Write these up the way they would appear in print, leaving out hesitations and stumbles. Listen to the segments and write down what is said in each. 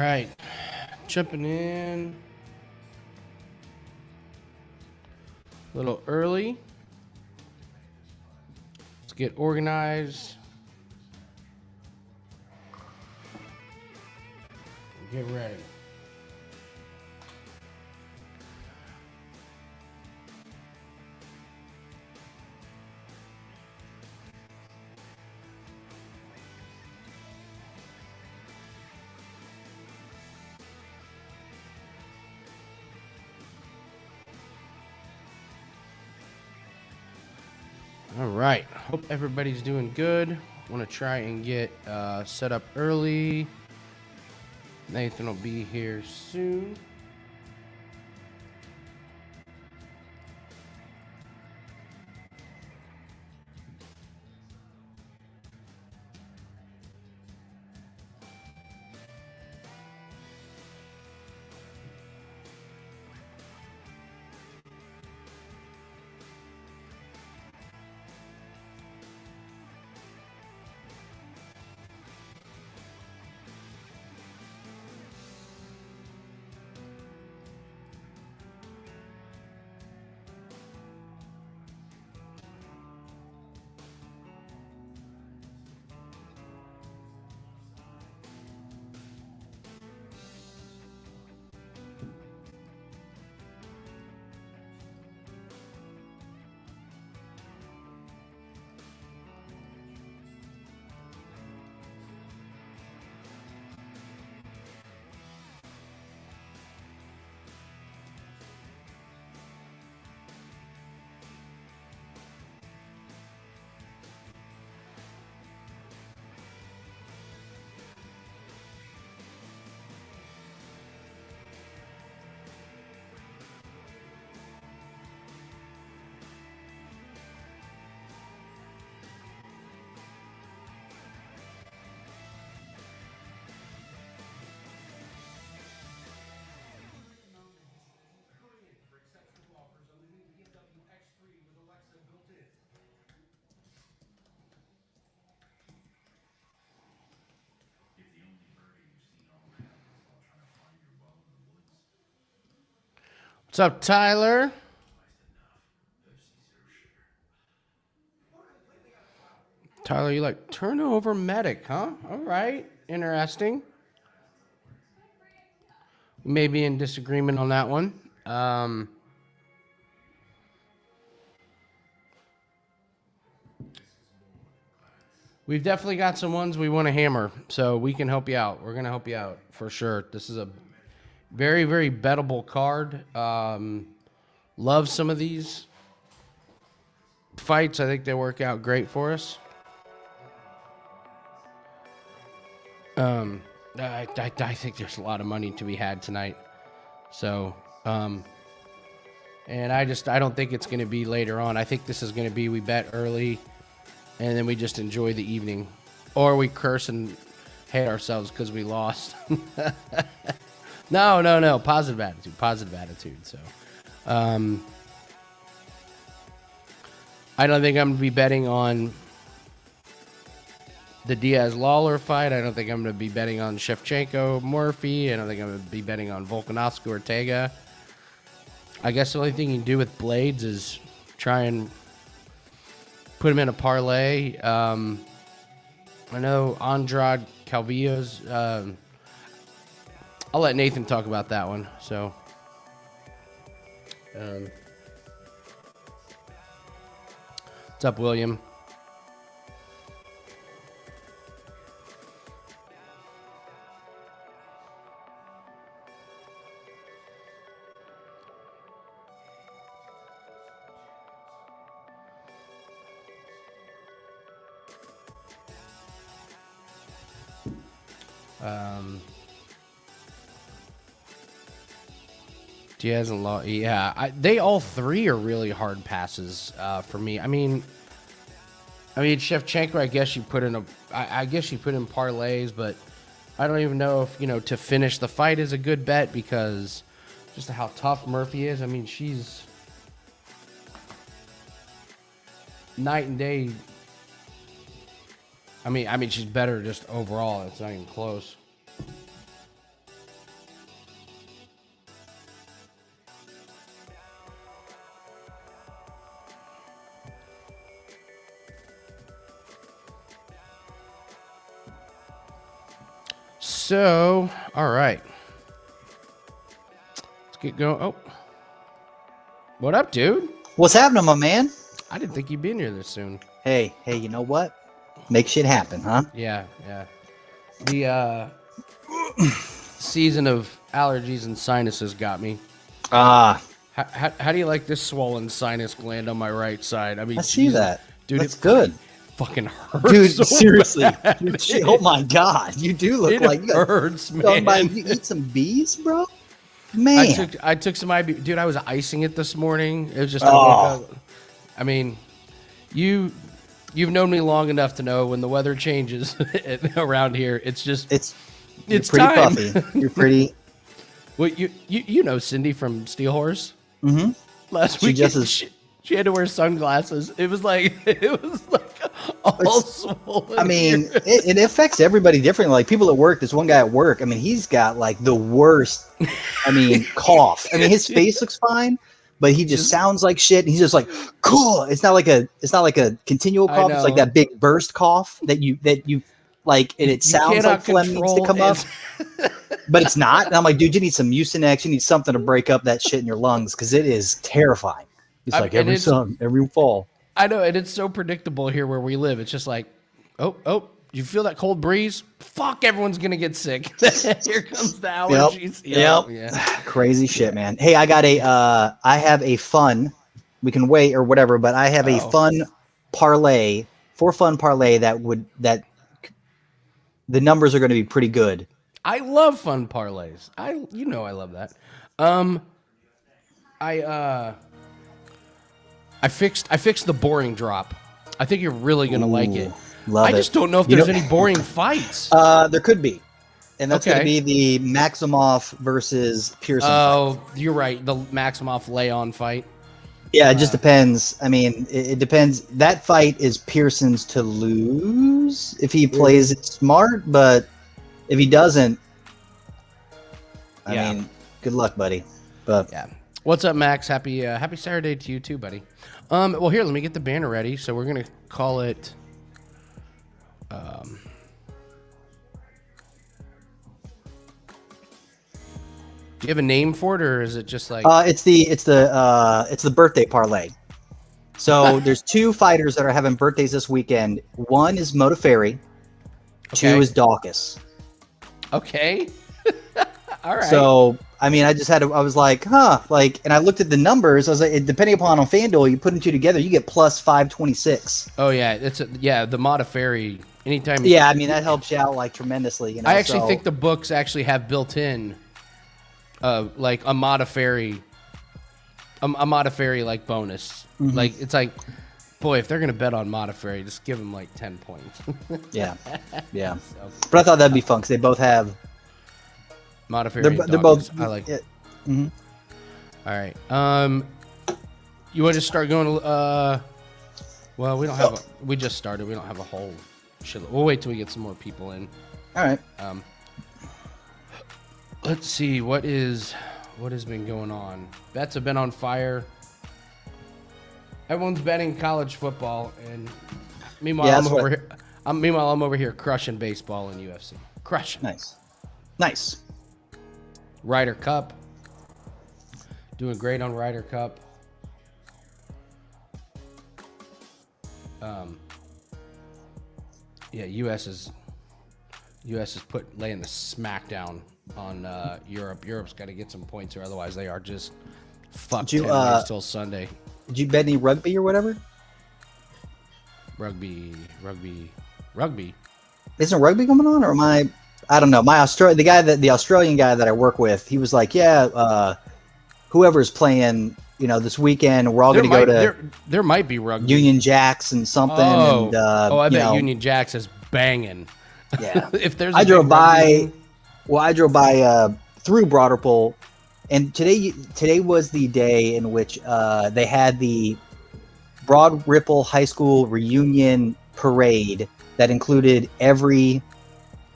right, jumping in a little early. Let's get organized. Get ready. All right, hope everybody's doing good. Want to try and get set up early. Nathan will be here soon. What's up, Tyler? Tyler, you like turnover medic, huh? All right, interesting. We may be in disagreement on that one. We've definitely got some ones we want to hammer, so we can help you out. We're going to help you out for sure. This is a very, very bettable card. Love some of these fights. I think they work out great for us. I think there's a lot of money to be had tonight. So, and I don't think it's going to be later on. I think this is going to be we bet early, and then we just enjoy the evening. Or we curse and hate ourselves because we lost. No. Positive attitude. So, I don't think I'm going to be betting on the Diaz Lawler fight. I don't think I'm going to be betting on Shevchenko Murphy. I don't think I'm going to be betting on Volkanovski Ortega. I guess the only thing you can do with Blaydes is try and put him in a parlay. I know Andrade Calvillo's. I'll let Nathan talk about that one. So, what's up, William? Diaz and Law, yeah, they all three are really hard passes for me. I mean, Shevchenko, I guess you put in parlays, but I don't even know if to finish the fight is a good bet because just how tough Murphy is. I mean, she's night and day. I mean, she's better just overall. It's not even close. So, all right. Let's get going. Oh. What up, dude? What's happening, my man? I didn't think you'd be in here this soon. Hey, you know what? Make shit happen, huh? Yeah. The season of allergies and sinuses got me. How do you like this swollen sinus gland on my right side? I mean, I see that. Dude, it's good. Fucking hurts. Dude, so seriously. bad. Dude, oh my God. You do look like you hurts, man. You eat some bees, bro? Man. I took some IB. Dude, I was icing it this morning. It was just, I mean, you've known me long enough to know when the weather changes around here, it's just, it's pretty time. Puffy. You're pretty. Well, you know Cindy from Steel Horse? Mm-hmm. Last week, she had to wear sunglasses. It was like all swollen. I mean, it affects everybody differently. Like people at work, this one guy at work, I mean, he's got like the worst, cough. I mean, his face looks fine, but he just sounds like shit. He's just like, cool. It's not like a continual cough. It's like that big burst cough that you like, and it sounds like phlegm needs to come up, but it's not. And I'm like, dude, you need some Mucinex. You need something to break up that shit in your lungs because it is terrifying. It's like every fall. I know, and it's so predictable here where we live. It's just like, oh, you feel that cold breeze? Fuck, everyone's gonna get sick. Here comes the allergies. Yep. Yeah. Crazy shit, man. Hey, I have a fun. We can wait or whatever, but I have a fun parlay, that the numbers are going to be pretty good. I love fun parlays. I love that. I fixed the boring drop. I think you're really gonna like it. I just don't know if there's any boring fights. There could be, and that's gonna be the Maximov versus Pearson. Oh, you're right. The Maximov lay-on fight. Yeah, it just depends. I mean, it depends. That fight is Pearson's to lose if he plays it smart, but if he doesn't, I mean, good luck, buddy. But yeah. What's up, Max? Happy Saturday to you too, buddy. Well, here, let me get the banner ready. So we're gonna call it. Do you have a name for it, or is it just like? It's the birthday parlay. So there's two fighters that are having birthdays this weekend. One is Modafferi. Two is Daukaus. Okay. All right. So, I mean, I was like, and I looked at the numbers. I was like, depending upon on FanDuel, you put them two together, you get plus 526. Oh yeah, the Modafferi. Anytime. Yeah, I mean that helps you out like tremendously. You know, I actually think the books actually have built in, like a Modafferi like bonus. Mm-hmm. Like it's like, boy, if they're gonna bet on Modafferi, just give them like 10 points. Yeah. But I thought that'd be fun because they both have. Modafferi. They're both. I like it. Mm-hmm. All right. You want to start going? Well, we don't have. We just started. We don't have a whole shit. We'll wait till we get some more people in. All right. Let's see what has been going on. Bets have been on fire. Everyone's betting college football, and meanwhile I'm over here crushing baseball and UFC. Crushing. Nice. Ryder Cup. Doing great on Ryder Cup. US is laying the smackdown on Europe. Europe's got to get some points, or otherwise they are just fucked till Sunday. Did you bet any rugby or whatever? Rugby. Isn't rugby going on, or am I? I don't know. The Australian guy that I work with, he was like, whoever's playing, this weekend, we're all going to go to. There might be rugby. Union Jacks and something. I bet Union Jacks is banging. Yeah. If there's, I drove by through Broderpool, and today was the day in which they had the Broad Ripple High School reunion parade that included every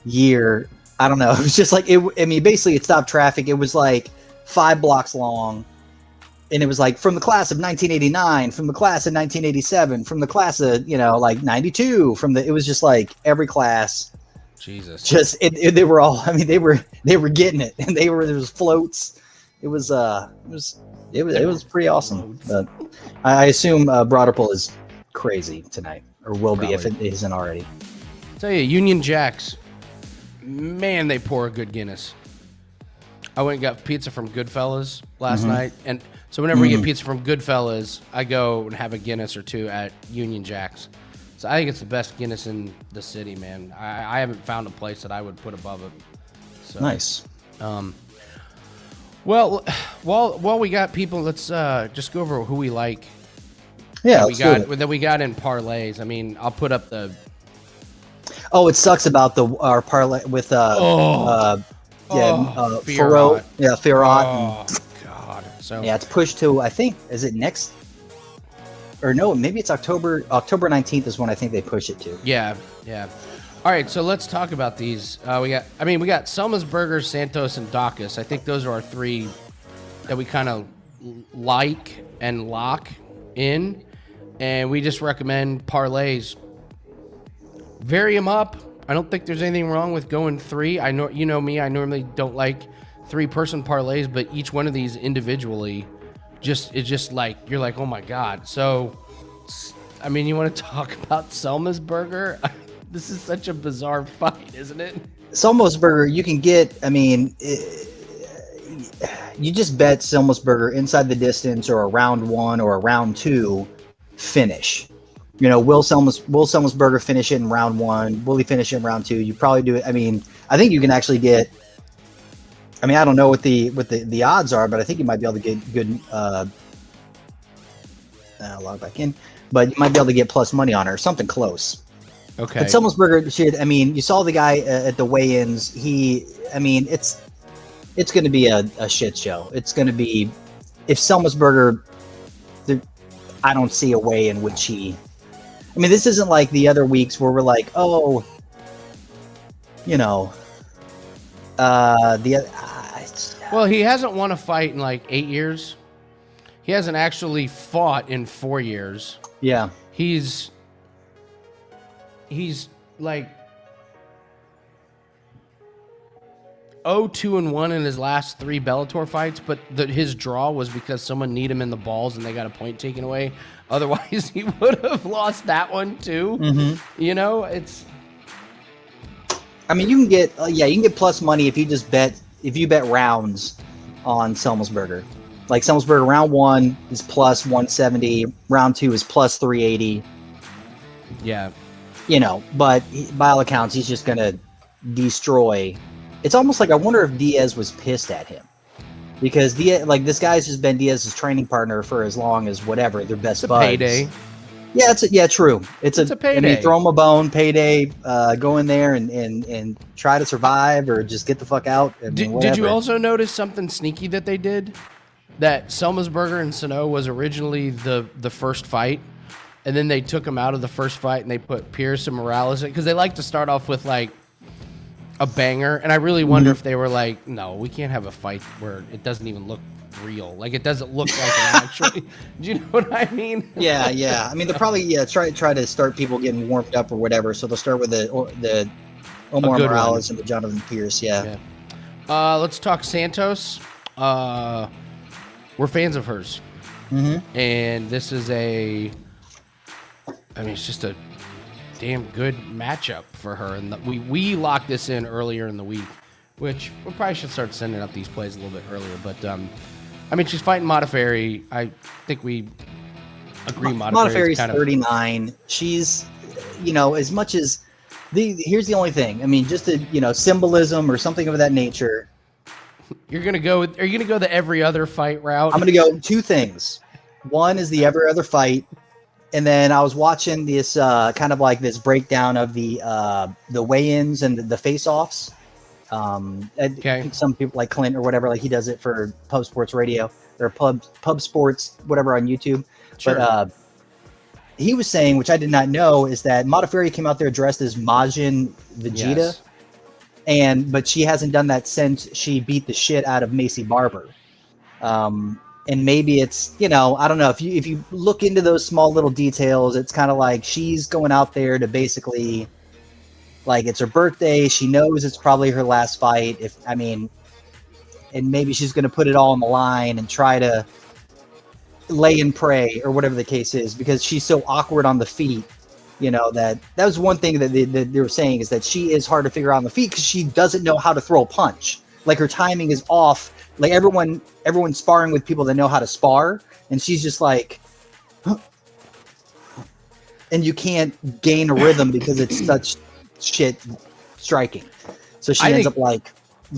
year. I don't know. It was just like basically it stopped traffic. It was like 5 blocks long, and it was like from the class of 1989, from the class of 1987, from the class of 92, it was just like every class Jesus. They were all. I mean, they were getting it, and there was floats. It was pretty awesome. But I assume Broderpool is crazy tonight, or will be if it isn't already. Tell you, Union Jacks, man, they pour a good Guinness. I went and got pizza from Goodfellas last night, and so whenever we get pizza from Goodfellas, I go and have a Guinness or two at Union Jacks. So I think it's the best Guinness in the city, man. I haven't found a place that I would put above it. So, Nice. Well, while we got people, let's just go over who we like. Yeah, that we got in parlays. I mean, I'll put up the. Oh, it sucks about our parlay with Farot. Yeah, Farot. Oh God. So yeah, it's pushed to, I think, is it next? Or no, maybe it's October 19th is when I think they push it to. Yeah. All right, so let's talk about these. We got Selmasburger, Santos, and Daukaus. I think those are our three that we kind of like and lock in, and we just recommend parlays. Vary them up. I don't think there's anything wrong with going three. I know, you know me, I normally don't like 3-person parlays, but each one of these individually it's just like, you're like, oh my God. So, I mean, you want to talk about Selmasburger? This is such a bizarre fight, isn't it? Selmasburger, you can get, I mean, you just bet Selmasburger inside the distance or a round 1 or a round 2 finish. You know, will Selmasburger finish it in round 1? Will he finish it in round 2? You probably do it. I mean, I think you can actually get. I mean, I don't know what the odds are, but I think you might be able to get good. Log back in, but you might be able to get plus money on her, or something close. Okay. But Selmasburger shit. I mean, you saw the guy at the weigh-ins. It's going to be a shit show. It's going to be if Selmasburger. I don't see a way in which he. I mean, this isn't like the other weeks where we're like, oh, you know, well, he hasn't won a fight in like 8 years. He hasn't actually fought in 4 years. Yeah. He's like 0-2-1 in his last 3 Bellator fights, but his draw was because someone kneed him in the balls and they got a point taken away. Otherwise, he would have lost that one too. Mm-hmm. You know, it's. I mean, you can get plus money if you bet rounds on Selmasburger. Like Selmasburger, round 1 is plus 170, round 2 is plus 380. Yeah. You know, but by all accounts, he's just gonna destroy. It's almost like I wonder if Diaz was pissed at him. Because this guy's just been Diaz's training partner for as long as whatever, their best buds. Payday. Yeah, true. It's a payday. I mean, throw him a bone, payday, go in there and try to survive or just get the fuck out. Did you also notice something sneaky that they did? That Selmasburger and Sano was originally the first fight, and then they took him out of the first fight and they put Pierce and Morales in, because they like to start off with like a banger, and I really wonder if they were like, no, we can't have a fight where it doesn't even look real. Like, it doesn't look like it actually. Do you know what I mean? Yeah. I mean, they'll probably try to start people getting warmed up or whatever. So they'll start with the Omar Morales and the Jonathan Pierce. Yeah. Let's talk Santos. We're fans of hers, and this is it's just a damn good matchup for her, and we locked this in earlier in the week, which we probably should start sending up these plays a little bit earlier. But she's fighting Modafferi. I think we agree. Modafferi's 39. She's, as much as here's the only thing. I mean, just symbolism or something of that nature. Are you gonna go the every other fight route? I'm gonna go 2 things. One is the every other fight. And then I was watching this kind of like this breakdown of the weigh-ins and the face-offs. I think some people like Clint or whatever, like he does it for Pub Sports Radio or Pub Sports, whatever on YouTube. Sure. But he was saying, which I did not know, is that Modafferi came out there dressed as Majin Vegeta. Yes. But she hasn't done that since she beat the shit out of Macy Barber. And maybe it's, I don't know, if you look into those small little details, it's kind of like she's going out there to basically, Like, it's her birthday. She knows it's probably her last fight. And maybe she's going to put it all on the line and try to lay and pray or whatever the case is, because she's so awkward on the feet. That was one thing that they were saying, is that she is hard to figure out on the feet because she doesn't know how to throw a punch. Like, her timing is off. Like, everyone's sparring with people that know how to spar, and she's just like, huh. And you can't gain a rhythm because it's such shit striking. So she ends up like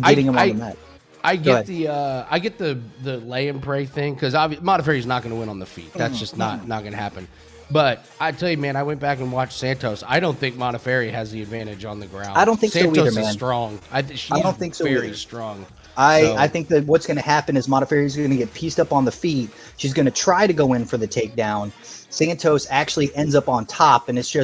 getting him on the mat. I get the lay and pray thing, because Modafferi's not going to win on the feet. That's just not going to happen. But I tell you, man, I went back and watched Santos. I don't think Modafferi has the advantage on the ground. I don't think Santos so either, man. Is strong. I don't think so. Very strong. I think that what's going to happen is Modafferi is going to get pieced up on the feet. She's going to try to go in for the takedown. Santos actually ends up on top, and it's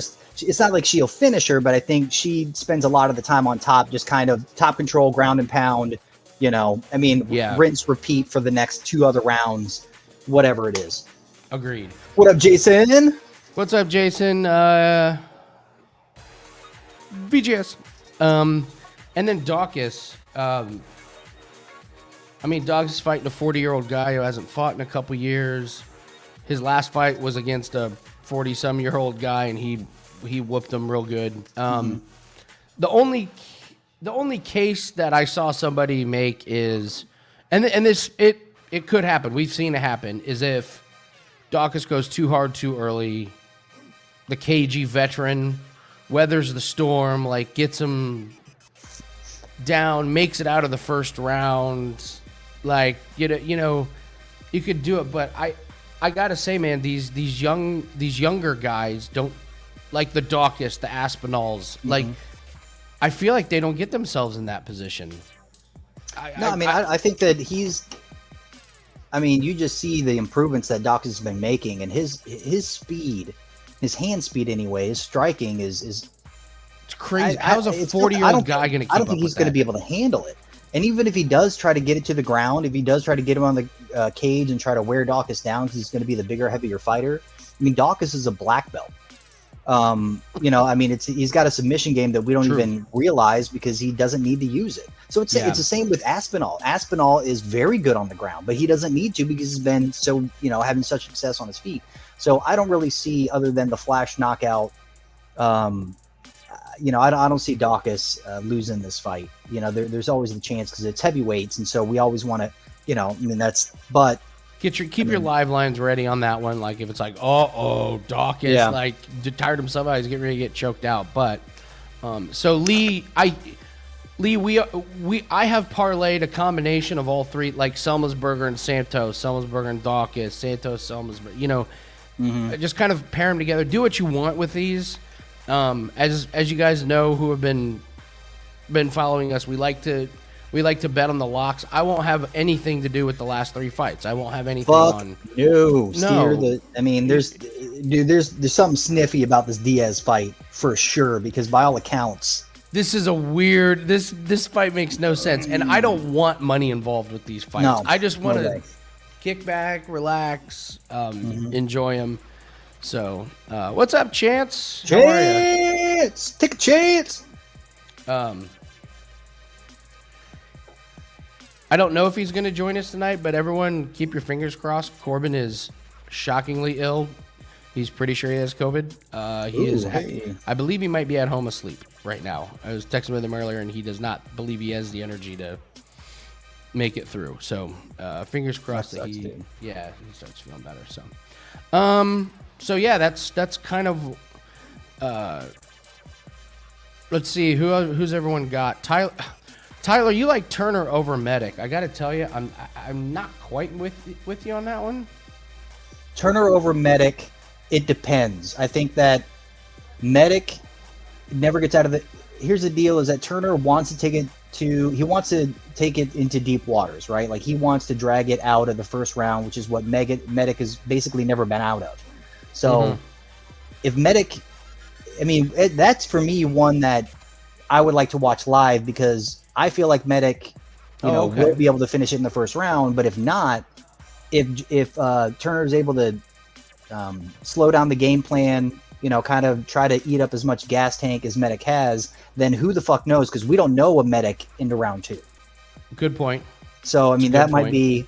not like she'll finish her, but I think she spends a lot of the time on top, just kind of top control, ground and pound. Rinse, repeat for the next 2 other rounds, whatever it is. Agreed. What up, Jason? What's up, Jason? VGS. And then Daukaus. Daukaus is fighting a 40-year-old guy who hasn't fought in a couple years. His last fight was against a 40-some-year-old guy, and he whooped him real good. The only case that I saw somebody make is, and this it could happen. We've seen it happen. Is if Daukaus goes too hard too early, the KG veteran weathers the storm, like gets him down, makes it out of the first round. Like you could do it, but I gotta say, man, these younger guys don't, like the Daukaus, the Aspinalls, like. I feel like they don't get themselves in that position. I think that you just see the improvements that Daukaus has been making, and his speed, his hand speed anyway, his striking is it's crazy. How's a 40-year-old guy going to keep up? I don't think he's going to be able to handle it. And even if he does try to get it to the ground, if he does try to get him on the cage and try to wear Daukaus down because he's going to be the bigger, heavier fighter, Daukaus is a black belt. He's got a submission game that we don't even realize because he doesn't need to use it. So it's the same with Aspinall. Aspinall is very good on the ground, but he doesn't need to because he's been so, having such success on his feet. So I don't really see, other than the flash knockout, I don't see Daukaus losing this fight. There's always the chance because it's heavyweights, and so we always want to, but. Keep your live lines ready on that one. Like if it's like, Daukaus, like tired himself out, he's getting ready to get choked out. But so Lee, I have parlayed a combination of all three, like Selmasburger and Santos, Selmasburger and Daukaus, Santos, Selmasburger. Just kind of pair them together. Do what you want with these. As you guys know, who have been following us, we like to bet on the locks. I won't have anything to do with the last 3 fights. I won't have anything on. No. There's something sniffy about this Diaz fight for sure, because by all accounts, this is a weird. This fight makes no sense, and I don't want money involved with these fights. No, I just want to kick back, relax, enjoy them. So, what's up, Chance? How are ya? Take a chance. I don't know if he's going to join us tonight, but everyone keep your fingers crossed. Corbin is shockingly ill. He's pretty sure he has COVID. I believe he might be at home asleep right now. I was texting with him earlier, and he does not believe he has the energy to make it through. So fingers crossed that he starts feeling better. So that's kind of. Let's see who's everyone got. Tyler, you like Turner over Medic. I got to tell you, I'm not quite with you on that one. Turner over Medic, it depends. I think that Medic never gets out of the. Here's the deal: is that Turner wants to take it into deep waters, right? Like he wants to drag it out of the first round, which is what Medic has basically never been out of. So, if Medic, that's for me one that I would like to watch live, because I feel like Medic, will be able to finish it in the first round. But if not, if Turner is able to slow down the game plan, kind of try to eat up as much gas tank as Medic has, then who the fuck knows? Because we don't know a Medic into round 2. Good point. So, I mean, that might be,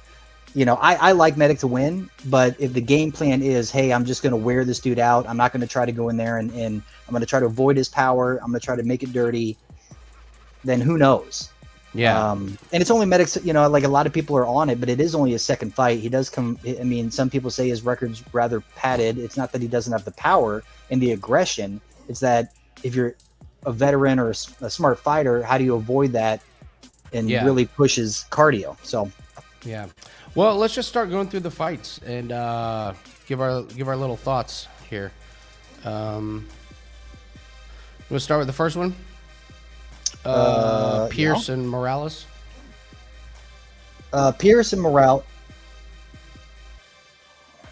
I like Medic to win, but if the game plan is, hey, I'm just going to wear this dude out, I'm not going to try to go in there and I'm going to try to avoid his power, I'm going to try to make it dirty, then who knows? Yeah. And it's only Medic's, like a lot of people are on it, but it is only his second fight. He does come, I mean, some people say his record's rather padded. It's not that he doesn't have the power and the aggression. It's that if you're a veteran or a smart fighter, how do you avoid that and really push his cardio? So, yeah. Well, let's just start going through the fights and give our little thoughts here. We'll start with the first one. Pierce and Morales. Pierce and Morales.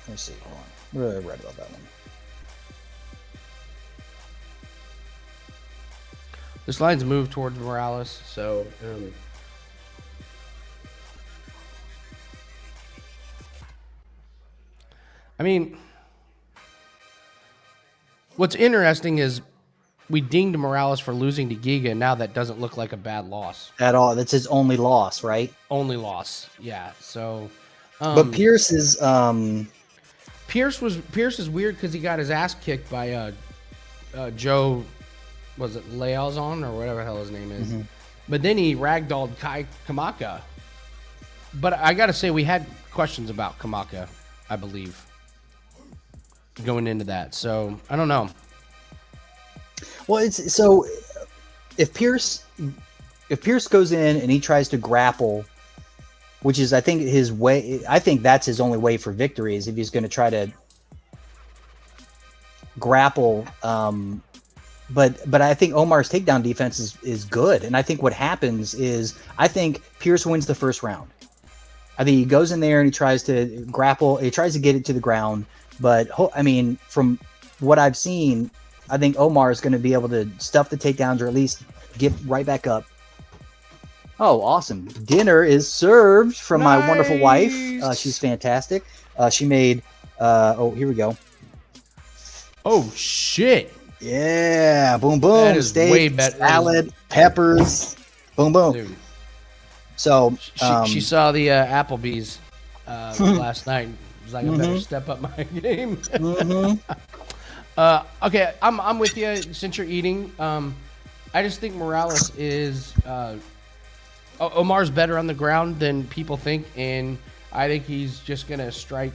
Let's see. Hold on. What did I write about that one? This line's moved towards Morales, so I mean, what's interesting is we dinged Morales for losing to Giga, and now that doesn't look like a bad loss at all. That's his only loss, right? Only loss, yeah. So, but Pierce is Pierce is weird because he got his ass kicked by Joe, was it Lealzon or whatever the hell his name is? Mm-hmm. But then he ragdolled Kai Kamaka. But I got to say, we had questions about Kamaka, I believe, going into that. So I don't know. Well, it's so if Pierce goes in and he tries to grapple, which is I think his way. I think that's his only way for victory is if he's going to try to grapple. But I think Omar's takedown defense is good, and I think what happens is I think Pierce wins the first round. I think he goes in there and he tries to grapple. He tries to get it to the ground, but I mean, from what I've seen, I think Omar is going to be able to stuff the takedowns or at least get right back up. Oh, awesome. Dinner is served from my wonderful wife. She's fantastic. She made, here we go. Oh, shit. Yeah. Boom, boom. That is steak, way better. salad, peppers. Boom, boom. Dude. So she saw the Applebee's last night. Was like, I better step up my game. Okay, I'm with you since you're eating. I just think Morales is Omar's better on the ground than people think, and I think he's just gonna strike,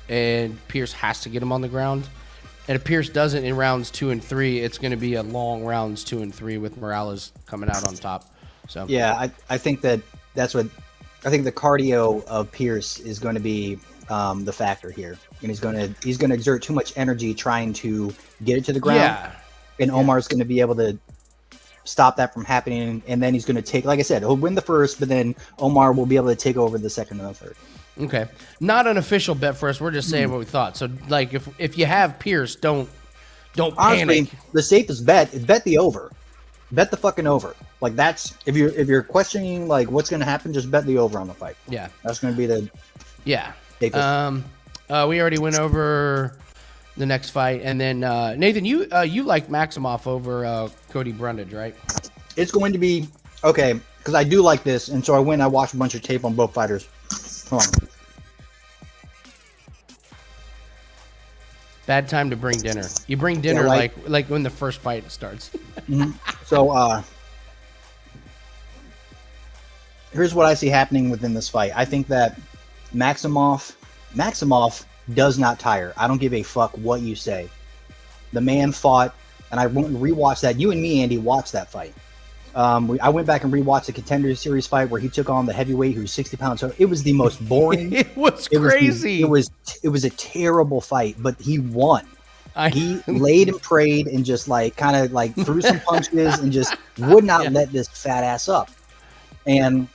and Pierce has to get him on the ground. And if Pierce doesn't in rounds 2 and 3, it's going to be a long rounds 2 and 3 with Morales coming out on top. So yeah, I think that's what I think the cardio of Pierce is going to be the factor here, and he's going to exert too much energy trying to get it to the ground. Yeah, and Omar's going to be able to stop that from happening, and then he's going to take, like I said, he'll win the first, but then Omar will be able to take over the second and the third. Okay, not an official bet for us. We're just saying what we thought. So, like, if you have Pierce, don't honestly, panic. The safest bet is bet the over. Bet the fucking over. Like that's if you're questioning like what's going to happen, just bet the over on the fight. Yeah, that's going to be the safest. We already went over the next fight, and then Nathan, you like Maximoff over Cody Brundage, right? It's going to be okay because I do like this, and so I watched a bunch of tape on both fighters. Hold on. Bad time to bring dinner. You bring dinner like when the first fight starts. So here's what I see happening within this fight. I think that Maximoff does not tire. I don't give a fuck what you say. The man fought, and I went and rewatched that. You and me, Andy, watched that fight. I went back and rewatched the Contender Series fight where he took on the heavyweight who was 60 pounds. So it was the most boring. It was crazy. It was a terrible fight, but he won. He laid and prayed and just kind of threw some punches and just would not let this fat ass up. And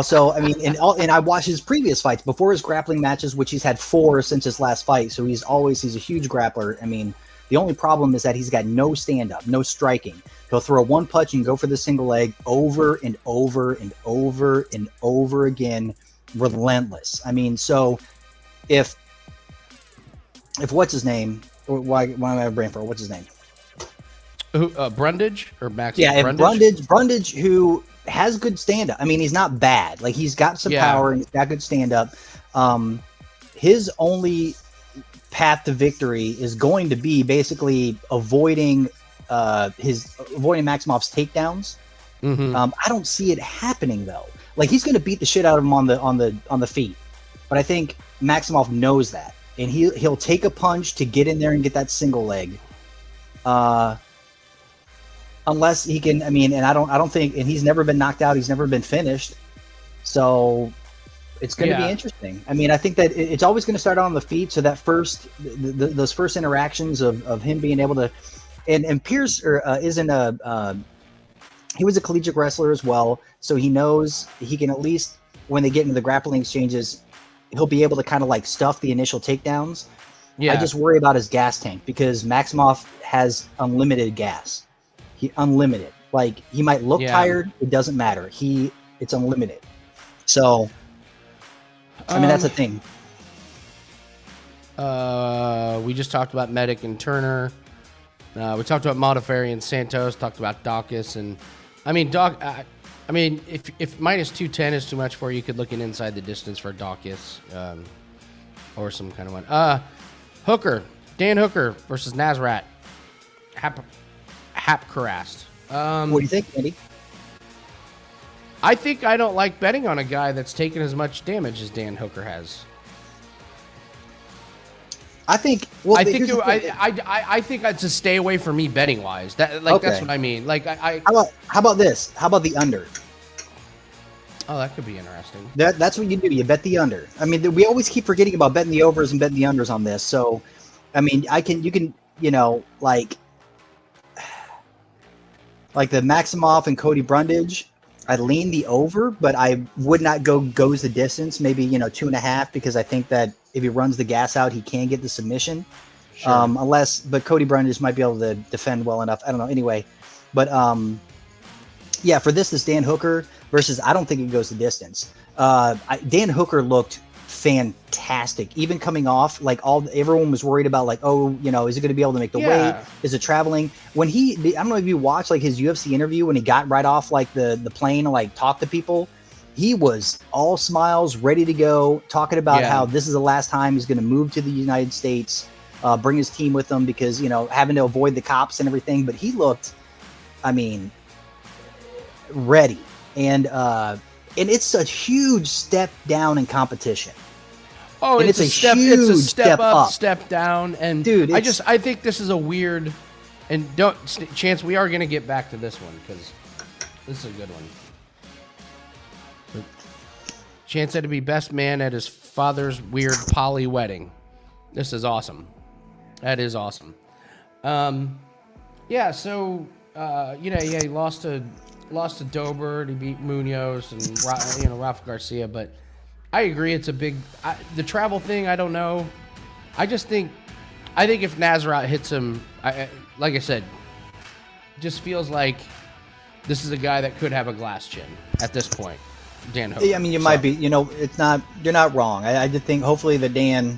so I mean, and I watched his previous fights before his grappling matches, which he's had 4 since his last fight. So he's a huge grappler. I mean, the only problem is that he's got no stand-up, no striking. He'll throw one punch and go for the single leg over and over and over and over again, relentless. I mean, so if if what's his name? Why am I a brain for? What's his name? Who, Brundage or Max? Yeah, if Brundage? Brundage, who has good stand up. I mean, he's not bad. Like he's got some power and he's got good stand up. His only path to victory is going to be basically avoiding Maximov's takedowns. Mm-hmm. I don't see it happening though. Like he's going to beat the shit out of him on the feet, but I think Maximov knows that, and he'll take a punch to get in there and get that single leg. Unless he can, I mean, and I don't think, and he's never been knocked out. He's never been finished. So it's going to be interesting. I mean, I think that it's always going to start on the feet. So that those first interactions of him being able to, and Pierce he was a collegiate wrestler as well. So he knows he can at least, when they get into the grappling exchanges, he'll be able to kind of like stuff the initial takedowns. Yeah. I just worry about his gas tank because Maximov has unlimited gas. Unlimited. Like he might look tired, it doesn't matter. It's unlimited. So I mean that's a thing. We just talked about Medic and Turner. We talked about Modafferi and Santos. Talked about Daukaus and I mean if minus 210 is too much for you, could look in inside the distance for Daukaus or some kind of one. Dan Hooker versus Nasrat. Haqparast. What do you think, Andy? I think I don't like betting on a guy that's taken as much damage as Dan Hooker has. I think. Well, I think it's a stay away from me betting wise. That's what I mean. Like How about this? How about the under? Oh, that could be interesting. That's what you do. You bet the under. I mean, we always keep forgetting about betting the overs and betting the unders on this. So, I mean, you can like the Maximov and Cody Brundage, I'd lean the over, but I would not goes the distance, maybe 2.5, because I think that if he runs the gas out, he can get the submission. Sure. But Cody Brundage might be able to defend well enough. I don't know. Anyway, but yeah, for this Dan Hooker versus, I don't think it goes the distance. Dan Hooker looked fantastic, even coming off like everyone was worried about like, is he going to be able to make the weight? Is it traveling? When I don't know if you watched like his UFC interview when he got right off like the plane to like talk to people, he was all smiles, ready to go, talking about how this is the last time he's going to move to the United States, bring his team with him because having to avoid the cops and everything. But he looked, I mean, ready, and it's a huge step down in competition. Oh, and it's a step up, step down, and dude, I think this is a weird, and Chance, we are going to get back to this one because this is a good one. Chance had to be best man at his father's weird poly wedding. This is awesome. That is awesome. Yeah. So he lost to Dober. He beat Munoz and Rafa Garcia, but I agree. It's a big the travel thing. I don't know. I think if Nasrat hits him, like I said, just feels like this is a guy that could have a glass chin at this point. Dan Hooker. I mean, might be. It's not. You're not wrong. I just think hopefully the Dan.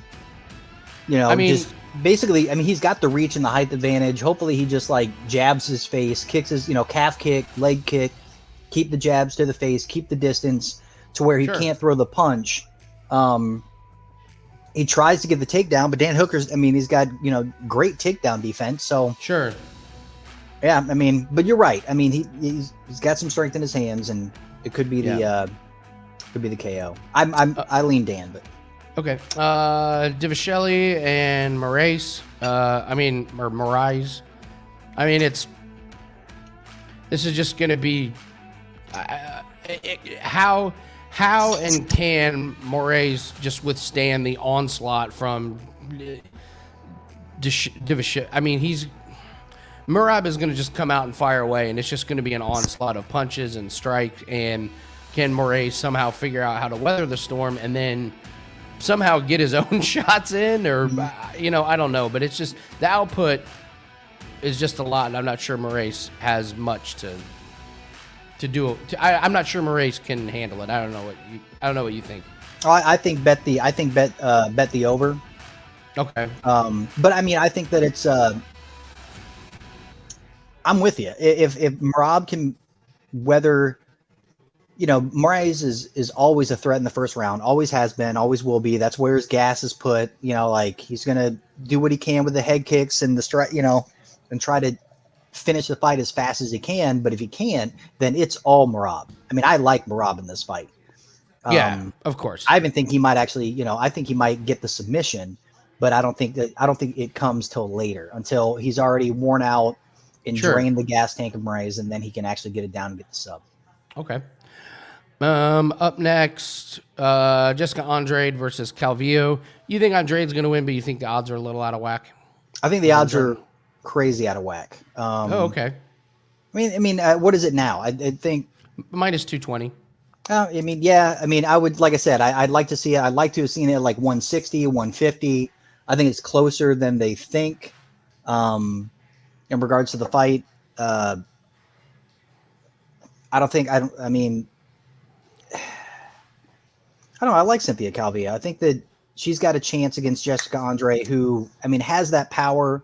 Just basically. I mean, he's got the reach and the height advantage. Hopefully, he just like jabs his face, kicks his calf kick, leg kick, keep the jabs to the face, keep the distance to where he can't throw the punch. He tries to get the takedown, but Dan Hooker's. I mean, he's got great takedown defense. So sure. Yeah, I mean, but you're right. I mean, he's got some strength in his hands, and it could be the KO. I lean Dan, but okay. Dvalishvili and Moraes. Moraes. I mean, this is just going to be how and can Moraes just withstand the onslaught from Dvalishvili? I mean, Merab is going to just come out and fire away, and it's just going to be an onslaught of punches and strikes. And can Moraes somehow figure out how to weather the storm and then somehow get his own shots in? Or, I don't know. But it's just the output is just a lot, and I'm not sure Moraes has much to do. I'm not sure Moraes can handle it. I don't know what you think. I think bet the over. Okay. But I mean, I think that it's. I'm with you. If Merab can weather, Moraes is always a threat in the first round. Always has been. Always will be. That's where his gas is put. Like he's gonna do what he can with the head kicks and the strike. And try to finish the fight as fast as he can. But if he can't, then it's all Merab. I mean, I like Merab in this fight. Yeah, of course. I even think he might actually. I think he might get the submission, but I don't think it comes till later, until he's already worn out and drained the gas tank of Moraes, and then he can actually get it down and get the sub. Okay. Up next, Jessica Andrade versus Calvillo. You think Andrade's going to win, but you think the odds are a little out of whack? I think the odds are crazy out of whack. Okay. I mean, what is it now? I think minus 220. I mean, yeah. I mean, I would, like I said, I'd like to see it. I'd like to have seen it like 160, 150. I think it's closer than they think. In regards to the fight, I mean, I don't know. I like Cynthia Calvillo. I think that she's got a chance against Jessica Andrade, who, I mean, has that power,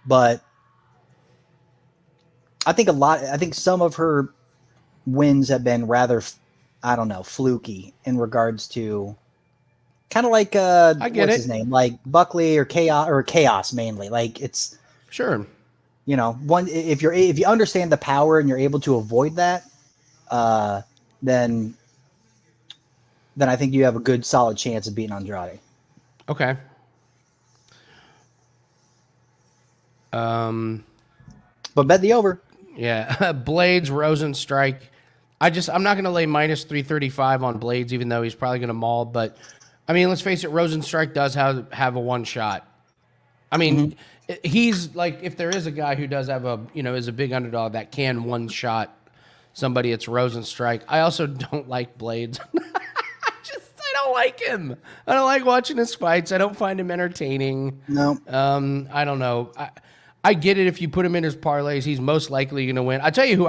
but I think some of her wins have been rather, I don't know, fluky in regards to kind of like, his name? Like Buckley or Chaos mainly. Like it's sure. If you understand the power and you're able to avoid that, then I think you have a good solid chance of beating Andrade. Okay. But bet the over. Yeah. Blaydes, Rozenstruik. I'm not going to lay minus 335 on Blaydes, even though he's probably going to maul. But I mean, let's face it, Rozenstruik does have a one shot. I mean, he's like, if there is a guy who does have is a big underdog that can one shot somebody, it's Rozenstruik. I also don't like Blaydes. I don't like him. I don't like watching his fights. I don't find him entertaining. No. I don't know. I get it if you put him in his parlays, he's most likely going to win. I tell you who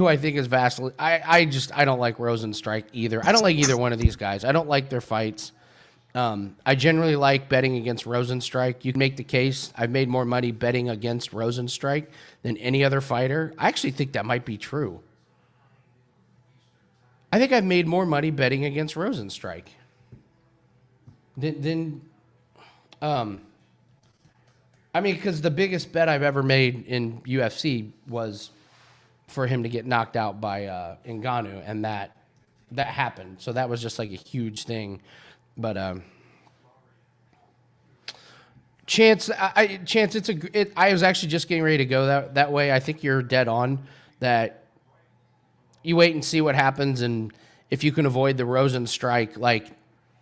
I think is vastly. I don't like Rozenstruik either. I don't like either one of these guys. I don't like their fights. I generally like betting against Rozenstruik. You can make the case. I've made more money betting against Rozenstruik than any other fighter. I actually think that might be true. I think I've made more money betting against Rozenstruik than I mean, because the biggest bet I've ever made in UFC was for him to get knocked out by Ngannou, and that happened. So that was just like a huge thing. But Chance, I was actually just getting ready to go that way. I think you're dead on that. You wait and see what happens, and if you can avoid the Rozenstruik like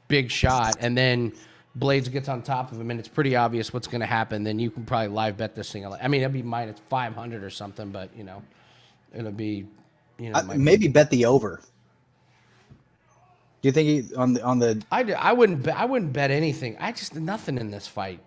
big shot, and then Blaydes gets on top of him, and it's pretty obvious what's going to happen, then you can probably live bet this thing. I mean, it'll be minus 500 or something, but it'll be maybe bet the over. Do you think on the? I wouldn't bet anything. Nothing in this fight.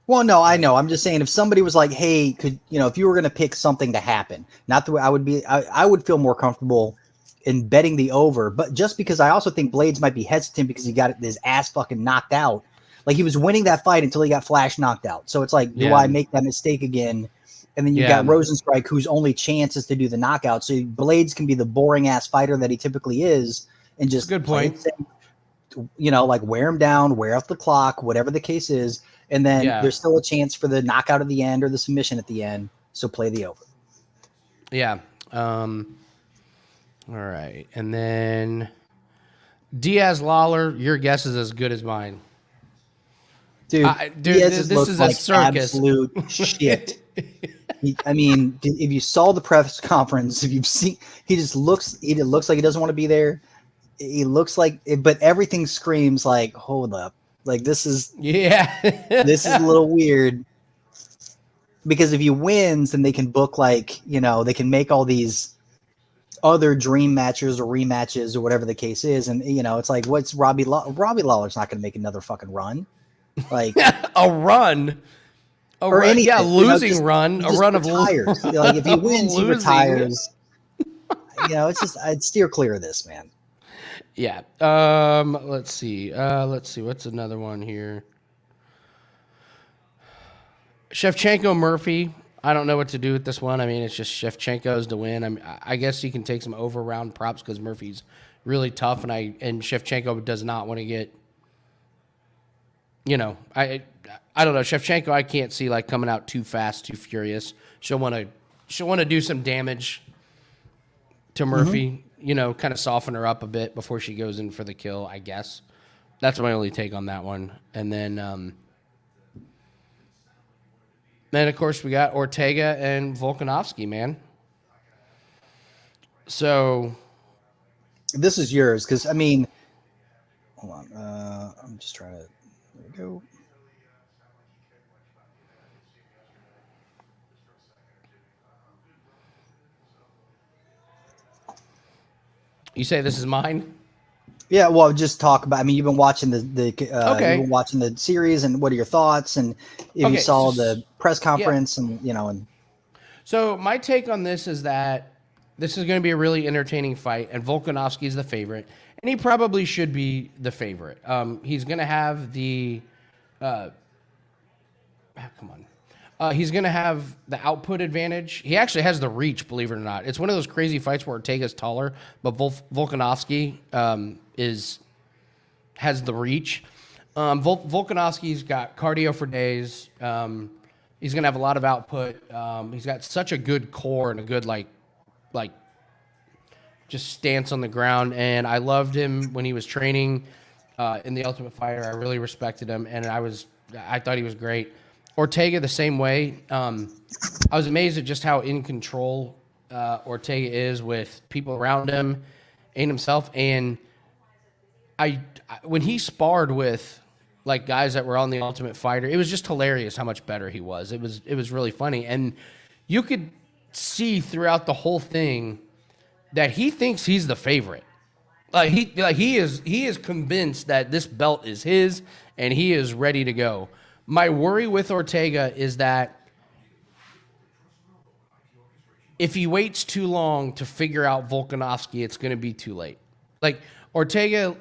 Well, no, I know. I'm just saying, if somebody was like, "Hey, if you were going to pick something to happen," not the way I would be, I would feel more comfortable in betting the over. But just because I also think Blaydes might be hesitant because he got his ass fucking knocked out. Like he was winning that fight until he got flash knocked out. So it's like, do I make that mistake again? And then you got Rozenstruik, whose only chance is to do the knockout. So Blaydes can be the boring ass fighter that he typically is, and just good point. Like wear him down, wear off the clock, whatever the case is. And then there's still a chance for the knockout at the end or the submission at the end. So play the over. Yeah. All right. And then Diaz, Lawler, your guess is as good as mine. Dude, this is like a circus. Absolute shit. I mean, if you saw the press conference, if you've seen, he looks like he doesn't want to be there. He looks like, but everything screams like, hold up. Like this is this is a little weird, because if he wins, then they can book they can make all these other dream matches or rematches or whatever the case is, and it's like, what's Robbie Lawler's not going to make another fucking run, like a run, or anything, losing run, a run retires. Like if he wins, he retires. It's just I'd steer clear of this, man. Yeah. Let's see. What's another one here? Shevchenko Murphy. I don't know what to do with this one. I mean, it's just Shevchenko's to win. I guess you can take some over round props because Murphy's really tough, and Shevchenko does not want to get. I don't know. Shevchenko, I can't see like coming out too fast, too furious. She'll want to do some damage to Murphy. Kind of soften her up a bit before she goes in for the kill. I guess that's my only take on that one. And then of course we got Ortega and Volkanovski, man. So this is yours because I mean, hold on. I'm just trying to. There we go. You say this is mine? Yeah, well, just talk about. I mean, you've been watching the Okay. you've been watching the series, and what are your thoughts? And if you saw the press conference, and So my take on this is that this is going to be a really entertaining fight, and Volkanovski is the favorite, and he probably should be the favorite. He's going to have the he's going to have the output advantage. He actually has the reach, believe it or not. It's one of those crazy fights where Ortega's taller, but Volkanovski has the reach. Volkanovski's got cardio for days. He's going to have a lot of output. He's got such a good core and a good like just stance on the ground. And I loved him when he was training in the Ultimate Fighter. I really respected him, and I thought he was great. Ortega the same way. I was amazed at just how in control Ortega is with people around him and himself. And when he sparred with like guys that were on the Ultimate Fighter, it was just hilarious how much better he was. It was really funny, and you could see throughout the whole thing that he thinks he's the favorite. He is convinced that this belt is his, and he is ready to go. My worry with Ortega is that if he waits too long to figure out Volkanovski, it's going to be too late. Like Ortega,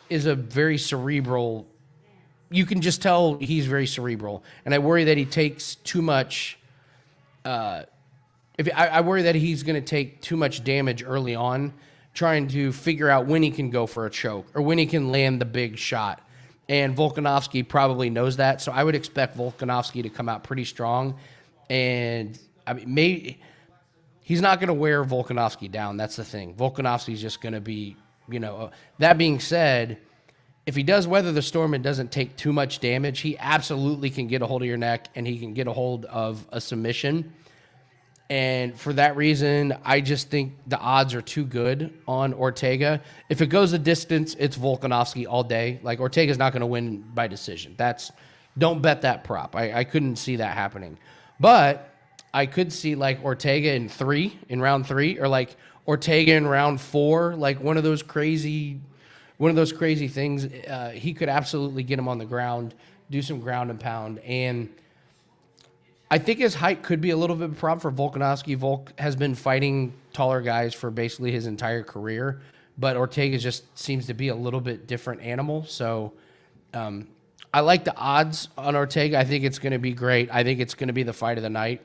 is a very cerebral. You can just tell he's very cerebral, and I worry that he takes too much. I worry that he's going to take too much damage early on, trying to figure out when he can go for a choke or when he can land the big shot. And Volkanovski probably knows that, so I would expect Volkanovski to come out pretty strong. And I mean, maybe he's not going to wear Volkanovski down. That's the thing. Volkanovski's just going to be, That being said, if he does weather the storm and doesn't take too much damage, he absolutely can get a hold of your neck, and he can get a hold of a submission. And for that reason, I just think the odds are too good on Ortega. If it goes a distance, it's Volkanovski all day. Like, Ortega's not going to win by decision. Don't bet that prop. I couldn't see that happening. But I could see, like, Ortega in round 3, or, like, Ortega in round 4, like, one of those crazy things. He could absolutely get him on the ground, do some ground and pound, and I think his height could be a little bit of a problem for Volkanovski. Volk has been fighting taller guys for basically his entire career, but Ortega just seems to be a little bit different animal. So I like the odds on Ortega. I think it's going to be great. I think it's going to be the fight of the night.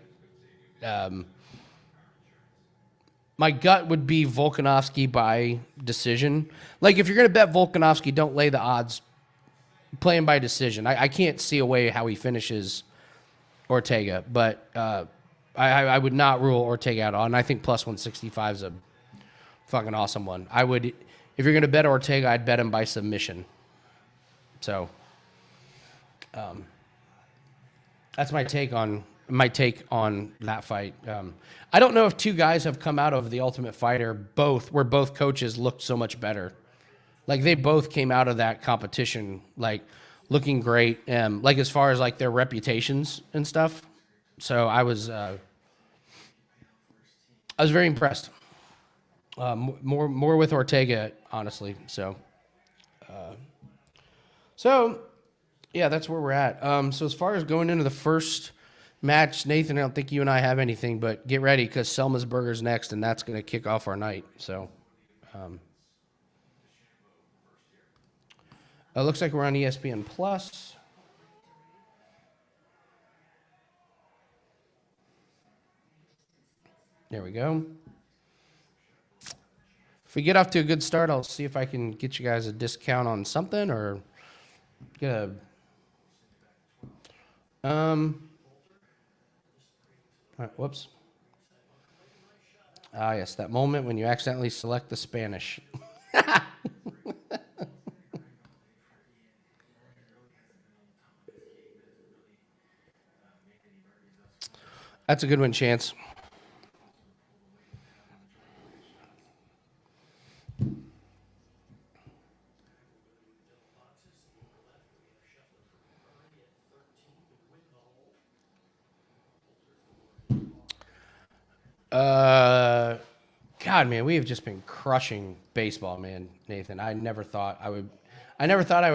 My gut would be Volkanovski by decision. Like, if you're going to bet Volkanovski, don't lay the odds. Play him by decision. I can't see a way how he finishes Ortega, but I would not rule Ortega out. And I think plus 165 is a fucking awesome one. If you're going to bet Ortega, I'd bet him by submission. So that's my take on that fight. I don't know if two guys have come out of the Ultimate Fighter where both coaches looked so much better. Like, they both came out of that competition like looking great, like as far as like their reputations and stuff. So I was very impressed. More with Ortega, honestly. So yeah, that's where we're at. So as far as going into the first match, Nathan, I don't think you and I have anything, but get ready because Selma's Burger's next, and that's going to kick off our night. So it looks like we're on ESPN Plus. There we go. If we get off to a good start, I'll see if I can get you guys a discount on something or get a... All right, whoops. Ah, yes, that moment when you accidentally select the Spanish. That's a good one, Chance. God, man, we have just been crushing baseball, man, Nathan. I never thought I would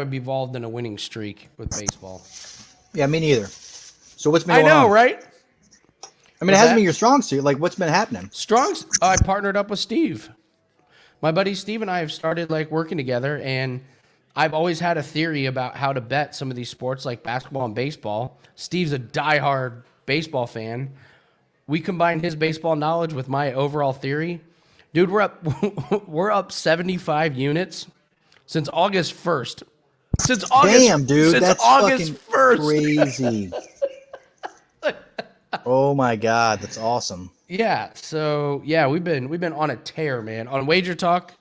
be involved in a winning streak with baseball. Yeah, me neither. So what's been I going on? know, right? I mean, it hasn't been your strong suit. Like, what's been happening? Strong's. I partnered up with Steve. My buddy Steve and I have started like working together, and I've always had a theory about how to bet some of these sports like basketball and baseball. Steve's a diehard baseball fan. We combined his baseball knowledge with my overall theory. Dude, we're up 75 units since August 1st. Damn, dude, since that's August fucking 1st. crazy. Oh my God, that's awesome. Yeah, so yeah, we've been on a tear, man. On Wager Talk,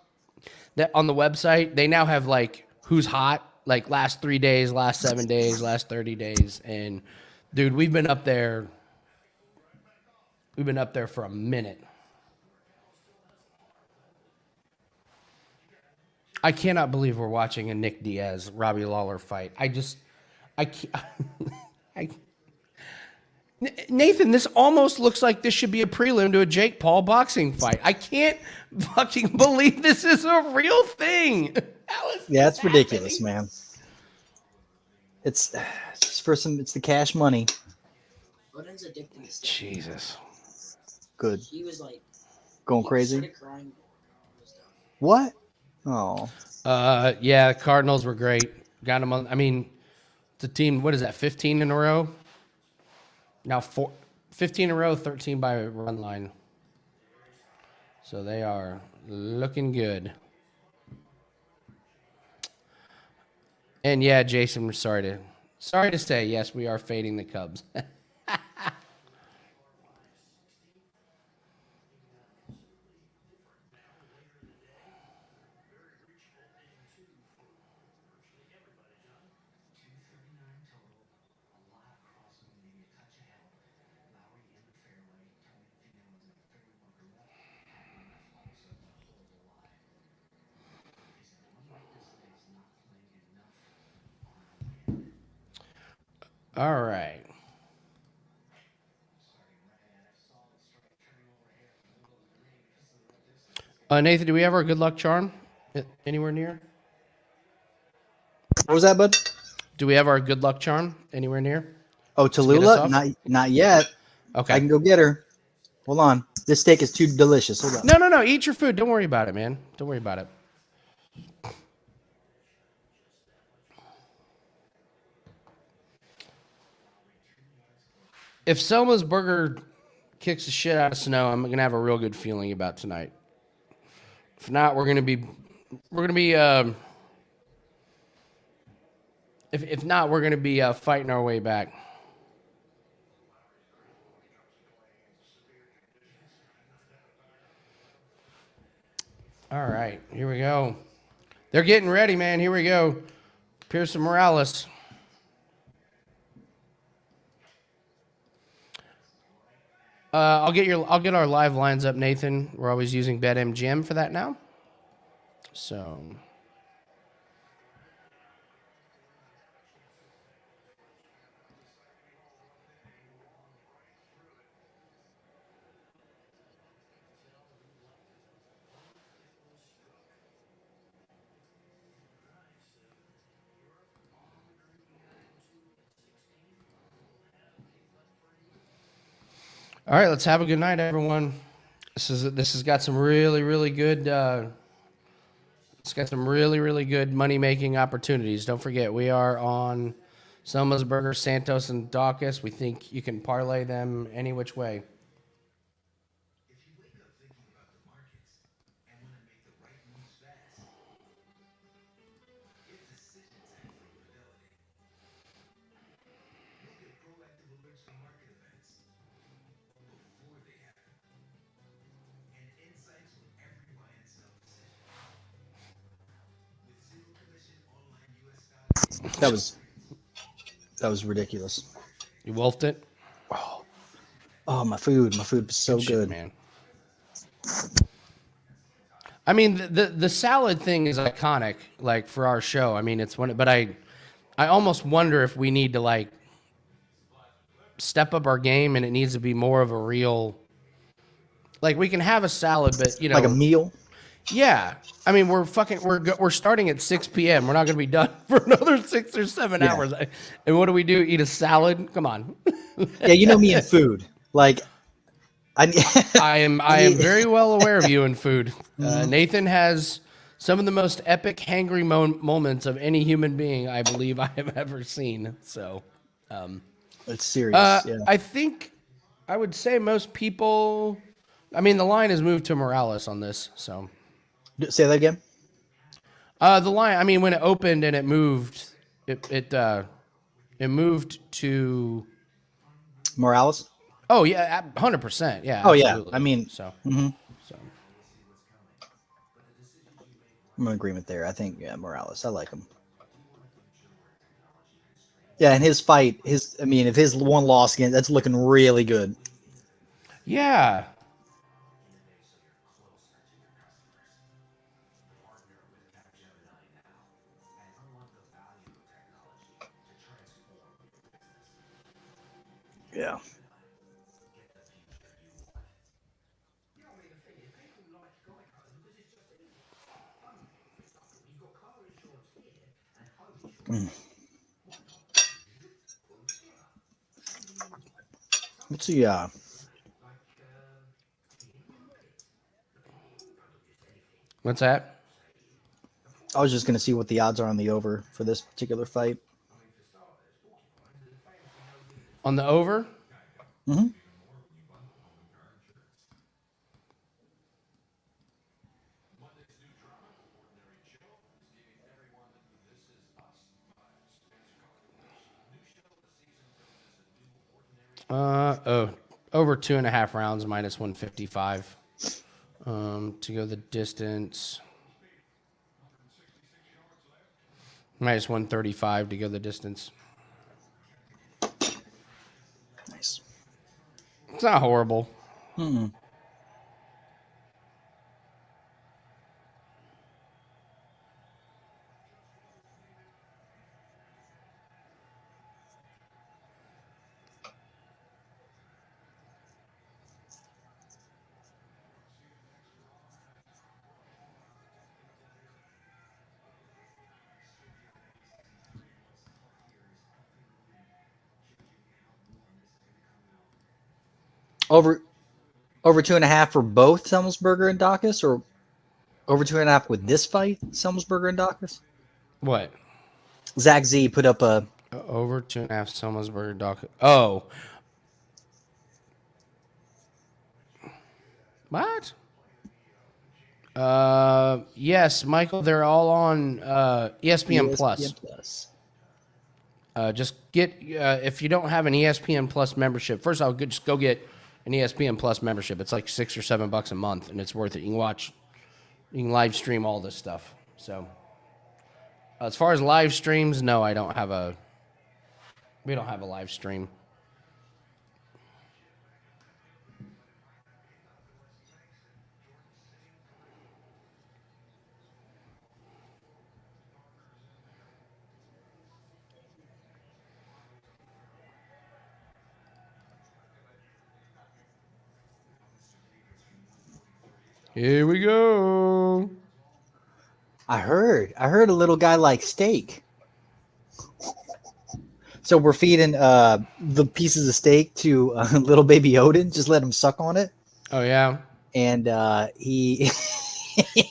that on the website, they now have like who's hot, like last 3 days, last 7 days, last 30 days, and dude, we've been up there. We've been up there for a minute. I cannot believe we're watching a Nick Diaz, Robbie Lawler fight. I can't. Nathan, this almost looks like this should be a prelim to a Jake Paul boxing fight. I can't fucking believe this is a real thing. Yeah, it's ridiculous, man. It's for some. It's the cash money. Odin's addicted to Jesus. Good. He was like Going crazy. started crying. What? Oh. Yeah, the Cardinals were great. Got them on. I mean, it's a team. What is that? 15 in a row. Now 15 in a row, 13 by run line. So they are looking good. And yeah, Jason, we're sorry to say, yes, we are fading the Cubs. All right. Nathan, do we have our good luck charm anywhere near? What was that, bud? Do we have our good luck charm anywhere near? Oh, Tallulah? Not yet. Okay. I can go get her. Hold on. This steak is too delicious. Hold on. No. Eat your food. Don't worry about it, man. Don't worry about it. If Selma's burger kicks the shit out of Snow, I'm gonna have a real good feeling about tonight. If not, we're gonna be if not, we're gonna be fighting our way back. All right, here we go. They're getting ready, man. Here we go. Pearson Morales. I'll get our live lines up, Nathan. We're always using BetMGM for that now. So. All right, let's have a good night, everyone. This has got some really good. It's got some really good money making opportunities. Don't forget, we are on Selma's Burger, Santos, and Daukaus. We think you can parlay them any which way. That was ridiculous. You wolfed it. Oh, my food was so Shit, good. man. I mean, the salad thing is iconic, like for our show. I mean, it's one, but I almost wonder if we need to like step up our game, and it needs to be more of a real. Like we can have a salad, but you know, Like a meal. yeah. I mean, we're starting at 6 p.m. We're not going to be done for another 6 or 7 Yeah. hours. And what do? Eat a salad? Come on. Yeah, you know me and food. Like, I am very well aware of you and food. Nathan has some of the most epic hangry moments of any human being I believe I have ever seen. So, it's serious. Yeah. I think I would say most people. I mean, the line has moved to Morales on this. So, Say that again. the line. I mean, when it opened and it moved, it moved to. Morales. Oh yeah, 100%. Yeah. Oh yeah. Absolutely. I mean, so. So. I'm in agreement there. I think Morales. I like him. Yeah, and his fight, if his one loss again, that's looking really good. Yeah. Yeah. Let's see. What's that? I was just gonna see what the odds are on the over for this particular fight. On the over? Mm-hmm. Over 2.5 rounds, minus 155. To go the distance. Minus 135 to go the distance. Nice. It's not horrible. Mm-mm. Over 2.5 for both Semmelsberger and Daukaus, or over 2.5 with this fight, Semmelsberger and Daukaus? What? Zach Z put up a Over 2.5 Semmelsberger Daukaus. Oh. What? Yes, Michael, they're all on ESPN Plus. Plus. Just get if you don't have an ESPN Plus membership. First, just go get an ESPN Plus membership. It's like $6 or $7 a month, and it's worth it. You can live stream all this stuff. So, as far as live streams, no, we don't have a live stream. Here we go. I heard a little guy likes steak. So we're feeding the pieces of steak to little baby Odin. Just let him suck on it. Oh yeah. And he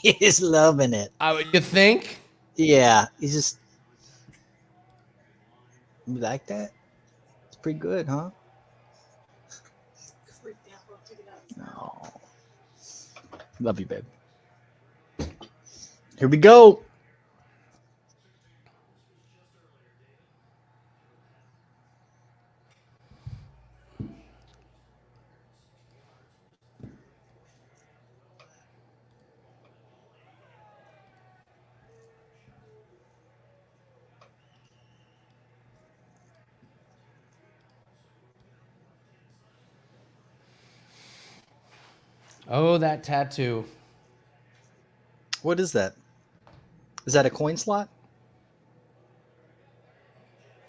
is loving it. You think? Yeah, he's just you like that. It's pretty good, huh? No. Love you, babe. Here we go. Oh, that tattoo. What is that? Is that a coin slot?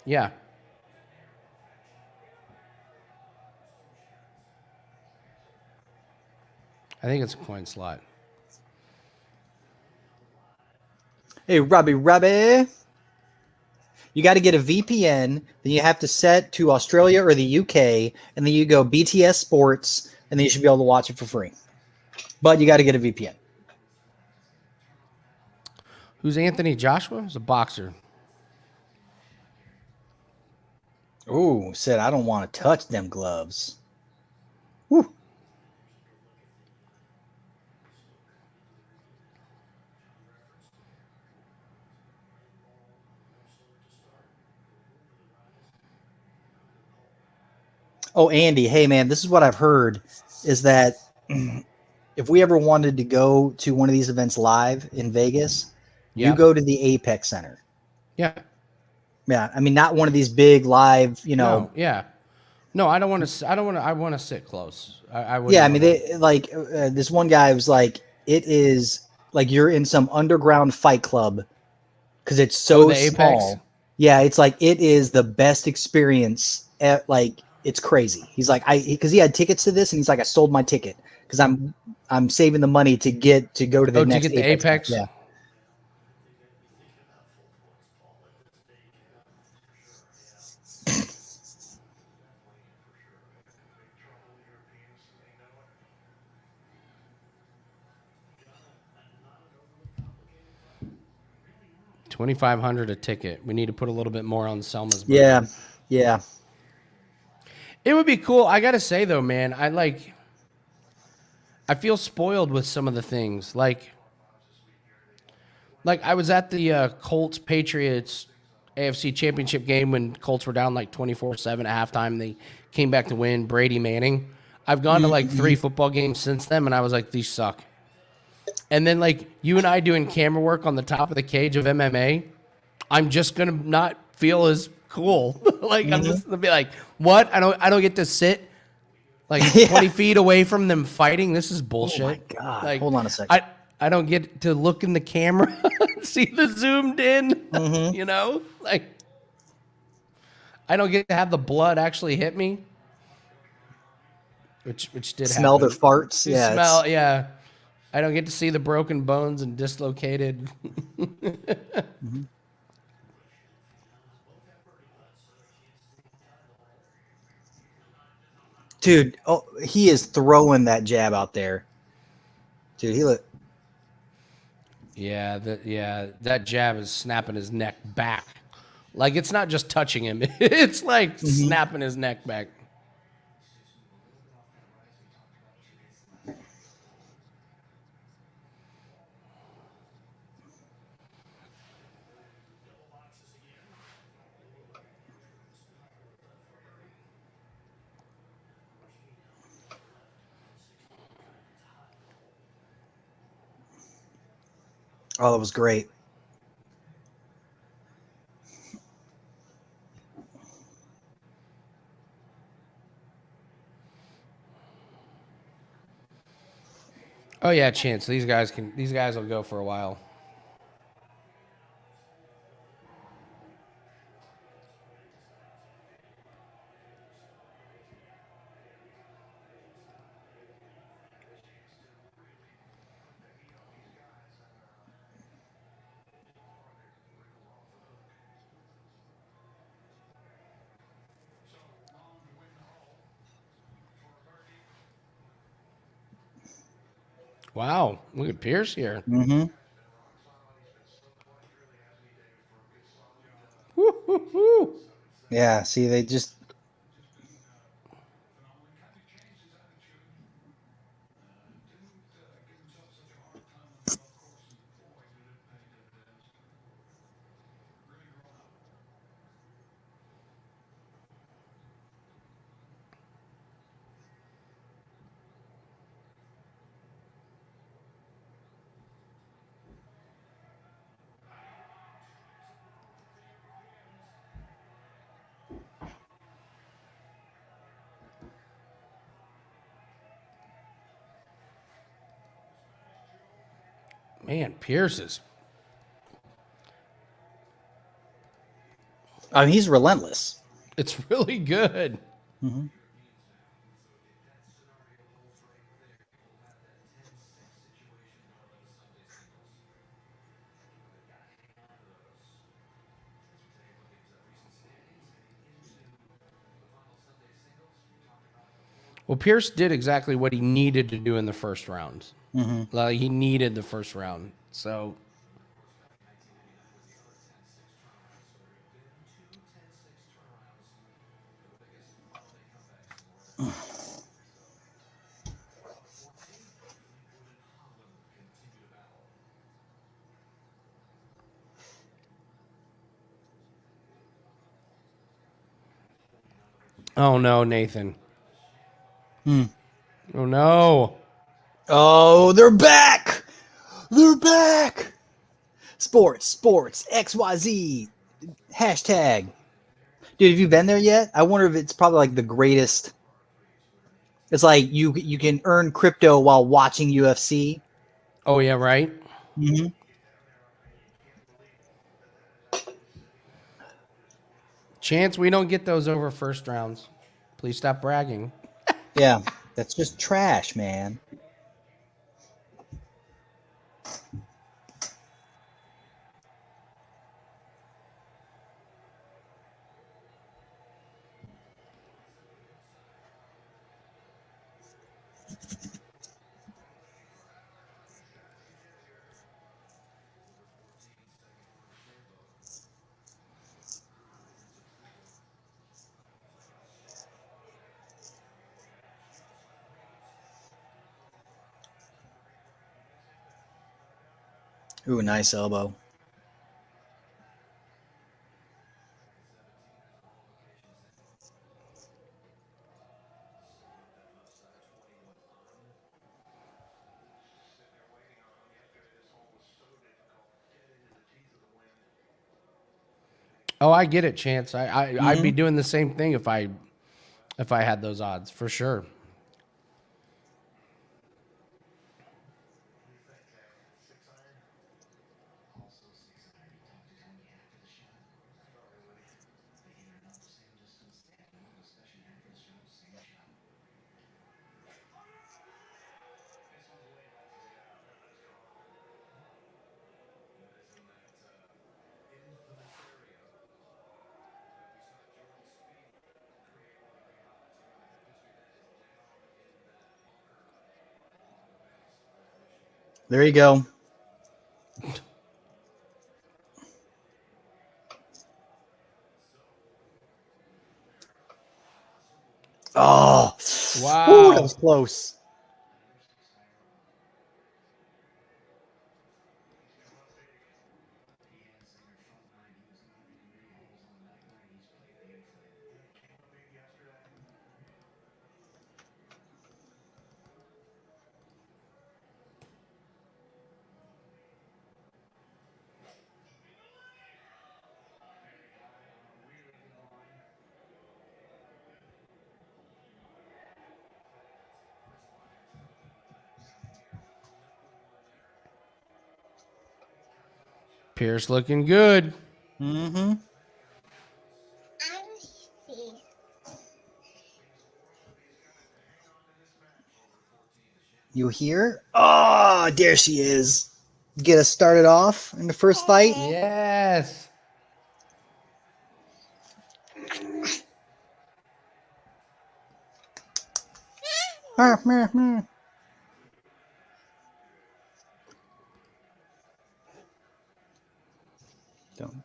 Yeah. I think it's a coin slot. Hey, Robbie. You got to get a VPN. Then you have to set to Australia or the UK, and then you go BTS Sports, and then you should be able to watch it for free. But you got to get a VPN. Who's Anthony Joshua? He's a boxer. Ooh, said I don't want to touch them gloves. Woo. Oh, Andy, hey man, this is what I've heard is that if we ever wanted to go to one of these events live in Vegas, you Yeah. go to the Apex Center. Yeah. Yeah, I mean not one of these big live, No. Yeah. No, I don't want to. I want to sit close. I wouldn't. Yeah, I mean they like this one guy was like, it is like you're in some underground fight club because it's so the Apex? small. Yeah, it's like it is the best experience. Like it's crazy. He's like because he had tickets to this and he's like I sold my ticket because I'm saving the money to go to the next to get the Apex. Yeah. $2,500 a ticket. We need to put a little bit more on Selma's burden. Yeah. Yeah. It would be cool. I gotta say though, man, I feel spoiled with some of the things. Like I was at the Colts Patriots AFC Championship game when Colts were down like 24-7 at halftime. They came back to win. Brady Manning. I've gone to like 3 football games since then, and I was like, these suck. And then like you and I doing camera work on the top of the cage of MMA, I'm just gonna not feel as cool. Like I'm just gonna be like, what? I don't get to sit like 20 feet away from them fighting. This is bullshit. Oh my God. Like, Hold on a second. I don't get to look in the camera, see the zoomed in, you know? Like, I don't get to have the blood actually hit me, which did Smell happen. their farts. You Yeah. smell, yeah. I don't get to see the broken bones and dislocated. Dude, oh, he is throwing that jab out there. Dude, he look. Yeah, that jab is snapping his neck back. Like it's not just touching him; it's like snapping his neck back. Oh, that was great. Oh yeah, chance. These guys will go for a while. Wow, look at Pierce here. Mm-hmm. Woo, woo, woo. Yeah, see, they just. Man, Pierce is. I mean, he's relentless. It's really good. Mm-hmm. Well, Pierce did exactly what he needed to do in the first round. Mm-hmm. Like, he needed the first round. So, oh no, Nathan. Mm. Oh no. Oh, they're back! They're back! Sports, XYZ, hashtag. Dude, have you been there yet? I wonder if it's probably like the greatest. It's like you can earn crypto while watching UFC. Oh yeah, right. Mm-hmm. Chance we don't get those over first rounds. Please stop bragging. Yeah, that's just trash, man. Ooh, nice elbow. Oh, I get it, Chance. I'd be Mm-hmm. doing the same thing if I had those odds for sure. There you go. Oh, ooh, that Wow. was close. Pierce looking good. Mm-hmm. You hear? Oh, there she is. Get us started off in the first fight. Yes. Don't.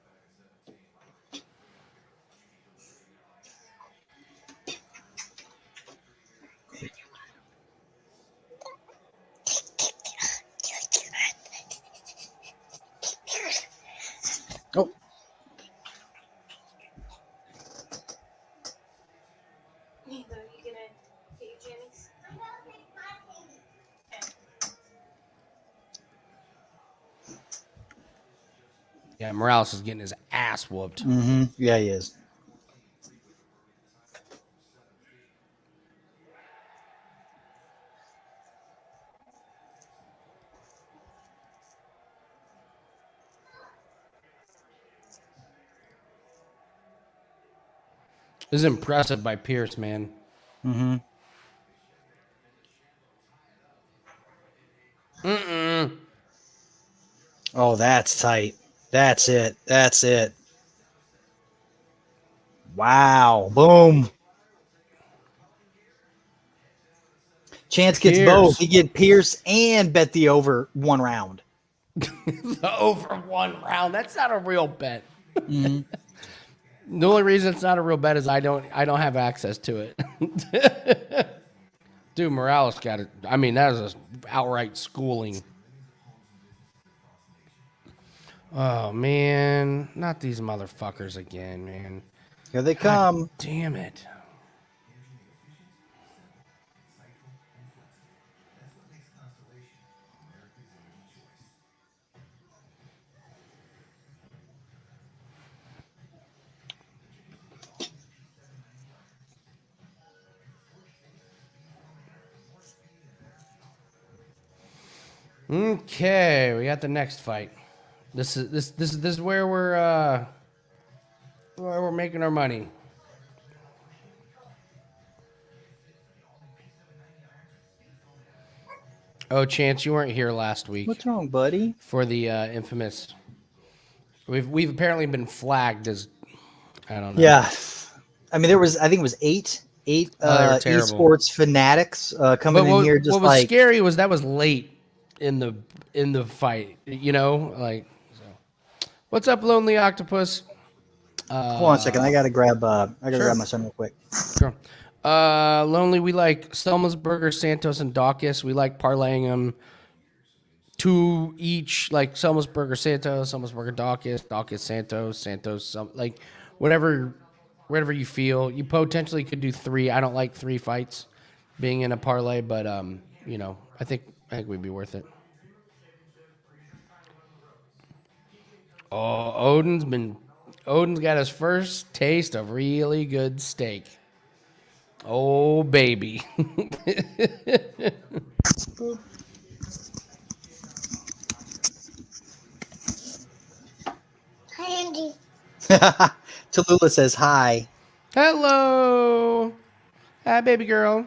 Oh, Yeah, Morales is getting his ass whooped. mm-hmm. Yeah, he is. This is impressive by Pierce, man. Mm-hmm. Oh, that's tight. That's it. That's it. Wow. Boom. Chance gets both. He get Pierce and bet the over 1 round. The over 1 round. That's not a real bet. Mm-hmm. The only reason it's not a real bet is I don't have access to it. Dude, Morales got it. I mean, that was an outright schooling. Oh man, not these motherfuckers again, man. Here they come. God damn it. Okay, we got the next fight. This is where we're making our money. Oh, Chance, you weren't here last week. What's wrong, buddy? For the infamous. We've apparently been flagged as I don't know. Yeah, I mean I think it was eight esports fanatics coming in here. Just what was scary was that was late in the fight. You know, like. So. What's up, Lonely Octopus? Hold on a second. I gotta grab grab my son real quick. Sure. Lonely, we like Selmasburger, Santos, and Daukaus. We like parlaying them to each, like Selmasburger, Santos, Selmasburger, Daukaus, Santos, like whatever you feel. You potentially could do 3. I don't like 3 fights being in a parlay, but you know, I think we'd be worth it. Oh, Odin's got his first taste of really good steak. Oh, baby. Hi, Andy. Tallulah says hi. Hello. Hi, baby girl.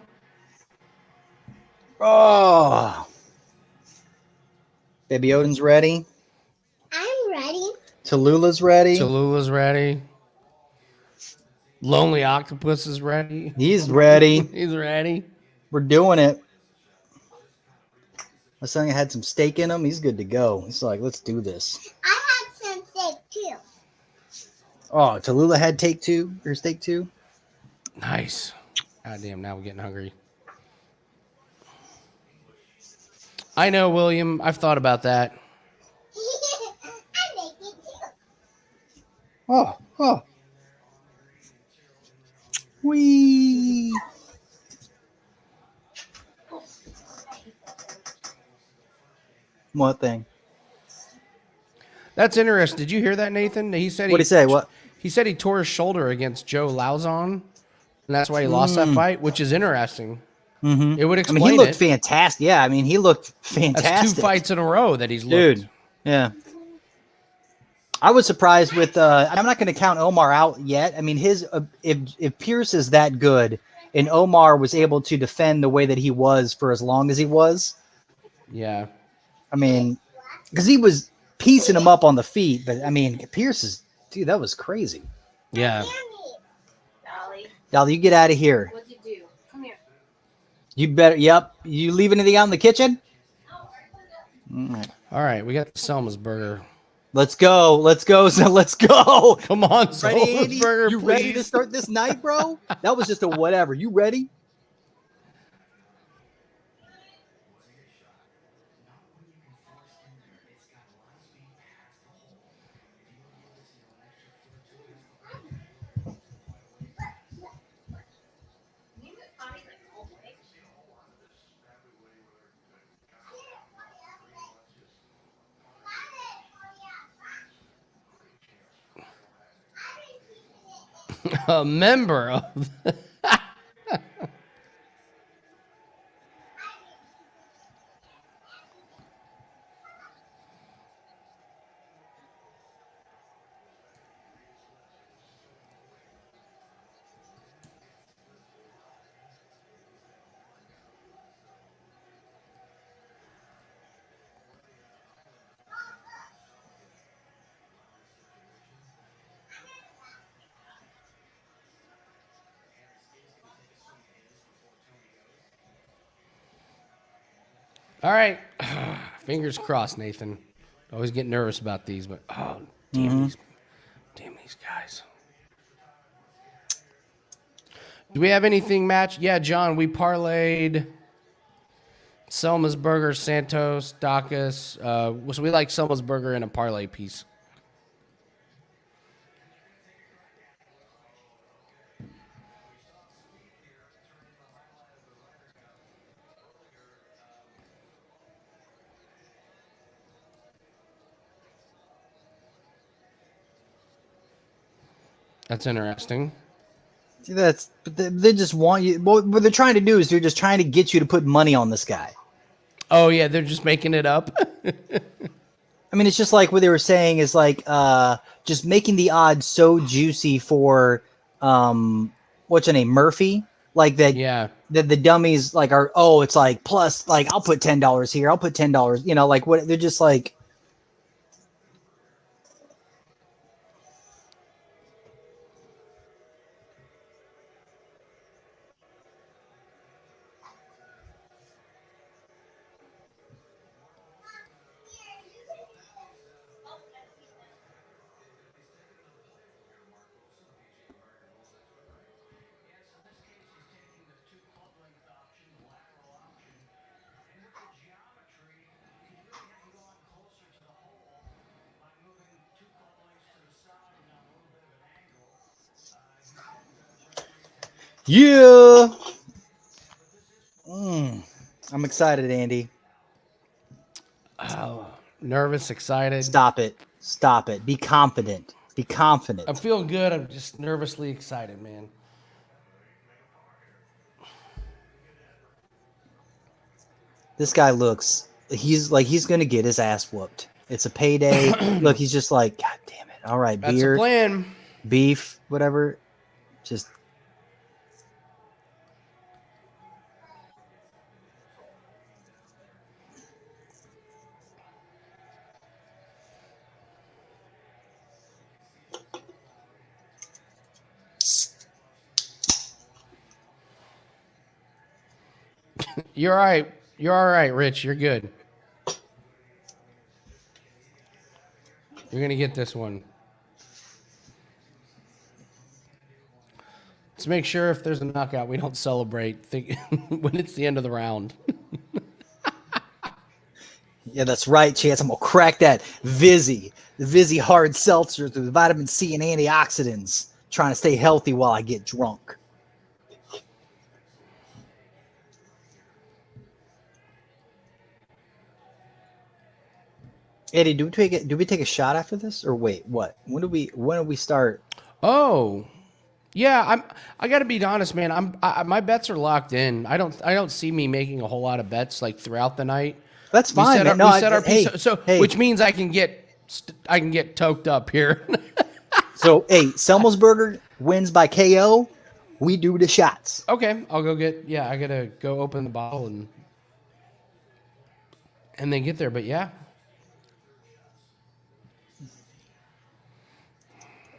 Oh. Baby Odin's ready. I'm ready. Tallulah's ready. Tallulah's ready. Lonely Octopus is ready. He's ready. He's ready. We're doing it. My son had some steak in him. He's good to go. He's like, let's do this. I had some steak too. Oh, Tallulah had steak too. Nice. God damn, now we're getting hungry. I know, William. I've thought about that. I make it too. Oh. Wee. What thing? That's interesting. Did you hear that, Nathan? He said What'd he say? What? He said he tore his shoulder against Joe Lauzon, and that's why he lost that fight, which is interesting. Mm-hmm. It would explain he looked fantastic. Yeah, I mean, he looked fantastic. That's 2 fights in a row that he's looked. Dude, yeah. I was surprised with. I'm not going to count Omar out yet. I mean, if Pierce is that good, and Omar was able to defend the way that he was for as long as he was. Yeah. I mean, because he was piecing him up on the feet, but I mean, dude, that was crazy. Yeah. Dolly, you get out of here. What'd you do? Come here. You better. Yep. You leave anything out in the kitchen? All right, we got the Selma's burger. Let's go. So let's go. Come on, Ready, Selma's Andy? burger, You please. ready to start this night, bro? That was just a whatever. You ready? A member of the All right. Fingers crossed, Nathan. Always get nervous about these, but damn these guys. Do we have anything matched? Yeah, John, we parlayed Selma's Burger, Santos, Daukaus. So we like Selma's Burger in a parlay piece. That's interesting. See, they just want you. What they're trying to do is they're just trying to get you to put money on this guy. Oh yeah, they're just making it up. I mean, it's just like what they were saying is like just making the odds so juicy for what's her name, Murphy, like that. Yeah. That the dummies like are it's like plus like I'll put $10 here, I'll put $10. You know, like what they're just like. Yeah. I'm excited, Andy. Oh, nervous, excited. Stop it. Stop it. Be confident. Be confident. I'm feeling good. I'm just nervously excited, man. This guy looks, he's going to get his ass whooped. It's a payday. Look, he's just like, God damn it. All right, That's beer, the plan. beef, whatever. Just. You're all right. You're all right, Rich. You're good. You're going to get this one. Let's make sure if there's a knockout, we don't celebrate when it's the end of the round. Yeah, that's right, Chance. I'm going to crack that the Vizzy hard seltzer with vitamin C and antioxidants, trying to stay healthy while I get drunk. Eddie, do we take a shot after this, or wait? What? When do we start? Oh, yeah. I got to be honest, man. My bets are locked in. I don't see me making a whole lot of bets like throughout the night. That's fine. We set our piece, which means I can get toked up here. So, hey, Selmelsberger wins by KO. We do the shots. Okay, I'll go get. Yeah, I gotta go open the bottle and then get there. But yeah.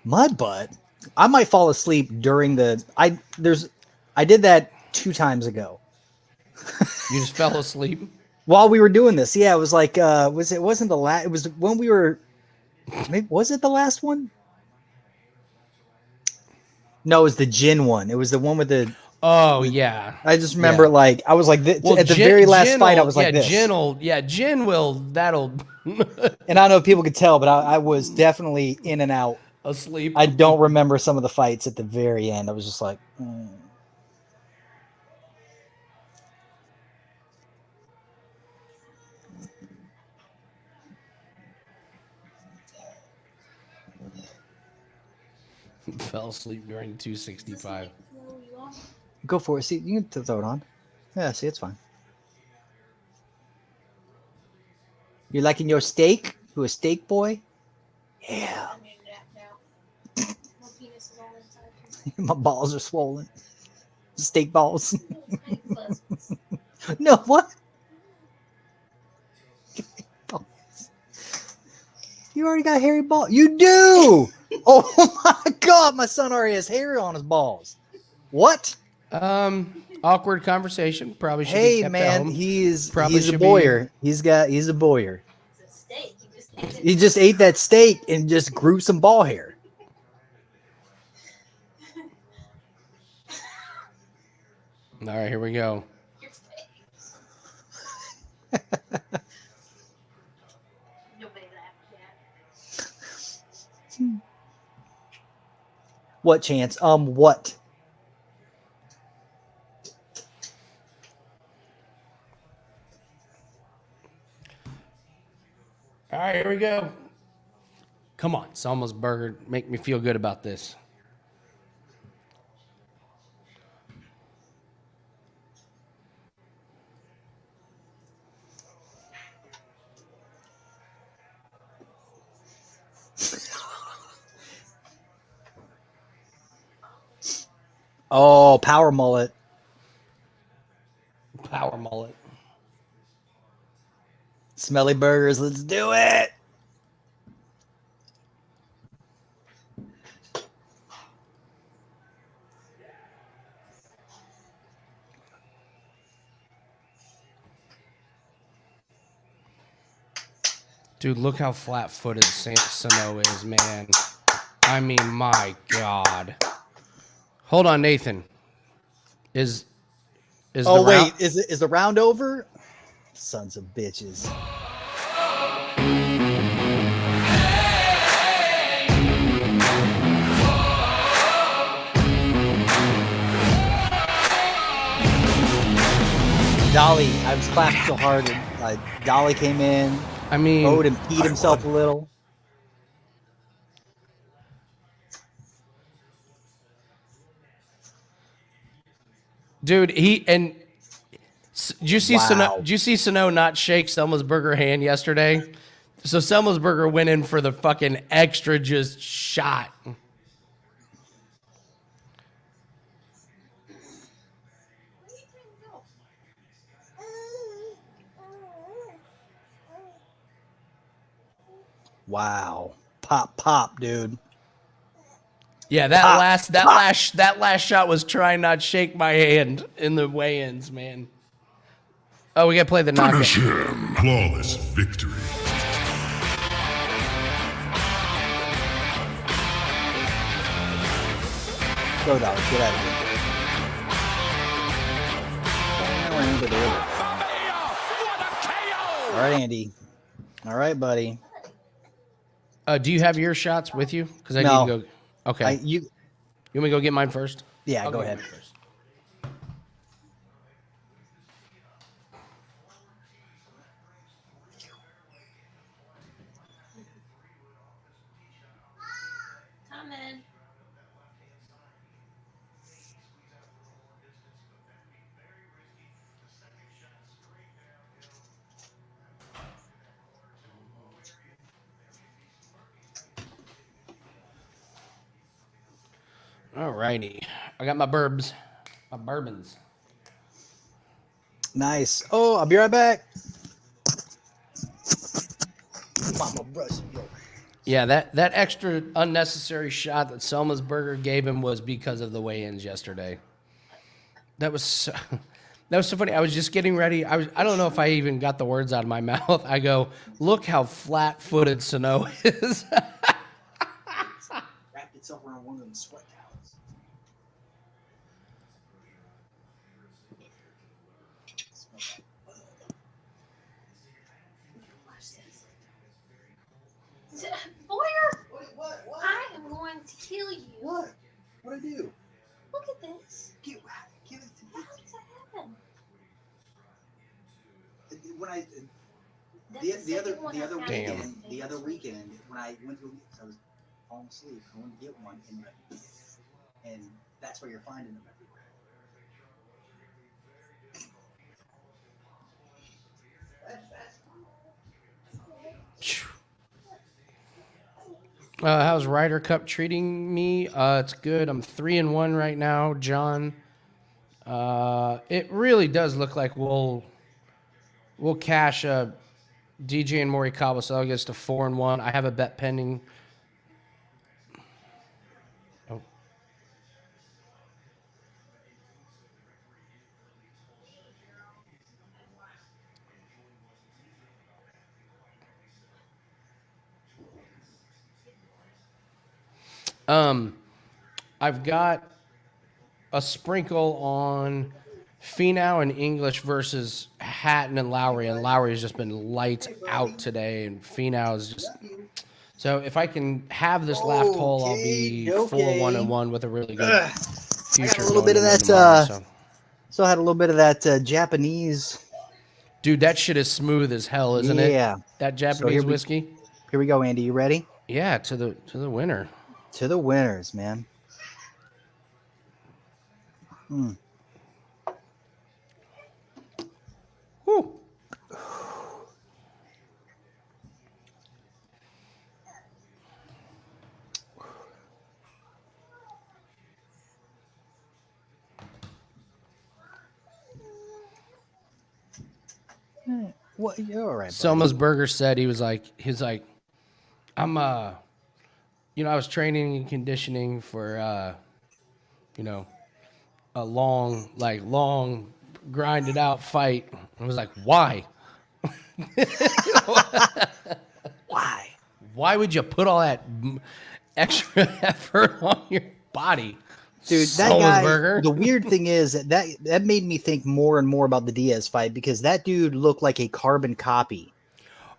Mud butt. I might fall asleep during I did that 2 times ago. You just fell asleep while we were doing this. Yeah, it was like wasn't the last, it was when we were, maybe, was it the last one? No, it was the gin one. It was the one with the. Oh yeah. I just remember like I was like at the very last fight I was like this. Gin will that'll. And I don't know if people could tell, but I was definitely in and out. Asleep. I don't remember some of the fights at the very end. I was just like, Fell asleep during 265. Go for it. See, you can throw it on. Yeah, see, it's fine. You're liking your steak? You a steak boy? Yeah. My balls are swollen. Steak balls. No, what? You already got hairy balls. You do. Oh my God, my son already has hair on his balls. What? Awkward conversation. Probably should be Hey, kept at man, home. he's Probably a should be- boyer. He's a boyer. It's a steak. You just eat it. He just ate that steak and just grew some ball hair. All right, here we go. Your face. Nobody laughed at. What chance? What? All right, here we go. Come on, Selma's Burger. Make me feel good about this. Oh, power mullet. Power mullet. Smelly burgers. Let's do it. Dude, look how flat-footed Sano is, man. I mean, my God. Hold on, Nathan. Is Oh, the wait. round- Is the round over? Sons of bitches. Dolly, I was clapping so hard. And, Dolly came in, I mean, rode and peed himself a little. dude, did you see Wow. Did you see Sano not shake Selma's Burger hand yesterday? So Selma's Burger went in for the fucking extra just shot. Wow. Pop, dude. Yeah, that last shot was trying not shake my hand in the weigh-ins, man. Oh, we gotta play the knockout. Finish him. Flawless victory. Go, Dolly. Get out of here. All right, Andy. All right, buddy. Do you have your shots with you? Because I No. need to go. Okay. You want me to go get mine first? Yeah, I'll go get ahead. mine first. Coming. All righty. I got my burbs. My bourbons. Nice. Oh, I'll be right back. Mama brush, yo. Yeah, that extra unnecessary shot that Selma's Burger gave him was because of the weigh-ins yesterday. That was so funny. I was just getting ready. I don't know if I even got the words out of my mouth. I go, look how flat-footed Sano is. Wrapped itself around one of them sweat towels. Boyer, What? I am going to kill you. What? What'd I do? Look at this. Give it to me. How does that happen? When I That's the other second one I found Damn. in the other weekend when I went to I was falling asleep. I wanted to get one and that's where you're finding them everywhere. How's Ryder Cup treating me? It's good. I'm 3-1 right now, John. It really does look like we'll cash DJ and Morikawa, so that gets to 4-1. I have a bet pending. Oh. I've got a sprinkle on Finau and English versus Hatton and Lowry, and Lowry's just been lights out today, and Finau's just. So if I can have this left hole, I'll be Okay. 4-1-1 with a really good future. I got a little bit of going into that. tomorrow, So I had a little bit of that Japanese. dude, that shit is smooth as hell, isn't it? Yeah. That Japanese whiskey. Here we go, Andy. You ready? Yeah, to the winner. To the winners, man. Whew. What? You're all right. Selma's Burger said he was like, I'm I was training and conditioning for a long grinded out fight. I was like, why? Why? Why would you put all that extra effort on your body? Dude, that Selma's guy. Burger. The weird thing is that made me think more and more about the Diaz fight because that dude looked like a carbon copy.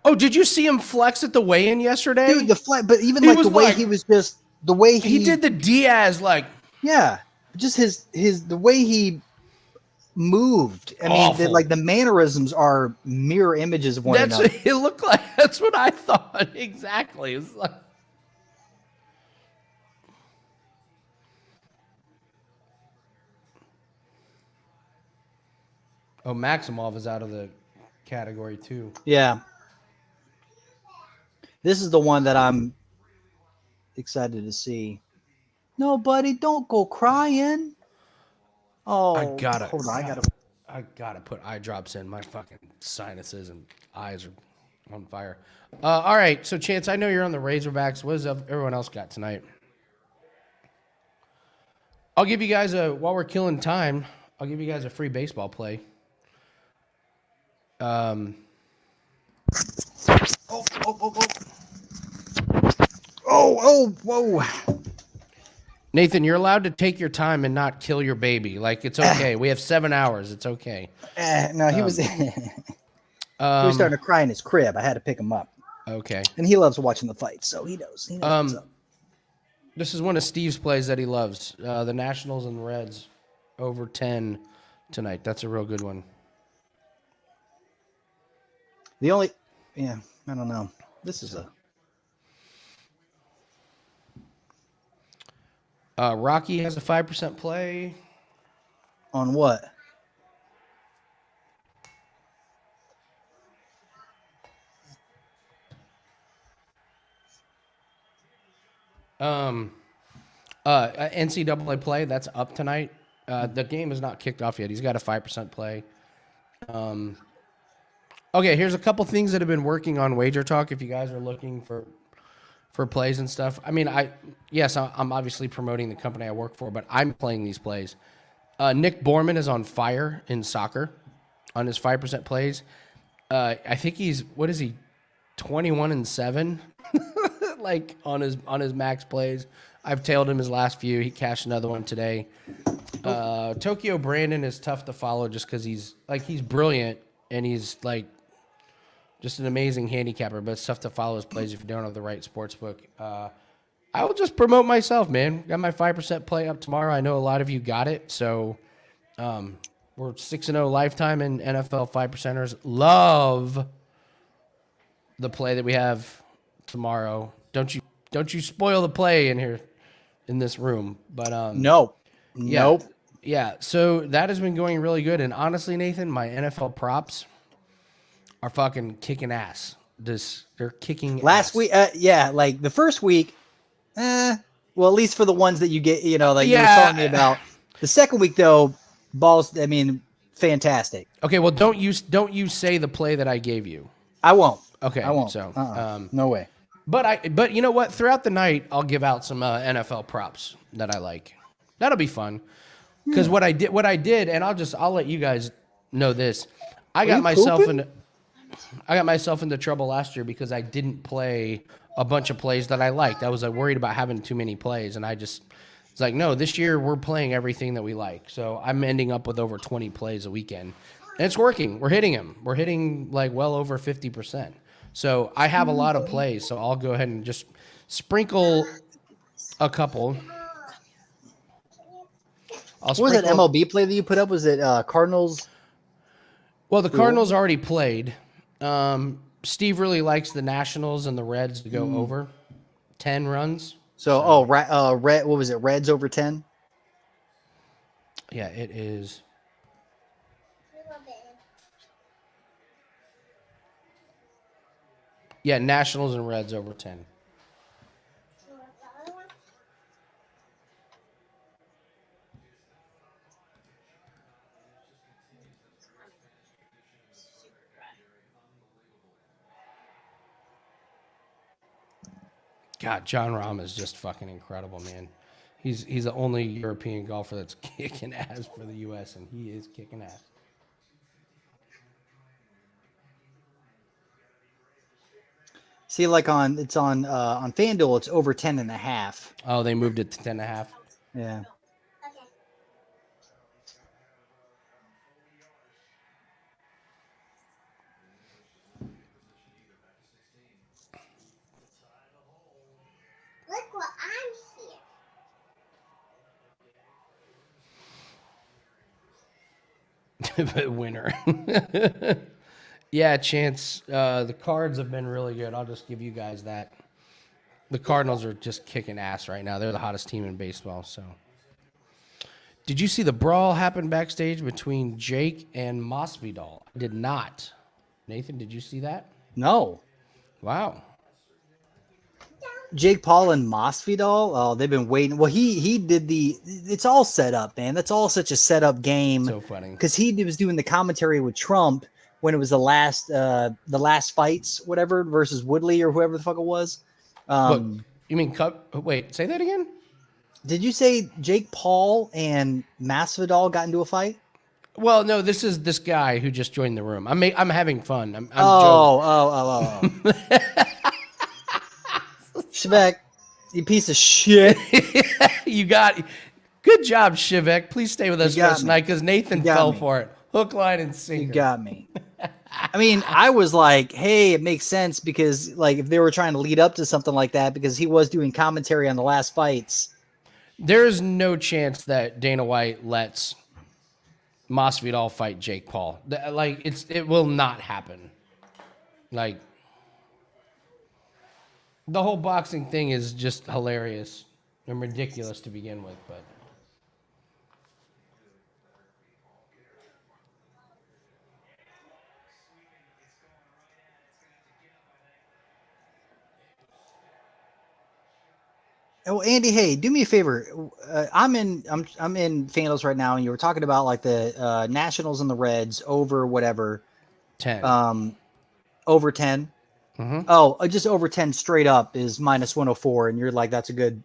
Oh, did you see him flex at the weigh-in yesterday? Dude, but even He like was the way like- he was just the way he did the Diaz like. Yeah, just the way he moved. I mean, Awful. the mannerisms are mirror images of one another. It looked like that's what I thought exactly. It was like. Oh, Maximov is out of the category too. Yeah. This is the one that I'm excited to see. No, buddy, don't go crying. Oh, I gotta hold on. I gotta put eye drops in. My fucking sinuses and eyes are on fire. All right, so Chance, I know you're on the Razorbacks. What does everyone else got tonight? I'll give you guys while we're killing time, I'll give you guys a free baseball play. Oh, whoa. Nathan, you're allowed to take your time and not kill your baby. Like, it's okay. We have 7 hours. It's okay. No, he was he was starting to cry in his crib. I had to pick him up. Okay. And he loves watching the fights, so he knows. He knows what's up. This is one of Steve's plays that he loves. The Nationals and Reds over 10 tonight. That's a real good one. I don't know. This is a Rocky has a 5% play. on what? NCAA play, that's up tonight. The game is not kicked off yet. He's got a 5% play. Okay, here's a couple things that have been working on Wager Talk if you guys are looking for plays and stuff. I mean, I'm obviously promoting the company I work for, but I'm playing these plays. Nick Borman is on fire in soccer on his 5% plays. I think he's 21-7 like on his max plays. I've tailed him his last few. He cashed another one today. Tokyo Brandon is tough to follow just because he's brilliant and he's like just an amazing handicapper, but it's tough to follow his plays if you don't have the right sports book. I will just promote myself, man. Got my 5% play up tomorrow. I know a lot of you got it, so we're 6-0 lifetime in NFL 5%ers. Love the play that we have tomorrow. Don't you spoil the play in here in this room. But No. yeah, Nope. Yeah, so that has been going really good. And honestly, Nathan, my NFL props are fucking kicking ass. They're kicking Last ass. week, like the first week, well, at least for the ones that you get, you were Yeah. telling me about. The second week, though, balls. I mean, fantastic. Okay, well, don't you say the play that I gave you. I won't. Okay, I won't. so, no way. But you know what? Throughout the night, I'll give out some NFL props that I like. That'll be fun. Because what I did, and I'll let you guys know this. I got you myself pooping? into trouble last year because I didn't play a bunch of plays that I liked. I was worried about having too many plays, and I just it's like, no, this year we're playing everything that we like. So I'm ending up with over 20 plays a weekend, and it's working. We're hitting them. We're hitting like well over 50%. So I have a lot of plays. So I'll go ahead and just sprinkle a couple. What was that MLB play that you put up? Was it Cardinals? Well, the Cardinals already played. Steve really likes the Nationals and the Reds to go over 10 runs. So, Red. What was it? Reds over 10. Yeah, it is. Yeah, Nationals and Reds over 10. God, John Rahm is just fucking incredible, man. He's the only European golfer that's kicking ass for the U.S., and he is kicking ass. See, like on FanDuel, it's over 10.5. Oh, they moved it to 10.5. Yeah. Look what I'm here. Winner. Yeah, Chance, the Cards have been really good. I'll just give you guys that. The Cardinals are just kicking ass right now. They're the hottest team in baseball. So, did you see the brawl happen backstage between Jake and Masvidal? I did not. Nathan, did you see that? No. Wow. Jake Paul and Masvidal. Oh, they've been waiting. Well, he did the. It's all set up, man. That's all such a set up game. So funny. Because he was doing the commentary with Trump when it was the last fights, whatever, versus Woodley or whoever the fuck it was. You mean wait, say that again? Did you say Jake Paul and Masvidal got into a fight? Well, no, this is this guy who just joined the room. I'm having fun. I'm Oh. Shevek, you piece of shit. You got good job, Shevek. Please stay with us for this night because Nathan fell for it. Hook, line, and sinker. You got me. I mean, I was like, hey, it makes sense because, like, if they were trying to lead up to something like that, because he was doing commentary on the last fights. There's no chance that Dana White lets Masvidal fight Jake Paul. Like, it will not happen. Like, the whole boxing thing is just hilarious and ridiculous to begin with, but. Oh, Andy, hey, do me a favor. I'm in FanDuel right now, and you were talking about like the Nationals and the Reds over whatever, 10. Over 10. Mm-hmm. Oh, just over 10 straight up is minus 104, and you're like, that's a good.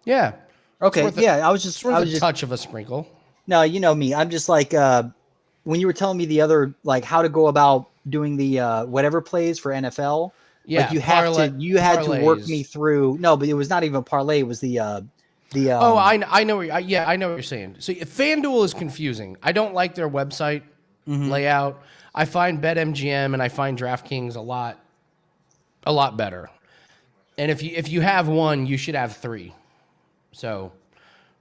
Yeah. Okay. Yeah, I was just touch of a sprinkle. No, you know me. I'm just like when you were telling me the other like how to go about doing the whatever plays for NFL. Yeah, like you had to work me through. No, but it was not even parlay. It was the. I know. I know what you're saying. So FanDuel is confusing. I don't like their website layout. I find BetMGM and I find DraftKings a lot better. And if you have one, you should have three. So,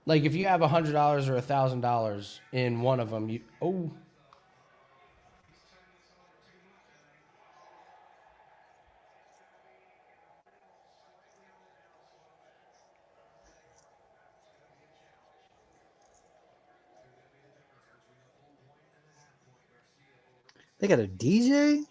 like if you have $100 or $1,000 in one of them, They got a DJ?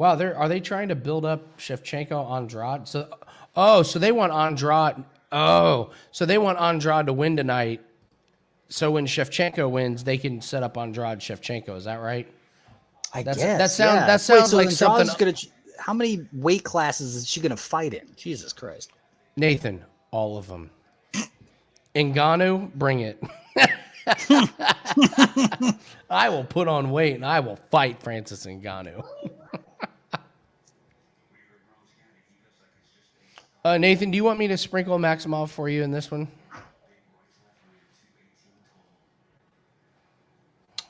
wow, are they trying to build up Shevchenko Andrade? So they want Andrade. Oh, so they want Andrade to win tonight So when Shevchenko wins, they can set up Andrade Shevchenko. Is that right? I That's- guess. that sounds so like Andrade's something- Gonna, how many weight classes is she going to fight in? Jesus Christ. Nathan, all of them. Ngannou, bring it. I will put on weight and I will fight Francis Ngannou. Nathan, do you want me to sprinkle Maximov for you in this one?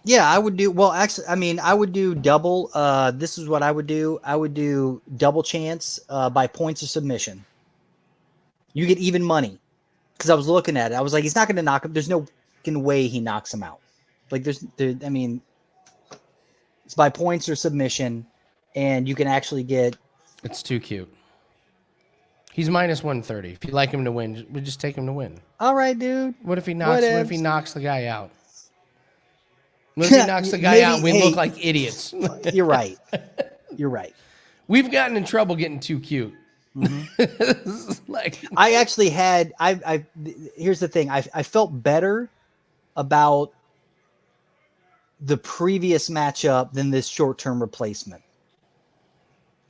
Yeah, I would do. Well, actually, I mean, I would do double. This is what I would do. I would do double chance by points of submission. You get even money. Because I was looking at it. I was like, he's not going to knock him. There's no fucking way he knocks him out. Like, I mean, it's by points or submission, and you can actually get. It's too cute. He's minus 130. If you like him to win, we just take him to win. All right, dude. What if he knocks? What if he knocks the guy out? What if he knocks the guy Maybe- out? And we hey. look like idiots. You're right. You're right. We've gotten in trouble getting too cute. Like, I actually had. Here's the thing. I felt better about the previous matchup than this short-term replacement.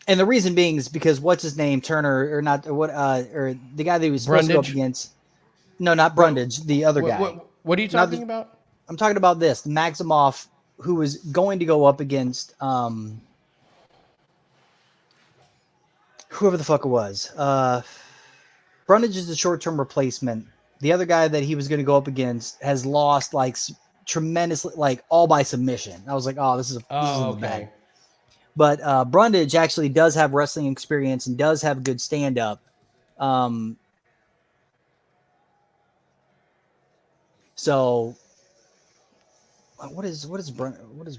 And the reason being is because what's his name, Turner, or not, or what, or the guy that he was supposed to go up Brundage? against. No, not Brundage, the other guy. what are you talking about? I'm talking about this Maximov, who was going to go up against whoever the fuck it was. Brundage is the short-term replacement. The other guy that he was going to go up against has lost like tremendously, like all by submission. I was like, oh, this is in the bag. But Brundage actually does have wrestling experience and does have good stand-up. So what is Brundage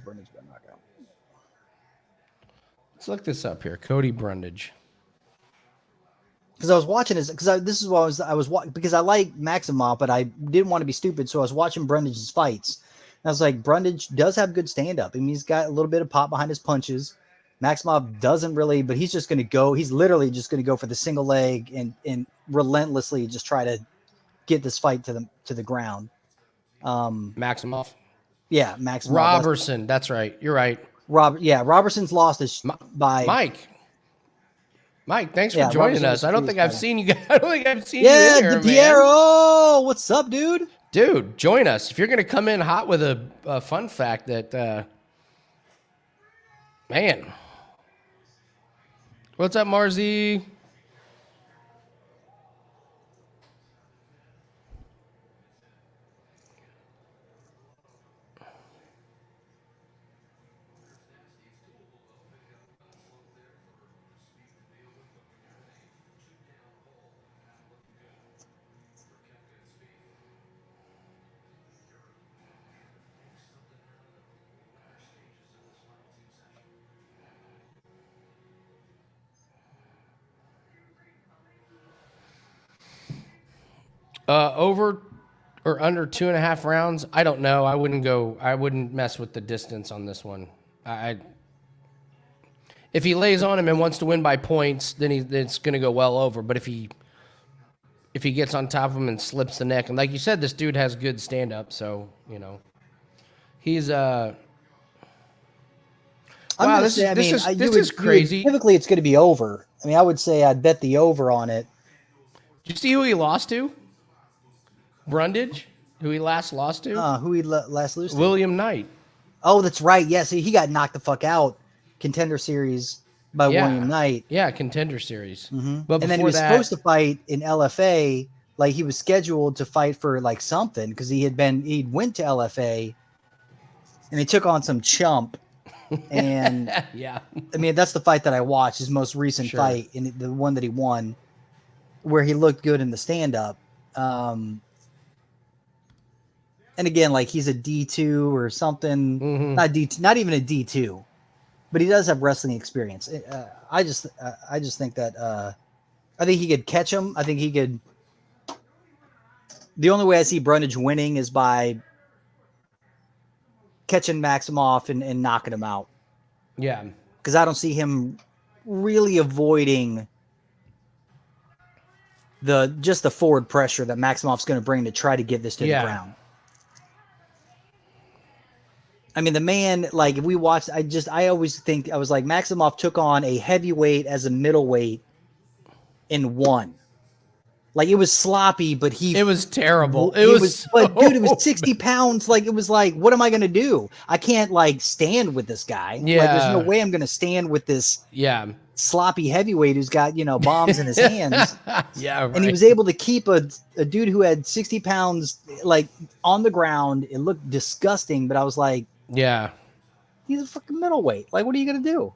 going to knock out? Let's look this up here. Cody Brundage. Because I was watching this, this is what I was because I like Maximov, but I didn't want to be stupid, so I was watching Brundage's fights. And I was like, Brundage does have good stand-up. I mean, he's got a little bit of pop behind his punches. Maximov doesn't really, but he's just going to go. He's literally just going to go for the single leg and relentlessly just try to get this fight to the ground. Maximov. Yeah, Maximov. Robertson. That's right. You're right. Robertson's lost by Mike, thanks for joining Robertson us. I don't think I've seen you guys. I don't think I've seen Yeah, you in here, DiPiero. What's up, dude? Dude, join us. If you're going to come in hot with a fun fact that, man. What's up, Marzi? Over or under 2.5 rounds? I don't know. I wouldn't mess with the distance on this one. If he lays on him and wants to win by points, then it's going to go well over. But if he gets on top of him and slips the neck, and like you said, this dude has good stand up, so he's I'm wow, gonna this say, is crazy. Typically, it's going to be over. I mean, I would say I'd bet the over on it. Did you see who he lost to? Brundage, who he last lost to? Who he last lose to? William Knight. Oh, that's right. Yeah, see, he got knocked the fuck out. Contender Series by William Knight. Yeah, Contender Series. Mm-hmm. But and then he was supposed to fight in LFA. Like he was scheduled to fight for like something because he'd went to LFA and he took on some chump. And yeah, I mean, that's the fight that I watched, his most recent fight, and the one that he won, where he looked good in the stand-up. And again, like he's a D2 or something, not D2, not even a D2, but he does have wrestling experience. I just think that I think he could catch him. I think he could. The only way I see Brundage winning is by catching Maximov and knocking him out. Yeah, because I don't see him really avoiding the forward pressure that Maximov's going to bring to try to get this to the ground. I mean, the man, like, if we watched, I always think, I was like, Maximov took on a heavyweight as a middleweight and won. Like, it was sloppy, but It was terrible. but dude, it was so 60 pounds. Like, it was like, what am I going to do? I can't, like, stand with this guy. Like, there's no Yeah. way I'm going to stand with this Yeah. sloppy heavyweight who's got, bombs in his hands. Yeah. Right. And he was able to keep a dude who had 60 pounds, like, on the ground. It looked disgusting, but I was like, Yeah. he's a fucking middleweight. Like, what are you going to do?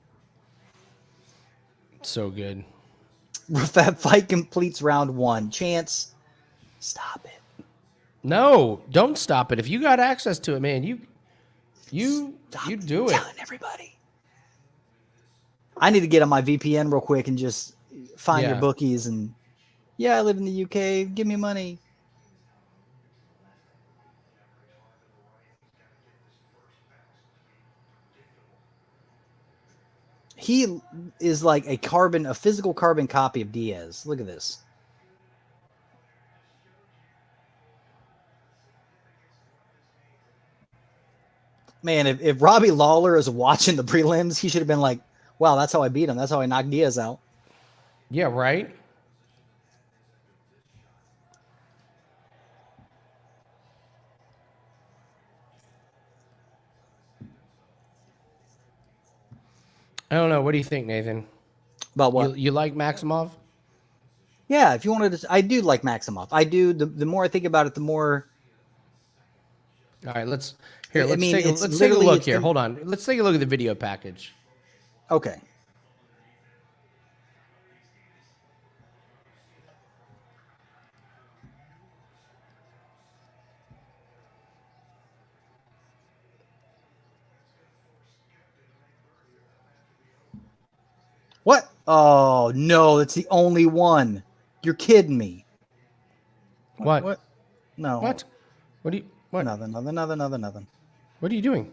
So good. That fight completes round 1. Chance, stop it. No, don't stop it. If you got access to it, man, you Stop do it. telling everybody. I need to get on my VPN real quick and just find your Yeah. bookies and I live in the UK. Give me money. He is like a physical carbon copy of Diaz. Look at this. Man, if Robbie Lawler is watching the prelims, he should have been like, wow, that's how I beat him. That's how I knocked Diaz out. Yeah, right? I don't know. What do you think, Nathan? About what? You like Maximov? Yeah, if you wanted to, I do like Maximov. I do. The more I think about it, the more. All right, let's I take mean, a, it's let's take a literally- look it's here. the- Hold on. Let's take a look at the video package. Okay. What? Oh no, that's the only one. You're kidding me. What? What? No. What? What do you what? Nothing. What are you doing?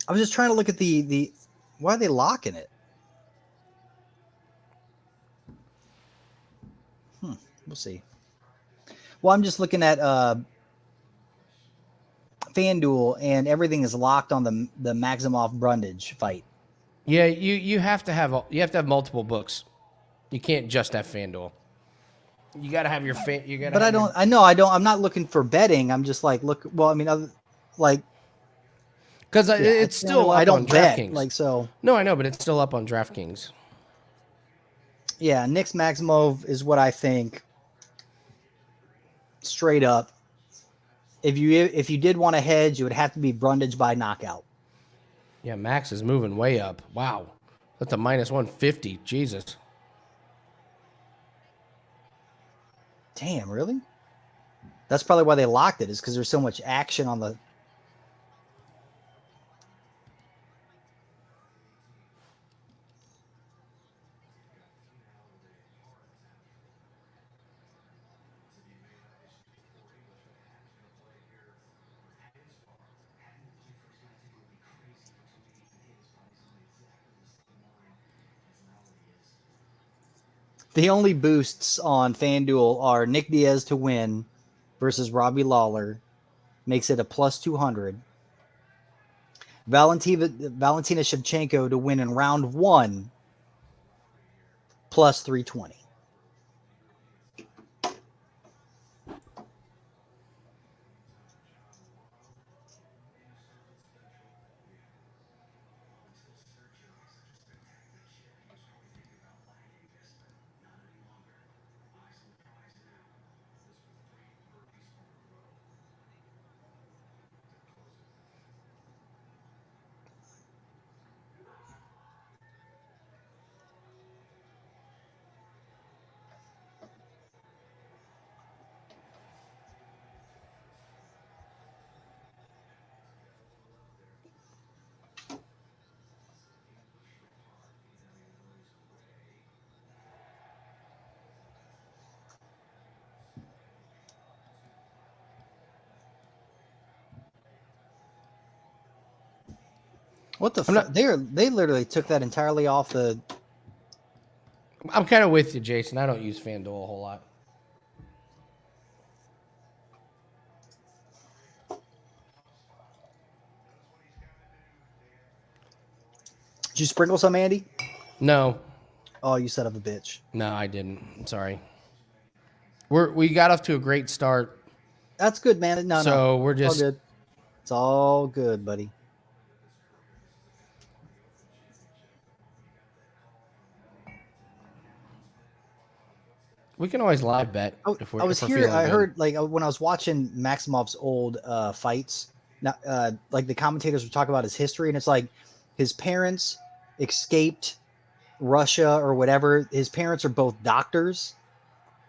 I was just trying to look at the. Why are they locking it? We'll see. Well, I'm just looking at FanDuel, and everything is locked on the Maximov Brundage fight. Yeah, you have to have multiple books. You can't just have FanDuel. You got to have your you got. But I don't. I know. I don't. I'm not looking for betting. I'm just like look. Well, I mean, like because yeah, it's still up I don't on bet. DraftKings. Like so. No, I know, but it's still up on DraftKings. Yeah, Nick's Maximov is what I think. Straight up, if you did want to hedge, it would have to be Brundage by knockout. Yeah, Max is moving way up. Wow, that's a minus 150. Jesus. Damn, really? That's probably why they locked it. Is because there's so much action on the. The only boosts on FanDuel are Nick Diaz to win versus Robbie Lawler, makes it a plus 200. Valentina Shevchenko to win in round 1, plus 320. What the fuck? They literally took that entirely off the. I'm kind of with you, Jason. I don't use FanDuel a whole lot. Did you sprinkle some, Andy? No, Oh, you son of a bitch. no, I didn't. I'm sorry. We got off to a great start. That's good, man. No, So we're it's all just good. It's all good, buddy. we can always live bet if we're. I was if we're here. feeling I good. heard like when I was watching Maximov's old fights. Now, like the commentators were talking about his history, and it's like his parents escaped Russia or whatever. His parents are both doctors,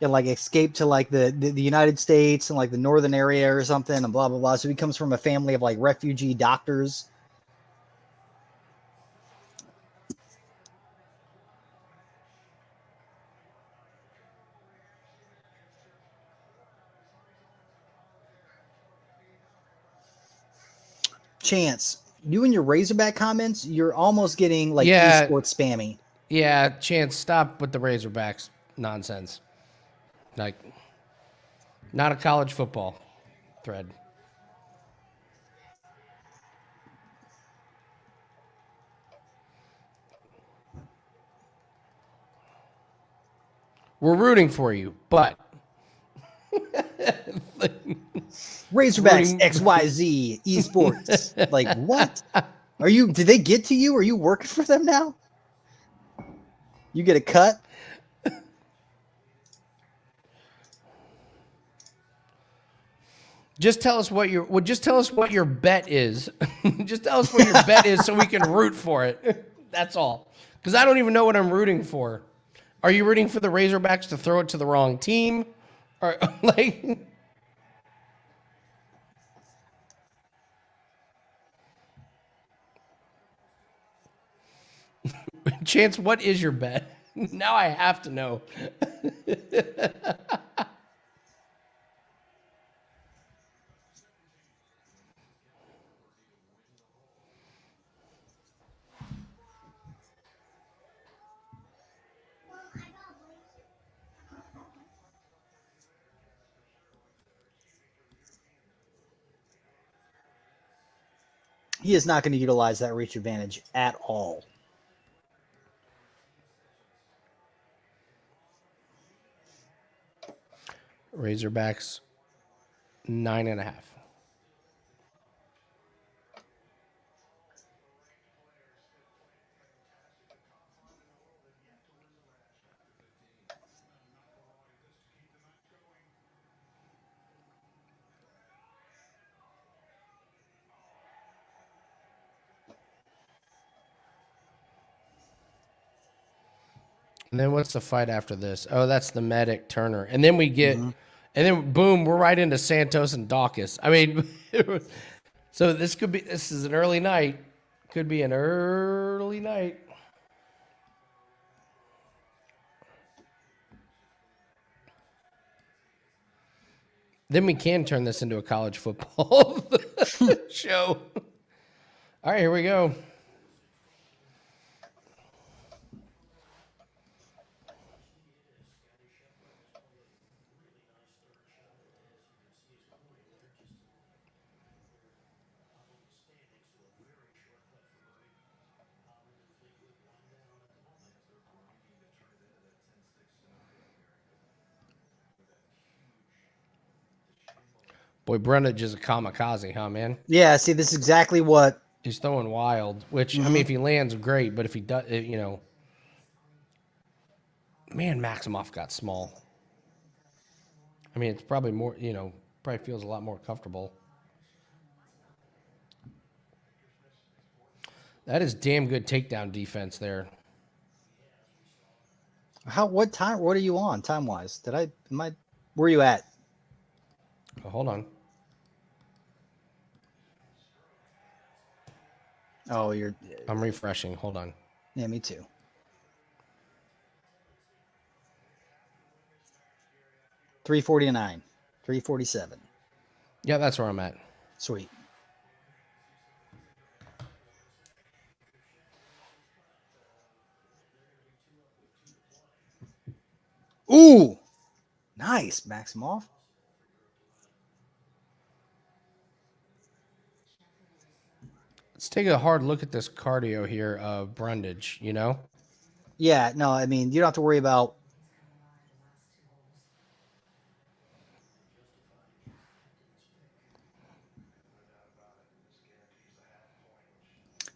and like escaped to like the United States and like the northern area or something, and blah blah blah. So he comes from a family of like refugee doctors. Chance, you and your Razorback comments, you're almost getting like Yeah. esports spammy. Yeah, Chance, stop with the Razorbacks nonsense. Like, not a college football thread. We're rooting for you, but Razorbacks Rooting- XYZ esports. Like what? Are you? Did they get to you? Are you working for them now? You get a cut? just tell us what your bet is. Just tell us what your bet is so we can root for it. That's all. Because I don't even know what I'm rooting for. Are you rooting for the Razorbacks to throw it to the wrong team? Or like Chance, what is your bet? Now I have to know. He is not going to utilize that reach advantage at all. Razorbacks 9.5. And then what's the fight after this? Oh, that's the Medic Turner. And then we get, and then boom, we're right into Santos and Daukaus. I mean, so this is an early night. Could be an early night. Then we can turn this into a college football show. All right, here we go. Boy, Brundage is a kamikaze, huh, man? Yeah, see, this is exactly what. He's throwing wild, which, I mean, if he lands, great. But if he does, you know. Man, Maximoff got small. I mean, it's probably more, you know, probably feels a lot more comfortable. That is damn good takedown defense there. What time? What are you on time wise? Where are you at? Oh, hold on. Oh, you're. I'm refreshing. Hold on. Yeah, me too. $349, $347. Yeah, that's where I'm at. Sweet. Ooh, nice, Maximoff. It's take a hard look at this cardio here of Brundage, you know? Yeah, no, I mean, you don't have to worry about.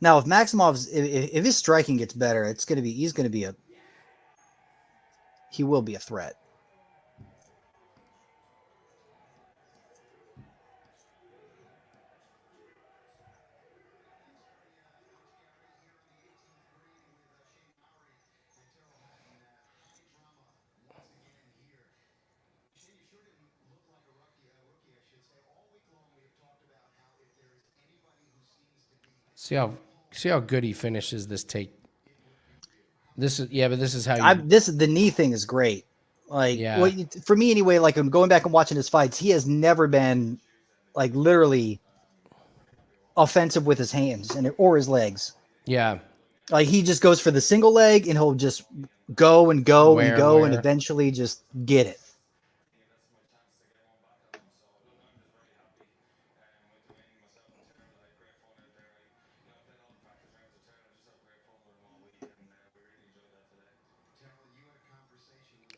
Now, if Maximov's, if his striking gets better, he will be a threat. See how good he finishes this take. This is but this is how you The knee thing is great. Like, Yeah. well, for me anyway, like I'm going back and watching his fights, he has never been like literally offensive with his hands or his legs. Yeah. Like he just goes for the single leg and he'll just go and go Wear and and go and wear. eventually just get it.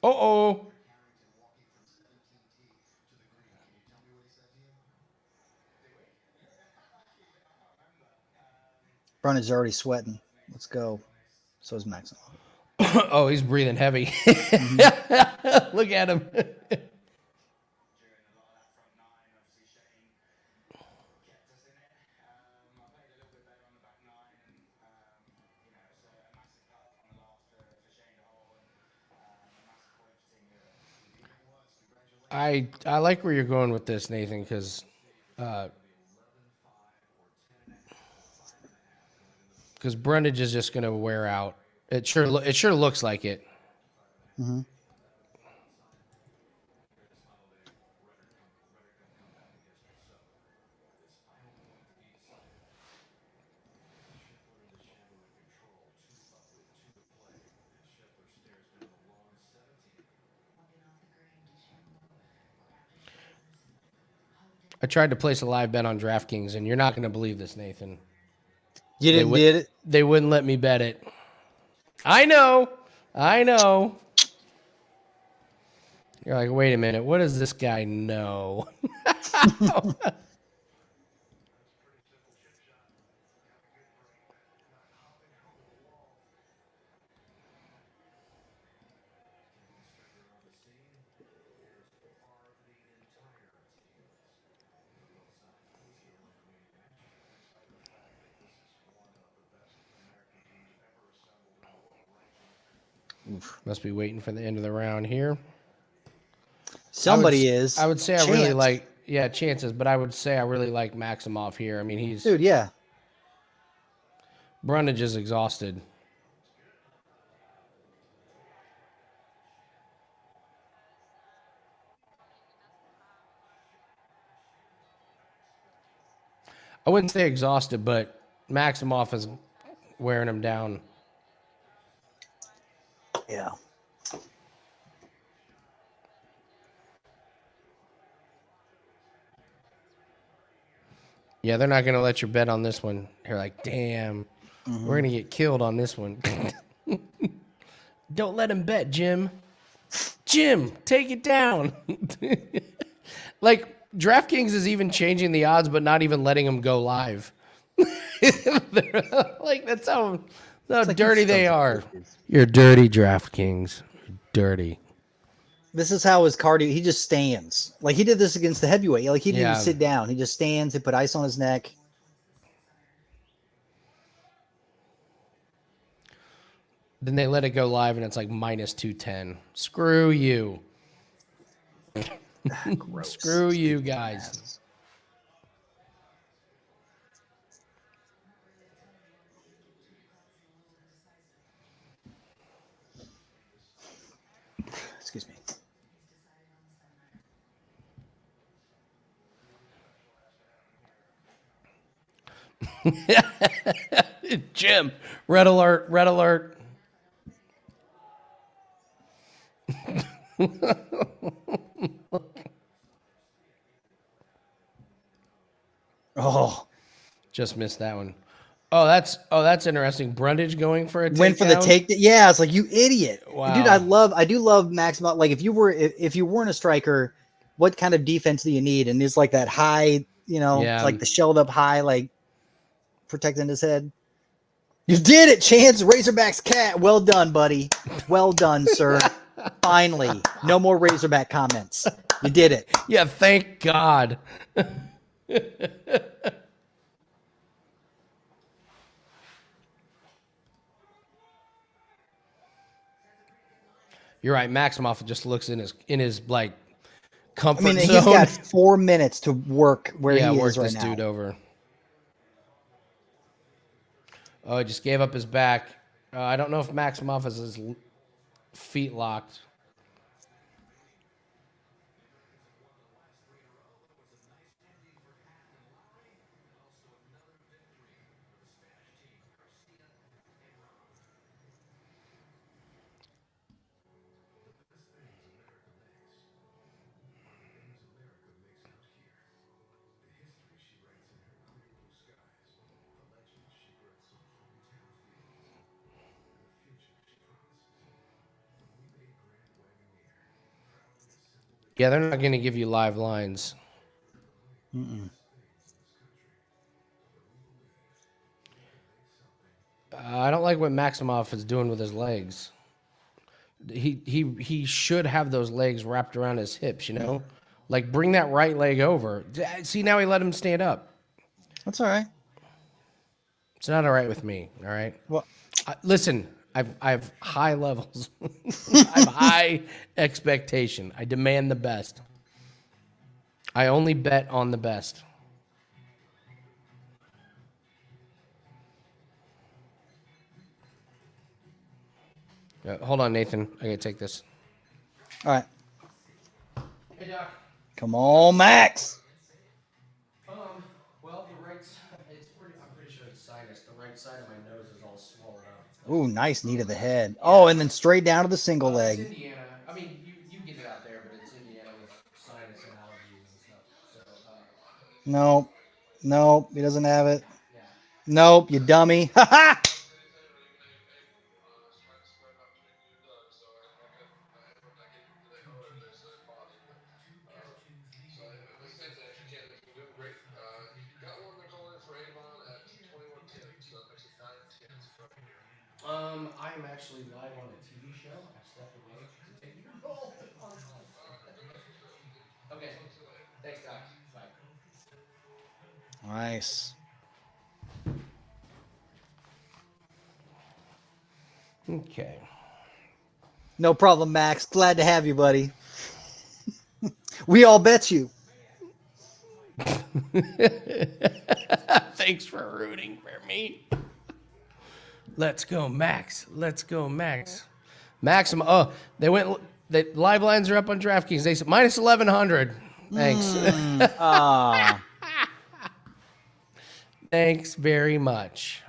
Uh-oh. Brundage is already sweating. Let's go. So is Maximov. Oh, he's breathing heavy. Look at him. I like where you're going with this, Nathan, because Brundage is just going to wear out. It sure looks like it. Mm-hmm. I tried to place a live bet on DraftKings, and you're not going to believe this, Nathan. You didn't did it? They wouldn't let me bet it. I know. You're like, wait a minute. What does this guy know? Must be waiting for the end of the round here. Somebody I would say I really Chance. like, chances, but I would say I really like Maximov here. I mean, Dude, yeah. Brundage is exhausted. I wouldn't say exhausted, but Maximov is wearing him down. Yeah. Yeah, they're not going to let you bet on this one. They're like, damn, we're going to get killed on this one. Don't let him bet, Jim. Jim, take it down. Like, DraftKings is even changing the odds, but not even letting them go live. Like, that's how like dirty you they stumped are. it. You're dirty, DraftKings. You're dirty. This is how his cardio, he just stands. Like he did this against the heavyweight. Like he didn't Yeah. even sit down. He just stands, he put ice on his neck. Then they let it go live, and it's like minus 210. Screw you. Gross. Screw you guys. Excuse me. Jim, red alert, red alert. Oh, Just missed that one. that's interesting. Brundage going for a takedown. Went for the take. Yeah, it's like, you idiot. Wow. Dude, I do love Maximov. Like, if you weren't a striker, what kind of defense do you need? And it's like that high, Yeah. like the shelled up high, like protecting his head. You did it, Chance. Razorback's cat. Well done, buddy. Well done, sir. Finally. No more Razorback comments. You did it. Yeah, thank God. You're right. Maximoff just looks in his like comfort zone. He's got 4 minutes to work where he work is right this now. dude over. Oh, he just gave up his back. I don't know if Maximoff has his feet locked. Yeah, they're not going to give you live lines. I don't like what Maximoff is doing with his legs. He should have those legs wrapped around his hips, Like, bring that right leg over. See, now he let him stand up. That's all right. It's not all right with me, all right? Well, listen, I've high levels. I have high expectation. I demand the best. I only bet on the best. Hold on, Nathan. I gotta take this. all right. Hey, Doc. Come on, Max. Well, the right side, I'm pretty sure it's sinus. The right side of my nose is all swollen up. Ooh, nice knee to the head. Oh, and then straight down to the single It's leg. Indiana. I mean, you get it out there, but it's Indiana with sinus and allergies and stuff. So, Nope, he doesn't have it. yeah. Nope, you dummy. Ha ha! I'm actually live on a TV show. I stepped away to take your role. Okay. Thanks, Doc. Bye. Nice. Okay. No problem, Max. Glad to have you, buddy. We all bet you. Thanks for rooting for me. Let's go, Max. Let's go, Max. Maximum. Oh, the live lines are up on DraftKings. They said minus 1,100. Thanks. Thanks very much.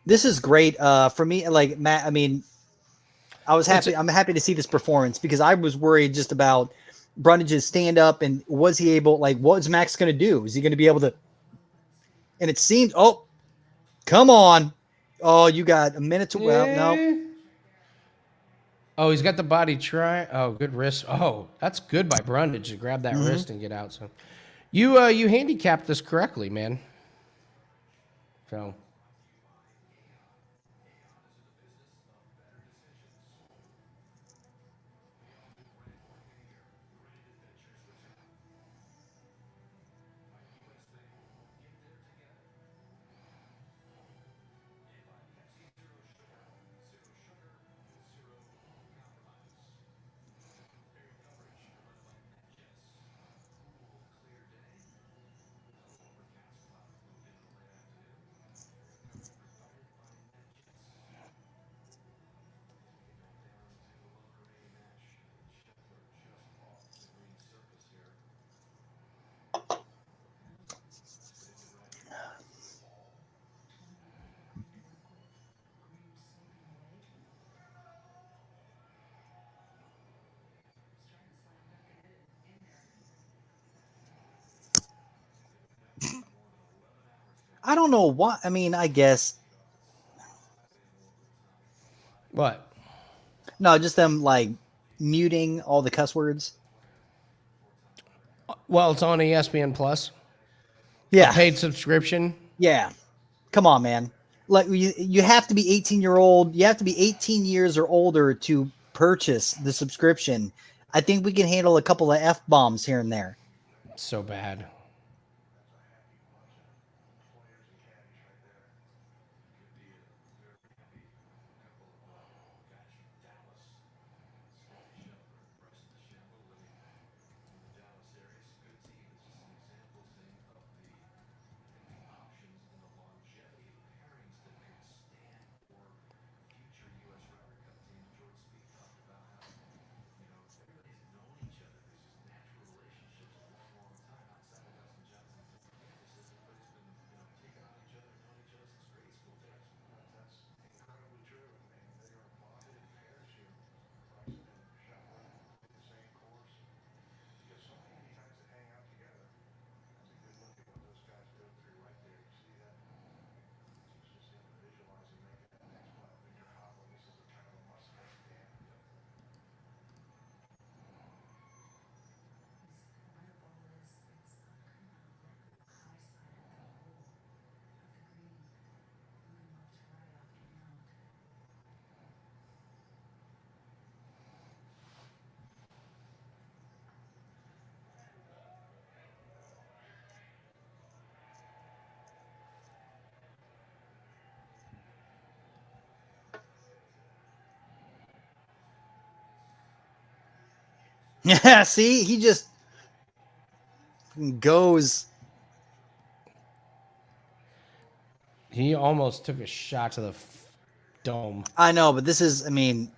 This is great for me. Like, Matt, I was happy. I'm happy to see this performance because I was worried just about Brundage's stand up and was he able, like, what is Max going to do? Is he going to be able to? And it seemed, oh, come on. Oh, you got a minute to, well, no. Oh, he's got the body try. Oh, good wrist. Oh, that's good by Brundage to grab that wrist and get out. So you handicapped this correctly, man. So. I don't know what. I mean, I guess What? no, just them like muting all the cuss words. Well, it's on ESPN Plus. Yeah, Paid subscription. yeah. Come on, man. Like you have to be 18-year-old. You have to be 18 years or older to purchase the subscription. I think we can handle a couple of F-bombs here and there. So bad. Yeah, see, he just goes. He almost took a shot to the dome. I know, but this is. I mean,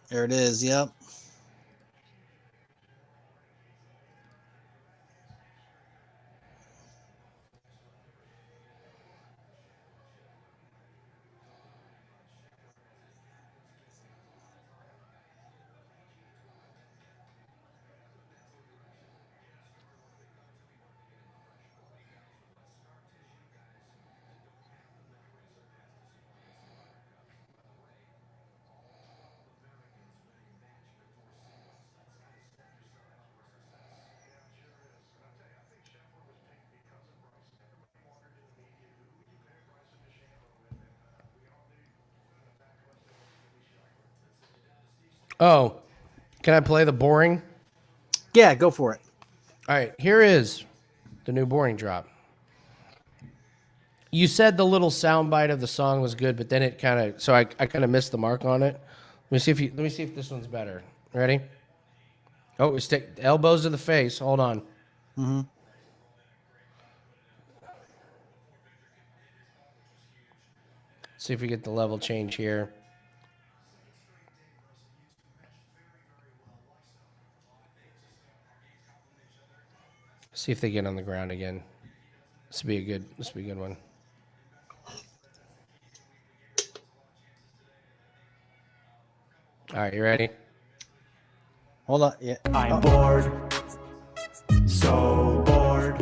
there it is. Yep. Oh, can I play the boring? Yeah, go for it. All right, here is the new boring drop. You said the little soundbite of the song was good, but then it kind of I kind of missed the mark on it. Let me see if this one's better. Ready? Oh, we stick elbows to the face. Hold on. Mm-hmm. See if we get the level change here. See if they get on the ground again. This would be a good one. All right, you ready? Hold on. Yeah. I'm bored. So bored.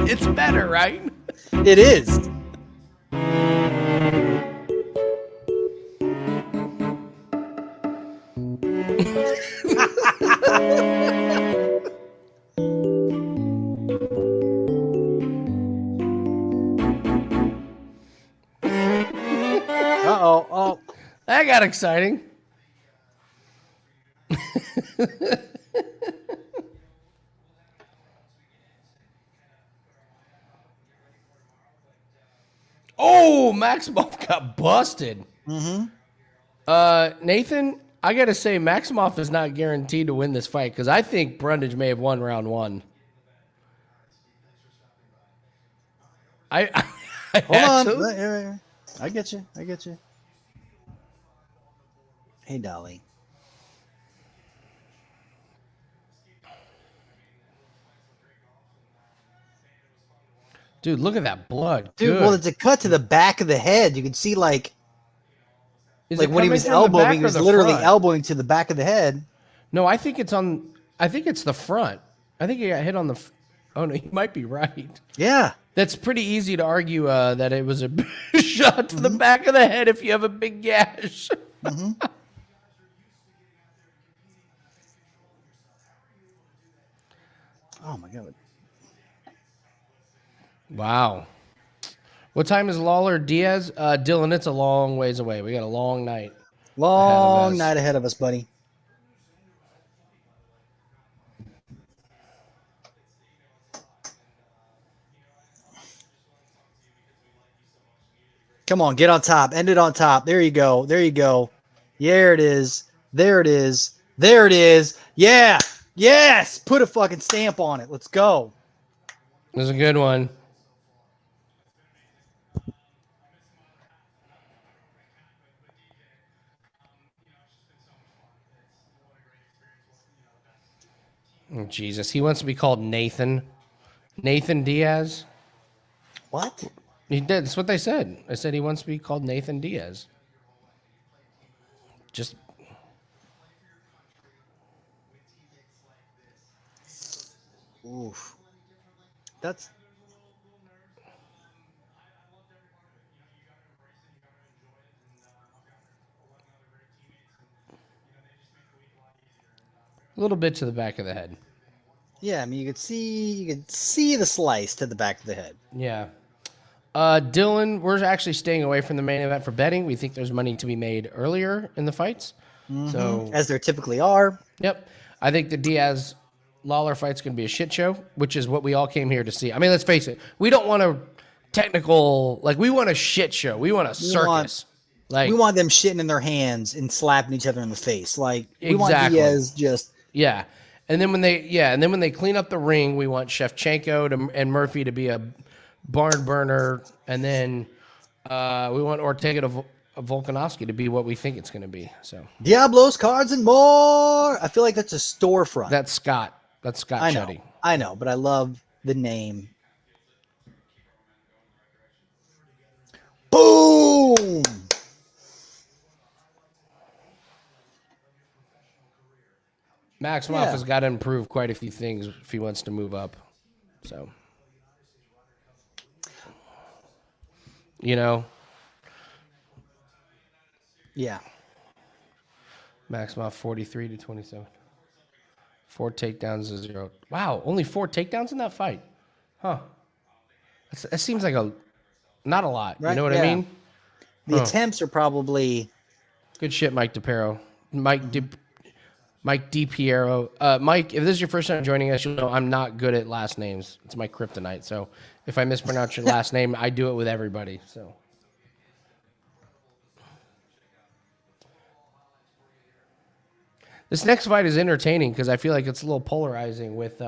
It's better, right? It is. Uh-oh. Oh. That got exciting. Oh, Maximoff got busted. Mm-hmm. Nathan, I got to say, Maximoff is not guaranteed to win this fight because I think Brundage may have won round one. I Hold on. I get you. I get you. Hey, Dolly. Dude, look at that blood. Dude, Good. well, it's a cut to the back of the head. You can see like Is like it when he coming was from the elbowing, back he or was the literally front? elbowing to the back of the head. No, I think it's the front. I think he got hit on the. Oh no, you might be right. Yeah. That's pretty easy to argue that it was a shot to the Mm-hmm. back of the head if you have a big gash. Oh my god. Wow. What time is Lawler Diaz? Dylan, it's a long ways away. We got a long night. Long us. night ahead of us, buddy. Come on, get on top. End it on top. There you go. There you go. There it is. There it is. There it is. Yeah. Yes. Put a fucking stamp on it. Let's go. It was a good one. Oh, Jesus. He wants to be called Nathan. Nathan Diaz. What? He did. That's what they said. They said he wants to be called Nathan Diaz. Just Oof. That's a little bit to the back of the head. yeah. I mean, you could see the slice to the back of the head. Yeah. Dylan, we're actually staying away from the main event for betting. We think there's money to be made earlier in the fights. So, As there typically are. yep. I think the Diaz Lawler fight's going to be a shit show, which is what we all came here to see. I mean, let's face it. We don't want a technical, like, we want a shit show. We want a circus. We want them shitting in their hands and slapping each other in the face. Like we want Exactly. Diaz just Yeah. And then when they clean up the ring, we want Shevchenko and Murphy to be a barn burner, and then we want Ortega to Volkanovski to be what we think it's going to be. So Diablos, cards, and more. I feel like that's a storefront. that's Scott. That's Scott I know. Shetty. I know, but I love the name. Boom! Maximoff Yeah. has got to improve quite a few things if he wants to move up. So, you know, Yeah. Maximoff 43 to 27. 4 takedowns to 0. Wow, only 4 takedowns in that fight. Huh. That seems like not a lot. Right, You know what yeah. I mean? The attempts are probably Good shit, Mike DePiero. Mike DiPiero. Mike, if this is your first time joining us, you'll know I'm not good at last names. It's my kryptonite. So if I mispronounce your last name, I do it with everybody. So this next fight is entertaining because I feel like it's a little polarizing with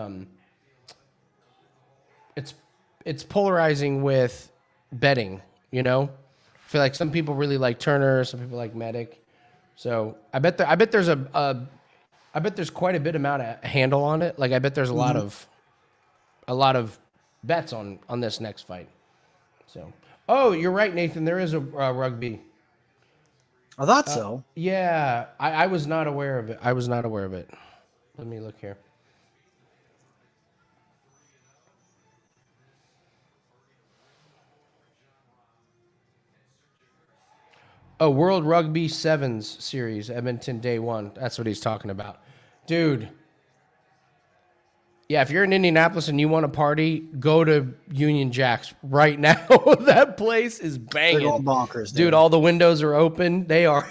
it's polarizing with betting, you know? I feel like some people really like Turner, some people like Medic. So I bet there's quite a bit amount of handle on it. Like I bet there's a lot of bets on this next fight. So you're right, Nathan. There is a rugby. I thought so. Yeah, I was not aware of it. Let me look here. Oh, World Rugby Sevens Series, Edmonton, Day 1. That's what he's talking about. Dude. Yeah, if you're in Indianapolis and you want to party, go to Union Jacks right now. That place is banging. They're going bonkers, Dude, all the windows are open. They are.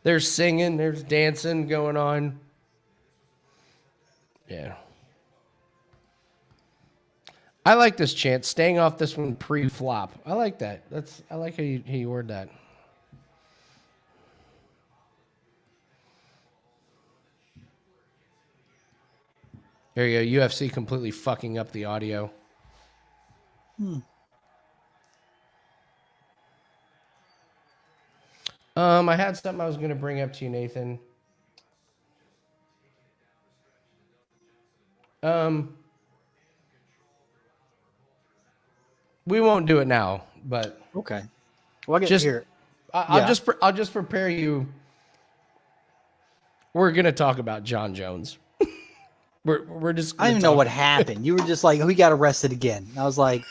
There's singing. There's dancing going on. Yeah. I like this chant. Staying off this one pre-flop. I like that. I like how you word that. There you go. UFC completely fucking up the audio. I had something I was going to bring up to you, Nathan. We won't do it now, but Okay. Well, I get Just- here. I'll just prepare you. We're gonna talk about John Jones. we're just. I don't even know what happened. You were just like, oh, he got arrested again. I was like,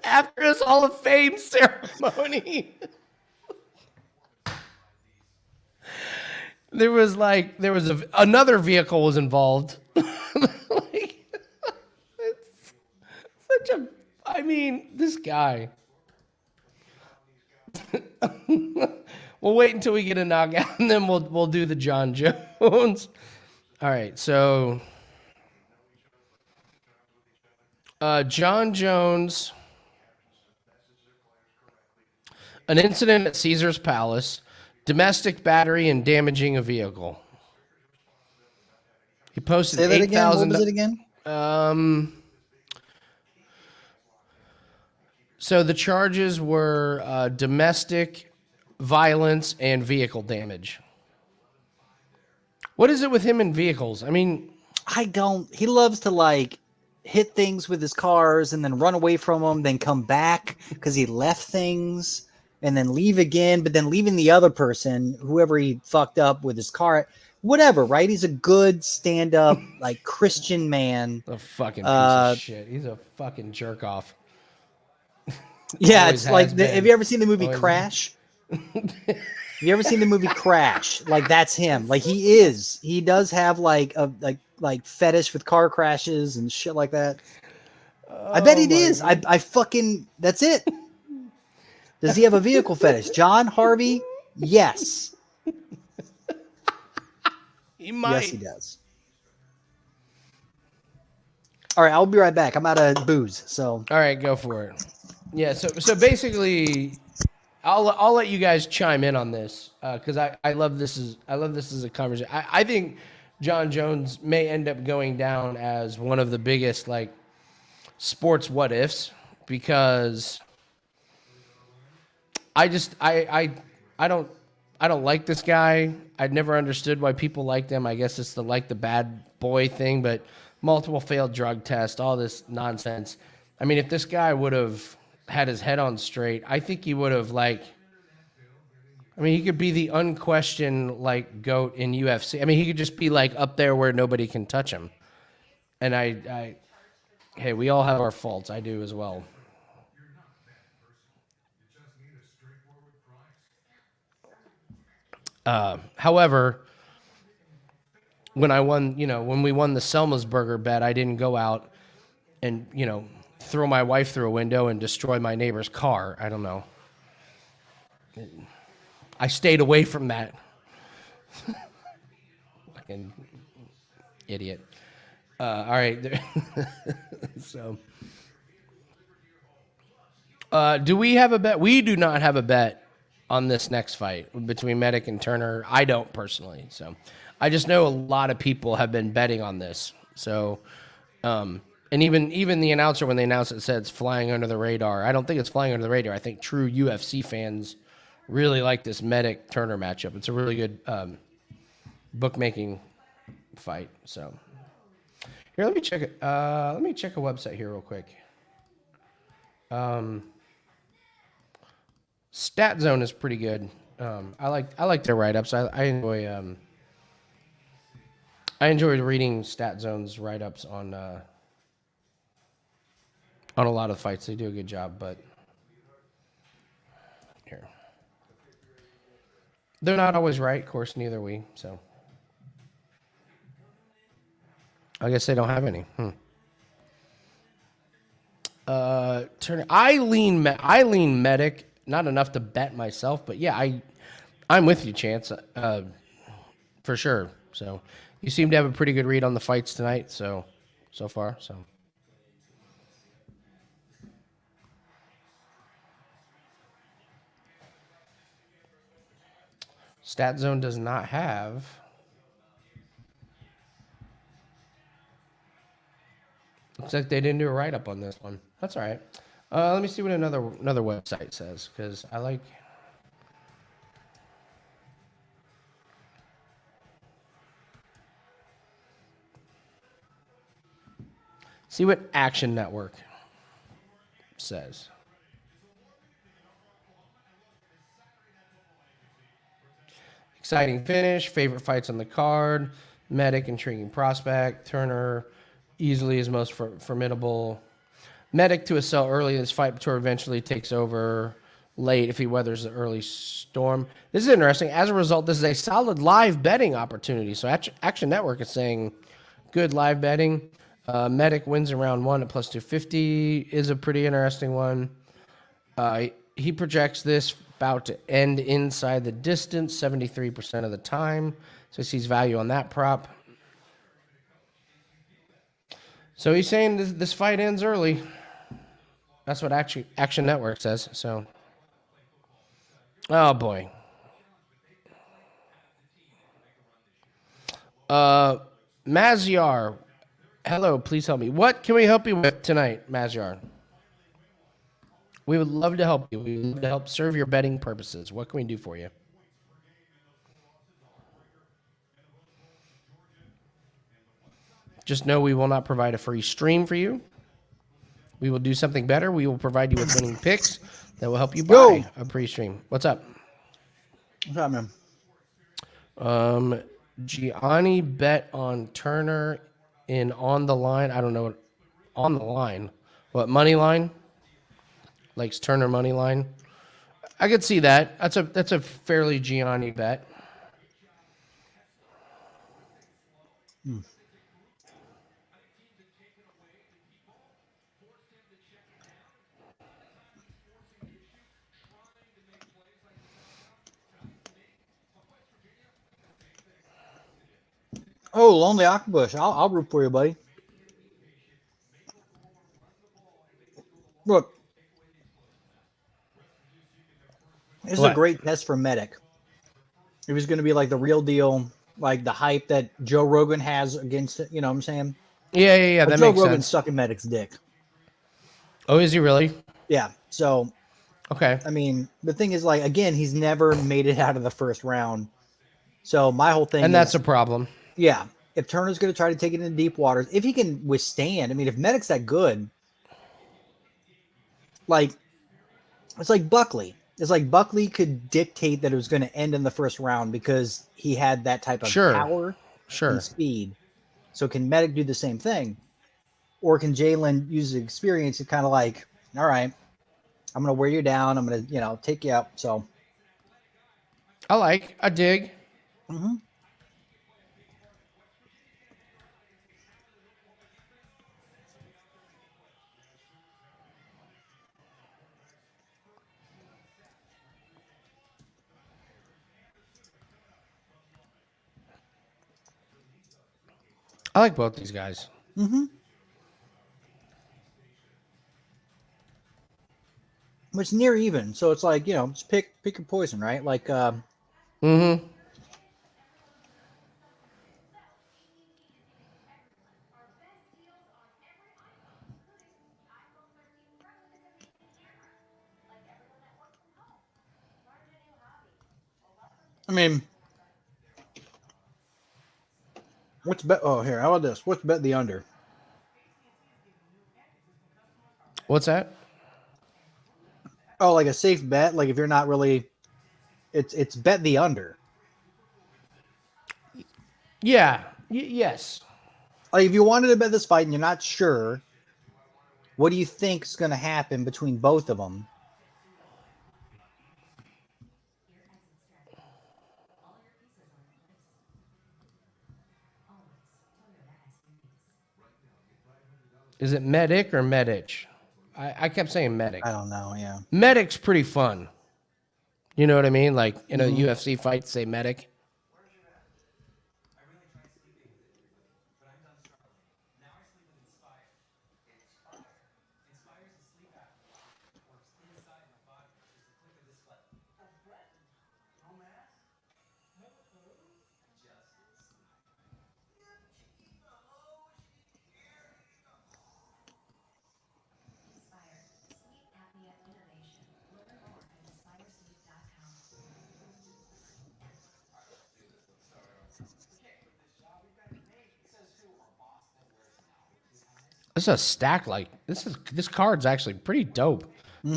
After his Hall of Fame ceremony. There was another vehicle was involved. Like, it's such a. I mean, this guy. We'll wait until we get a knockout, and then we'll do the John Jones. All right, so John Jones, an incident at Caesar's Palace, domestic battery and damaging a vehicle. He posted say that again. What 8,000. was it again? So the charges were domestic violence and vehicle damage. What is it with him and vehicles? I mean, He loves to like hit things with his cars and then run away from them, then come back because he left things and then leave again, but then leaving the other person, whoever he fucked up with his car, whatever, right? He's a good stand-up, like Christian man. a fucking piece of shit. He's a fucking jerk off. Yeah, Always it's like, has been. have you ever seen the movie Always Crash? Have you ever seen the movie Crash? Like that's him. Like he does have like a like fetish with car crashes and shit like that. I bet it is. I fucking that's it. Does he have a vehicle fetish? John Harvey? Yes. He might. Yes, he does. All right, I'll be right back. I'm out of booze, so All right, go for it. Yeah, so basically, I'll let you guys chime in on this because I love this as a conversation. I think John Jones may end up going down as one of the biggest like sports what ifs because I don't like this guy. I'd never understood why people liked him. I guess it's the bad boy thing, but multiple failed drug tests, all this nonsense. I mean, if this guy would have had his head on straight, I think he would have he could be the unquestioned like GOAT in UFC. I mean, he could just be like up there where nobody can touch him. And hey, we all have our faults. I do as well. However, when we won the Selmasburger bet, I didn't go out and, throw my wife through a window and destroy my neighbor's car. I don't know. I stayed away from that. Fucking idiot. All right. So, do we have a bet? We do not have a bet on this next fight between Medic and Turner. I don't personally. So, I just know a lot of people have been betting on this. So, and even the announcer, when they announced it, said it's flying under the radar. I don't think it's flying under the radar. I think true UFC fans really like this Medic Turner matchup. It's a really good bookmaking fight. So here, let me check it. Let me check a website here real quick. Stat Zone is pretty good. I like their write-ups. I enjoy reading Stat Zone's write-ups on a lot of fights. They do a good job, but here. They're not always right, of course, neither are we, so. I guess they don't have any. Turner, I lean Medic, not enough to bet myself, but yeah, I'm with you, Chance, for sure. So you seem to have a pretty good read on the fights tonight, so far, so. Stat Zone does not have. Looks like they didn't do a write-up on this one. That's all right. Let me see what another website says, because I like. See what Action Network says. exciting finish. Favorite fights on the card. Medic, intriguing prospect. Turner, easily his most formidable. Medic to a sell early in this fight, Tour eventually takes over late if he weathers the early storm. This is interesting. As a result, this is a solid live betting opportunity. So Action Network is saying good live betting. Medic wins in round 1 at plus 250 is a pretty interesting one. He projects this bout to end inside the distance 73% of the time. So he sees value on that prop. So he's saying this fight ends early. That's what Action Network says. So, oh boy. Mazyar, hello, please help me. What can we help you with tonight, Mazyar? We would love to help you. We would love to help serve your betting purposes. What can we do for you? Just know we will not provide a free stream for you. We will do something better. We will provide you with winning picks that will help you buy a pre-stream. What's up? What's up, man? Gianni bet on Turner in on the line. I don't know what on the line. What, money line? Likes Turner money line. I could see that. That's a fairly Gianni bet. Oh, Lonely Octopus. I'll root for you, buddy. Look. This is a great test for Medic. It was going to be like the real deal, like the hype that Joe Rogan has against it. You know what I'm saying? Yeah. But That Joe makes Rogan's sense. sucking Medic's dick. Oh, is he really? Yeah. So, Okay. I mean, the thing is, like, again, he's never made it out of the first round. So my whole thing And that's a problem. yeah, if Turner's going to try to take it into deep waters, if he can withstand, I mean, if Medic's that good, like, it's like Buckley. It's like Buckley could dictate that it was going to end in the first round because he had that type of power and speed. So can Medic do the same thing? Or can Jalen use his experience and kind of like, all right, I'm going to wear you down. I'm going to, take you out. So I dig. mm-hmm. I like both these guys. Mm-hmm. It's near even, so it's like, just pick your poison, right? Like, Mm-hmm. I mean, what's bet? Oh, here, how about this? What's bet the under? What's that? Oh, like a safe bet. Like if you're not really, it's bet the under. Yeah. Yes. Like if you wanted to bet this fight and you're not sure, what do you think is going to happen between both of them? Is it Medic or Medich? I kept saying Medic. I don't know. Yeah. Medic's pretty fun. You know what I mean? Like in a UFC fight, say Medic. This is a stack like this card's actually pretty dope.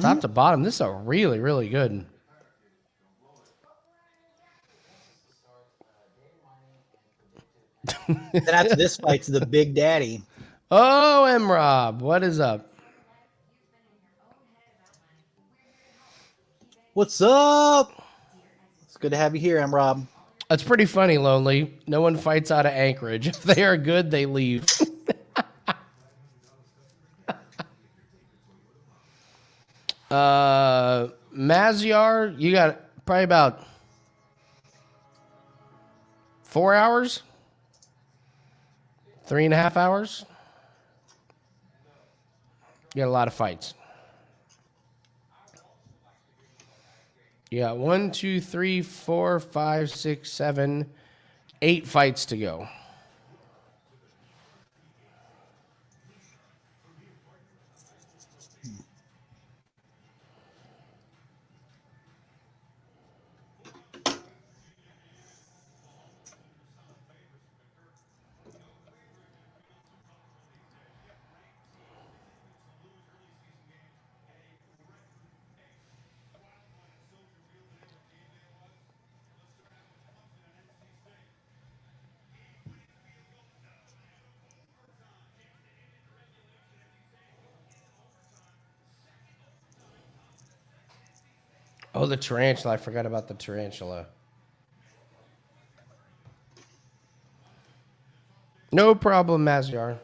Top to bottom, this is a really, really good. Then after this fight's the Big Daddy. Oh, Merab, what is up? What's up? It's good to have you here. I'm Rob. That's pretty funny, Lonely. No one fights out of Anchorage. If they are good, they leave. Maziar, you got probably about 4 hours? 3.5 hours? You got a lot of fights. You got 1, 2, 3, 4, 5, 6, 7, 8 fights to go. Oh, the tarantula. I forgot about the tarantula. No problem, Maziar.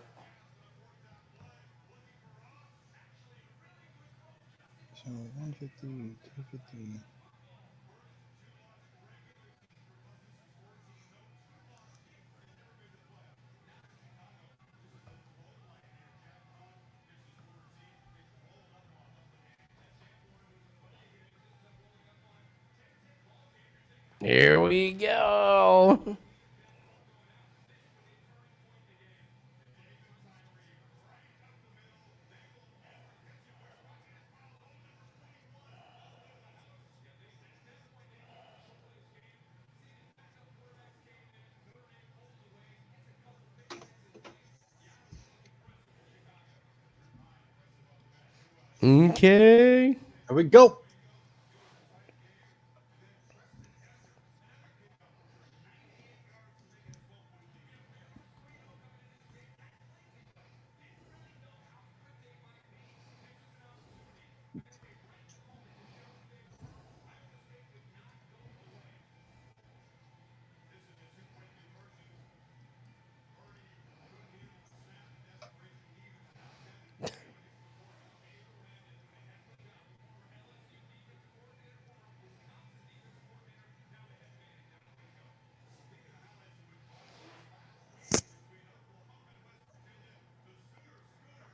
So 150, 250. Here we go. Okay. Here we go.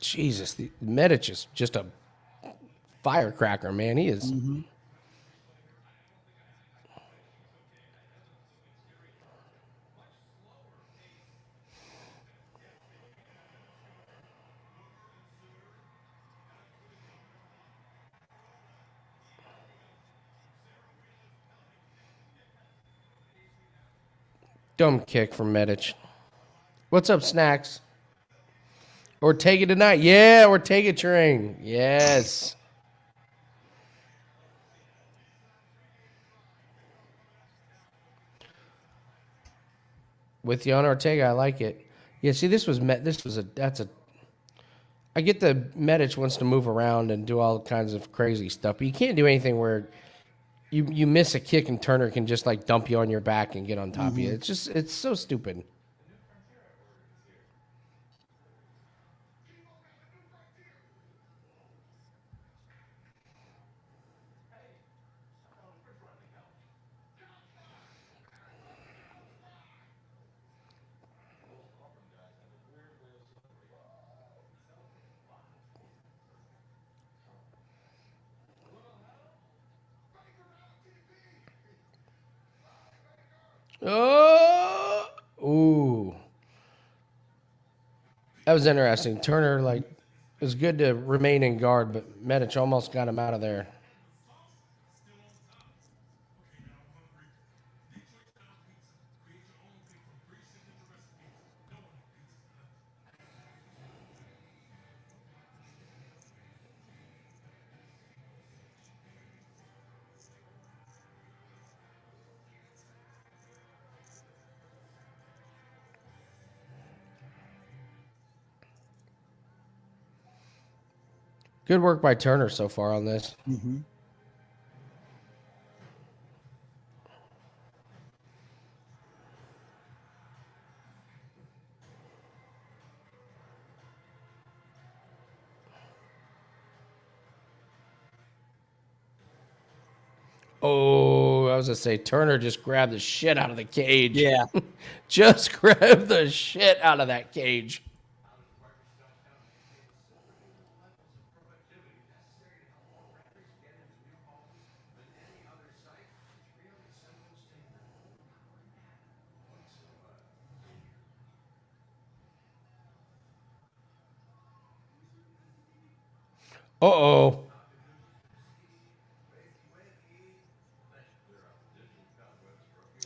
Jesus, the Medic is just a firecracker, man. He is. Mm-hmm. Dumb kick from Medic. What's up, Snacks? Ortega tonight. Yeah, Ortega train. Yes. With you on Ortega, I like it. Yeah, see, I get the Medic wants to move around and do all kinds of crazy stuff, but you can't do anything where you miss a kick and Turner can just like dump you on your back and get on top of you. It's so stupid. Oh, ooh, that was interesting. Turner like it was good to remain in guard, but Medic almost got him out of there. Good work by Turner so far on this. Mm-hmm. Oh, I was going to say, Turner just grabbed the shit out of the cage. Yeah. Just grabbed the shit out of that cage. Uh-oh.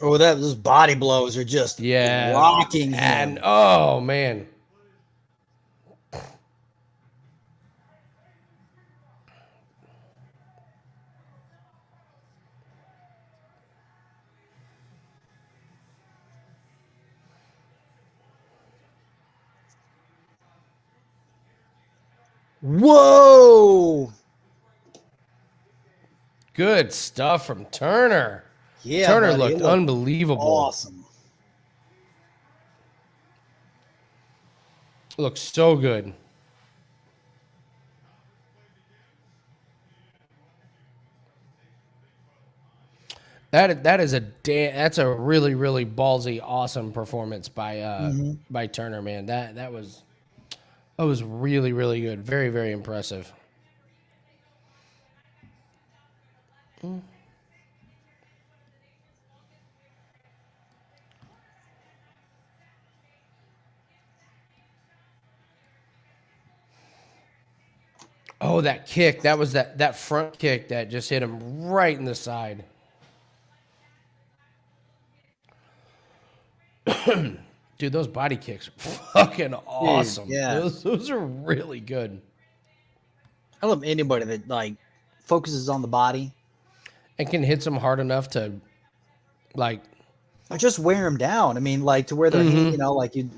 Oh, those body blows are just rocking him. And, oh, man. Whoa! Good stuff from Turner. Yeah, Turner buddy, looked unbelievable. awesome. Looks so good. That's a really, really ballsy, awesome performance by Turner, man. That was really, really good. Very, very impressive. Oh, that kick. That was that front kick that just hit him right in the side. Dude, those body kicks are fucking awesome. Dude, yeah. Those are really good. I love anybody that like focuses on the body And can hit them hard enough to like or just wear them down. I mean, like to where they're you know, like you.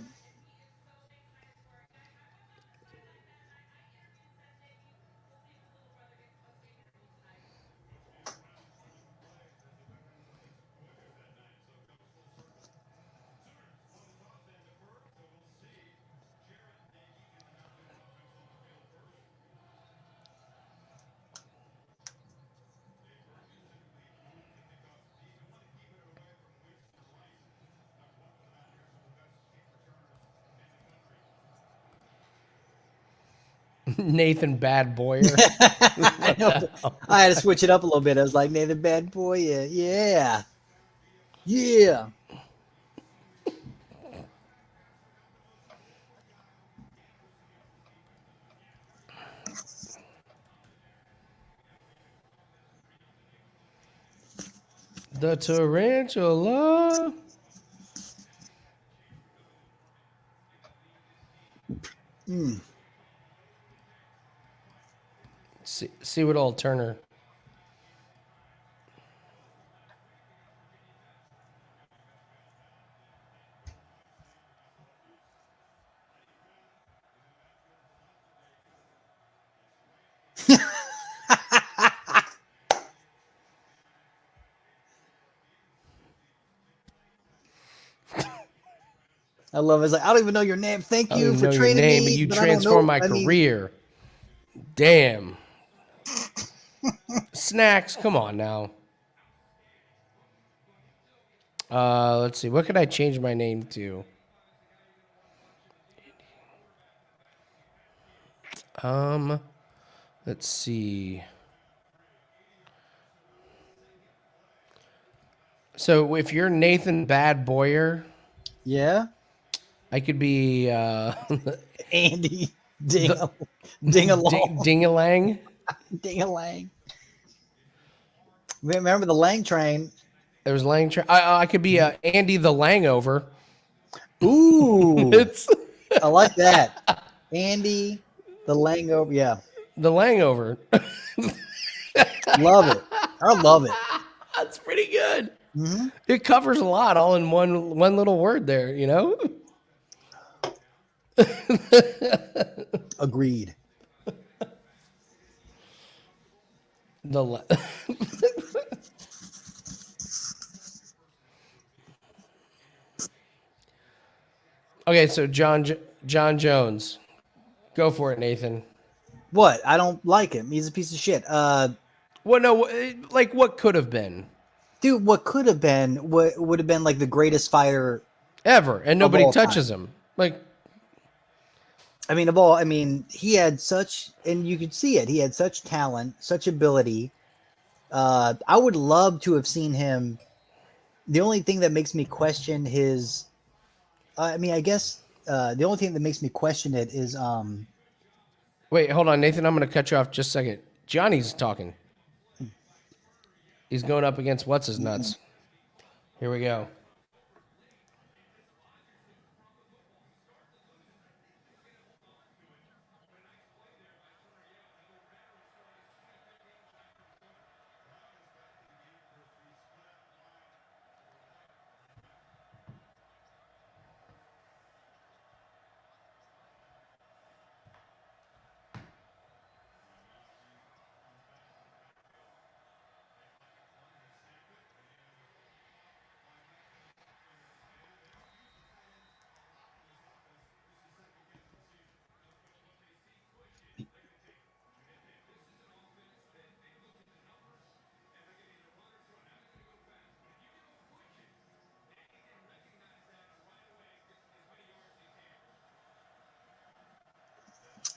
Nathan Bad Boyer. I know. I had to switch it up a little bit. I was like, Nathan Bad Boy, yeah. The tarantula. See what old Turner. I love it. It's like, I don't even know your name. Thank you for training me. But you but I don't transformed know- my career. Damn. Snacks, come on now. Let's see. What could I change my name to? Let's see. So if you're Nathan Bad Boyer, Yeah. I could be Andy Ding-a-long. Ding-a-lang. Ding-a-lang. Remember the Lang train? There was Lang. I could be Andy the Langover. Ooh. It's I like that. Andy the Langover. Yeah. the Langover. Love it. I love it. That's pretty good. Mm-hmm. It covers a lot all in one little word there, you know? Agreed. The le- Okay, so John Jones. Go for it, Nathan. What? I don't like him. He's a piece of shit. Well, no, like what could have been Dude, what could have been would have been like the greatest fighter ever, and of nobody all touches time. him. Like, I mean, he had such, and you could see it. He had such talent, such ability. I would love to have seen him. The only thing that makes me question his, I mean, I guess the only thing that makes me question it is, wait, hold on, Nathan. I'm going to cut you off just a second. Johnny's talking. He's going up against what's his nuts. Here we go.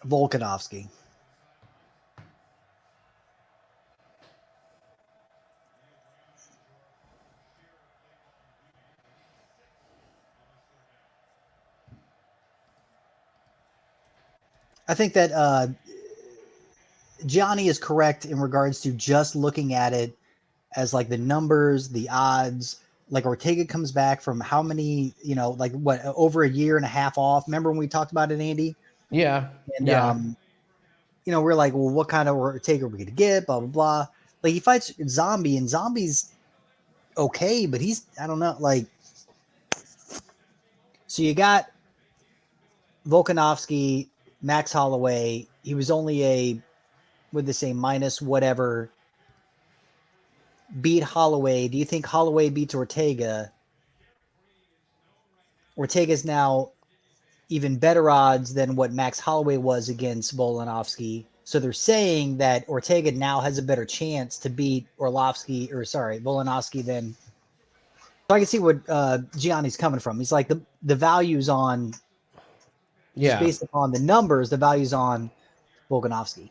Volkanovski. I think that Gianni is correct in regards to just looking at it as like the numbers, the odds. Like Ortega comes back from how many, like what, over a year and a half off. Remember when we talked about it, Andy? Yeah. And Yeah. we're like, well, what kind of Ortega are we gonna get? Blah blah blah. Like he fights Zombie, and Zombie's okay, but I don't know, like. So you got Volkanovski, Max Holloway. He was only would they say minus whatever. Beat Holloway. Do you think Holloway beats Ortega? Ortega's now even better odds than what Max Holloway was against Volkanovski. So they're saying that Ortega now has a better chance to beat Volkanovski than. So I can see what Gianni's coming from. He's like the values on just Yeah. based upon the numbers, the values on Volkanovski.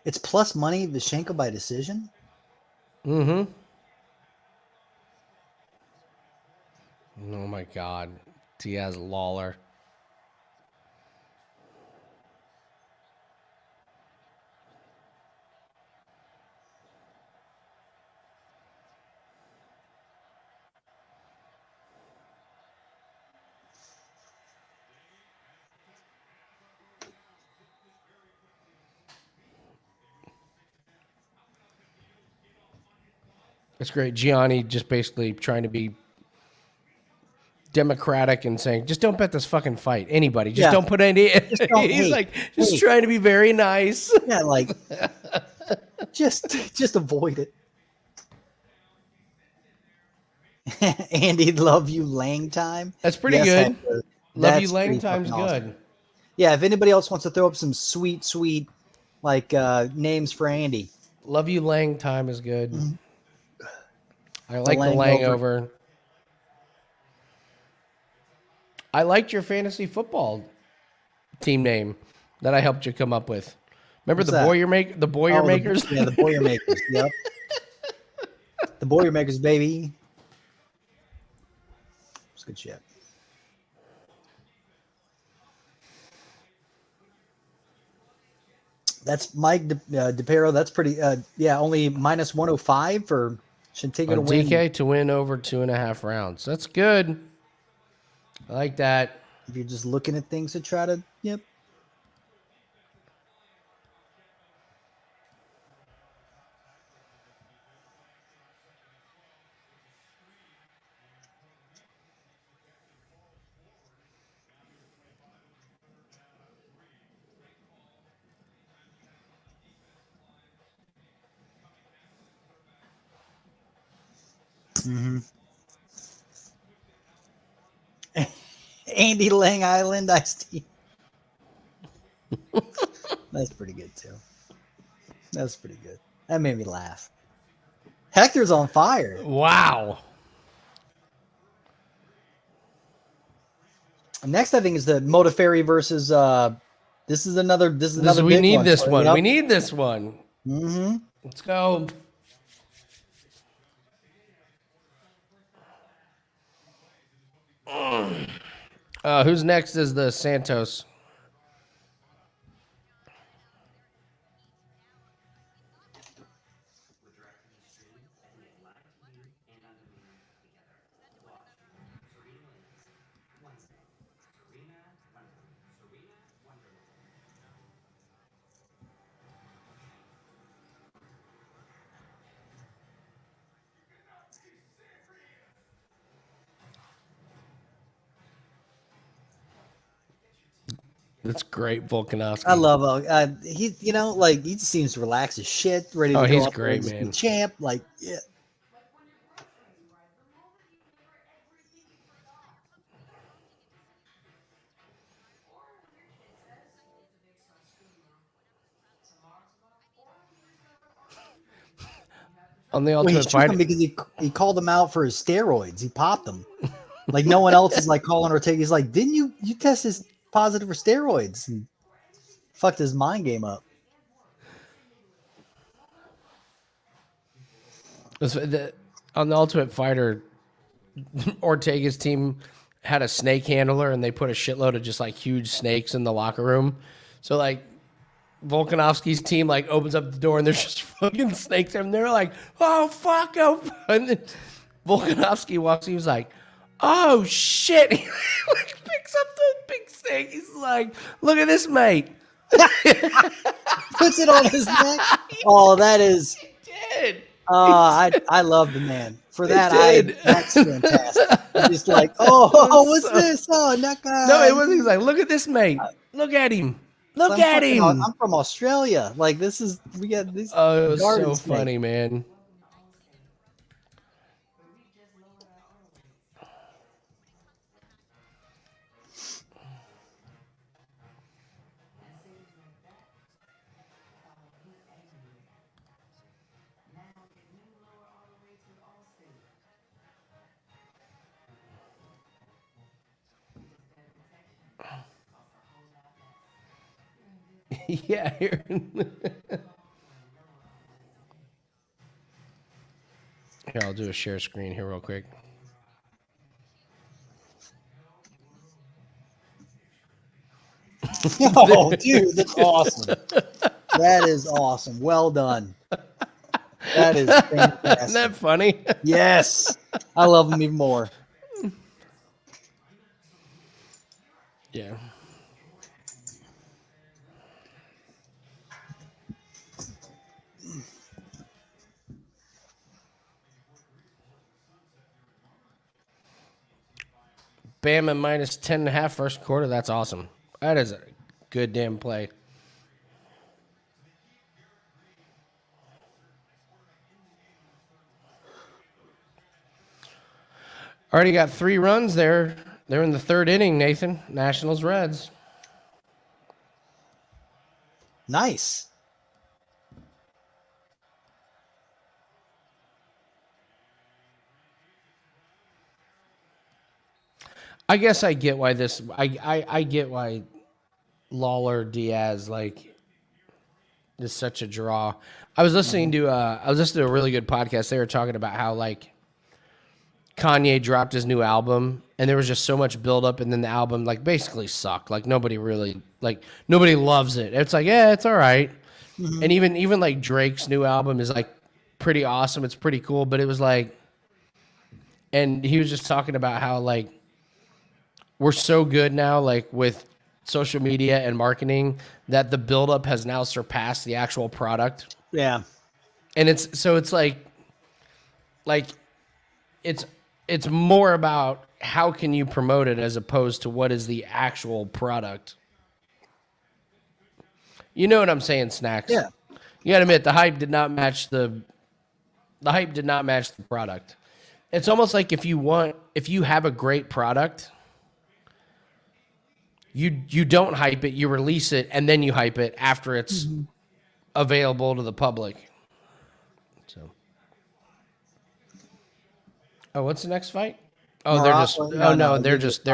It's plus money, Shevchenko by decision. Mm-hmm. Oh my God. Diaz Lawler. It's great. Gianni just basically trying to be democratic and saying, just don't bet this fucking fight. Anybody. Just Yeah. don't put any. Just don't, He's hey, like, just hey. trying to be very nice. Yeah, like Just avoid it. Andy, love you Lang time. That's pretty Yes, good. Hector. Love That's you, Lang pretty time's fucking awesome. good. Yeah, if anybody else wants to throw up some sweet like names for Andy. Love you, Lang time is good. I like the Lang Lang over. over. I liked your fantasy football team name that I helped you come up with. Remember What's the that? Boilermakers? Yeah, the Boilermakers. Yep. The Boilermakers, baby. It's good shit. That's Mike DePero. That's pretty. Only minus 105 for Shevchenko to win. DK to win over 2.5 rounds. That's good. I like that. If you're just looking at things to try to, yep. Andy Lang Island iced tea. That's pretty good too. That's pretty good. That made me laugh. Hector's on fire. Wow. Next, I think is the Modafferi versus. This is another. We big need one. this one. Yep. We need this one. Mm-hmm. Let's go. Who's next is the Santos. That's great, Volkanovski. I love he. You know, like he just seems relaxed as shit, ready to go he's up there great, and just be man. champ. Like, yeah. On the Well, he Ultimate shook him Fighter. because he called him out for his steroids. He popped them. Like no one else is like calling Ortega. He's like, didn't you test his positive for steroids? And fucked his mind game up. On the Ultimate Fighter, Ortega's team had a snake handler, and they put a shitload of just like huge snakes in the locker room. So like Volkanovski's team like opens up the door, and there's just fucking snakes, and they're like, "Oh fuck!" Oh, and then Volkanovski walks. He was like, "Oh shit!" He like picks up the big snake. He's like, "Look at this, mate." Puts it on his neck. Oh, that is. Did. I love the man for that. did. That's fantastic. He's just like, what's this? Oh, that guy. No, it wasn't. He's like, "Look at this, mate. Look at him. Look at him." I'm from Australia. Like this is we got these. Oh, it was garden so snake. funny, man. Yeah, here. Here, I'll do a share screen here real quick. Oh, dude, that's awesome. That is awesome. Well done. That is fantastic. Isn't that funny? Yes, I love him even more. Yeah. Bama minus 10.5 first quarter. That's awesome. That is a good damn play. Already got 3 runs there. They're in the 3rd inning, Nathan. Nationals Reds. Nice. I guess I get why this. I get why Lawler Diaz is such a draw. I was listening to a really good podcast. They were talking about how like Kanye dropped his new album and there was just so much buildup, and then the album like basically sucked. Like nobody loves it. It's like, yeah, it's all right. Mm-hmm. And even like Drake's new album is like pretty awesome. It's pretty cool, but it was like, and he was just talking about how like we're so good now, like with social media and marketing, that the buildup has now surpassed the actual product. Yeah. And it's it's more about how can you promote it as opposed to what is the actual product. You know what I'm saying, Snacks? Yeah. You gotta admit the hype did not match the product. It's almost like if you have a great product, you don't hype it, you release it, and then you hype it after it's available to the public. So, oh, what's the next fight? Oh, they're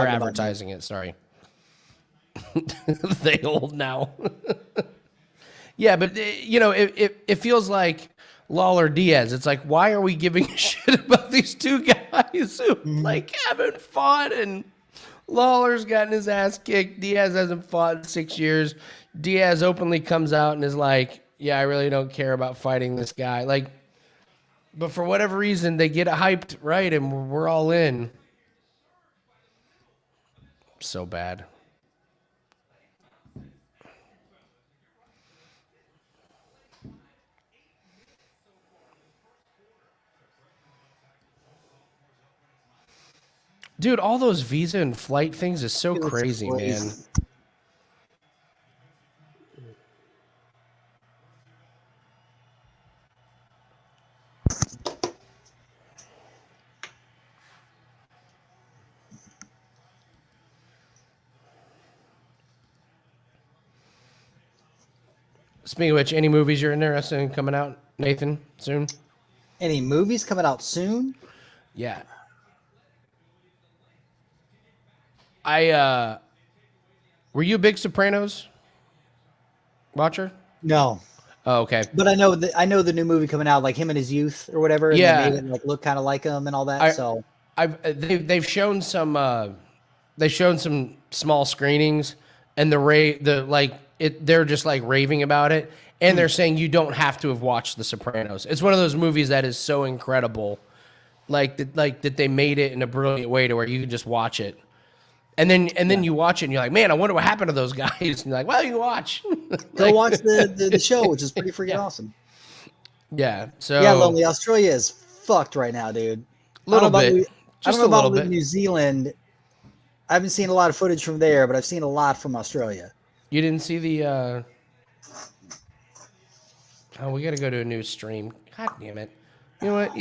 advertising it. Sorry, they old now. Yeah, but it feels like Lawler Diaz. It's like, why are we giving a shit about these two guys who like haven't fought, and Lawler's gotten his ass kicked. Diaz hasn't fought in 6 years. Diaz openly comes out and is like, yeah, I really don't care about fighting this guy. Like, but for whatever reason, they get it hyped right, and we're all in. So bad. Dude, all those visa and flight things is so crazy, man. Speaking of which, any movies you're interested in coming out, Nathan, soon? Any movies coming out soon? Yeah. Were you a big Sopranos watcher? No. Oh, okay. But I know the new movie coming out, like him in his youth or whatever. And Yeah. they made it like look kind of like him and all that. They've shown some small screenings, and they're just like raving about it, and they're saying you don't have to have watched The Sopranos. It's one of those movies that is so incredible, that they made it in a brilliant way to where you can just watch it. And then you watch it and you're like, man, I wonder what happened to those guys. And you're like, well, you can watch. Go watch the show, which is pretty freaking awesome. Yeah. So yeah, Lonely, Australia is fucked right now, dude. A little bit. Just a little bit. New Zealand. I haven't seen a lot of footage from there, but I've seen a lot from Australia. You didn't see the oh, we gotta go to a new stream. God damn it. You know what?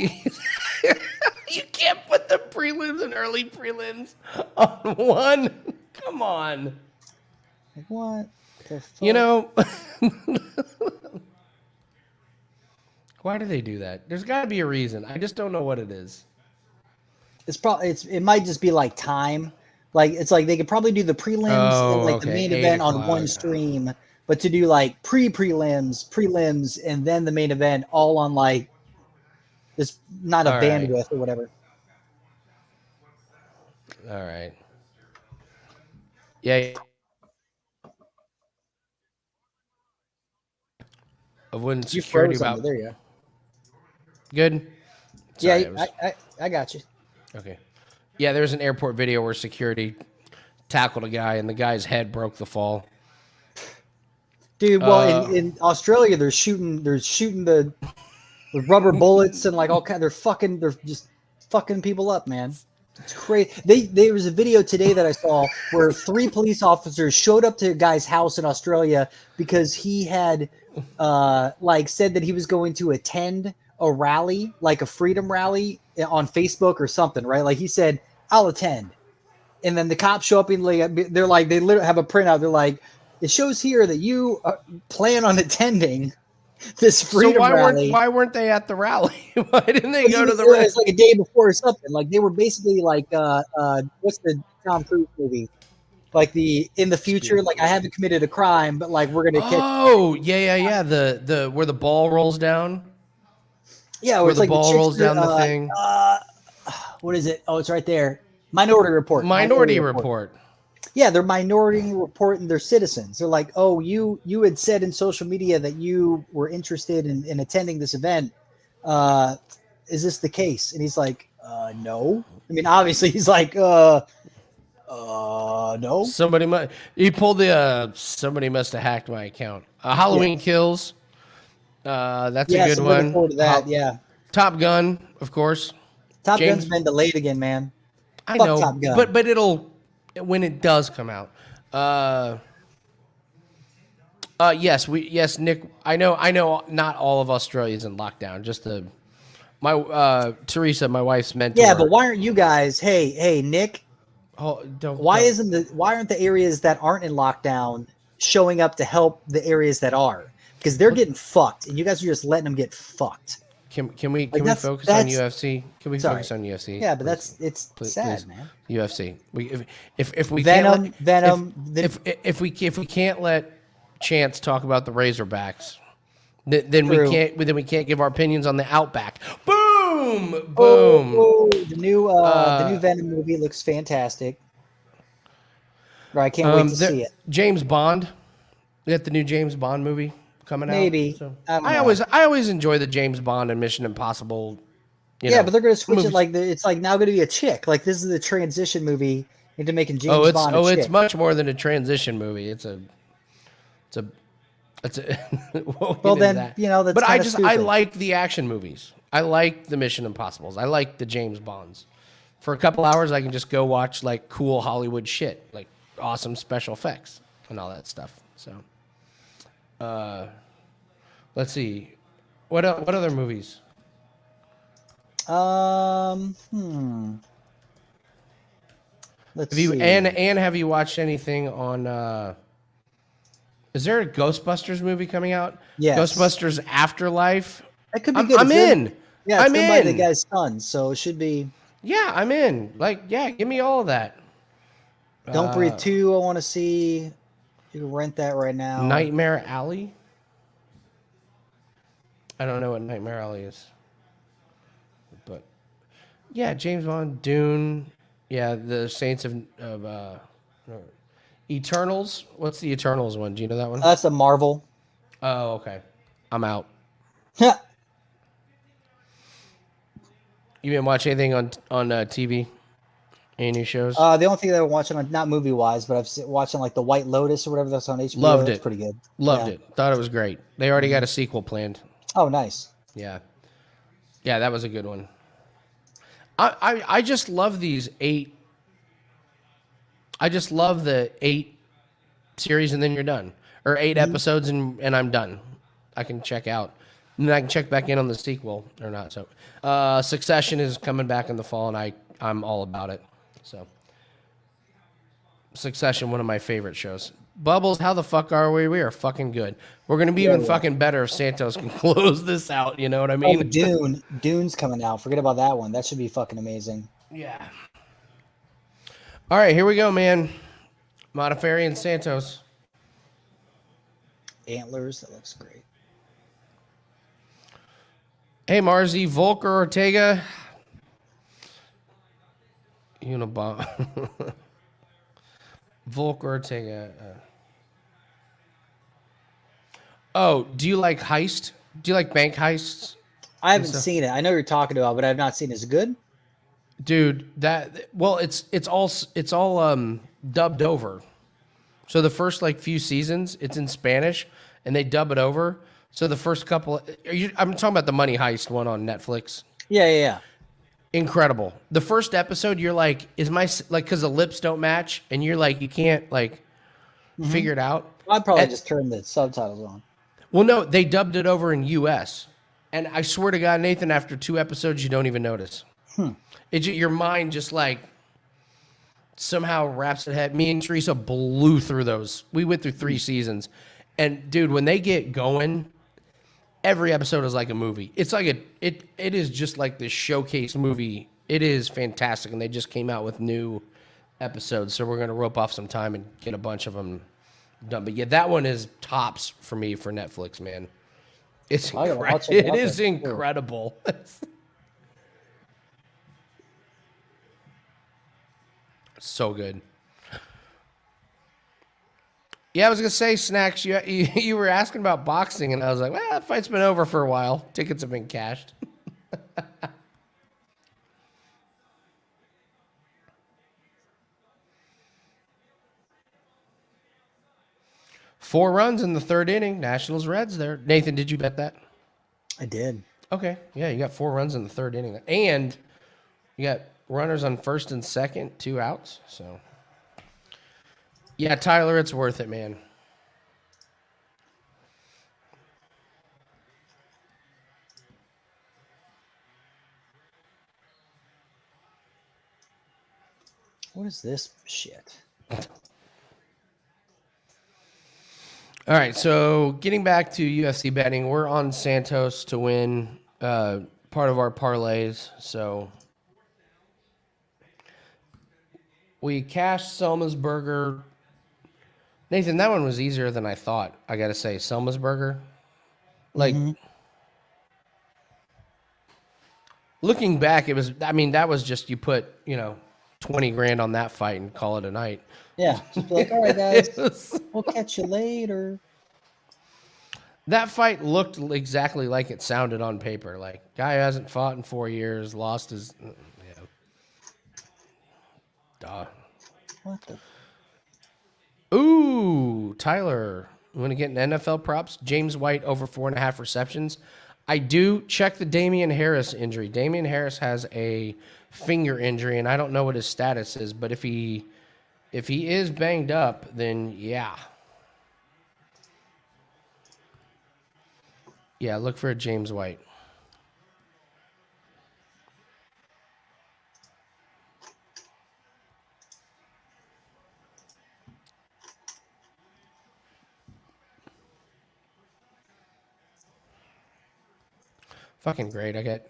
You can't put the prelims and early prelims on one. Come on. Like, what the fuck? You know, why do they do that? There's got to be a reason. I just don't know what it is. It might just be like time. Like it's like they could probably do the prelims and like the main event on one stream, but to do like prelims, and then the main event all on like this, not a bandwidth or whatever. All right. Yeah. Of when security about there you go. Good. Sorry, yeah, I got you. Okay. Yeah, there's an airport video where security tackled a guy and the guy's head broke the fall. Dude, well, in Australia, they're shooting the rubber bullets and like all kind. They're just fucking people up, man. It's crazy. There was a video today that I saw where 3 police officers showed up to a guy's house in Australia because he had said that he was going to attend a rally, like a freedom rally on Facebook or something, right? Like he said, I'll attend. And then the cops show up and they're like, they literally have a printout. They're like, it shows here that you plan on attending this freedom rally. Why weren't they at the rally? Why didn't they go to the It rally? was like a day before or something. Like they were basically like, what's the Tom Cruise movie? Like in the future, like I haven't committed a crime, but like we're gonna catch. Oh yeah. The where the ball rolls down. Yeah, where it's the like ball rolls down the thing. What is it? Oh, it's right there. Minority Report. Minority Report. Yeah, they're Minority Report and they're citizens. They're like, oh, you had said in social media that you were interested in attending this event. Is this the case? And he's like, no. I mean, obviously, he's like, no. Somebody must have hacked my account. Halloween Kills. That's a good I'm one. looking forward to that. Yeah. Top Gun, of course. Top Gun's been delayed again, man. I Fuck know, Top Gun. but it'll when it does come out. Yes, Nick. I know. Not all of Australia's in lockdown. Just Teresa, my wife's mentor. Yeah, but why aren't you guys? Hey, Nick. Why aren't the areas that aren't in lockdown showing up to help the areas that are? Because they're getting fucked, and you guys are just letting them get fucked. Can we focus on UFC? Can we focus on UFC? Yeah, but it's sad, please. man. UFC. If we Venom, if we can't let Chance talk about the Razorbacks, then we can't give our opinions on the Outback. Boom. The new Venom movie looks fantastic. Right, I can't wait to see it. James Bond. We got the new James Bond movie coming out. Maybe. So I always enjoy the James Bond and Mission Impossible. But they're going to switch it it's like now going to be a chick. Like this is the transition movie into making James Bond a chick. It's much more than a transition movie. It's a well then, that's but I stupid. like the action movies. I like the Mission Impossibles. I like the James Bonds. For a couple hours I can just go watch like cool Hollywood shit, like awesome special effects and all that stuff. So let's see. What other movies? Let's see. And have you watched anything on is there a Ghostbusters movie coming out? Yes. Ghostbusters Afterlife. That could be good. I'm in. Yeah, it's I'm done by in. the guy's son, so it should be. Yeah, I'm in. Give me all of that. Don't Breathe 2, I want to see. You can rent that right now. Nightmare Alley? I don't know what Nightmare Alley is. But yeah, James Bond, Dune. Yeah, the Saints of Eternals. What's the Eternals one? Do you know that one? That's a Marvel. Oh, okay. I'm out. You didn't watch anything on TV? Any new shows? The only thing that I'm watching, not movie wise, but I've watching like the White Lotus or whatever that's on HBO. Loved That's it. pretty good. Loved it. Thought it was great. They already got a sequel planned. Oh, nice. Yeah, that was a good one. I just love these 8. I just love the 8 series and then you're done, or 8 episodes and I'm done. I can check out, and then I can check back in on the sequel or not. So, Succession is coming back in the fall, and I'm all about it. So, Succession, one of my favorite shows. Bubbles, how the fuck are we? We are fucking good. We're gonna be even fucking better if Santos can close this out. You know what I mean? Oh, Dune's coming out. Forget about that one. That should be fucking amazing. Yeah. All right, here we go, man. Modafferi and Santos. Antlers. That looks great. Hey, Marzi, Volker, Ortega. Unibomb. Volker, Ortega. Oh, do you like heist? Do you like bank heists? I haven't seen it. I know you're talking about, but I've not seen it. Is it good? Dude, it's all dubbed over. So the first few seasons, it's in Spanish, and they dub it over. So the first couple, I'm talking about the Money Heist one on Netflix. Yeah. Incredible. The first episode, you're like, because the lips don't match, and you're like, you can't figure it out. I'd probably just turn the subtitles on. Well, no, they dubbed it over in U.S. And I swear to God, Nathan, after 2 episodes, you don't even notice. Your mind just like somehow wraps it ahead. Me and Teresa blew through those. We went through 3 seasons. And dude, when they get going, every episode is like a movie. It's like it is just like this showcase movie. It is fantastic. And they just came out with new episodes. So we're going to rope off some time and get a bunch of them done. But yeah, that one is tops for me for Netflix, man. It's it is incredible. So good. Yeah, I was gonna say, Snacks. You were asking about boxing, and I was like, well, that fight's been over for a while. Tickets have been cashed. 4 runs in the 3rd inning. Nationals Reds there. Nathan, did you bet that? I did. Okay. Yeah, you got 4 runs in the 3rd inning. And you got runners on 1st and 2nd, 2 outs. So, yeah, Tyler, it's worth it, man. What is this shit? All right, so getting back to UFC betting, we're on Santos to win part of our parlays. So we cashed Selma's Burger. Nathan, that one was easier than I thought. I got to say, Selma's Burger. Like, looking back, it was, I mean, that was just, you put, 20 grand on that fight and call it a night. Yeah, just be like, all right, guys, we'll catch you later. That fight looked exactly like it sounded on paper. Like, guy who hasn't fought in 4 years, lost his... Duh. What the... Ooh, Tyler, you want to get an NFL props? James White over 4.5 receptions. I do check the Damian Harris injury. Damian Harris has a finger injury, and I don't know what his status is, but if he is banged up, then yeah. Yeah, look for a James White. Fucking great. I got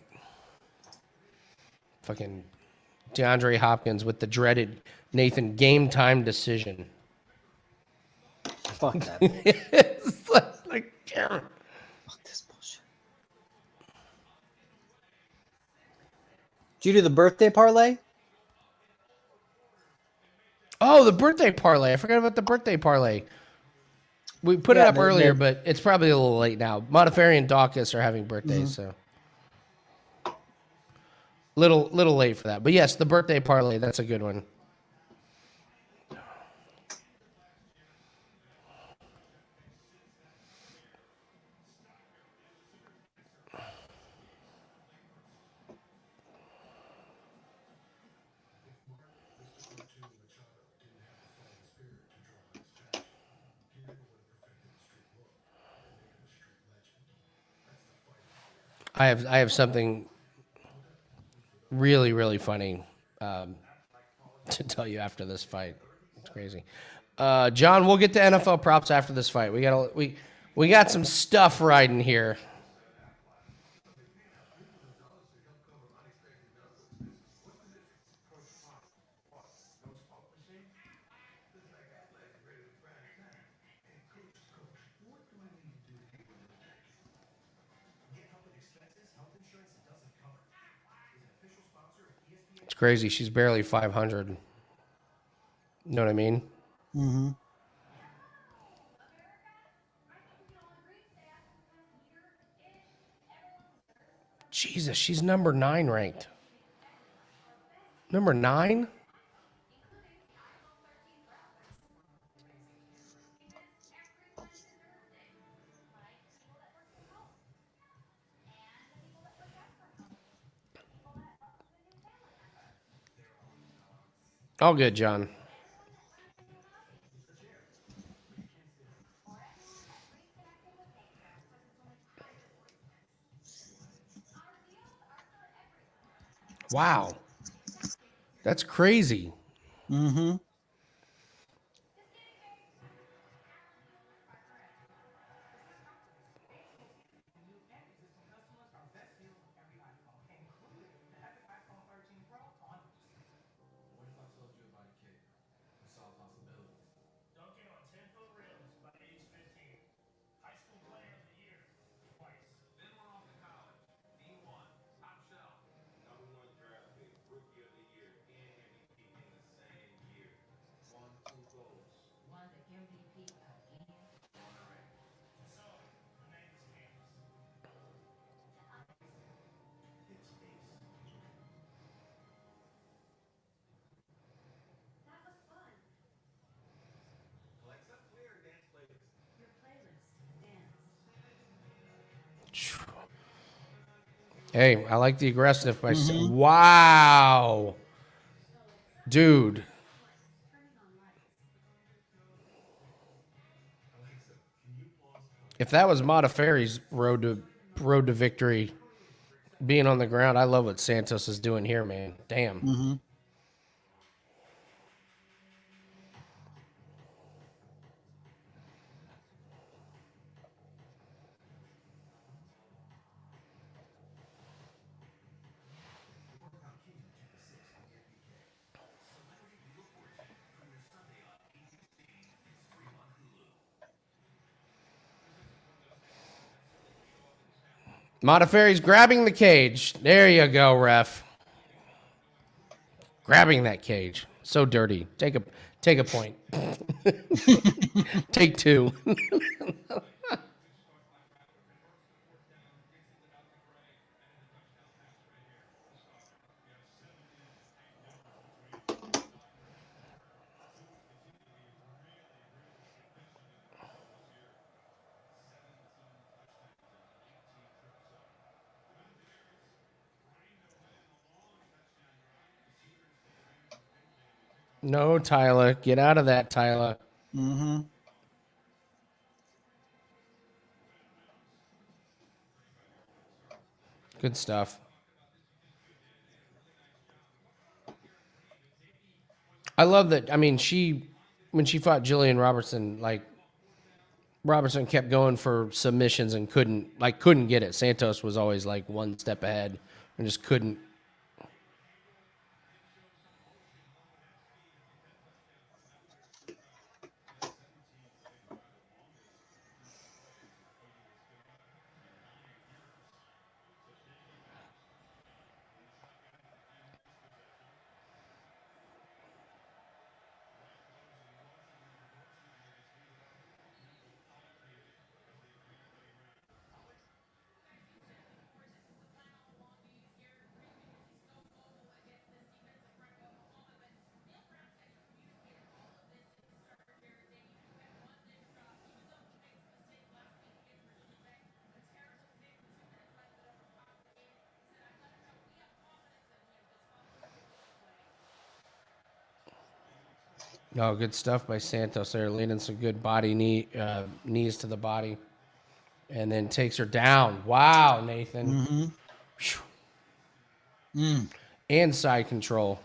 fucking DeAndre Hopkins with the dreaded Nathan game time decision. Fuck that. It's like, Fuck this bullshit. Did you do the birthday parlay? oh, the birthday parlay. I forgot about the birthday parlay. We put it up earlier, but it's probably a little late now. Modifari and Daukaus are having birthdays, so little late for that. But yes, the birthday parlay, that's a good one. I have something really, really funny to tell you after this fight. It's crazy. John, we'll get to NFL props after this fight. We got some stuff riding here. It's crazy. She's barely 500. You know what I mean? Mm-hmm. Jesus, she's number 9 ranked. Number 9? All good, John. Wow. That's crazy. Mm-hmm. Dunking on 10-foot rims by age 15. High school player of the year twice. Then went off to college. D1, top shelf. Number one draft pick, rookie of the year, and MVP in the same year. Won 2 golds. Won the MVP again. Monterey. So, the name is campus. It's ace. That was fun. Flex up clear dance playlist. Your playlist. Dance. Hey, I like the aggressive by Mm-hmm. wow. Dude. Turning on lights. Alexa, can you pause time? If that was Modafferi's road to victory being on the ground, I love what Santos is doing here, man. Damn. Mm-hmm. Modafferi's grabbing the cage. There you go, ref. Grabbing that cage. So dirty. Take a point. Take 2. No, Tyler. Get out of that, Tyler. Mm-hmm. Good stuff. I love that. I mean, when she fought Jillian Robertson, like Robertson kept going for submissions and couldn't get it. Santos was always like one step ahead and just couldn't. No, good stuff by Santos there, leading some good knees to the body, and then takes her down. Wow, Nathan. Mm-hmm. Mm. And side control.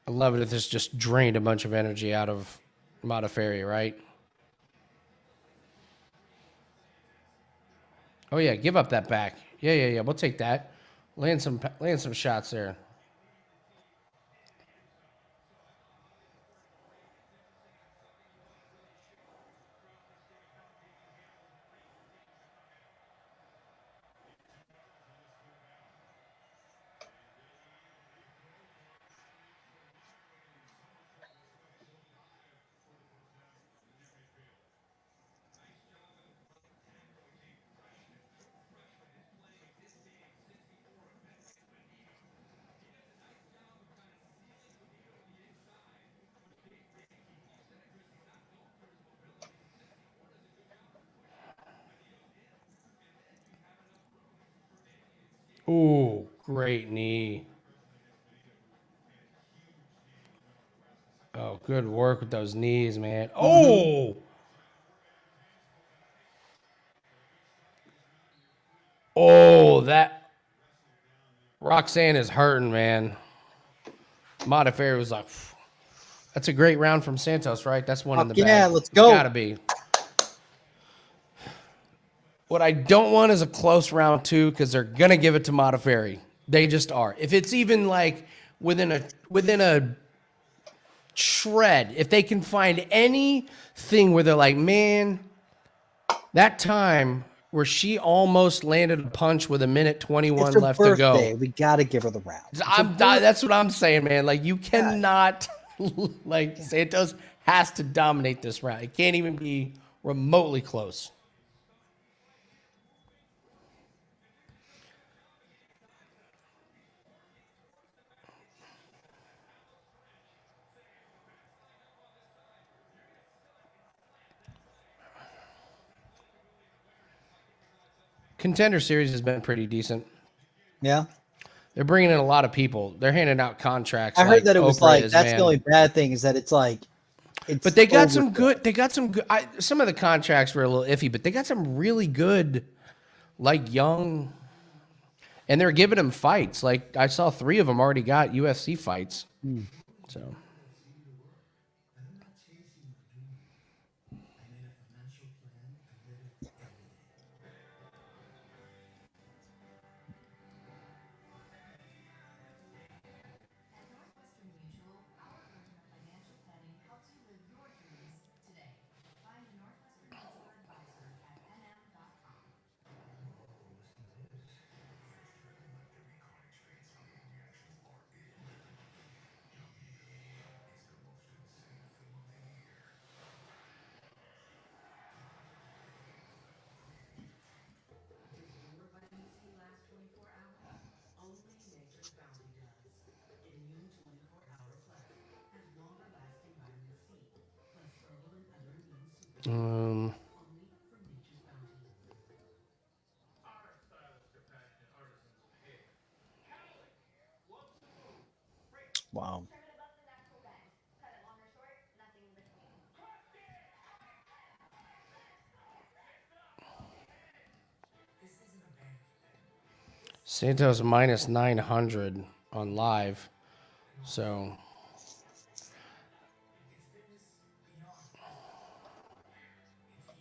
I love it if this just drained a bunch of energy out of Modafferi, right? Oh yeah, give up that back. Yeah. We'll take that. Land some shots there. Ooh, great knee. Oh, good work with those knees, man. Oh! Oh, that Roxanne is hurting, man. Modafferi was like, phew. That's a great round from Santos, right? That's one in the Fuck bag. yeah, let's It's go. gotta be. What I don't want is a close round 2 because they're gonna give it to Modafferi. They just are. If it's even like within a shred, if they can find anything where they're like, man, that time where she almost landed a punch with a minute 21 It's her left birthday. to go. We got to give her the round. It's her That's what I'm saying, man. Like, you cannot, like, Santos has to dominate this round. It can't even be remotely close. Contender Series has been pretty decent. Yeah. They're bringing in a lot of people. They're handing out contracts. I heard that it was Oprah like, is, that's man. the only bad thing is that it's like, it's But they got some overkill. good. They got some good. Some of the contracts were a little iffy, but they got some really good, like, young, and they're giving them fights. Like, I saw 3 of them already got UFC fights. So At Northwestern Mutual, our version of financial planning helps you live your dreams today. Find a Northwestern Mutual advisor at nm.com. Does your vitamin C last 24 hours? Only Nature's Bounty does. Immune 24-hour plus has longer lasting vitamin C, plus herbal and other immune super only from Nature's Bounty. Art stylist companion and artisan's behavior. Callie, welcome to the room. Break. Wow. Trim it above the natural bend. Cut it long or short, nothing in between. This isn't a band thing. Santos minus 900 on live. So It's fitness beyond. It's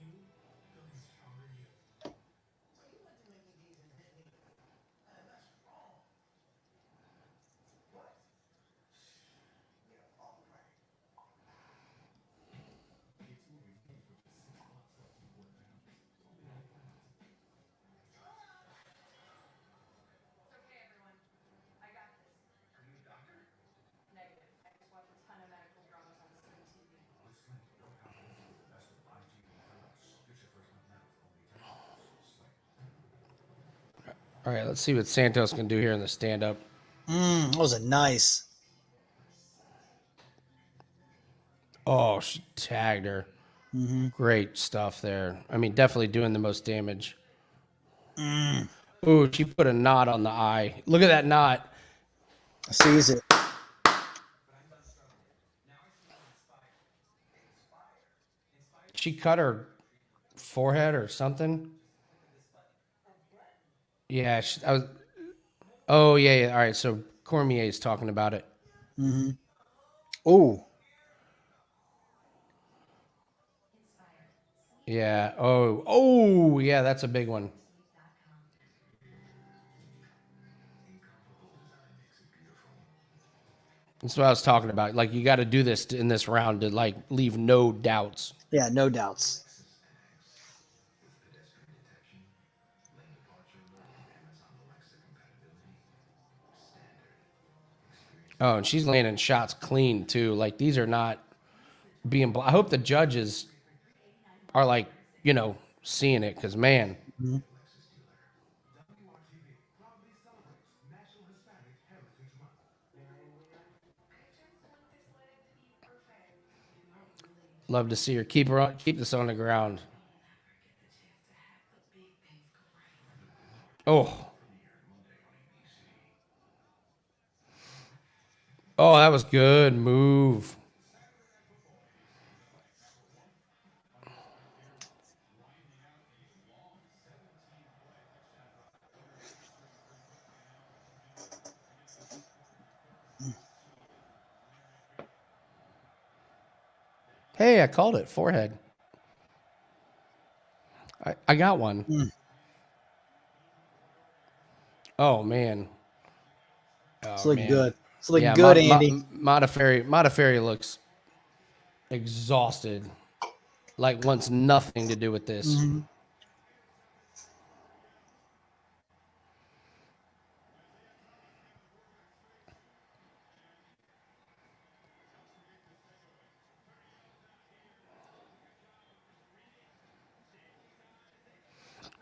you building stronger you. So you went to Mickey D's and hit me. That's wrong. What? Get a phone right. It's moving for just 6 months, up to 4 pounds. Don't be like that. It's okay, everyone. I got this. Are you a doctor? Negative. I just watch a ton of medical dramas on Sling TV. Sling, don't compromise with the best of IG and Ferrous. Get your first one now for only $10. Sling. all right, let's see what Santos can do here in the stand-up. That was a nice. Oh, she tagged her. Great stuff there. I mean, definitely doing the most damage. Ooh, she put a knot on the eye. Look at that knot. Sees it. She cut her forehead or something. Yeah, I was. Oh yeah. All right, so Cormier's talking about it. Oh, Yeah. Oh yeah. That's a big one. That's what I was talking about. Like, you got to do this in this round to, like, leave no doubts. yeah, no doubts. Oh, and she's landing shots clean too. Like, these are not being. I hope the judges are, like, seeing it, because man. Love to see her keep this on the ground. Oh. Oh, that was good move. Hey, I called it. Forehead. I got one. Oh, man. It's Oh, looking man. good. It's looking Yeah, good, Andy. Modafferi looks exhausted. Like wants nothing to do with this. Mm-hmm.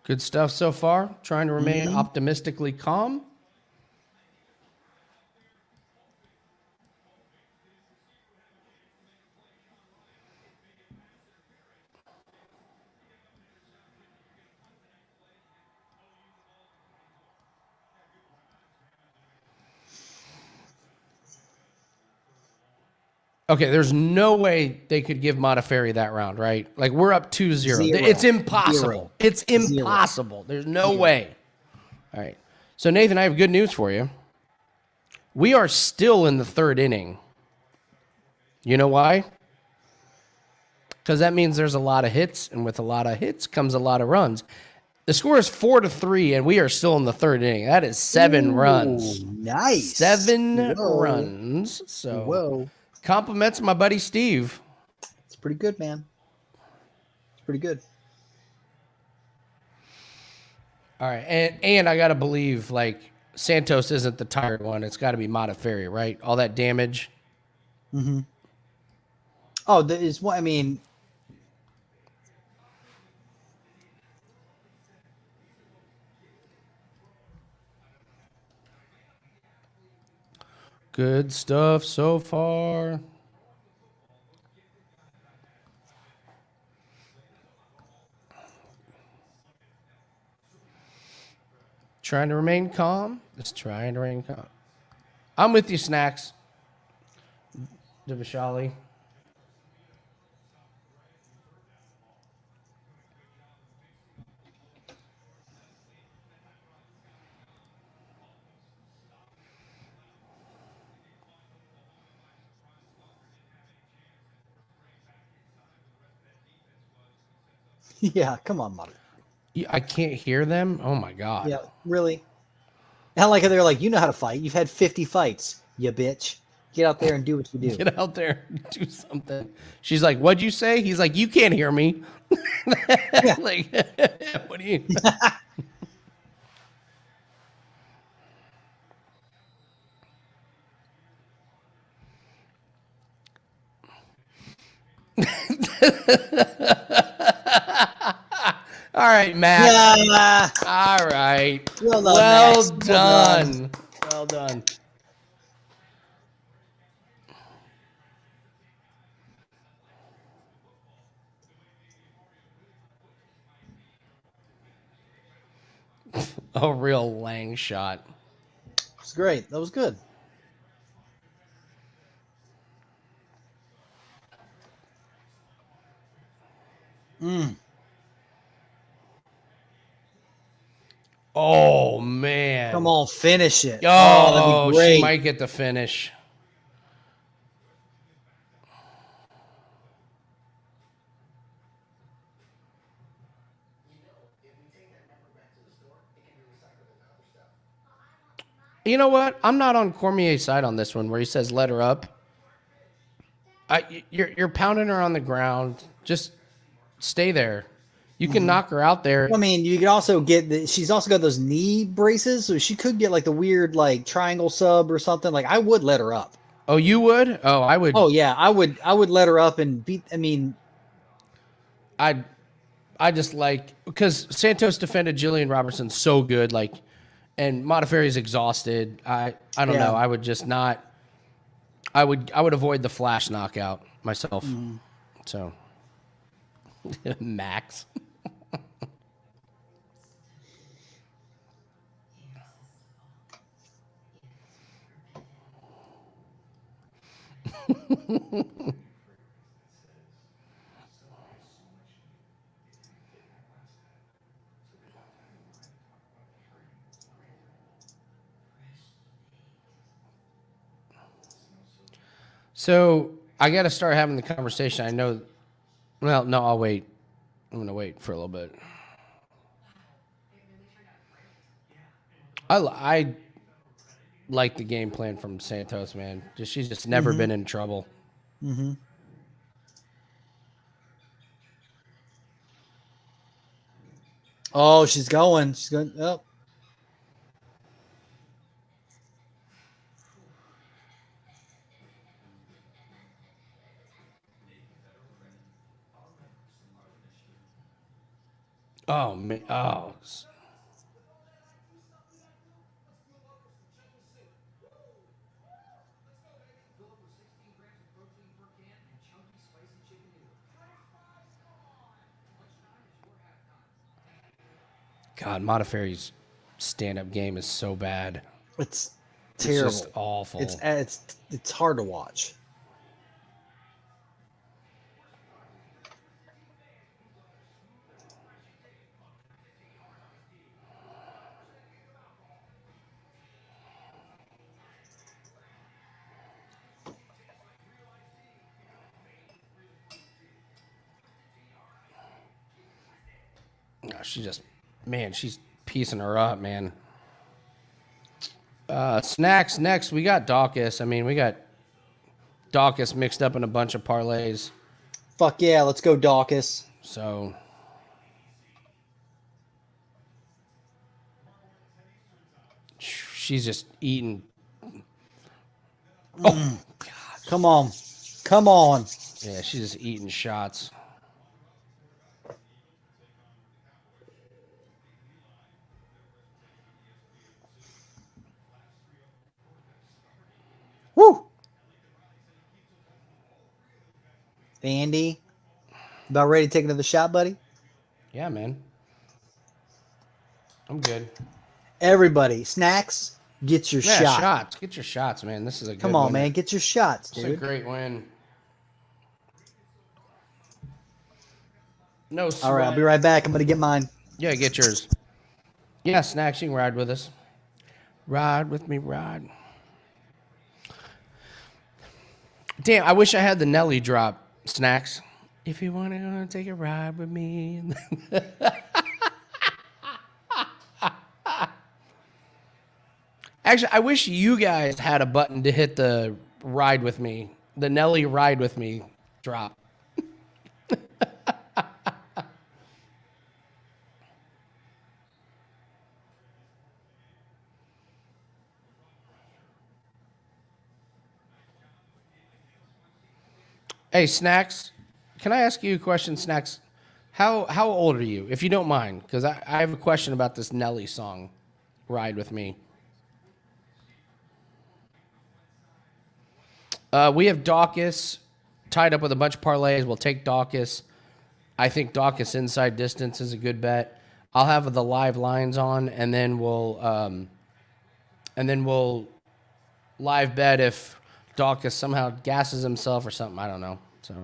Good stuff so far. Trying to remain Mm-hmm. optimistically calm. Okay, there's no way they could give Modafferi that round, right? Like, we're up 2-0. Zero. It's impossible. Zero. It's impossible. There's no Zero. way. All right. So, Nathan, I have good news for you. We are still in the third inning. You know why? Because that means there's a lot of hits, and with a lot of hits comes a lot of runs. The score is 4-3, and we are still in the third inning. That is 7 runs. Nice. 7 Whoa. runs. So, Whoa. compliments my buddy Steve. It's pretty good, man. It's pretty good. All right, and I gotta believe like Santos isn't the tired one. It's got to be Modafferi, right? All that damage. Mm-hmm. Oh, there is one. I mean, Good stuff so far. Trying to remain calm. Just trying to remain calm. I'm with you, Snacks. Dvalishvili. yeah. Come on, mother. I can't hear them. Oh my god. Yeah, really. Not like they're like, you know how to fight. You've had 50 fights, you bitch. Get out there and do what you do. Get out there and do something. She's like, "What'd you say?" He's like, "You can't hear me." Like, what do you? All right, Matt. Yeah. All right. Well done, Well Max. done. Well done. A real Lang shot. It's great. That was good. Oh man. Come on, finish it. Oh, that'd be great. she might get the finish. You know what? I'm not on Cormier's side on this one where he says let her up. You're pounding her on the ground. Just stay there. You can knock her out there. I mean, you could also get she's also got those knee braces, so she could get like the weird like triangle sub or something. Like I would let her up. Oh, you would? Oh, I would. Oh yeah, I would let her up and beat. I mean, I just like because Santos defended Jillian Robertson so good, like, and Modafferi's exhausted. I don't Yeah. know. I would just not. I would avoid the flash knockout myself. So, Max. So I got to start having the conversation. I know Well, no, I'll wait. I'm gonna wait for a little bit. I like the game plan from Santos, man. She's just never been in trouble. Mm-hmm. Oh, she's going. She's going. Oh. Oh man. Oh. God, Modafferi's stand-up game is so bad. It's terrible. It's just awful. It's hard to watch. No, she's piecing her up, man. Snacks next. We got Daukaus. I mean, we got Daukaus mixed up in a bunch of parlays. Fuck yeah, let's go Daukaus. So she's just eating. Oh, God. Come on. Come on. Yeah, she's just eating shots. Woo! Andy, about ready to take another shot, buddy? Yeah, man. I'm good. Everybody, Snacks, get your Yeah, shot. shots. Get your shots, man. This is a good Come on, win. man. Get your shots, It's a dude. great win. No sweat. All right, I'll be right back. I'm going to get mine. Yeah, get yours. Yeah, Snacks, you can ride with us. Ride with me, ride. Damn, I wish I had the Nelly drop, Snacks. If you want to take a ride with me. Actually, I wish you guys had a button to hit the ride with me, the Nelly ride with me drop. Hey, Snacks, can I ask you a question, Snacks? How old are you, if you don't mind? Because I have a question about this Nelly song, Ride With Me. We have Daukaus tied up with a bunch of parlays. We'll take Daukaus. I think Daukaus inside distance is a good bet. I'll have the live lines on, and then we'll live bet if Daukaus somehow gasses himself or something. I don't know. So.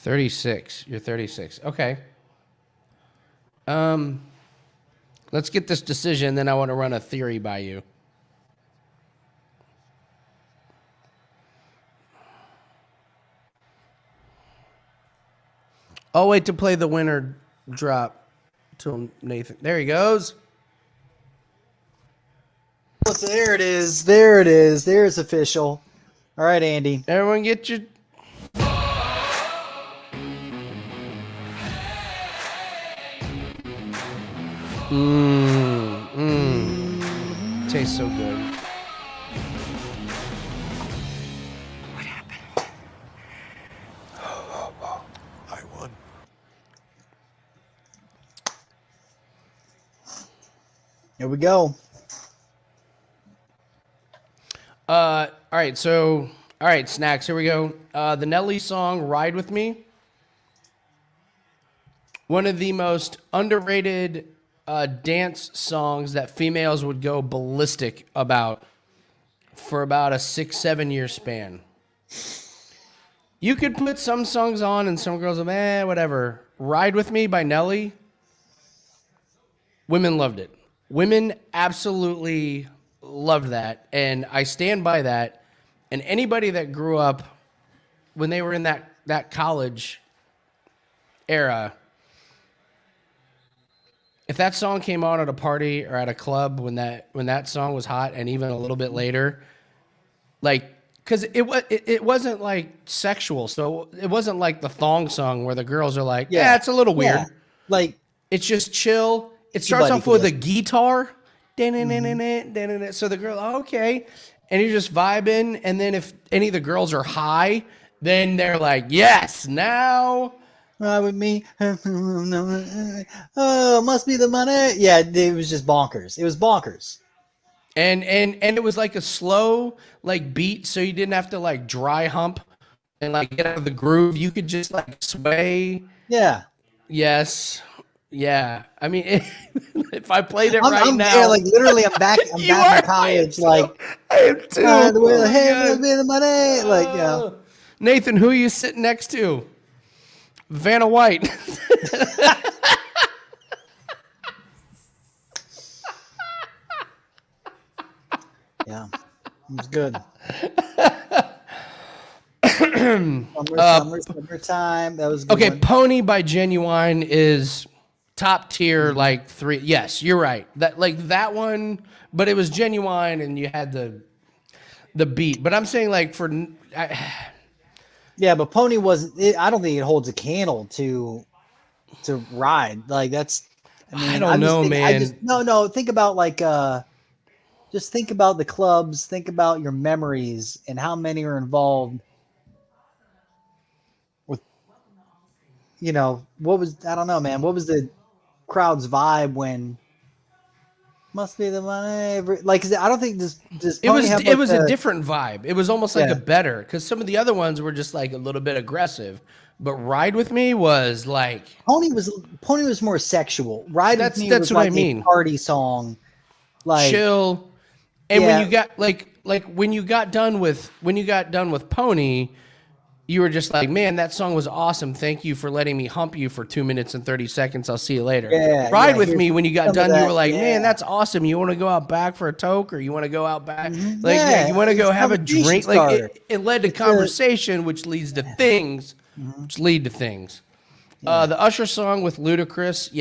You're 36. Okay. Let's get this decision, then I want to run a theory by you. I'll wait to play the winner drop till Nathan. There he goes. There it is. There it is. There's official. All right, Andy. Everyone get your... Tastes so good. What happened? I won. Here we go. All right, Snacks, here we go. The Nelly song, Ride With Me. One of the most underrated dance songs that females would go ballistic about for about a 6-7 year span. You could put some songs on and some girls are, whatever. Ride With Me by Nelly. Women loved it. Women absolutely loved that. And I stand by that. And anybody that grew up when they were in that college era, if that song came on at a party or at a club when that song was hot, and even a little bit later, like, because it wasn't like sexual, so it wasn't like the thong song where the girls are like, yeah, it's a little weird. Yeah. Like, it's just chill. It starts Anybody off could with a listen. guitar, so the girl, okay, and you're just vibing. And then if any of the girls are high, then they're like, yes, now. Ride with me. Oh, must be the money. Yeah, it was just bonkers. It was bonkers. And it was like a slow like beat, so you didn't have to like dry hump and like get out of the groove. You could just like sway. Yeah. Yes. Yeah. I mean, if I played it I'm now, there, like literally, I'm back. I'm You back are in college. Like, I am too. the way Oh the my head God. must be the money. Like, yeah. Nathan, who are you sitting next to? Vanna White. Yeah, it was good. Summertime. That was a good. Okay, one. Pony by Genuine is top tier, like 3. Yes, you're right. That one, but it was Genuine, and you had the beat. But I'm saying like Yeah, but Pony wasn't. I don't think it holds a candle to Ride. Like that's. I don't know, man. No. Think about like just think about the clubs. Think about your memories and how many are involved. With, what was, I don't know, man. What was the crowd's vibe when must be the money? Like, 'cause I don't think this it was have, it like, was a different vibe. It was almost like Yeah. a better, because some of the other ones were just like a little bit aggressive. But Ride With Me was like Pony was more sexual. Ride That's- with me that's was what I like mean. a party song. Like, chill. And Yeah. when you got when you got done with Pony, you were just like, man, that song was awesome. Thank you for letting me hump you for 2 minutes and 30 seconds. I'll see you later. Yeah, Ride yeah, With here's Me, when you got some of done, you that, were like, yeah. man, that's awesome. You want to go out back for a toke, or you want to go out back? Mm-hmm. Like, Yeah, you want to it's go have a conversation drink? Like, starter. it led to conversation, which leads to things, which lead to things. The Usher song with Ludacris,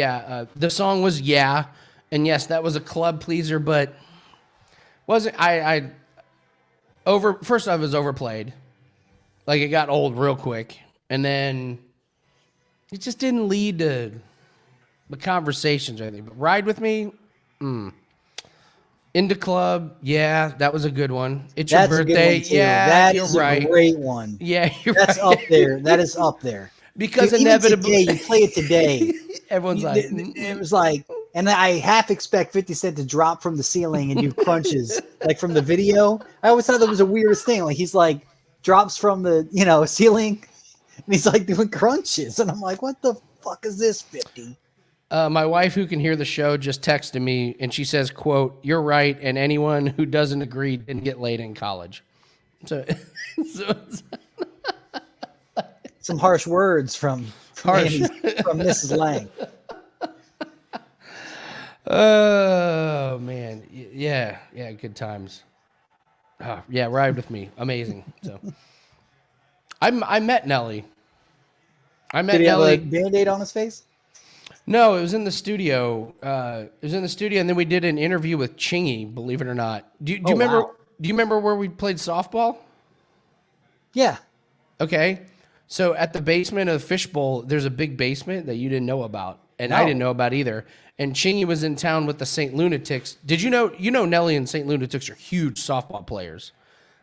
the song was and yes, that was a club pleaser, but wasn't first off, it was overplayed. Like, it got old real quick, and then it just didn't lead to the conversations or anything. But Ride With Me, Into Club, that was a good one. It's That's Your a good Birthday, one too. That you're is right. a great one. Yeah, you're That's right. up there. That is up there. Because Dude, even inevitably, today, you play it today. everyone's like, It was like, and I half expect 50 Cent to drop from the ceiling and do crunches, like from the video. I always thought that was the weirdest thing. Like, he's like drops from the ceiling, and he's like doing crunches, and I'm like, what the fuck is this, 50? my wife, who can hear the show, just texted me, and she says, quote, "You're right, and anyone who doesn't agree didn't get laid in college." So it's Some harsh words from Mrs. Lang. oh man, yeah, good times. Ride With Me, amazing. So I met Nelly. Did he have a Band-Aid on his face? No, it was in the studio. And then we did an interview with Chingy. Believe it or not. Do you remember? Wow. Do you remember where we played softball? Yeah. Okay. So at the basement of the Fishbowl, there's a big basement that you didn't know about, and I didn't know about either. And Chingy was in town with the St. Lunatics. Did you know? You know, Nelly and St. Lunatics are huge softball players.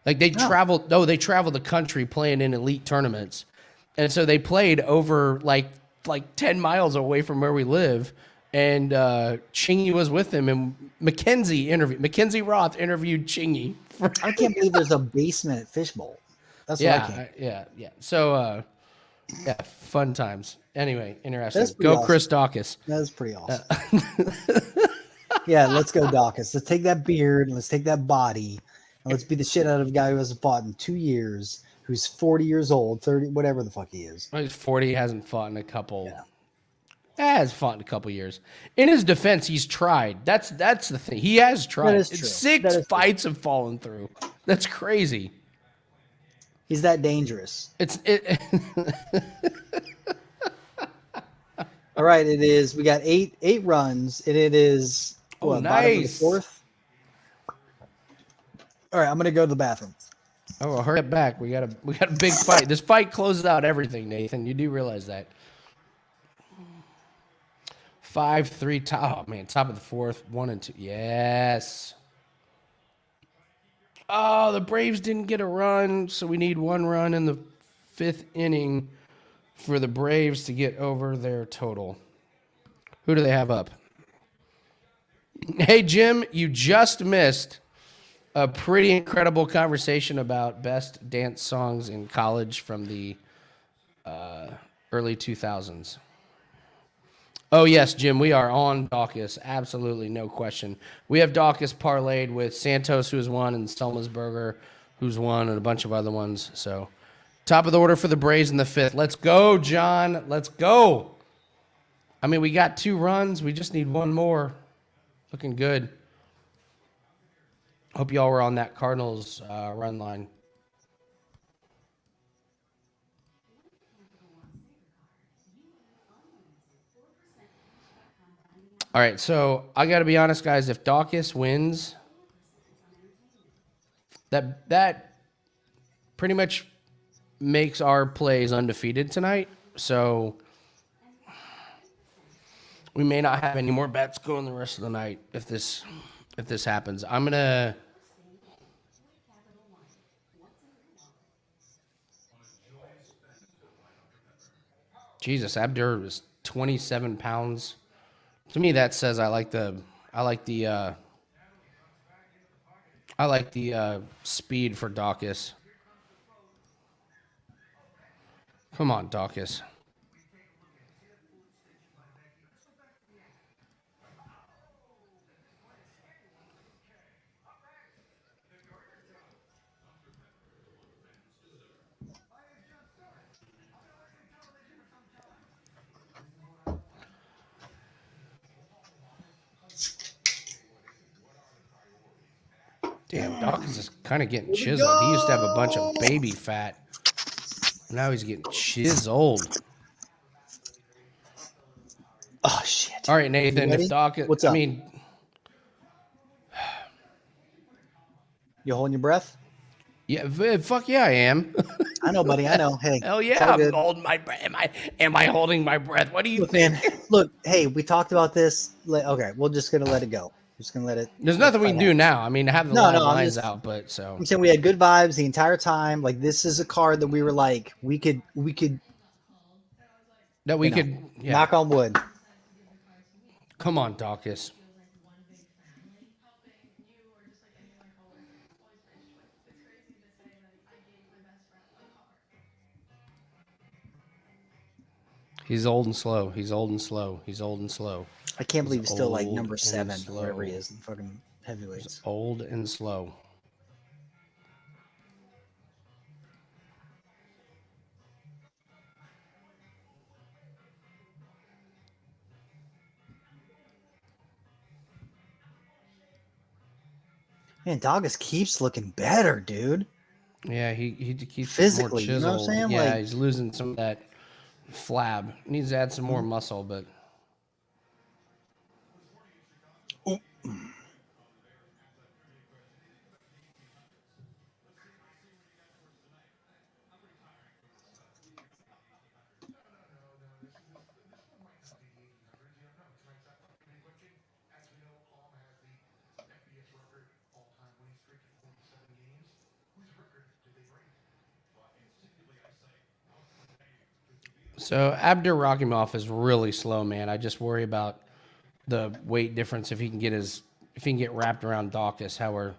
Like, they traveled. No, they traveled the country playing in elite tournaments, and so they played over like 10 miles away from where we live. And Chingy was with them, and Mackenzie Roth interviewed Chingy. I can't believe there's a basement at Fishbowl. That's what I can't. Yeah. So, fun times. Anyway, interesting. That's pretty Go awesome. Chris Dawkins. That's pretty awesome. Yeah, let's go, Daukaus. Let's take that beard and let's take that body and let's beat the shit out of a guy who hasn't fought in 2 years who's 40 years old, 30, whatever the fuck he is. Well, he's 40, hasn't fought in a couple. Yeah. Has fought in a couple years. In his defense, he's tried. That's the thing. He has tried. That is true. Six That is true. fights have fallen through. That's crazy. He's that dangerous. All right, it is. We got eight runs, and it is bottom of the nice. fourth. All right, I'm gonna go to the bathroom. Oh, well, hurry up back. We got a big fight. This fight closes out everything, Nathan. You do realize that. 5-3 top. Oh man, top of the fourth. 1 and 2. Yes. Oh, the Braves didn't get a run, so we need 1 run in the 5th inning for the Braves to get over their total. Who do they have up? Hey, Jim, you just missed a pretty incredible conversation about best dance songs in college from the early 2000s. Oh, yes, Jim, we are on Daukaus. Absolutely, no question. We have Daukaus parlayed with Santos, who has won, and Selmasburger, who's won, and a bunch of other ones. So, top of the order for the Braves in the 5th. Let's go, John. Let's go. I mean, we got 2 runs. We just need 1 more. Looking good. Hope y'all were on that Cardinals run line. All right, so I got to be honest, guys. If Daukaus wins, that pretty much makes our plays undefeated tonight. So we may not have any more bets going the rest of the night if this happens. I'm gonna. Jesus, Abdur was 27 pounds. To me, that says I like the speed for Daukaus. Come on, Daukaus. Damn, Daukaus is kind of getting chiseled. He used to have a bunch of baby fat. Now he's getting chiseled. Oh shit! All right, Nathan. If Daukaus, What's up? I mean, You holding your breath? yeah, fuck yeah, I am. I know, buddy. I know. Hey, Hell it's yeah, all I'm good. holding my breath. Am I holding my breath? What do you Look, think? man. Look, hey, we talked about this. Okay, we're just gonna let it go. Just gonna let it. There's nothing we can do now. I mean, I have the No, live no, I'm lines just- out, but so I'm saying we had good vibes the entire time. Like this is a card that we were like, we could that we you know, could yeah. knock on wood. Come on, Daukaus. He's old and slow. He's old and slow. He's old and slow. I can't believe he's still like old number and 7, slow. wherever he is in fucking heavyweights. Old and slow. Man, Daukaus keeps looking better, dude. Yeah, he keeps Physically, more you know what I'm chiseled. saying? Yeah, Like- he's losing some of that flab. Needs to add some more muscle, but so Abdurakhimov is really slow, man. I just worry about the weight difference if he can get wrapped around Daukaus. How we're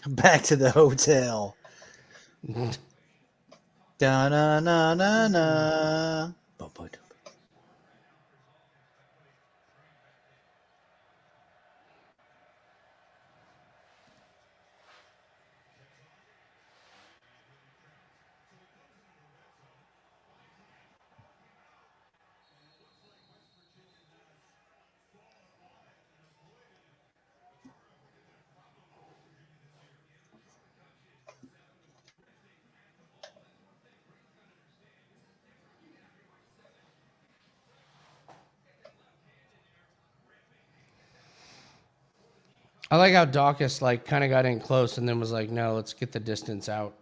Back to the hotel. Da na na na na. I like how Daukaus like kind of got in close and then was like, no, let's get the distance out.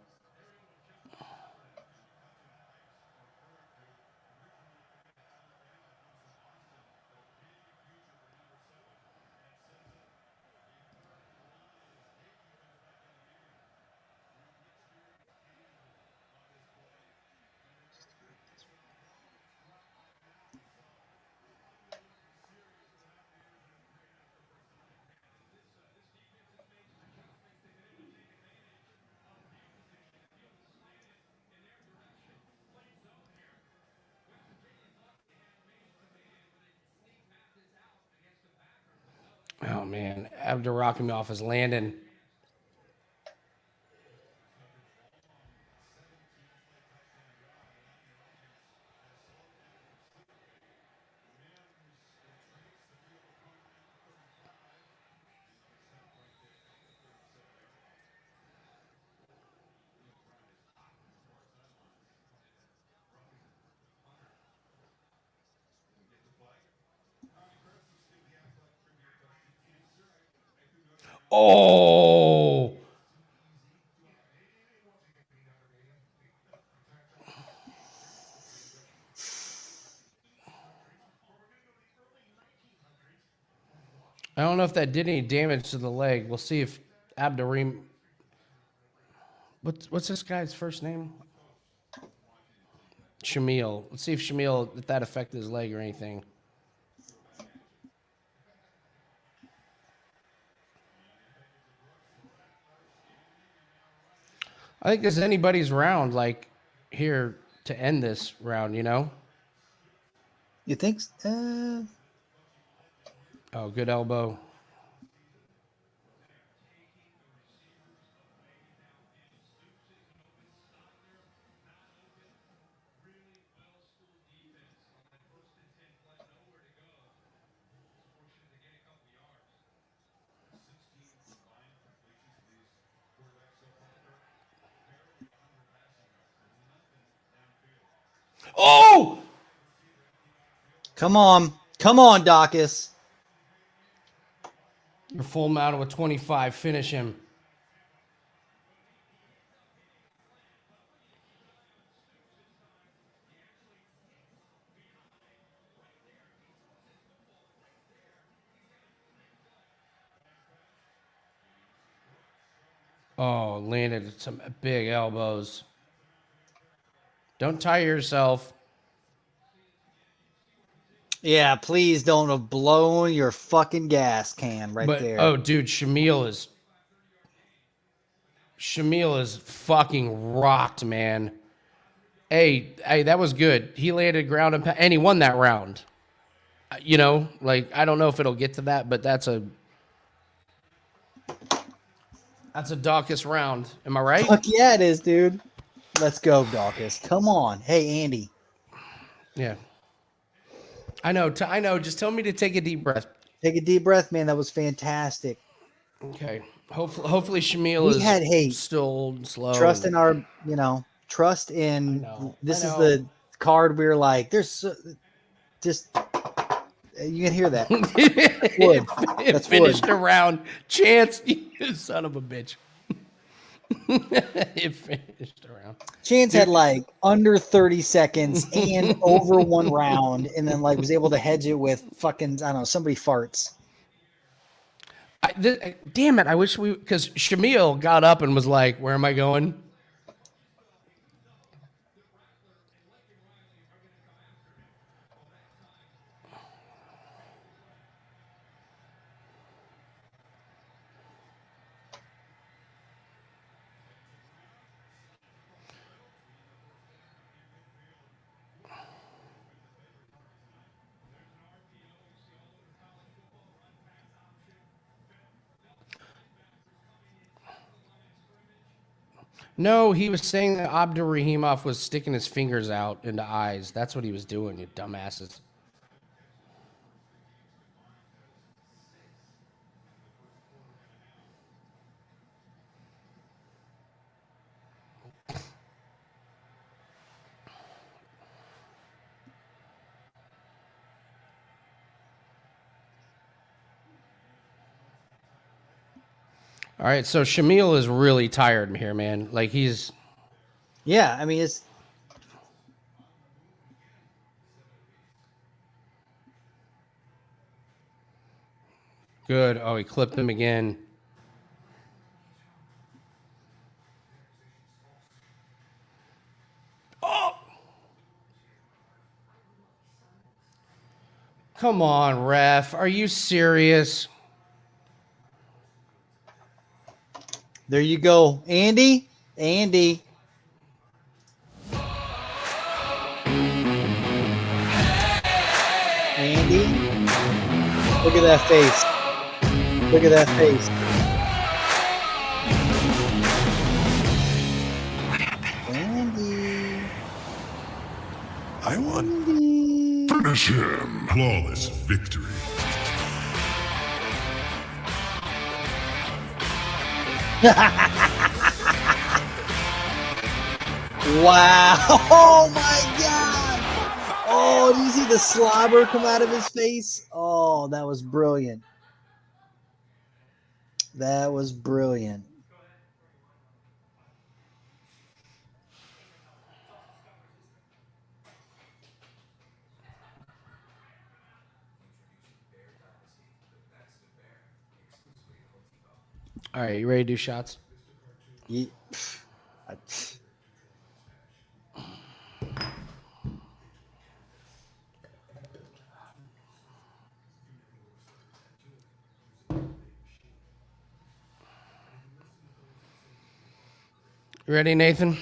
Oh man, Abdurakhimov is landing. Oh, I don't know if that did any damage to the leg. We'll see if Abdurim. What's this guy's first name? Shamil. Let's see if Shamil, if that affected his leg or anything. I think this is anybody's round, like, here to end this round, you know? You think? Oh, good elbow. Oh! Come on, Daukaus. Your full mount with 25. Finish him. Oh, landed some big elbows. Don't tire yourself. Yeah, please don't have blown your fucking gas can right there. Oh, dude, Shamil is fucking rocked, man. Hey, that was good. He landed ground and he won that round. You know, like I don't know if it'll get to that, but that's a Daukaus round. Am I right? Fuck yeah, it is, dude. Let's go, Daukaus. Come on. Hey, Andy. Yeah. I know. I know. Just tell me to take a deep breath. Take a deep breath, man. That was fantastic. Okay. Hopefully Shamil is still slow. Trust in our, trust in. This is the card we're like. There's just you can hear that. It finished a round. Chance, you son of a bitch. It finished around. Chance had like under 30 seconds and over one round, and then like was able to hedge it with fucking, I don't know, somebody farts. Damn it! I wish because Shamil got up and was like, "Where am I going?" No, he was saying that Abdurakhimov was sticking his fingers out into eyes. That's what he was doing, you dumbasses. All right, so Shamil is really tired here, man. Like he's Yeah, I mean it's good. Oh, he clipped him again. Oh! Come on, ref. Are you serious? there you go. Andy. Andy. Andy. Look at that face. Look at that face. Andy. I won. Andy. Finish him. Flawless victory. Wow. Oh my God. Oh, did you see the slobber come out of his face? Oh, that was brilliant. That was brilliant. All right, you ready to do shots? Ye- You ready, Nathan?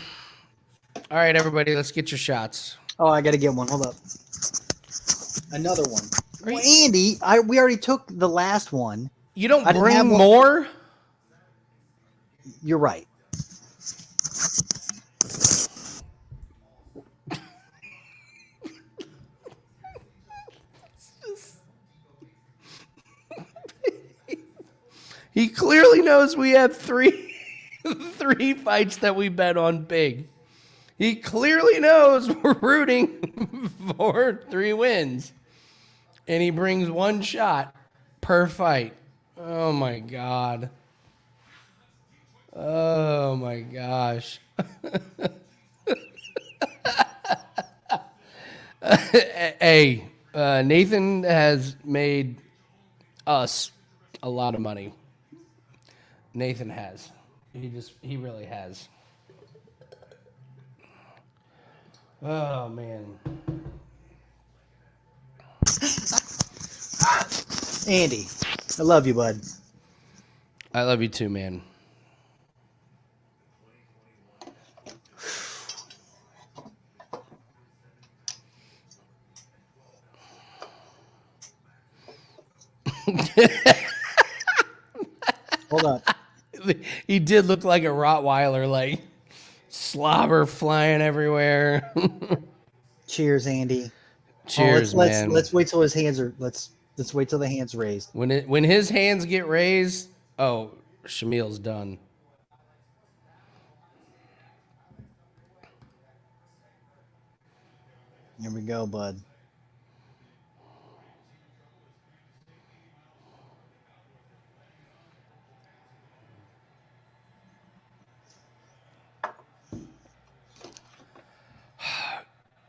All right, everybody, let's get your shots. Oh, I got to get one. Hold up. Another one. Are Well, you- Andy, we already took the last one. You don't I didn't have bring one. more? You're right. He clearly knows we have three fights that we bet on big. He clearly knows we're rooting for 3 wins. And he brings 1 shot per fight. Oh my God. Oh my gosh. Hey, Nathan has made us a lot of money. Nathan has. He really has. Oh man. Andy, I love you, bud. I love you too, man. Hold on. He did look like a Rottweiler, like slobber flying everywhere. Cheers, Andy. Cheers, man. Let's wait till his hands are. Let's wait till the hands raised. When his hands get raised, oh, Shamil's done. Here we go, bud.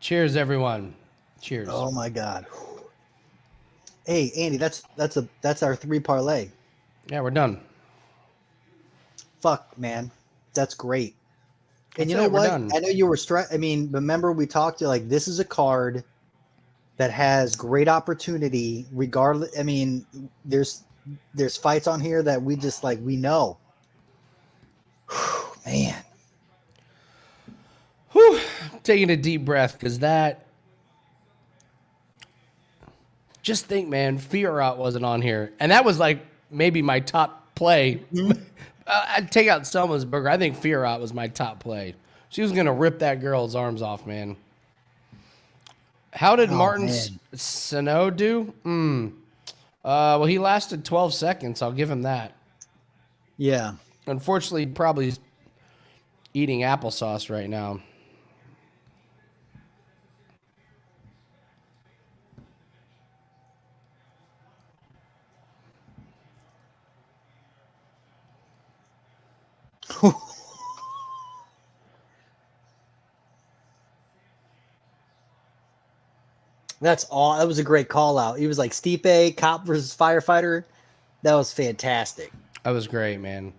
Cheers, everyone. Cheers. Oh my God. Hey, Andy, that's our 3 parlay. Yeah, we're done. Fuck, man, that's great. And That's you it, know we're what? done. I know you were stressed. I mean, remember we talked to like this is a card that has great opportunity. Regardless, I mean, there's fights on here that we just like we know. Man, Whew. Taking a deep breath because that. Just think, man, Fiorot wasn't on here, and that was like maybe my top play I'd take out Selma's burger. I think Fiorot was my top play. She was gonna rip that girl's arms off, man. How did Martin man. Sano do? Well, he lasted 12 seconds. I'll give him that. Yeah. Unfortunately, probably eating applesauce right now. That's all. That was a great call out. He was like Stipe, cop versus firefighter. That was fantastic. That was great, man.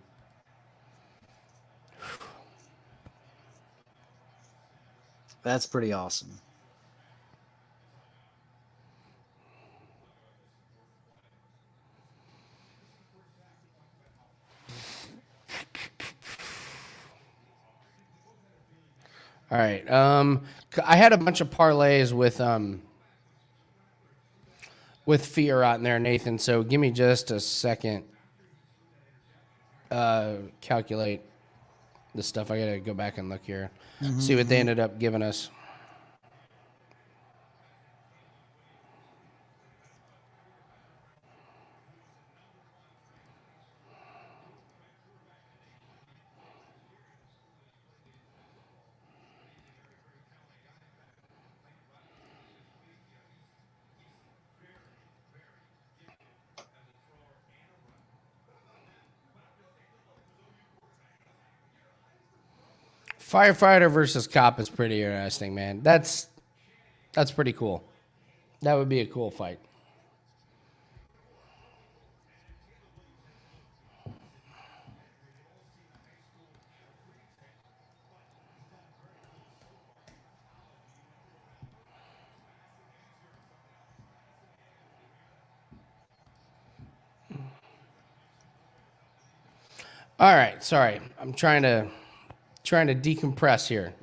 That's pretty awesome. All right. I had a bunch of parlays with Fiorot in there, Nathan. So give me just a second. Calculate the stuff. I gotta go back and look here. See what they ended up giving us. Firefighter versus cop is pretty interesting, man. That's pretty cool. That would be a cool fight. All right, sorry. I'm trying to decompress here.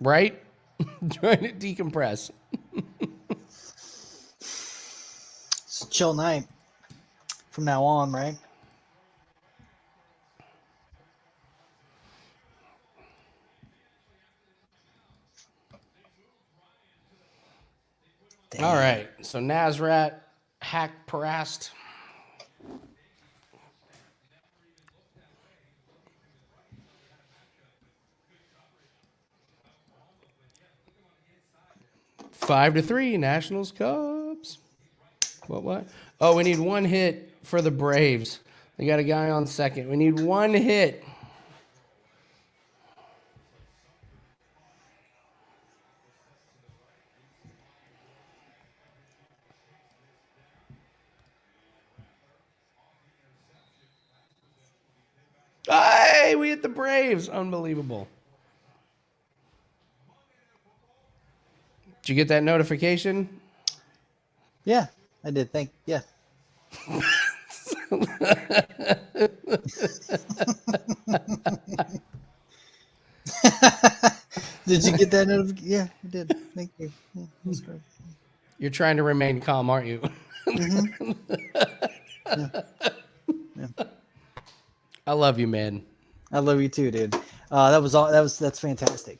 Right? Trying to decompress. It's a chill night from now on, right? Damn. All right. So Nasrat, Haqparast. 5-3, Nationals Cubs. What? Oh, we need one hit for the Braves. They got a guy on second. We need one hit. Hey, we hit the Braves. Unbelievable. Did you get that notification? Yeah, I did. Yeah. Did you get that notification? Yeah, I did. Thank you. Yeah, that's great. You're trying to remain calm, aren't you? Yeah. I love you, man. I love you too, dude. That's fantastic.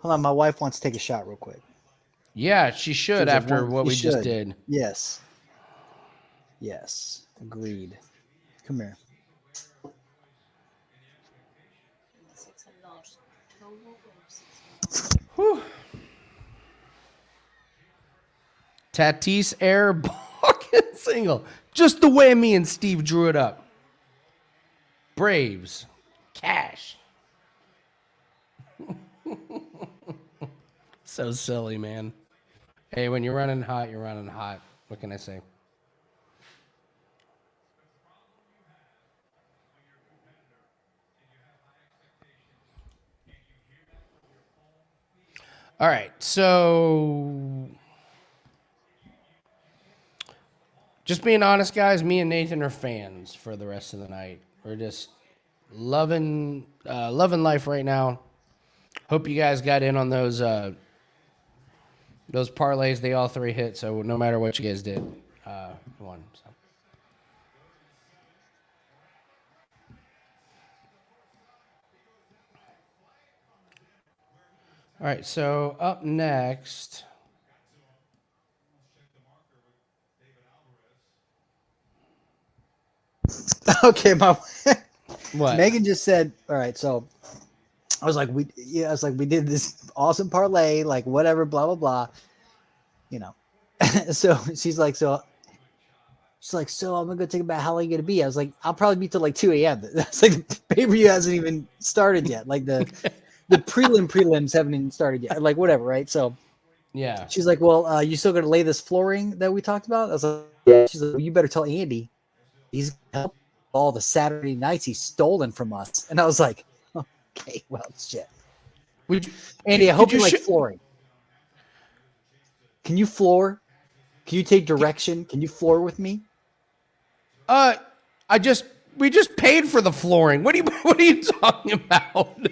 Hold on, my wife wants to take a shot real quick. Yeah, she should after what we just should. did. Yes. Agreed. Come here. Whew. Tatis air bucket single. Just the way me and Steve drew it up. Braves. Cash. So silly, man. Hey, when you're running hot, you're running hot. What can I say? All right, so Just being honest, guys, me and Nathan are fans for the rest of the night. We're just loving life right now. Hope you guys got in on those parlays. They all three hit, so no matter what you guys did, won. So. All right, so up next. Okay, What? Megan just said, all right, so I was like, we did this awesome parlay, like whatever, blah, blah, blah. You know. So she's like, so I'm gonna go think about how long you're gonna be. I was like, I'll probably be till like 2 a.m. That's like the pay-per-view hasn't even started yet. Like the prelims haven't even started yet. Like whatever, right? So Yeah. she's like, well, you still gonna lay this flooring that we talked about? I was like, yeah. She's like, well, you better tell Andy. He's gonna help all the Saturday nights he's stolen from us. And I was like, okay, well, shit. Andy, I hope you like flooring. Can you floor? Can you take direction? Can you floor with me? We just paid for the flooring. What are you talking about?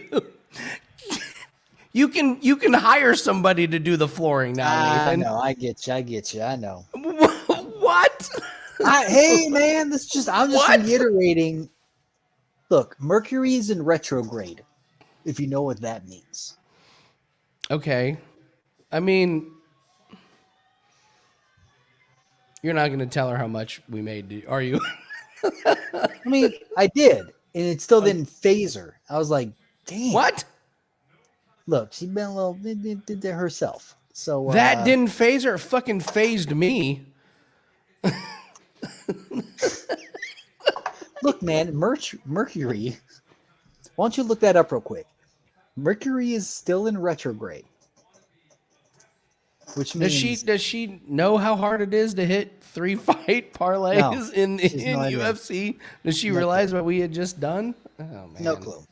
You can hire somebody to do the flooring now, Nathan. No, I get you. I know. What? Hey, man, I'm just reiterating. Look, Mercury is in retrograde, if you know what that means. Okay. I mean, you're not going to tell her how much we made, are you? I mean, I did, and it still didn't phase her. I was like, damn. What? Look, she been a little did it herself. So that didn't phase her. It fucking phased me. Look, man, Mercury. Why don't you look that up real quick? Mercury is still in retrograde. Which means does she know how hard it is to hit 3 fight parlays in UFC? Does she realize what we had just done? Oh man. No clue.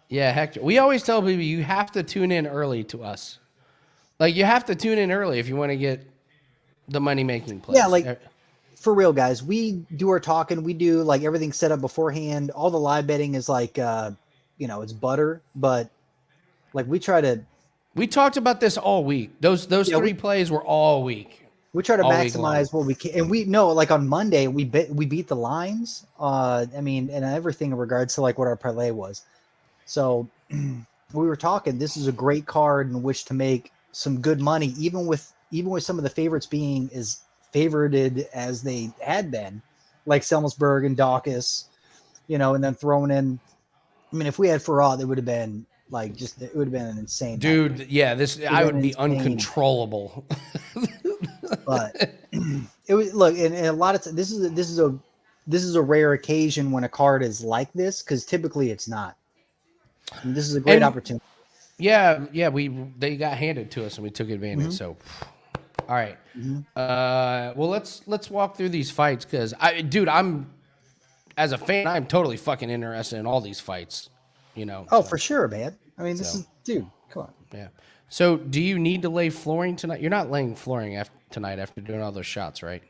Yeah, Hector. We always tell people you have to tune in early to us. Like you have to tune in early if you want to get the money making plays. Yeah, like for real, guys. We do our talking. We do like everything set up beforehand. All the live betting is like it's butter, but like we try to. We talked about this all week. Those three plays were all week. We try to maximize what we can, and we know like on Monday we beat the lines. I mean, and everything in regards to like what our parlay was. So we were talking. This is a great card in which to make some good money, even with some of the favorites being as favorited as they had been, like Selmsburg and Daukaus, and then throwing in. I mean, if we had Farad, it would have been like it would have been an insane. Dude, night. Yeah, I would be uncontrollable. But it was and a lot of this is a rare occasion when a card is like this because typically it's not. I mean, this is a great opportunity. Yeah, they got handed to us and we took advantage. Mm-hmm. So, all right. Mm-hmm. Well, let's walk through these fights because I'm as a fan, I'm totally fucking interested in all these fights. Oh, for sure, man. I mean, this is dude. Come on. Yeah. So, do you need to lay flooring tonight? You're not laying flooring tonight after doing all those shots, right?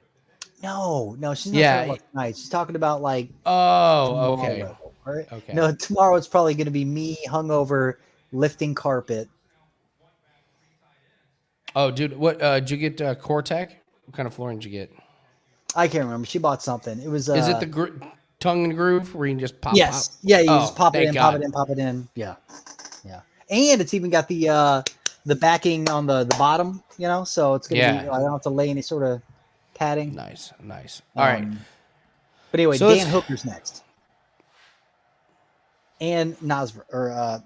No, she's not talking about tonight. She's talking about like. Oh, okay. Right? Okay. No, tomorrow it's probably going to be me hungover lifting carpet. Oh, dude, what did you get? Cortec? What kind of flooring did you get? I can't remember. She bought something. It was. Is it the tongue and groove where you can just pop? Yes. Pop? Yeah, you just pop it in, God. pop it in. Yeah. And it's even got the backing on the bottom. So it's gonna be. I don't have to lay any sort of padding. Nice. All right. But anyway, so Dan Hooker's next. And Nasrat,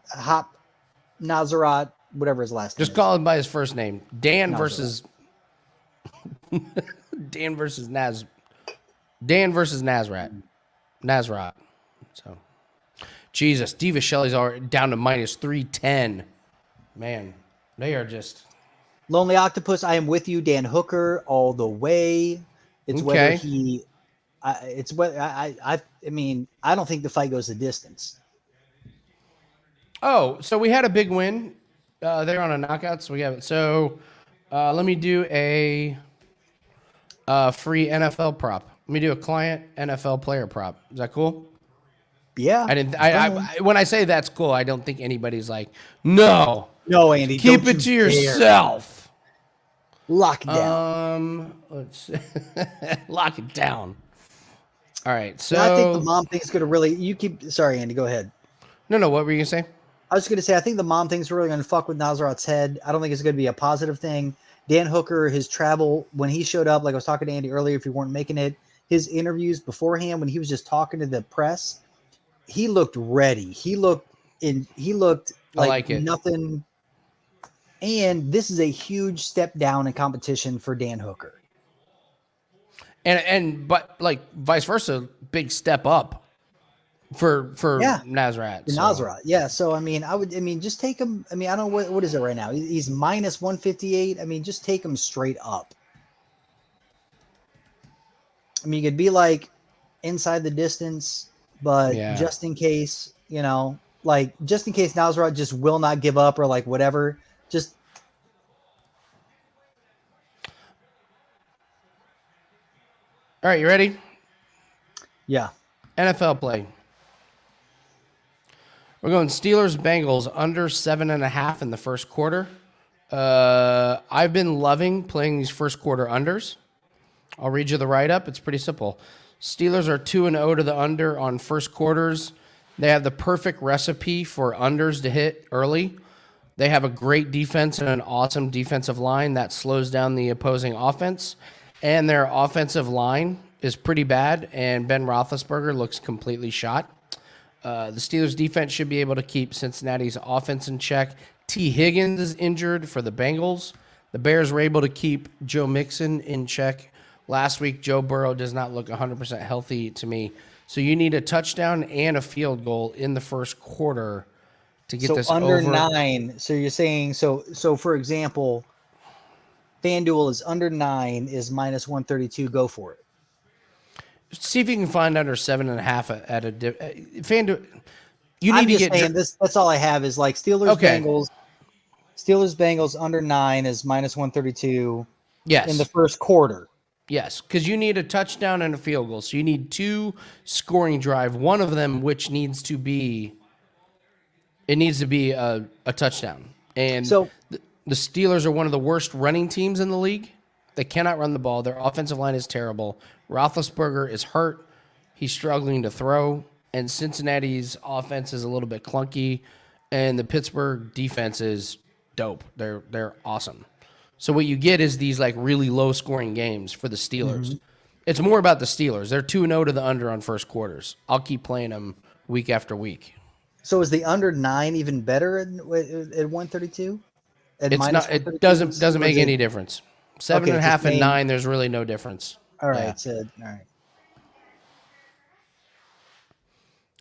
whatever his last name is. Just call him by his first name. Dan versus Nasrat. Nasrat. So, Jesus, Dvalishvili's already down to minus 310. Man, they are just Lonely Octopus. I am with you, Dan Hooker, all the way. It's whether he. It's whether I mean, I don't think the fight goes the distance. Oh, so we had a big win. They're on a knockout, so we have it. So let me do a free NFL prop. Let me do a client NFL player prop. Is that cool? Yeah. When I say that's cool, I don't think anybody's like, no. No, Andy. Keep don't it to you dare. yourself. Lock it down. Let's lock it down. All right. So I think the mom thing's going to really. Sorry, Andy. Go ahead. No. What were you gonna say? I was going to say I think the mom thing's really going to fuck with Nasrat's head. I don't think it's going to be a positive thing. Dan Hooker, his travel when he showed up, like I was talking to Andy earlier, if you weren't making it, his interviews beforehand when he was just talking to the press, he looked ready. He looked like nothing. And this is a huge step down in competition for Dan Hooker. But like vice versa, big step up for Nasrat. Nasrat, yeah. So I mean, just take him. I mean, I don't know what is it right now. He's minus 158. I mean, just take him straight up. I mean, you could be like inside the distance, but just in case, just in case Nasrat just will not give up or like whatever, just. All right, you ready? Yeah. NFL play. We're going Steelers-Bengals under 7.5 in the first quarter. I've been loving playing these first quarter unders. I'll read you the write-up. It's pretty simple. Steelers are 2-0 to the under on first quarters. They have the perfect recipe for unders to hit early. They have a great defense and an awesome defensive line that slows down the opposing offense. And their offensive line is pretty bad, and Ben Roethlisberger looks completely shot. The Steelers' defense should be able to keep Cincinnati's offense in check. T. Higgins is injured for the Bengals. The Bears were able to keep Joe Mixon in check. Last week, Joe Burrow does not look 100% healthy to me. So you need a touchdown and a field goal in the first quarter to get this under over. 9. So you're saying so for example, FanDuel is under 9 is minus 132. Go for it. See if you can find under 7.5 at a FanDuel. You I'm need to just get saying this. That's all I have is like Steelers Bengals. Steelers Bengals under 9 is minus 132. Yes. In the first quarter. Yes, because you need a touchdown and a field goal. So you need 2 scoring drive. One of them, which needs to be a touchdown. And so the Steelers are one of the worst running teams in the league. They cannot run the ball. Their offensive line is terrible. Roethlisberger is hurt. He's struggling to throw. And Cincinnati's offense is a little bit clunky. And the Pittsburgh defense is dope. They're awesome. So what you get is these like really low scoring games for the Steelers. Mm-hmm. It's more about the Steelers. They're 2-0 to the under on first quarters. I'll keep playing them week after week. So is the under 9 even better at 132? It's not. It doesn't make any difference. 7.5 and 9. There's really no difference. All right. Yeah. All right.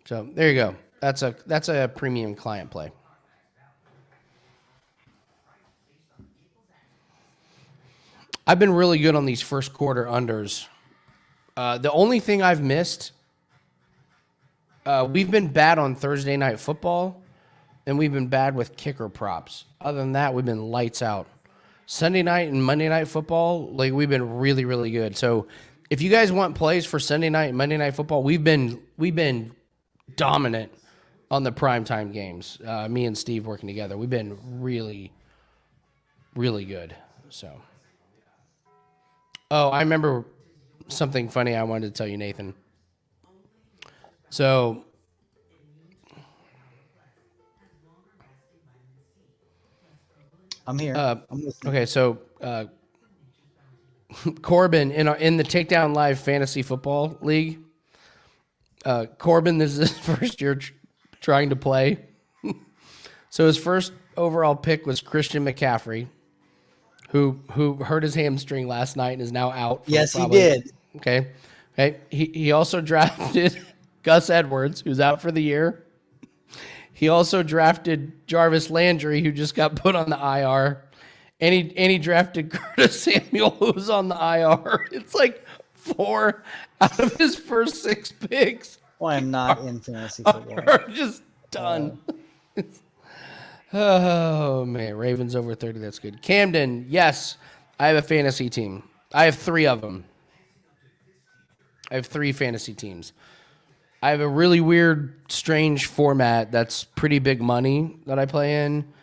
So there you go. That's a premium client play. I've been really good on these first quarter unders. The only thing I've missed, we've been bad on Thursday night football, and we've been bad with kicker props. Other than that, we've been lights out. Sunday night and Monday night football, like we've been really, really good. So if you guys want plays for Sunday night and Monday night football, we've been dominant on the primetime games. Me and Steve working together, we've been really, really good. So. Oh, I remember something funny I wanted to tell you, Nathan. So, I'm here. I'm listening. Okay, so Corbin in the Takedown Live Fantasy Football League. Corbin, this is his first year trying to play. So his first overall pick was Christian McCaffrey, who hurt his hamstring last night and is now out. Yes, he did. Okay. He also drafted Gus Edwards, who's out for the year. He also drafted Jarvis Landry, who just got put on the IR. And he drafted Curtis Samuel, who's on the IR. It's like 4 out of his first 6 picks. Well, I'm not in fantasy football. Are just done. Oh, man. Ravens over 30. That's good. Camden, yes, I have a fantasy team. I have 3 of them. I have 3 fantasy teams. I have a really weird, strange format that's pretty big money that I play in.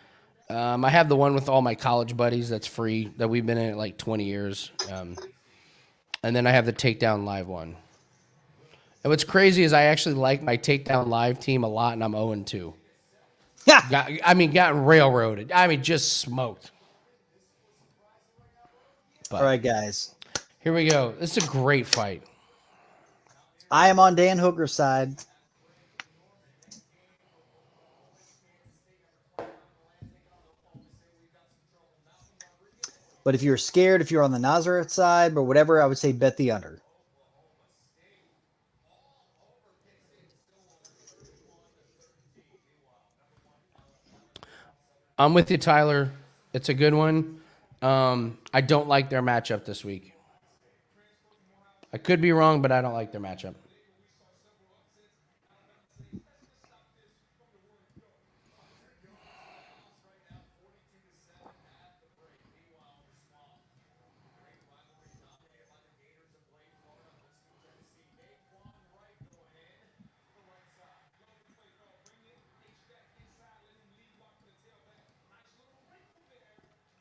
I have the one with all my college buddies that's free, that we've been in it like 20 years. And then I have the Takedown Live one. And what's crazy is I actually like my Takedown Live team a lot, and I'm 0-2. Got railroaded. Just smoked. But All right, guys. here we go. This is a great fight. I am on Dan Hooker's side. But if you're scared, if you're on the Nasrat side or whatever, I would say bet the under. I'm with you, Tyler. It's a good one. I don't like their matchup this week. I could be wrong, but I don't like their matchup.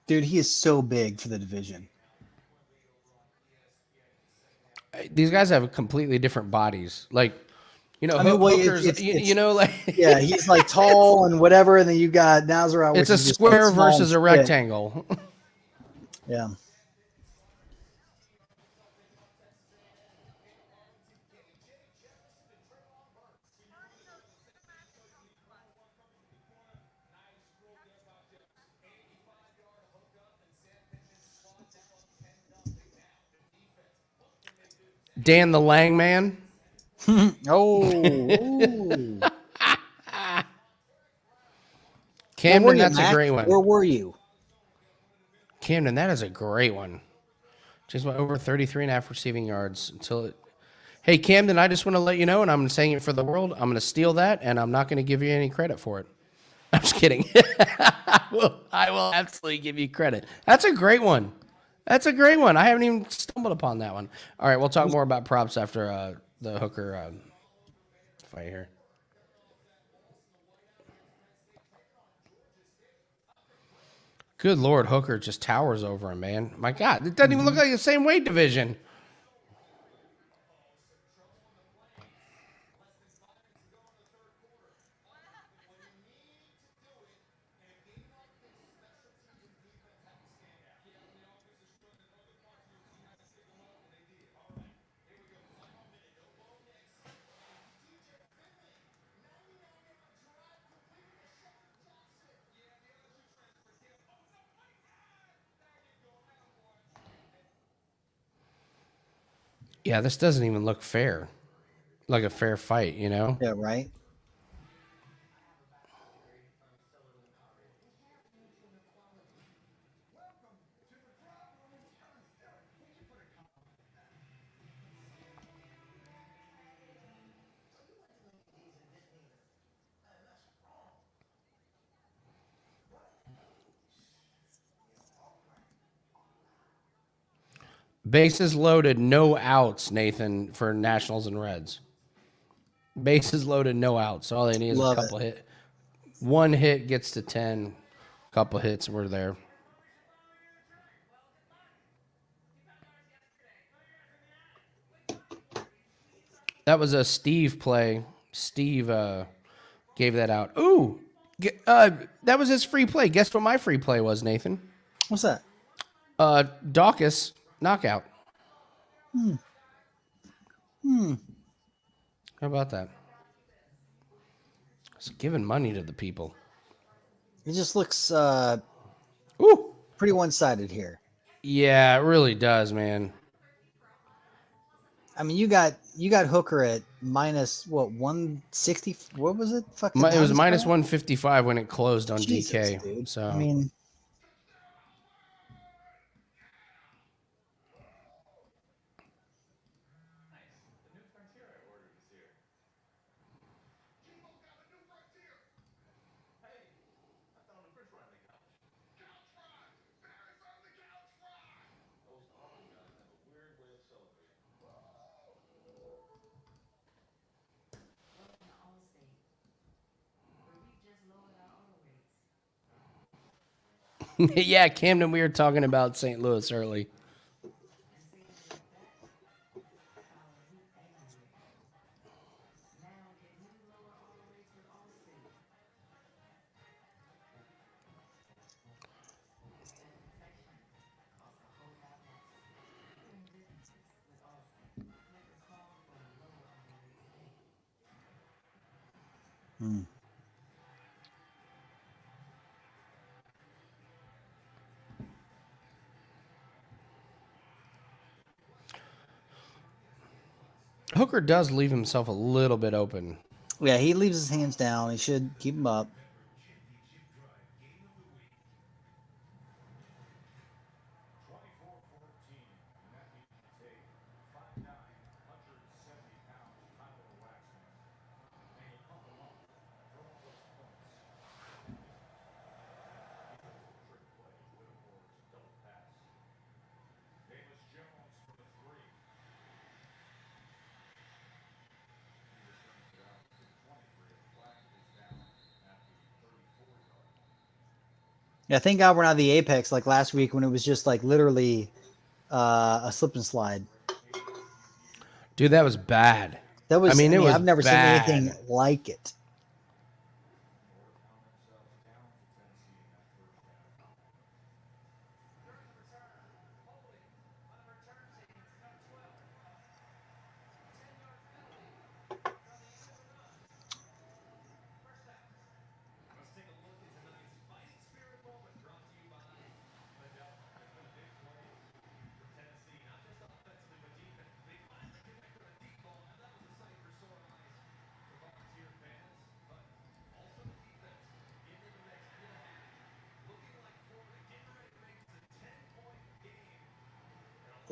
Dude, he is so big for the division. These guys have completely different bodies. Like, Hooker's, like yeah, he's like tall and whatever, and then you got Nasrat. It's a square versus a rectangle. Yeah. Dan the Lang Man. Oh. Camden, that's a great one. Where were you? Camden, that is a great one. Just went over 33.5 receiving yards until it. Hey, Camden, I just want to let you know, and I'm saying it for the world, I'm going to steal that, and I'm not going to give you any credit for it. I'm just kidding. I will absolutely give you credit. That's a great one. That's a great one. I haven't even stumbled upon that one. All right, we'll talk more about props after the Hooker fight here. Good Lord, Hooker just towers over him, man. My God, it doesn't even look like the same weight division. Yeah, this doesn't even look fair. Like a fair fight, you know? Yeah, right. Bases loaded, no outs, Nathan, for Nationals and Reds. Bases loaded, no outs. All they need is a couple hit. One hit gets to 10. Couple hits, we're there. That was a Steve play. Steve gave that out. Ooh, that was his free play. Guess what my free play was, Nathan? What's that? Daukaus knockout. How about that? It's giving money to the people. It just looks Ooh. pretty one-sided here. Yeah, it really does, man. I mean, you got Hooker at minus what 160? What was it? Fuck. It was minus 155 when it closed on Jesus, DK. Dude. So I mean, Yeah, Camden, we were talking about St. Louis early. Hooker does leave himself a little bit open. Yeah, he leaves his hands down. He should keep them up. Yeah, thank God we're not the apex like last week when it was just like literally a slip and slide. Dude, that was bad. That was. it was I've never bad. seen anything like it.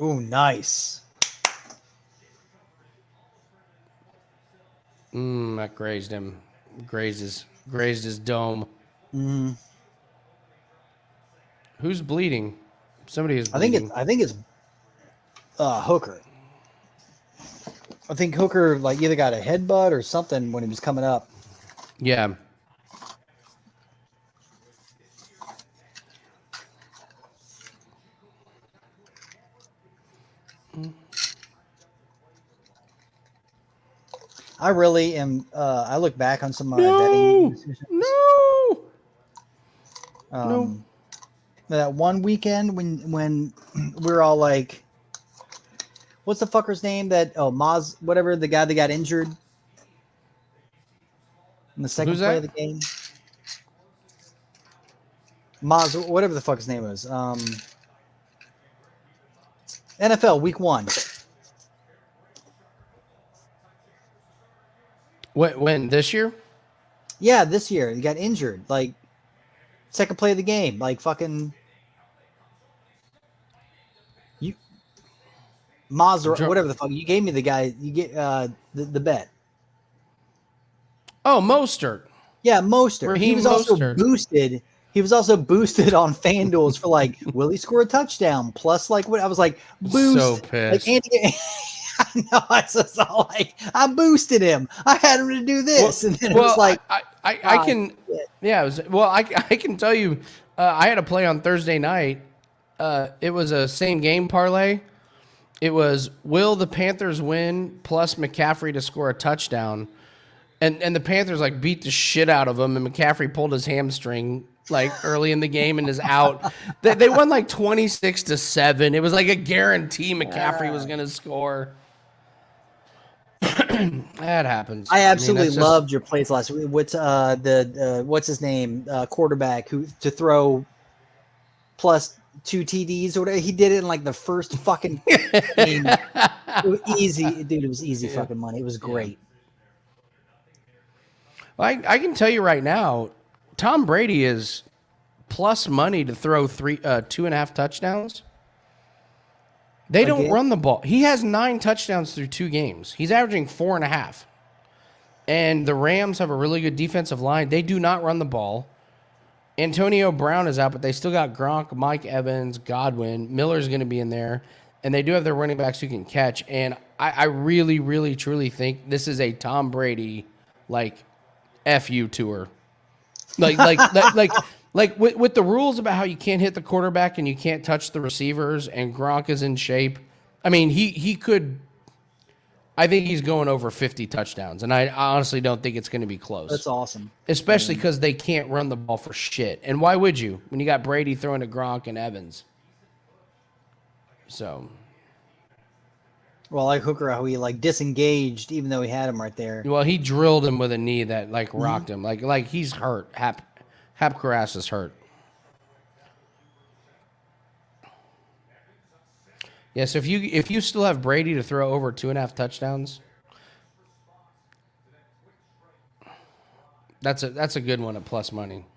Ooh, nice. That grazed him. Grazed his dome. Who's bleeding? Somebody is bleeding. I think it's Hooker. I think Hooker like either got a headbutt or something when he was coming up. Yeah. I really am. I look back on some of my No! betting decisions. No! That one weekend when we were all like, what's the fucker's name? Maz, whatever, the guy that got injured in the second Who's play that? of the game. Maz, whatever the fuck his name was. NFL week 1. When this year? Yeah, this year he got injured. Like second play of the game. Like fucking you, Maz or whatever the fuck. You gave me the guy. You get the bet. Oh, Mostert. Yeah, Mostert. He Raheem was also Mostert. boosted. He was also boosted on FanDuels for like, will he score a touchdown? Plus, like, what I was like, boost. So pissed. Like, Andy, I know. I was just all like, I boosted him. I had him to do this, and then it was like, I can. Yeah, it was. Well, I can tell you, I had a play on Thursday night. It was a same game parlay. It was will the Panthers win plus McCaffrey to score a touchdown. And the Panthers like beat the shit out of him, and McCaffrey pulled his hamstring like early in the game and is out. They won like 26-7. It was like a guarantee McCaffrey was gonna score. That happens. I absolutely that's just- loved your plays last week. What's what's his name? Quarterback who to throw plus 2 TDs or whatever. He did it in like the first fucking game. It was easy, dude. It was easy fucking money. It was great. I can tell you right now, Tom Brady is plus money to throw 2.5 touchdowns. They don't run the ball. He has 9 touchdowns through 2 games. He's averaging 4.5. And the Rams have a really good defensive line. They do not run the ball. Antonio Brown is out, but they still got Gronk, Mike Evans, Godwin. Miller's going to be in there. And they do have their running backs who can catch. And I really, really, truly think this is a Tom Brady, like, FU tour. Like Like with the rules about how you can't hit the quarterback and you can't touch the receivers, and Gronk is in shape. I mean, he could. I think he's going over 50 touchdowns, and I honestly don't think it's going to be close. That's awesome. Especially because they can't run the ball for shit. And why would you when you got Brady throwing to Gronk and Evans? So, Well, like Hooker, how he like disengaged even though he had him right there. well, he drilled him with a knee that like rocked him. Like he's hurt. Haqparast is hurt. Yeah, so if you still have Brady to throw over 2.5 touchdowns, that's a good one at plus money.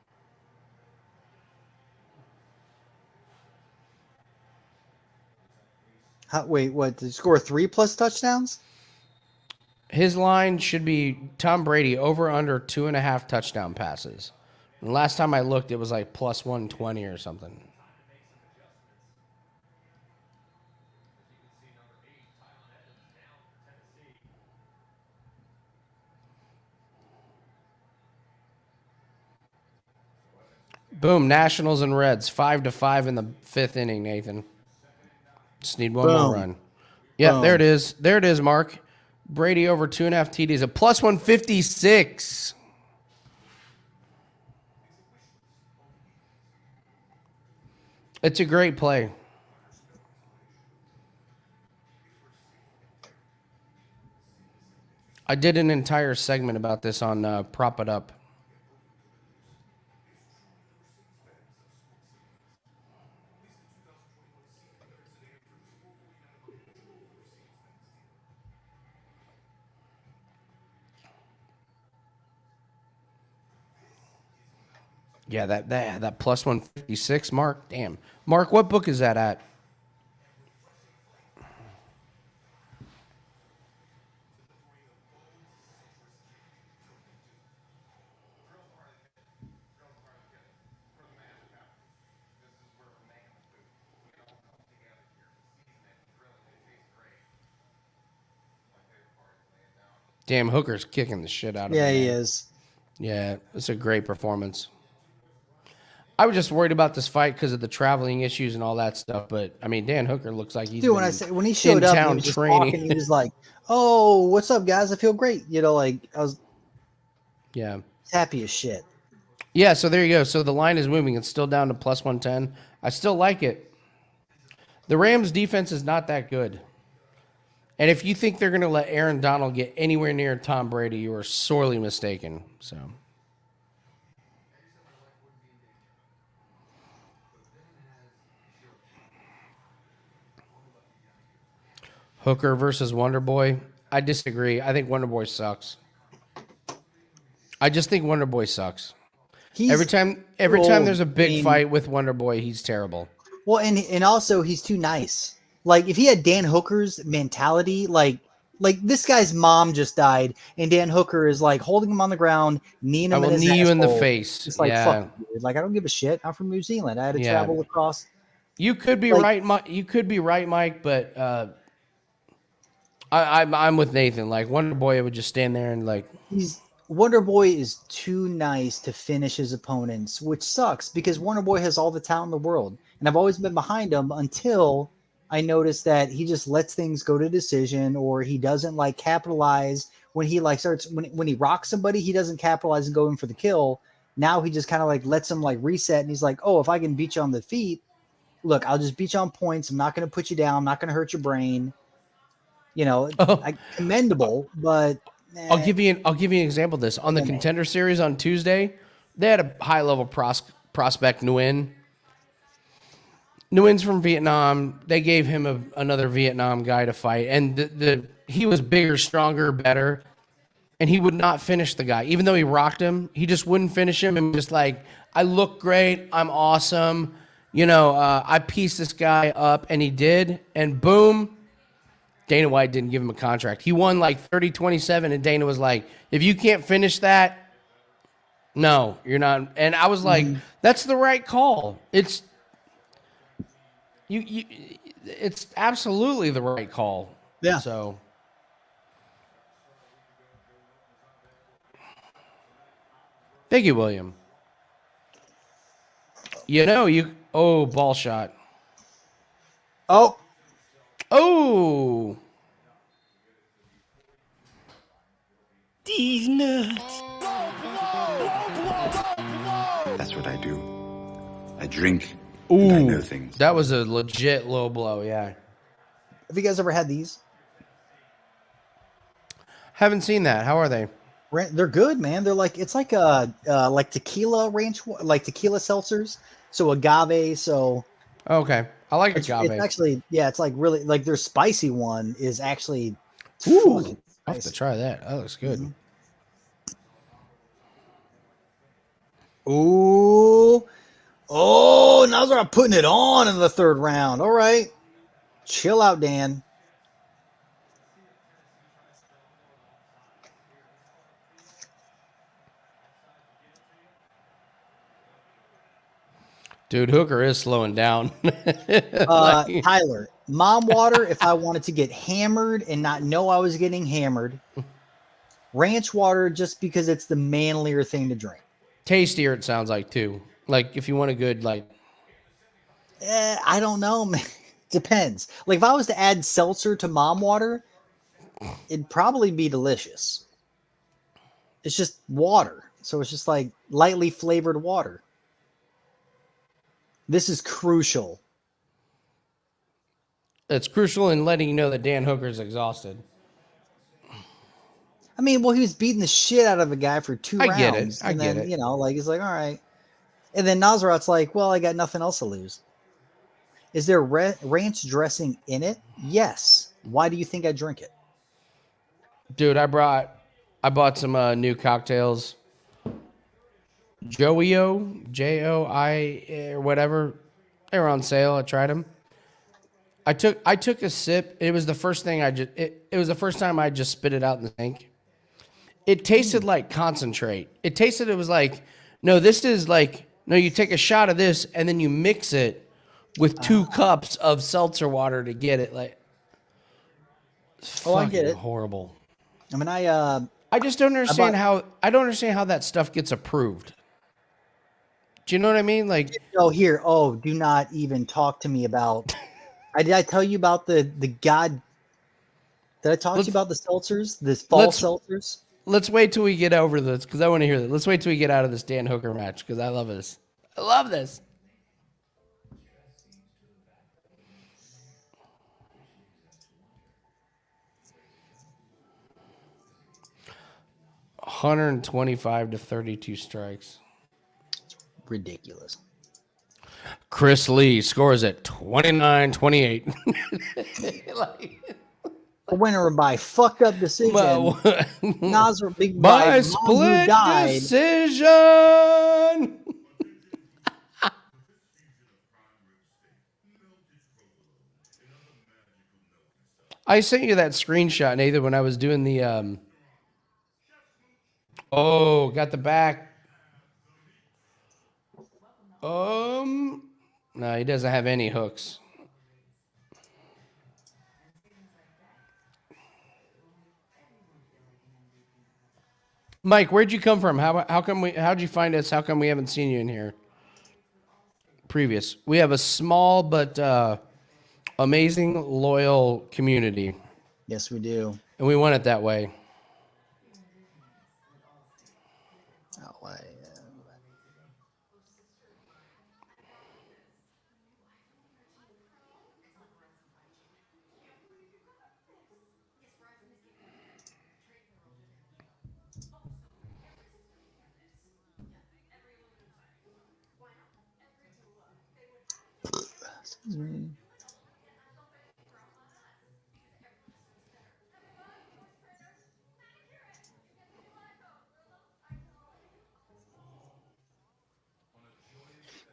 Wait, what? Did he score 3+ touchdowns? His line should be Tom Brady over under 2.5 touchdown passes. And last time I looked, it was like plus 120 or something. Boom, Nationals and Reds, 5-5 in the 5th inning, Nathan. Just need one more run. Yeah, Boom. there it is. There it is, Mark. Brady over 2.5 TDs, a plus 156. It's a great play. I did an entire segment about this on Prop It Up. Yeah, that plus 156, Mark. Damn. Mark, what book is that at? Damn, Hooker's kicking the shit out of him. Yeah, he man. is. Yeah, it's a great performance. I was just worried about this fight because of the traveling issues and all that stuff. But I mean, Dan Hooker looks like he's Dude, when he showed up, he in-town was just training. talking. He was like, "Oh, what's up, guys? I feel great." You know, like I was Yeah. happy as shit. Yeah, so there you go. So the line is moving. It's still down to plus 110. I still like it. The Rams' defense is not that good. And if you think they're going to let Aaron Donald get anywhere near Tom Brady, you are sorely mistaken. So Hooker versus Wonderboy. I disagree. I think Wonderboy sucks. I just think Wonderboy sucks. Every time there's a big fight with Wonderboy, he's terrible. Well, and also he's too nice. Like if he had Dan Hooker's mentality, like this guy's mom just died, and Dan Hooker is like holding him on the ground, kneeing him. I will in his knee you in the asshole. face. It's like yeah. fuck you, dude. Like I don't give a shit. I'm from New Zealand. I had to travel across. You could be like, right, Mike. You could be right, Mike. But I'm with Nathan. Like Wonderboy would just stand there and like Wonderboy is too nice to finish his opponents, which sucks because Wonderboy has all the talent in the world, and I've always been behind him until I noticed that he just lets things go to decision, or he doesn't like capitalize when he like starts when he rocks somebody. He doesn't capitalize and go in for the kill. Now he just kind of like lets him like reset, and he's like, "Oh, if I can beat you on the feet, look, I'll just beat you on points. I'm not going to put you down. I'm not going to hurt your brain." You know, commendable, but. I'll give you an example of this. On the Contender Series on Tuesday, they had a high-level prospect, Nguyen. Nguyen's from Vietnam. They gave him another Vietnam guy to fight, and he was bigger, stronger, better, and he would not finish the guy. Even though he rocked him, he just wouldn't finish him, and just like, I look great, I'm awesome, I pieced this guy up, and he did, and boom, Dana White didn't give him a contract. He won like 30-27, and Dana was like, if you can't finish that, no, you're not. And I was like, that's the right call. It's it's absolutely the right call. Yeah. So thank you, William. Oh, ball shot. Oh, Oh. these nuts. That's what I do. I drink and I know Ooh. things. That was a legit low blow, yeah. Have you guys ever had these? Haven't seen that. How are they? They're good, man. They're like like tequila like tequila seltzers. So agave. So Okay. I like agave. it's actually it's like really like their spicy one is actually Ooh. fucking I'll have to spicy. try that. That looks good. Ooh. Oh, Nasrat putting it on in the third round. All right. Chill out, Dan. Dude, Hooker is slowing down. Tyler, mom water if I wanted to get hammered and not know I was getting hammered. Ranch water just because it's the manlier thing to drink. Tastier, it sounds like, too. Like, if you want a good, like... I don't know, man. Depends. Like, if I was to add seltzer to mom water, it'd probably be delicious. It's just water. So it's just like lightly flavored water. This is crucial. It's crucial in letting you know that Dan Hooker's exhausted. I mean, well, he was beating the shit out of a guy for 2 rounds. I get it. I and get then, it. You know, like, he's like, all right. And then Nasrat's like, well, I got nothing else to lose. Is there ranch dressing in it? Yes. Why do you think I drink it? Dude, I bought some new cocktails. Joio, Joi, or whatever. They were on sale. I tried them. I took a sip. It was the first thing it was the first time I just spit it out in the sink. It tasted like concentrate. It was like, no, this is like, no, you take a shot of this and then you mix it with 2 cups of seltzer water to get it like. Oh, I get fucking it. Horrible. I mean, I just don't understand how that stuff gets approved. Do you know what I mean? Like, oh, here. Oh, do not even talk to me about. Did I tell you about the god? Did I talk to you about the seltzers? The fall seltzers? let's wait till we get over this because I want to hear that. Let's wait till we get out of this Dan Hooker match because I love this. I love this. $125 to 32 strikes. Ridiculous. Chris Lee scores at 29-28. A winner by fucked up decision. Nasrat Big By Mom split who died. decision. I sent you that screenshot, Nathan, when I was doing the oh, got the back. No, he doesn't have any hooks. Mike, where'd you come from? How'd you find us? How come we haven't seen you in here? We have a small but amazing, loyal community. Yes, we do. And we want it that way. Oh, excuse me.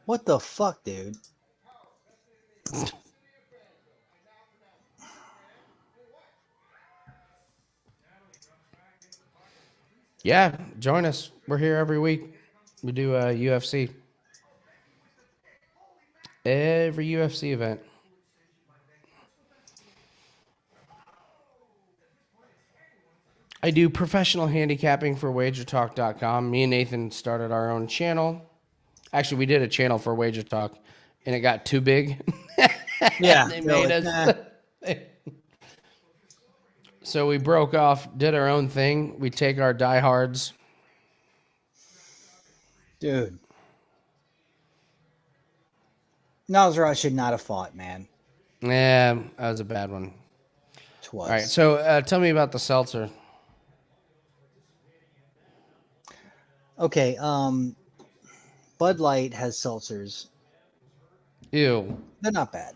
What the fuck, dude? Yeah, join us. We're here every week. We do UFC. Every UFC event. I do professional handicapping for wagertalk.com. Me and Nathan started our own channel. Actually, we did a channel for Wager Talk, and it got too big. Yeah, They they're made like, us. So we broke off, did our own thing. We take our diehards. dude. Nasrat should not have fought, man. Yeah, that was a bad one. Twas. All right, so tell me about the seltzer. Okay, Bud Light has seltzers. Ew. They're not bad.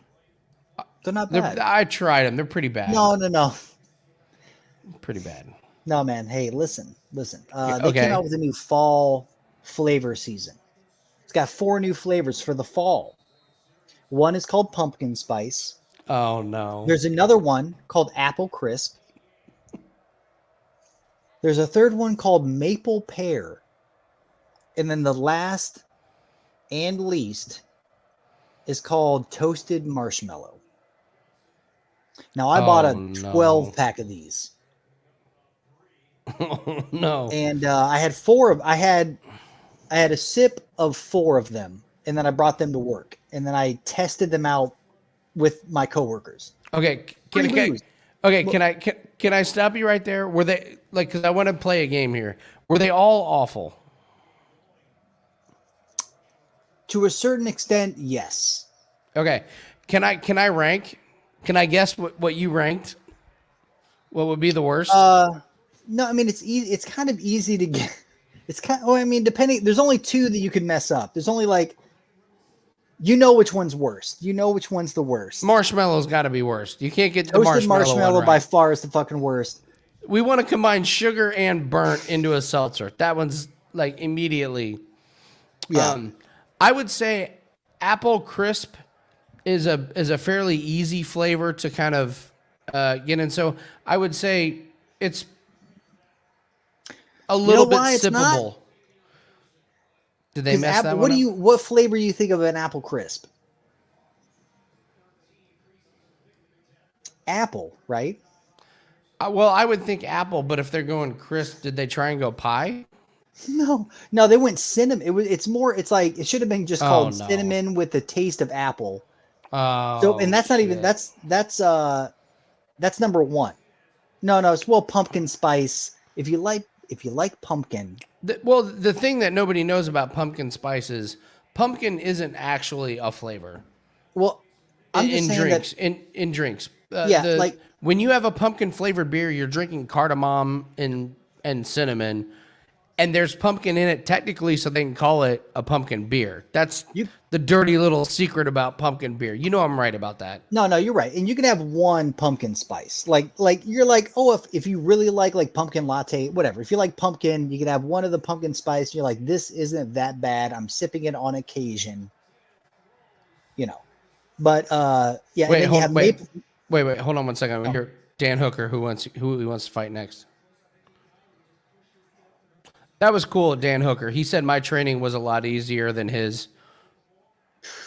They're not bad. I tried them. They're pretty bad. No. Pretty bad. No, man. Hey, listen. They Okay. came out with a new fall flavor season. It's got 4 new flavors for the fall. One is called pumpkin spice. Oh, no. There's another one called apple crisp. There's a third one called maple pear. And then the last and least is called toasted marshmallow. Now, I bought a 12-pack of these. Oh, no. And I had 4 of I had a sip of 4 of them, and then I brought them to work, and then I tested them out with my coworkers. Okay, Free booze. can I stop you right there? Were they like, because I want to play a game here. Were they all awful? To a certain extent, yes. Okay. Can I rank? Can I guess what you ranked? What would be the worst? No, I mean it's easy. It's kind of easy to get. It's kind. Oh, I mean, depending. There's only 2 that you can mess up. There's only like, you know which one's worst. You know which one's the worst. Marshmallow's got to be worst. You can't get the Toasted marshmallow one right. by far is the fucking worst. We want to combine sugar and burnt into a seltzer. That one's like immediately. Yeah. I would say apple crisp is a fairly easy flavor to kind of get in. So I would say it's a little bit why it's sippable. not? Did they mess that what one up? What flavor do you think of an apple crisp? Apple, right? Well, I would think apple, but if they're going crisp, did they try and go pie? No, they went cinnamon. It's like it should have been just called no. cinnamon with the taste of apple. Oh, So, and that's not even that's number 1. No, it's pumpkin spice. If you like pumpkin, The thing that nobody knows about pumpkin spice is pumpkin isn't actually a flavor. well, I'm just in saying drinks. that In drinks. like when you have a pumpkin flavored beer, you're drinking cardamom and cinnamon, and there's pumpkin in it technically, so they can call it a pumpkin beer. That's the dirty little secret about pumpkin beer. You know I'm right about that. no, you're right. And you can have 1 pumpkin spice. Like you're like, oh, if you really like pumpkin latte, whatever. If you like pumpkin, you can have 1 of the pumpkin spice. You're like, this isn't that bad. I'm sipping it on occasion. But yeah. Wait, and then you have wait. Hold on one second. We hear Dan Hooker who he wants to fight next. That was cool, Dan Hooker. He said my training was a lot easier than his.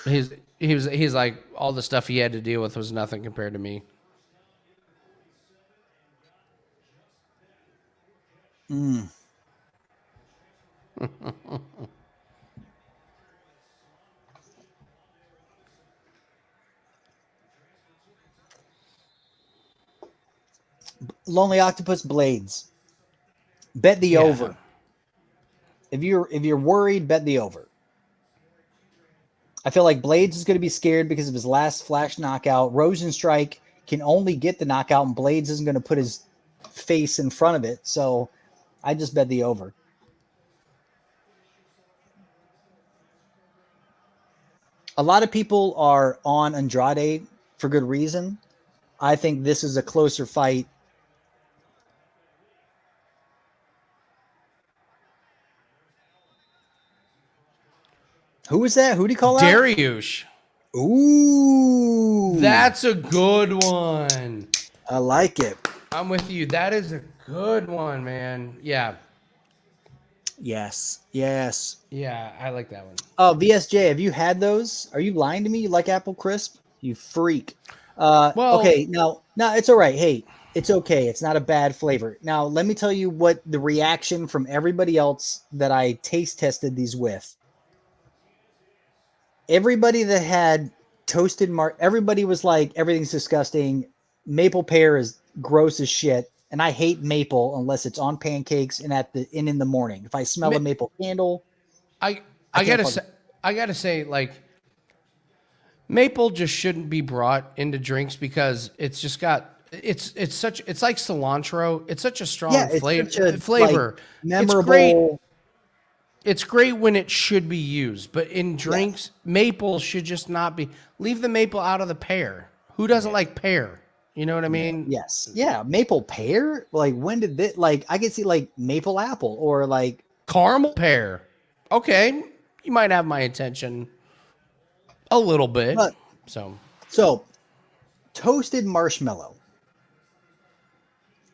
He's like all the stuff he had to deal with was nothing compared to me. Lonely Octopus Blaydes. Bet the over. If you're worried, bet the over. I feel like Blaydes is going to be scared because of his last flash knockout. Rozenstruik can only get the knockout, and Blaydes isn't going to put his face in front of it. So I just bet the over. A lot of people are on Andrade for good reason. I think this is a closer fight. Who was that? Who did he call out? Dariush. Ooh. That's a good one. I like it. I'm with you. That is a good one, man. Yeah. Yes. Yeah, I like that one. Oh, VSJ, have you had those? Are you lying to me? You like apple crisp? You freak. Okay, no, it's all right. Hey, it's okay. It's not a bad flavor. Now, let me tell you what the reaction from everybody else that I taste tested these with. everybody that had everybody was like, everything's disgusting. Maple pear is gross as shit. And I hate maple unless it's on pancakes and in the morning. If I smell a maple candle, I I can't gotta say, like, maple just shouldn't be brought into drinks because it's just got it's like cilantro. It's such a strong it's flavor. such a, Flavor. like, memorable. It's great. It's great when it should be used, but in drinks, maple should just not be. Leave the maple out of the pear. Who doesn't like pear? You know what I mean? Yes. Yeah. Maple pear. Like, when did this? Like, I could see like maple apple or like Caramel pear. Okay, you might have my attention a little bit. But- So toasted marshmallow.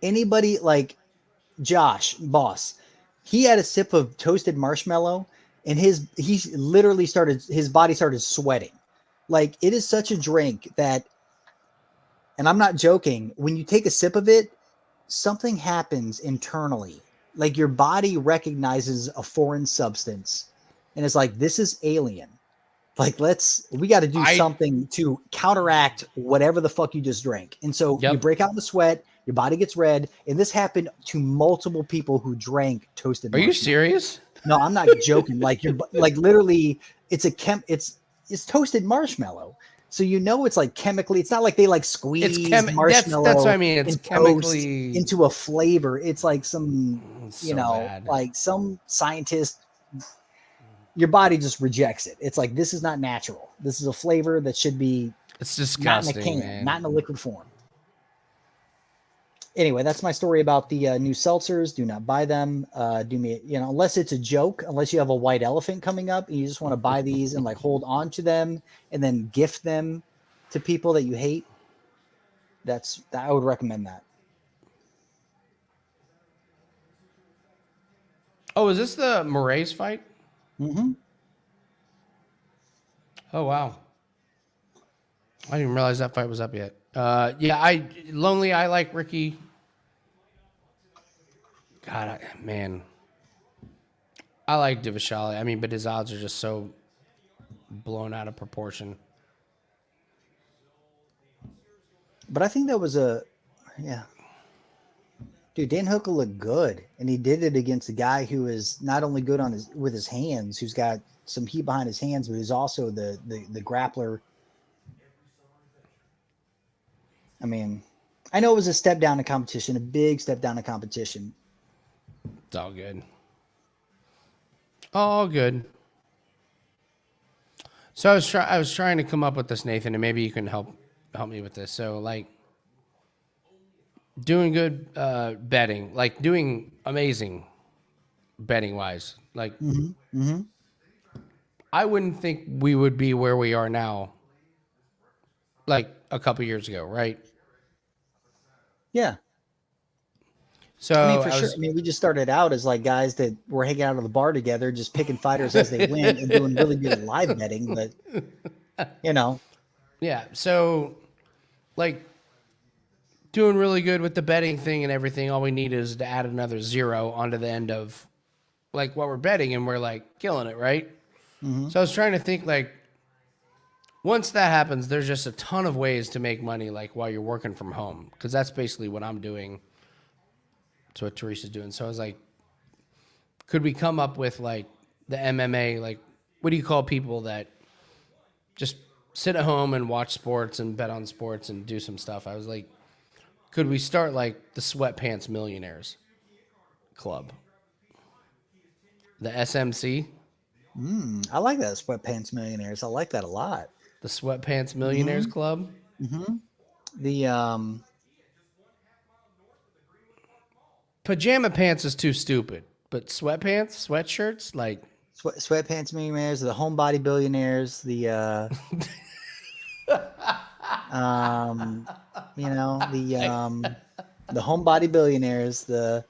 Anybody like Josh, boss? He had a sip of toasted marshmallow, and his body started sweating. Like, it is such a drink that, and I'm not joking, when you take a sip of it, something happens internally. Like, your body recognizes a foreign substance and it's like, this is alien. Like, we got to do something to counteract whatever the fuck you just drank. And so you break out in the sweat, your body gets red. And this happened to multiple people who drank toasted marshmallow. Are you serious? No, I'm not joking. Like, literally, it's toasted marshmallow. So it's like chemically, it's not like they like squeeze marshmallow. That's what I mean. It's chemically into a flavor. It's like some, bad. like some scientist, your body just rejects it. It's like, this is not natural. This is a flavor that should be It's disgusting, not in a can, man. not in a liquid form. Anyway, that's my story about the new seltzers. Do not buy them. Unless it's a joke, unless you have a white elephant coming up and you just want to buy these and like hold on to them and then gift them to people that you hate. I would recommend that. Oh, is this the Moraes fight? Mm-hmm. Oh, wow. I didn't even realize that fight was up yet. I like Ricky. God, man. I like Dvalishvili. I mean, but his odds are just so blown out of proportion. But I think that was dude, Dan Hooker looked good, and he did it against a guy who is not only good with his hands, who's got some heat behind his hands, but who's also the grappler. I mean, I know it was a step down in competition, a big step down in competition. It's all good. All good. So I was trying to come up with this, Nathan, and maybe you can help me with this. So, like, doing good betting, like doing amazing betting wise. Like, I wouldn't think we would be where we are now, like a couple years ago, right? Yeah. So I mean, for sure. I mean, we just started out as like guys that were hanging out at the bar together, just picking fighters as they win and doing really good at live betting. But, yeah. So, like, doing really good with the betting thing and everything. All we need is to add another zero onto the end of, like, what we're betting, and we're, like, killing it, right? Mm-hmm. So I was trying to think, like, once that happens, there's just a ton of ways to make money, like, while you're working from home, because that's basically what I'm doing. That's what Teresa's doing. So I was like, could we come up with, like, the MMA, like, what do you call people that just sit at home and watch sports and bet on sports and do some stuff? I was like, could we start, like, the Sweatpants Millionaires Club? The SMC? I like that, Sweatpants Millionaires. I like that a lot. The Sweatpants Millionaires Club? Mm-hmm. The, Pajama pants is too stupid, but sweatpants, sweatshirts, like... Sweatpants Millionaires, the Homebody Billionaires, the, the Homebody Billionaires, the...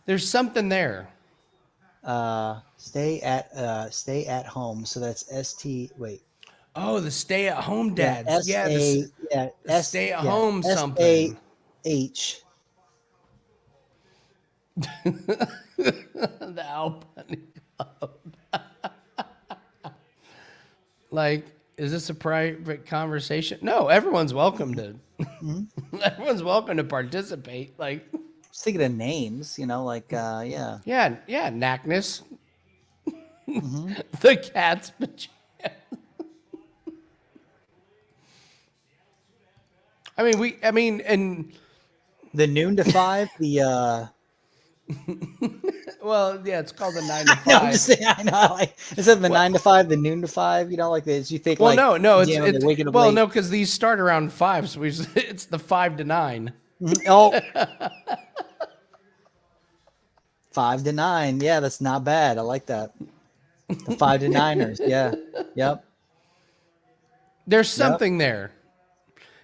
There's something there. Stay at home. So that's wait. Oh, the stay at home dads. Stay at home something. S-A-H. The Al Bunny Club. Like, is this a private conversation? No, everyone's welcome to. Everyone's welcome to participate. Like, Just thinking of names, like yeah. yeah, Knackness, the cat's pajamas. And The noon to 5, the well, yeah, it's called the 9 to 5. no, I'm just saying, I know, like instead of the 9 to 5, the noon to 5, like this. You think Well, like no, they're waking up well, late. no, because these start around 5, so it's the 5 to 9. Oh. 5 to 9. Yeah, that's not bad. I like that. The 5 to 9ers. Yeah. Yep. There's something there.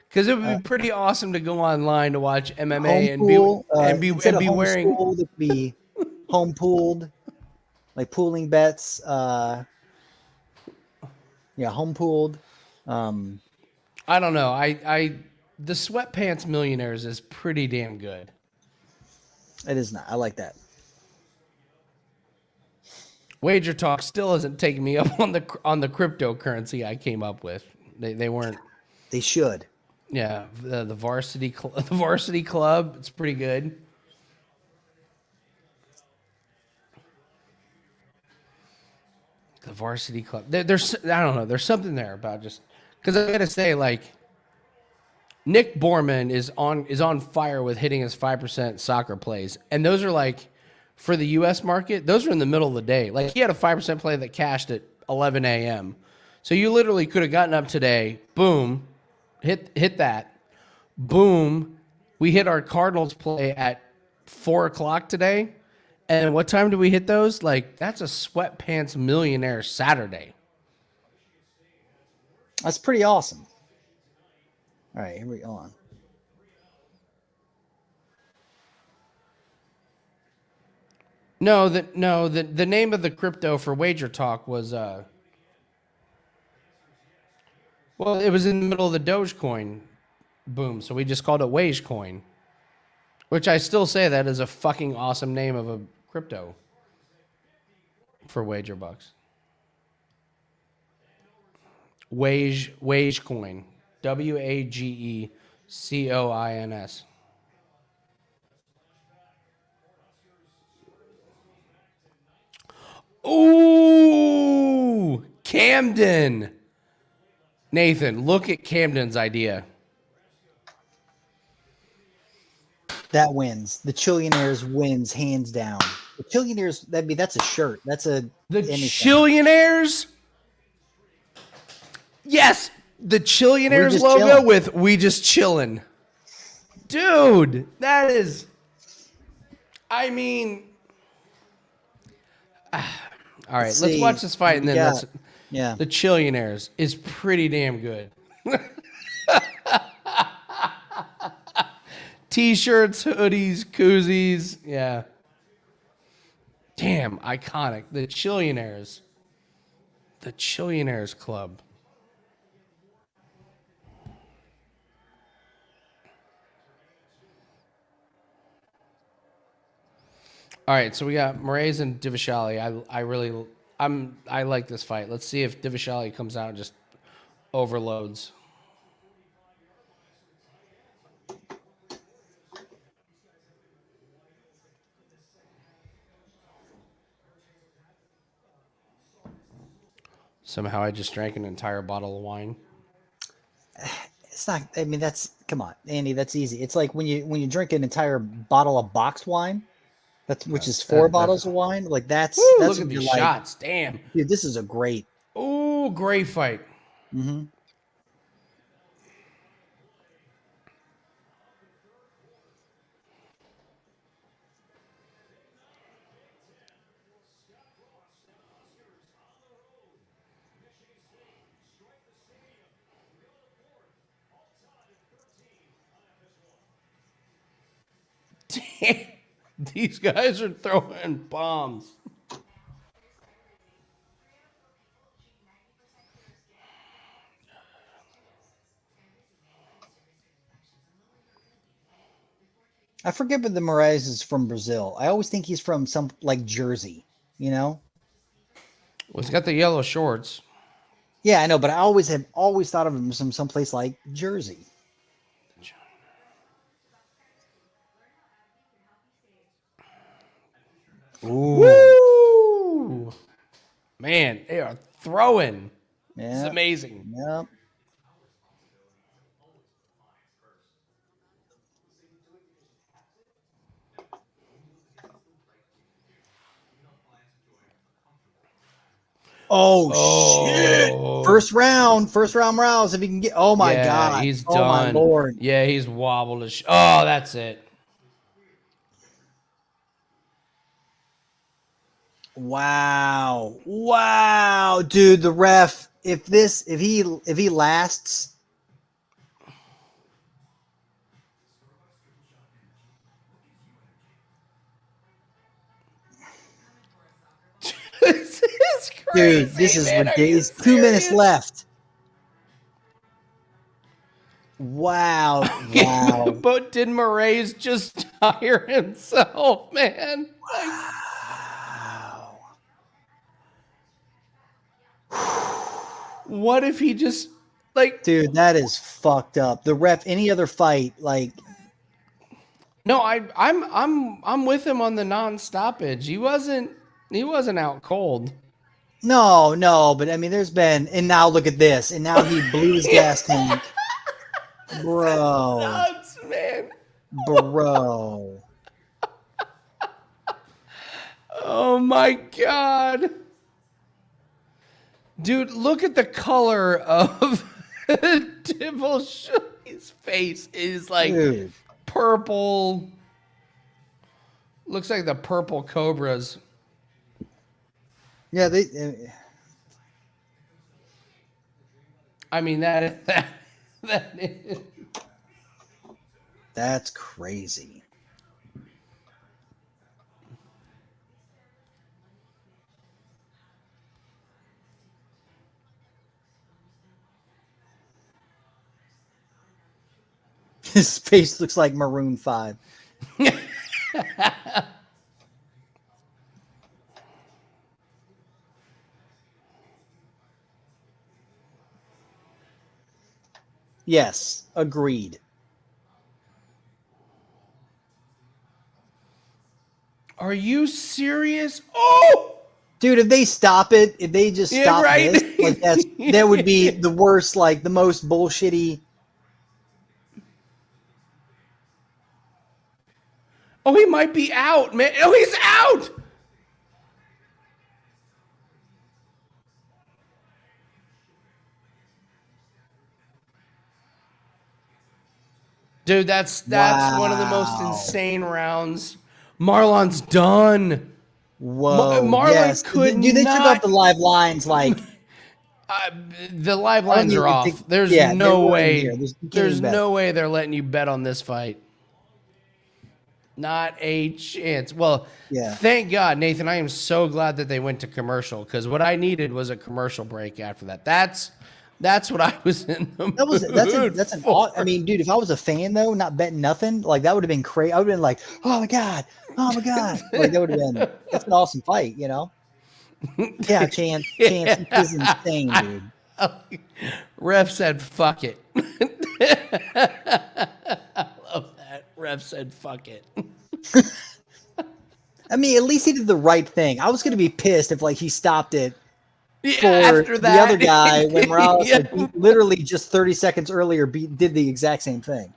Because it would be pretty awesome to go online to watch MMA and be wearing. It could be home pooled, like pooling bets. Home pooled. I don't know. The Sweatpants Millionaires is pretty damn good. It is not. I like that. Wager Talk still hasn't taken me up on the cryptocurrency I came up with. They weren't. They should. Yeah, the varsity club. It's pretty good. The varsity club. There's I don't know. There's something there about just because I gotta say, like, Nick Borman is on fire with hitting his 5% soccer plays, and those are like for the U.S. market. Those are in the middle of the day. Like, he had a 5% play that cashed at 11 a.m. So you literally could have gotten up today. Boom. Hit that. Boom. We hit our Cardinals play at 4 o'clock today. And what time do we hit those? Like, that's a Sweatpants Millionaire Saturday. That's pretty awesome. All right, here we go on. No, the name of the crypto for Wager Talk was well, it was in the middle of the Dogecoin boom, so we just called it Wagecoin, which I still say that is a fucking awesome name of a crypto for wager bucks. Wagecoin, WAGECOINS. Ooh, Camden. Nathan, look at Camden's idea. That wins. The Chillionaires wins hands down. The Chillionaires, that's a shirt. That's a The Chillionaires? Yes, the Chillionaires logo chillin'. with "We just chillin'." Dude, that is. I mean, all right. Let's watch this fight, and then let's. Yeah, The Chillionaires is pretty damn good. T-shirts, hoodies, koozies, yeah. Damn, iconic. The Chillionaires. The Chillionaires Club. All right, so we got Moraes and Dvalishvili. I like this fight. Let's see if Dvalishvili comes out and just overloads. Somehow I just drank an entire bottle of wine. it's not. I mean, come on, Andy. That's easy. It's like when you drink an entire bottle of boxed wine. Which is four bottles of wine. Like that's look at these shots. Damn, dude, this is a great. Ooh, great fight. Mm-hmm. Damn, these guys are throwing bombs. I forget, but the Moraes is from Brazil. I always think he's from some like Jersey. Well, he's got the yellow shorts. Yeah, I know, but I always thought of him from someplace like Jersey. Woo! Man, they are throwing. It's Yeah. amazing. Yep. Oh, shit! Oh. First round rounds. If he can get, oh my Yeah, god, he's oh done. my lord, Yeah, he's wobbled. Oh, that's it. wow, dude, the ref. If he lasts, This is crazy, dude, this is man. Are you ridiculous. 2 minutes serious? left. Wow. But did Moraes just tire himself, man? What if he just Dude, that is fucked up. The ref, any other fight, like, No, I'm with him on the non-stoppage. He wasn't out cold. no, but I mean, there's been, and now look at this, and now he blew his gas tank, bro, Nuts, man. bro. Oh my god. Dude, look at the color of Dvalishvili's face. It is like Dude. purple. Looks like the purple cobras. Yeah, I mean that is, that's crazy. His face looks like Maroon 5. Yes, agreed. Are you serious? Oh! Dude, if they stop it, if they just Yeah, stop right. this, like that would be the worst, like the most bullshitty. Oh, he might be out, man. Oh, he's out. Dude, that's one of the most insane rounds. Marlon's done. Whoa, Marlon yes. could Dude, they took not- off the live lines like The live lines are off. There's yeah, no they weren't way. here. You can't There's even bet. no way they're letting you bet on this fight. Not a chance. Well, Yeah. thank God, Nathan. I am so glad that they went to commercial because what I needed was a commercial break after that. That's what I was in the That's an for. I mean, dude, if I was a fan though, not betting nothing, like that would have been crazy. I would have been like, oh my god, like that would have been. That's an awesome fight, you know. Yeah, chance is insane, dude. Ref said, "Fuck it." I love that. Ref said, "Fuck it." I mean, at least he did the right thing. I was gonna be pissed if like he stopped it Yeah, for after the that, other guy when Morales Yeah. like, literally just 30 seconds earlier did the exact same thing.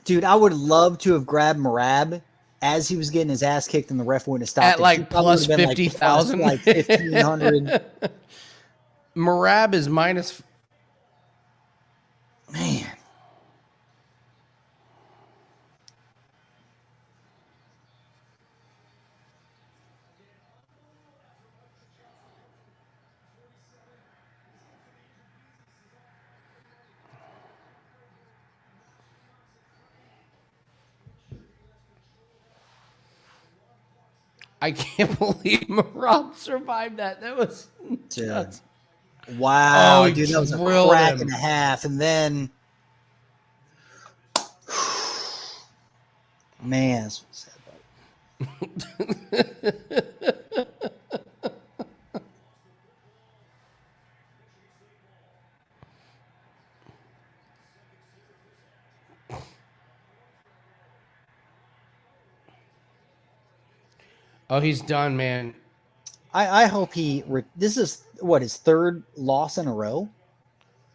Dude, I would love to have grabbed Merab as he was getting his ass kicked and the ref wouldn't have stopped At it. like He probably plus would have been, 50,000. Like 1,500. Merab is minus. Man. I can't believe Merab survived that. That was nuts. Wow, Oh, he dude, that was a drilled crack him. and a half. And then, man, that's what I said, buddy. Oh, he's done, man. I hope this is what, his third loss in a row.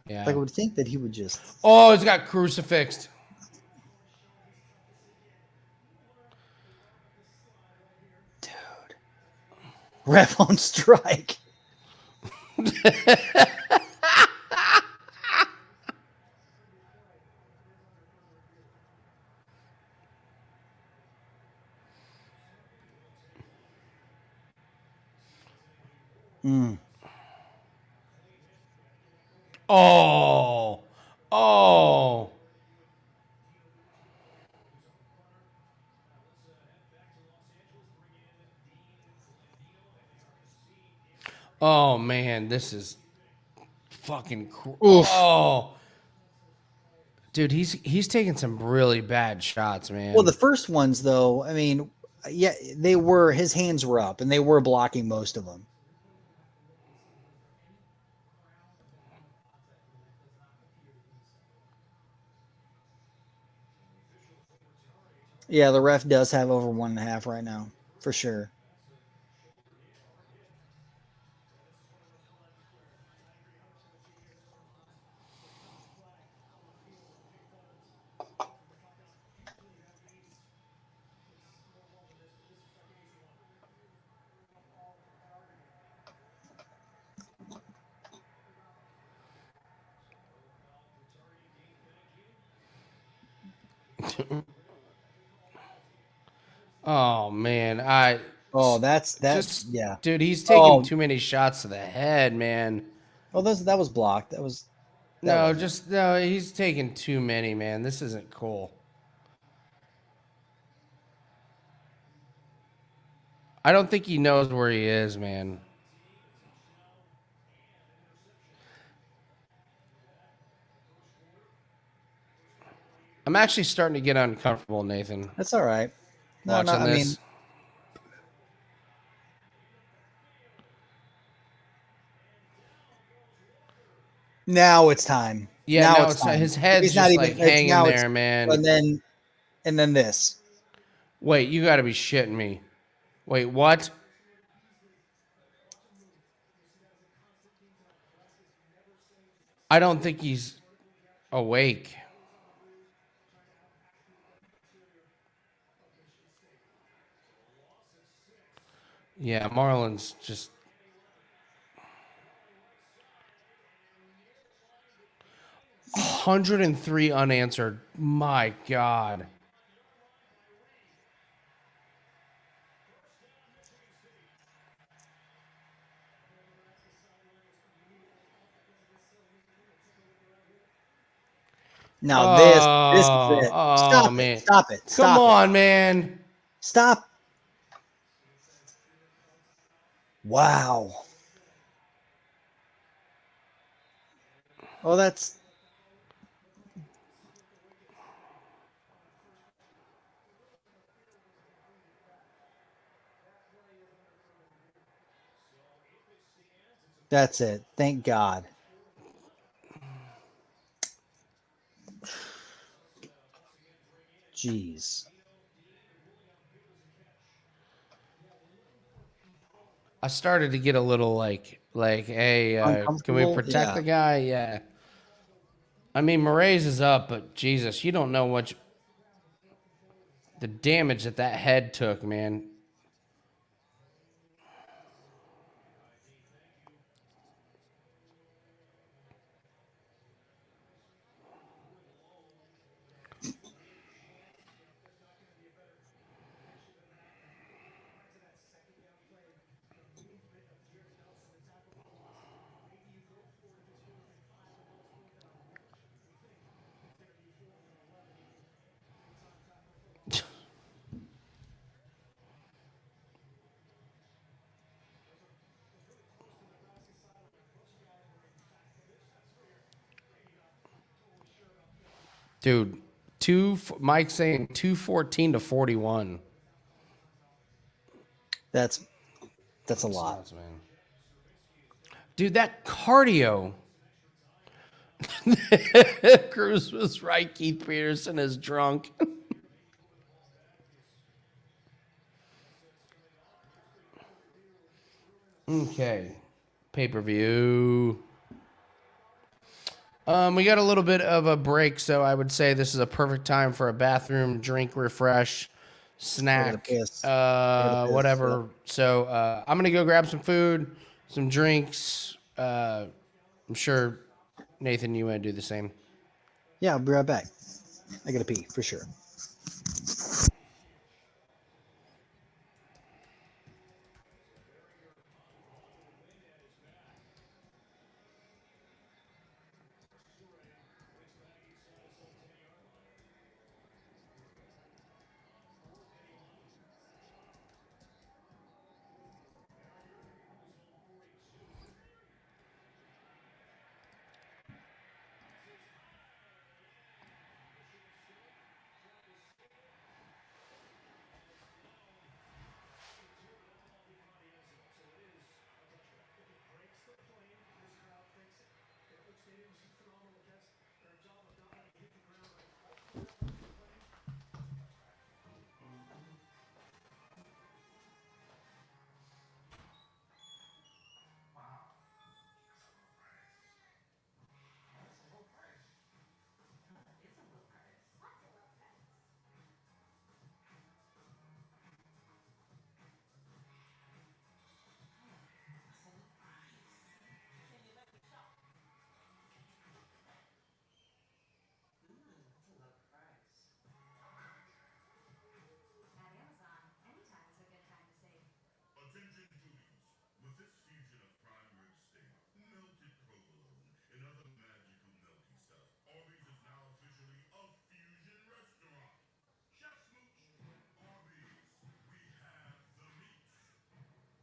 Yeah. Like, I would think that he would just. Oh, he's got crucifixed. Dude. Ref on strike. Oh. Oh. Oh man, this is fucking oh. Dude, he's taking some really bad shots, man. Well, the first ones, though, I mean, yeah, his hands were up and they were blocking most of them. Yeah, the ref does have over 1.5 right now, for sure. Oh man, yeah. Dude, he's taking too many shots to the head, man. Oh, that was blocked. No, he's taking too many, man. This isn't cool. I don't think he knows where he is, man. I'm actually starting to get uncomfortable, Nathan. That's all right. No, Watching this. I mean, now it's time. Yeah, now it's time. His head's just like hanging there, man. And then this. Wait, you got to be shitting me. Wait, what? I don't think he's awake. Yeah, Marlon's just... 103 unanswered. My God. Now this is it. Oh, man. Stop it. Come on, man. Stop. Wow. Oh, that's... That's it. Thank God. Jeez. I started to get a little like, hey, can we protect the guy? Yeah. I mean, Moraes is up, but Jesus, you don't know what the damage that head took, man. Dude, Mike's saying 214 to 41. That's a lot. Nuts, man. Dude, that cardio. Cruz was right. Keith Peterson is drunk. Okay. Pay-per-view. We got a little bit of a break, so I would say this is a perfect time for a bathroom, drink, refresh, snack, piss. whatever. Yep. So I'm gonna go grab some food, some drinks. I'm sure Nathan, you want to do the same. Yeah, I'll be right back. I gotta pee for sure. At Amazon, anytime is a good time to save. Attention foodies. With this fusion of prime rib steak, melted provolone, and other magical milky stuff, Arby's is now officially a fusion restaurant. Chef Smooch, Arby's, we have the meat. Dad,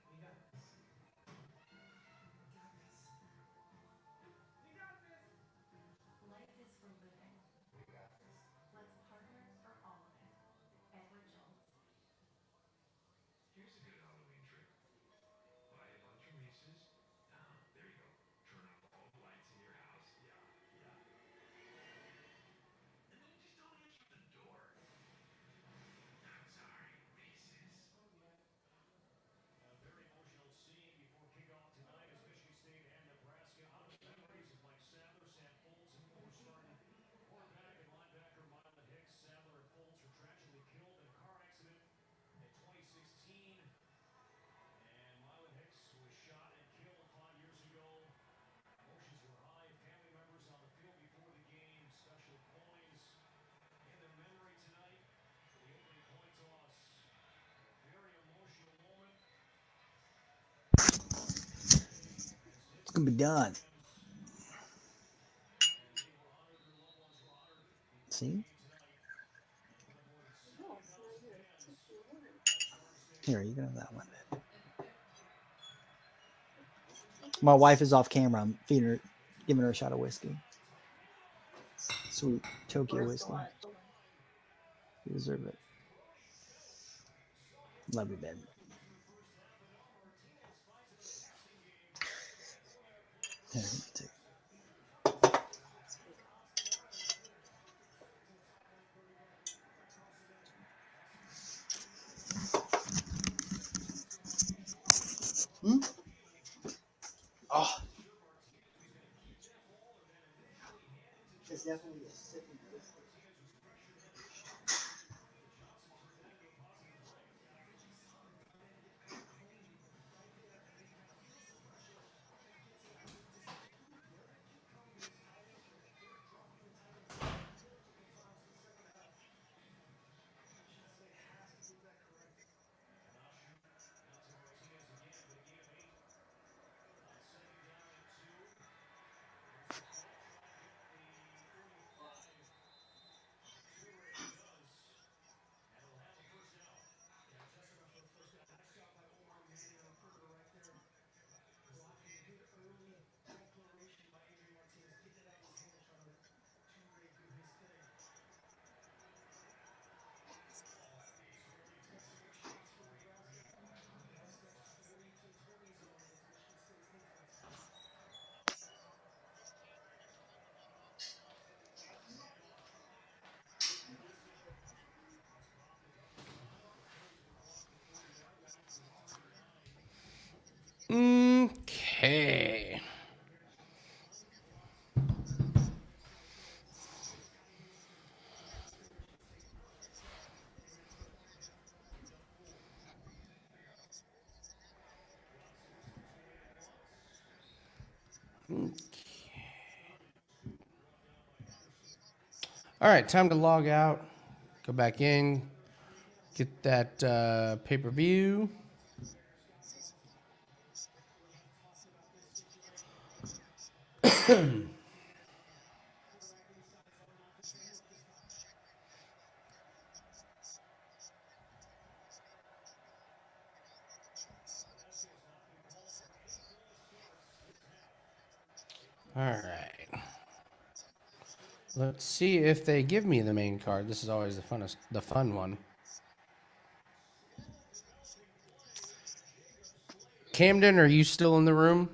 I got this. Don't you go tell me. We got this. Life is for living. Let's partner for all of it. Edward Jones. Here's a good Halloween trick. Buy a bunch of Reese's. There you go. Turn off all the lights in your house. Yeah. And then just don't answer the door. I'm sorry, Reese's. A very emotional scene before kickoff tonight as Michigan State and Nebraska honor the memories of Mike Sadler, Sam Foltz, and former starting quarterback and linebacker Marlon Hicks. Sadler and Foltz were tragically killed in a car accident in 2016. And Marlon Hicks was shot and killed 5 years ago. Emotions were high. Family members on the field before the game. Special coins in their memory tonight for the opening coin toss. A very emotional moment. It's gonna be done. See? Here, you can have that one. My wife is off camera. I'm feeding her, giving her a shot of whiskey. Sweet Tokyo whiskey. You deserve it. Love you, babe. Here, take- Hmm? Oh. It's definitely a sipping biscuit. Okay. All right, time to log out. Go back in. Get that pay-per-view. All right. Let's see if they give me the main card. This is always the fun one. Camden, are you still in the room?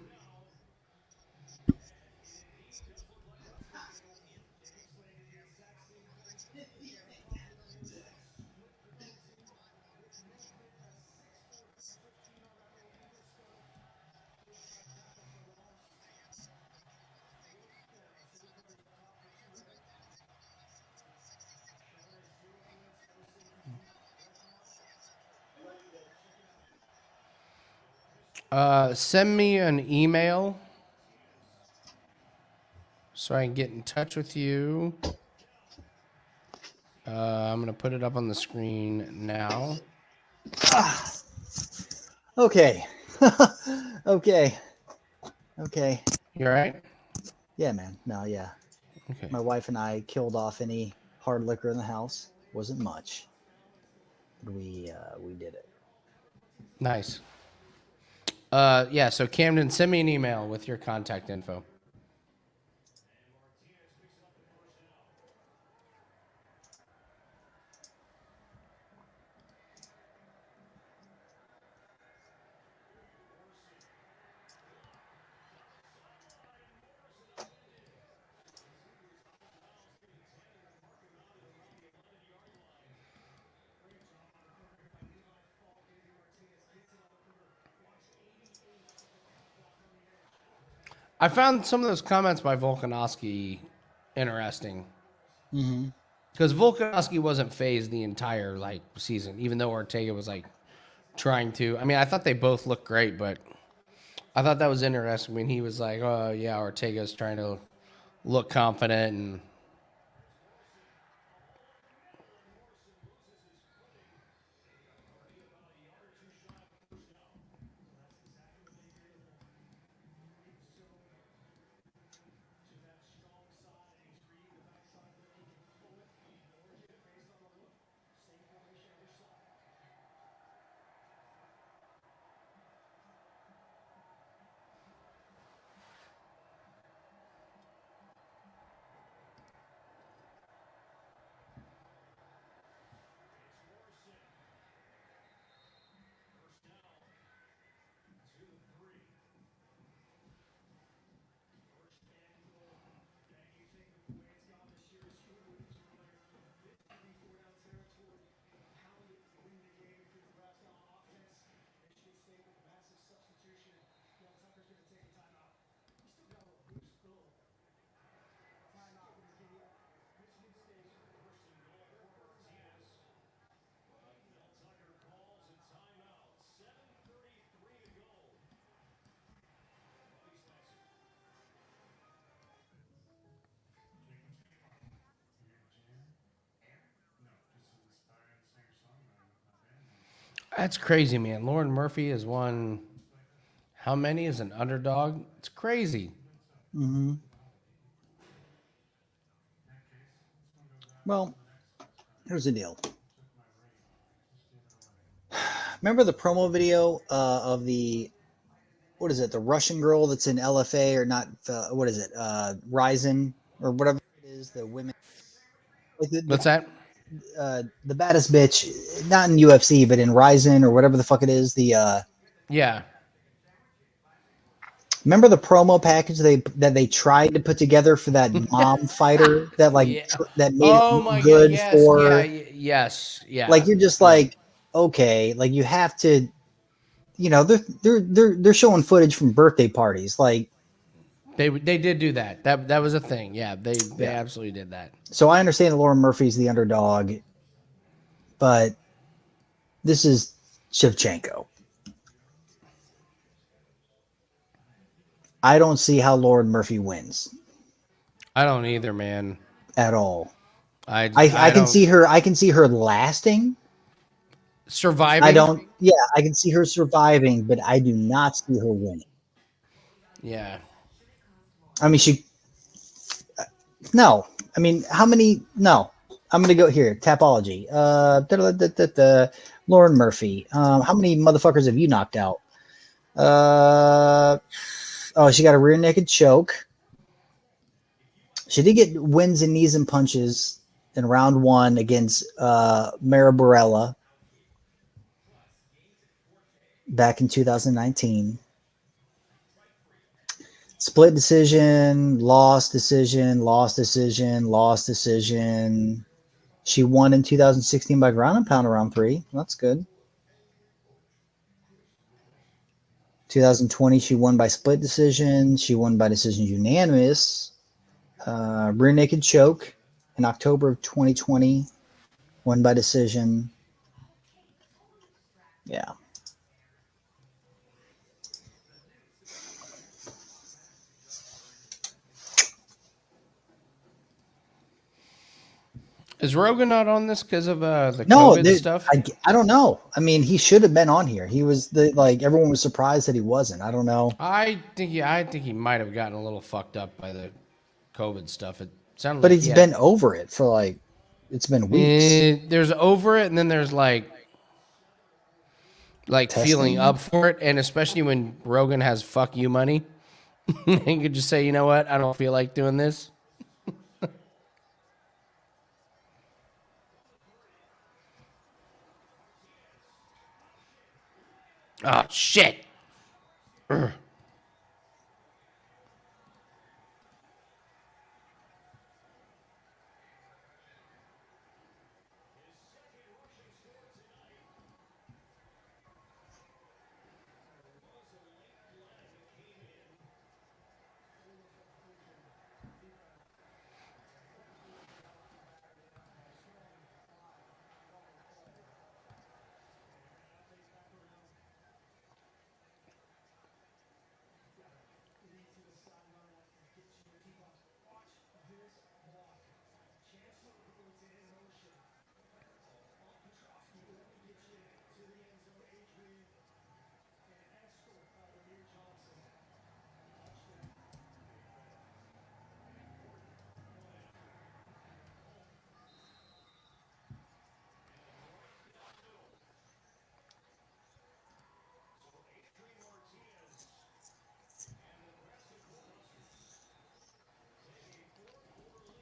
Send me an email so I can get in touch with you. I'm going to put it up on the screen now. Okay. Okay. Okay. You all right? Yeah, man. No, yeah. Okay. My wife and I killed off any hard liquor in the house. Wasn't much. But we did it. Nice. Yeah, so Camden, send me an email with your contact info. I found some of those comments by Volkanovski interesting. Mm-hmm. Because Volkanovski wasn't phased the entire season, even though Ortega was trying to. I mean, I thought they both looked great, but I thought that was interesting when he was like, "Oh yeah, Ortega's trying to look confident," and That's crazy, man. Lauren Murphy has won how many as an underdog? It's crazy. Mm-hmm. Well, here's the deal. Remember the promo video of the, what is it, the Russian girl that's in LFA or not? What is it? Ryzen or whatever it is. The women, like What's that? the baddest bitch, not in UFC, but in Ryzen or whatever the fuck it is. The Yeah. remember the promo package that they tried to put together for that mom fighter that Yeah. that made Oh it my god. good Yes. for Yes. Yeah. like you're just Yeah. like okay, like you have to, you know, they're showing footage from birthday parties, like They did do that. That was a thing. Yeah. They Yeah. absolutely did that. so I understand that Lauren Murphy's the underdog, but this is Shevchenko. I don't see how Lauren Murphy wins I don't either, man. at all. I I can don't see her. I can see her lasting. surviving. I don't. Yeah, I can see her surviving, but I do not see her winning. Yeah. I mean, no. I mean, how many? No. I'm gonna go here. Tapology. Lauren Murphy. How many motherfuckers have you knocked out? Oh, she got a rear naked choke. She did get wins in knees and punches in round 1 against Merab back in 2019. Split decision, lost decision, lost decision, lost decision. She won in 2016 by ground and pound around 3. That's good. 2020, she won by split decision. She won by decision unanimous. Rear naked choke in October of 2020. Won by decision. Yeah. Is Rogan not on this because of the No, COVID stuff? I don't know. I mean, he should have been on here. He was everyone was surprised that he wasn't. I don't know. I think he might have gotten a little fucked up by the COVID stuff. It sounded But like he's been over it for it's been weeks. There's over it, and then there's like feeling Testing? up for it, and especially when Rogan has "fuck you" money, and you could just say, you know what, I don't feel like doing this. Oh shit! Ugh.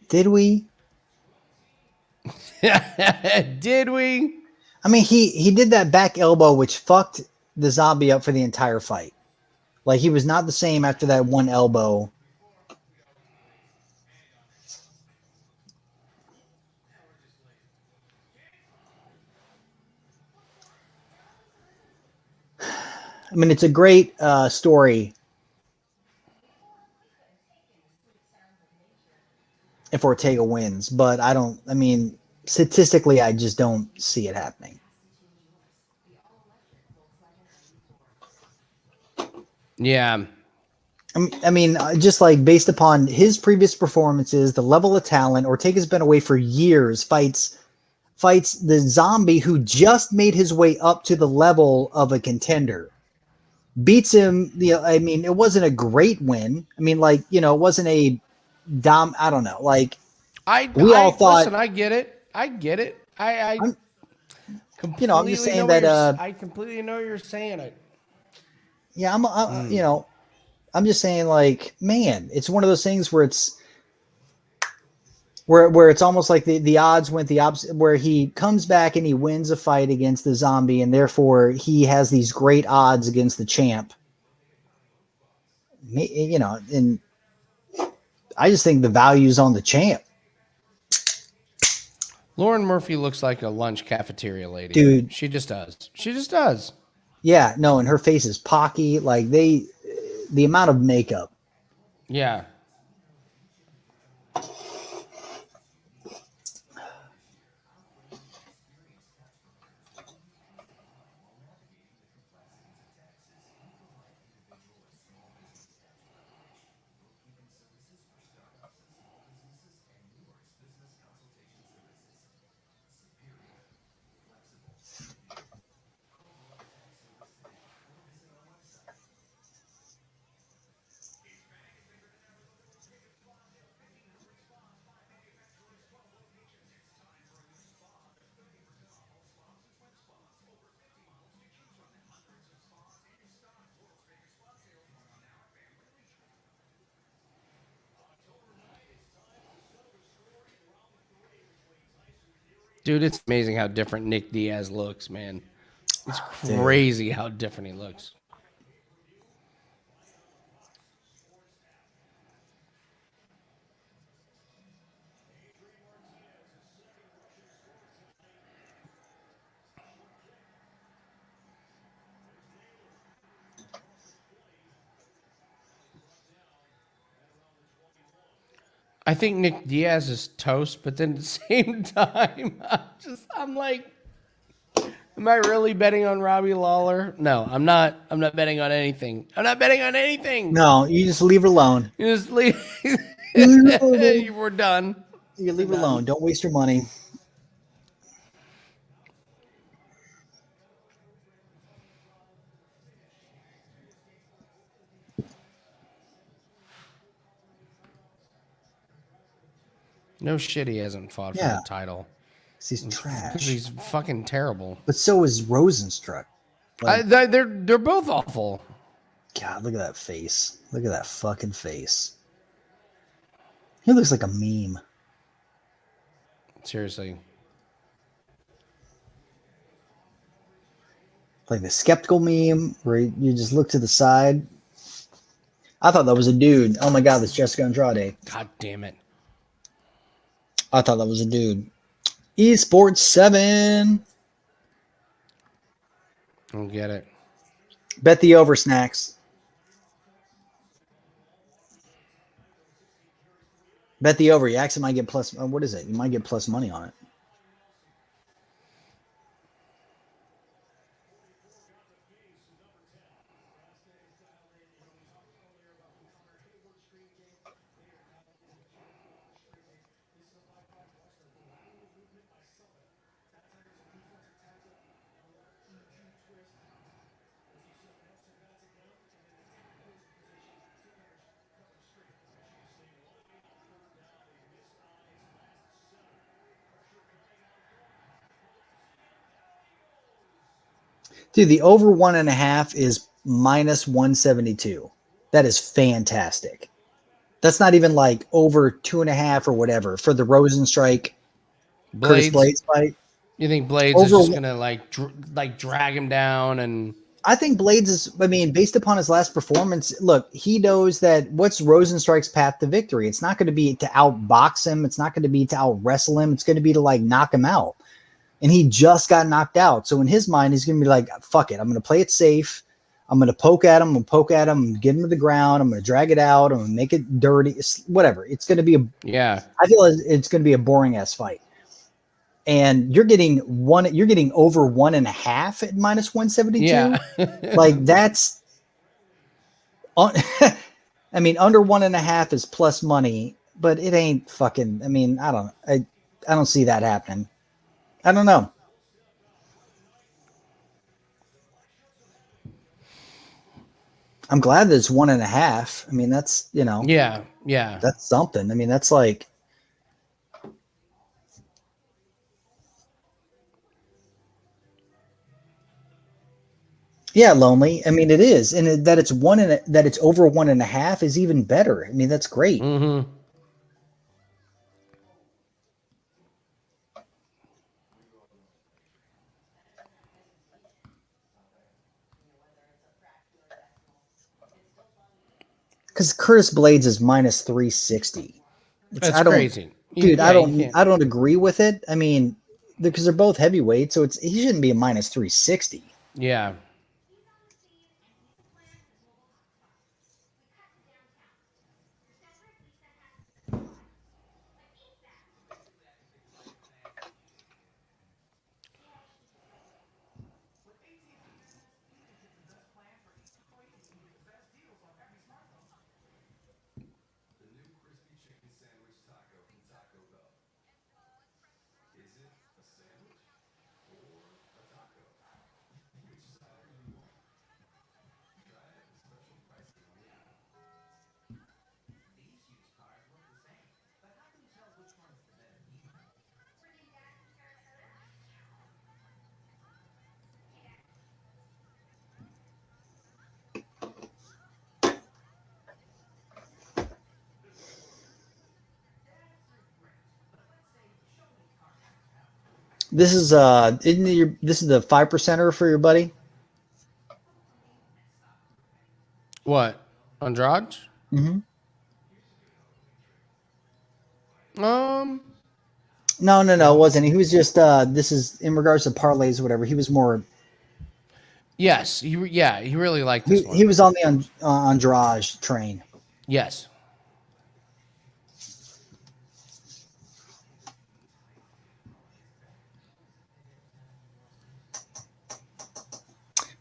Did we? Did we? I mean, he did that back elbow, which fucked the zombie up for the entire fight. Like he was not the same after that one elbow. I mean, it's a great story if Ortega wins, but I mean, statistically, I just don't see it happening. Yeah. I mean, just like based upon his previous performances, the level of talent, Ortega's been away for years, fights fights the zombie who just made his way up to the level of a contender. Beats him. I mean, it wasn't a great win. I mean, like, you know, it wasn't a I don't know. Like, we all thought. Listen, I get it. I I'm completely just saying know that. I completely know you're saying it. Yeah, I'm just saying, like, man, it's one of those things where it's where it's almost like the odds went the opposite, where he comes back and he wins a fight against the zombie, and therefore he has these great odds against the champ. You know, and I just think the value's on the champ. Lauren Murphy looks like a lunch cafeteria lady. Dude. She just does. She just does. Yeah, no, and her face is pocky. Like, the amount of makeup. Yeah. Dude, it's amazing how different Nick Diaz looks, man. It's crazy how different he looks. I think Nick Diaz is toast, but then at the same time, I'm like, am I really betting on Robbie Lawler? No, I'm not. I'm not betting on anything. I'm not betting on anything. No, you just leave her alone. You just leave. We're done. You leave her alone. Don't waste your money. No shit, he hasn't fought for the title. He's trash. He's fucking terrible. But so is Rozenstruik. Like, They're both awful. God, look at that face. Look at that fucking face. He looks like a meme. Seriously. Like the skeptical meme where you just look to the side. I thought that was a dude. Oh my God, that's Jessica Andrade. God damn it. I thought that was a dude. Esports 7. I don't get it. Bet the over, Snacks. Bet the over. You actually might get plus. What is it? You might get plus money on it. Dude, the over 1.5 is minus 172. That is fantastic. That's not even like over 2.5 or whatever for the Rozenstruik Curtis Blaydes fight. You think Blaydes is just gonna like drag him down? And I think Blaydes is. I mean, based upon his last performance, look, he knows that what's Rozenstruik's path to victory. It's not going to be to outbox him. It's not going to be to out wrestle him. It's going to be to like knock him out. And he just got knocked out. So in his mind, he's going to be like, fuck it. I'm going to play it safe. I'm going to poke at him. I'm going to get him to the ground. I'm going to drag it out. I'm going to make it dirty. Whatever. It's going to be I feel it's going to be a boring ass fight. And you're getting over 1.5 at minus 172. Yeah. Like that's, I mean, under 1.5 is plus money, but it ain't fucking, I mean, I don't see that happening. I don't know. I'm glad that it's 1.5. I mean, that's, Yeah, yeah. that's something. I mean, that's like, yeah, lonely. I mean, it is. And that it's that it's over 1.5 is even better. I mean, that's great. Mm-hmm. Because Curtis Blaydes is minus 360. Which That's I don't, crazy. dude, Yeah, you can't. I don't agree with it. I mean, because they're both heavyweight, so he shouldn't be a minus 360. Yeah. He's on the scene and he's planned his mobile hotspot. We cut to downtown. Your separate Lisa has what? Like ASAP. The new crispy chicken sandwich taco from Taco Bell. Is it a sandwich or a taco? Which side are you on? Try it at special pricing on the app. These used cars look the same, but how can you tell which one's the better deal? Bringing Dad some Sarasota? Hey, Dad. This is this is the 5%er for your buddy. What? Andrade? Mm-hmm. Um. No, it No. wasn't. He was just this is in regards to parlays or whatever. He was more Yes. He really liked this one. he was on the Andrade train. Yes.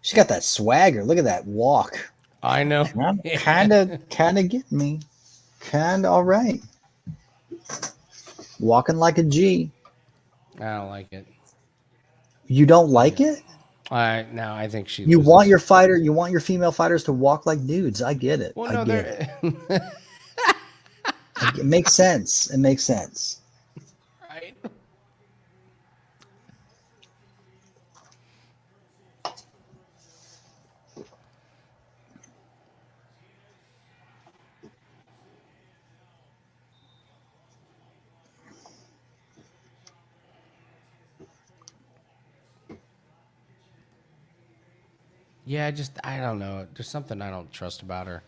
She got that swagger. Look at that walk. I know. Kind of getting me. Kind of all right. Walking like a G. I don't like it. You don't like it? I think she. You loses. want your female fighters to walk like dudes. I get it. Well, I no, get it. they're It makes sense. It makes sense. right. Yeah, I don't know. There's something I don't trust about her.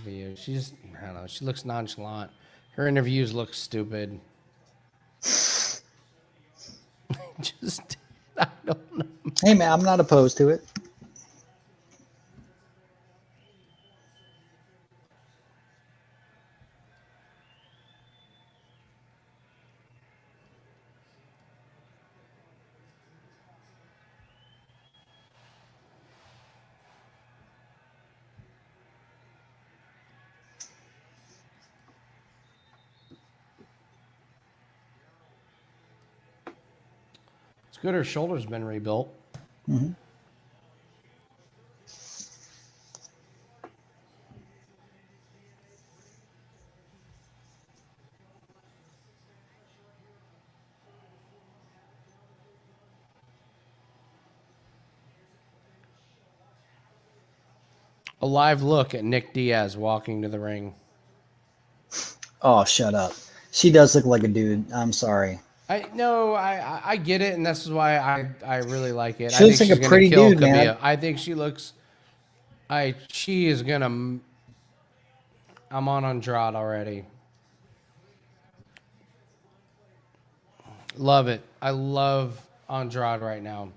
She just, I don't know. She looks nonchalant. Her interviews look stupid. Just, I don't know. Hey man, I'm not opposed to it. It's good her shoulder's been rebuilt. Mm-hmm. A live look at Nick Diaz walking to the ring. Oh, shut up. She does look like a dude. I'm sorry. I get it, and this is why I really like it. She I looks think like a she's gonna pretty kill dude, man. Calvillo. I think she looks. She is gonna. I'm on Andrade already. Love it. I love Andrade right now.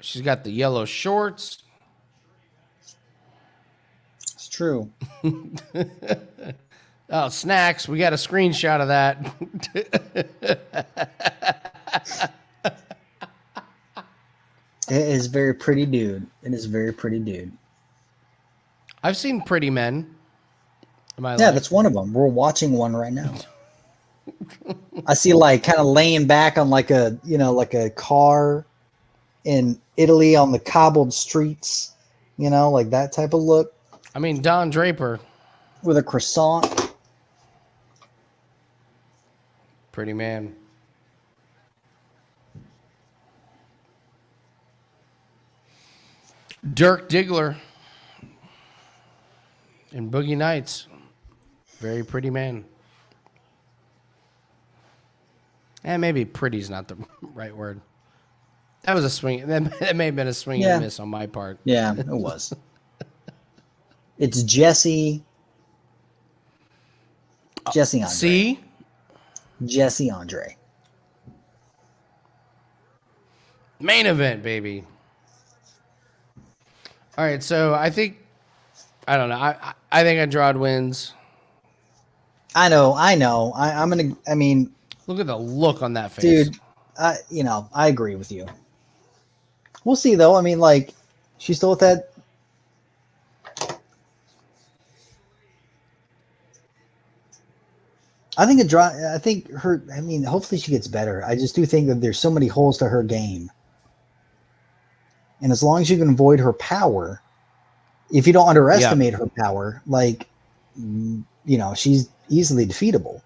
She's got the yellow shorts. It's true. Oh, snacks. We got a screenshot of that. It is very pretty dude. It is very pretty dude. I've seen pretty men in my Yeah, life. that's one of them. We're watching one right now. I see like kind of laying back on like a, you know, like a car in Italy on the cobbled streets, you know, like that type of look I mean, Don Draper, with a croissant. pretty man. Dirk Diggler in Boogie Nights, very pretty man. And maybe pretty's not the right word. That was a swing. That may have been a swing Yeah. and miss on my part. Yeah, it was. It's Jesse Andre. See? Jesse Andre. Main event, baby. All right, so I don't know. I think Andrade wins. I know. I'm gonna. I mean, Look at the look on that face. dude. I agree with you. We'll see, though. I mean, like, she's still with that. I think Andrade. I think her. I mean, hopefully she gets better. I just do think that there's so many holes to her game, and as long as you can avoid her power, if you don't underestimate her power, like, you know, she's easily defeatable.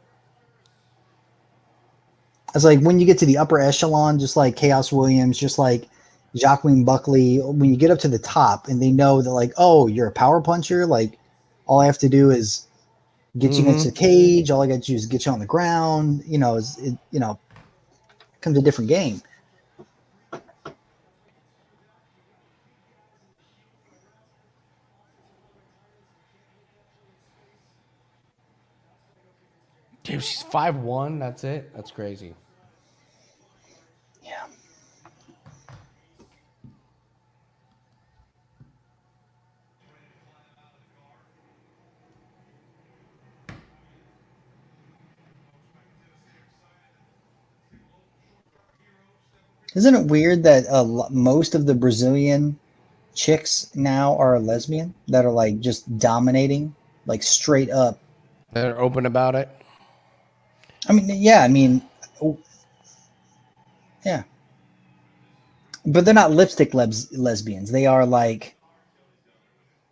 It's like when you get to the upper echelon, just like Chaos Williams, just like Jacqueline Buckley, when you get up to the top and they know that, like, oh, you're a power puncher, like, all I have to do is get you into the cage. All I got to do is get you on the ground. You know, comes a different game. Dude, she's 5'1". That's it. That's crazy. Yeah. Isn't it weird that most of the Brazilian chicks now are lesbian that are like just dominating, like straight up? They're open about it. I mean, yeah, yeah, but they're not lipstick lesbians. They are like,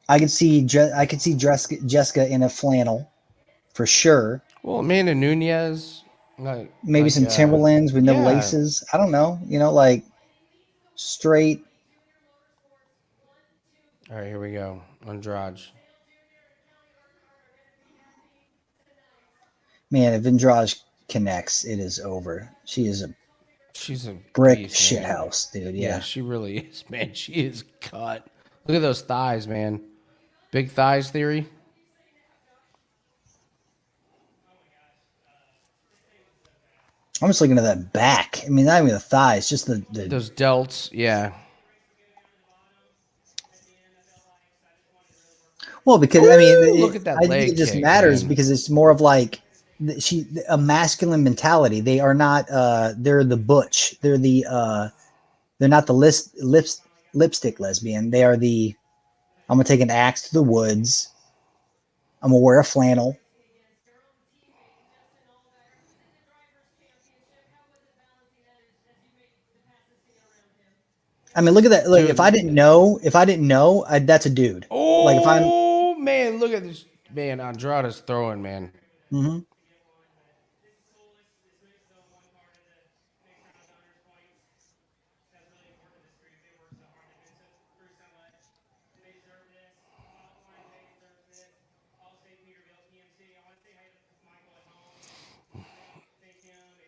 I could see Jessica in a flannel for sure. Well, Amanda Nunez, Maybe some Timberlands with no laces. I don't know. You know, like straight. All right, here we go. Andrade. Man, if Andrade connects, it is over. She's a brick beast, shithouse, dude. Yeah. She really is, man. She is cut. Look at those thighs, man. Big thighs theory. I'm just looking at that back. I mean, not even the thighs, just the those delts. Yeah. Well, because I mean, look at that I leg think it just kick, matters man. because it's more of like a masculine mentality. They are not. They're the butch. They're the. They're not the lipstick lesbian. They are the. I'm gonna take an axe to the woods. I'm gonna wear a flannel. I mean, look at that. Like, Dude. if I didn't know, that's a dude. Oh, Like if I'm. man, look at this. Man, Andrade's throwing, man. Mm-hmm.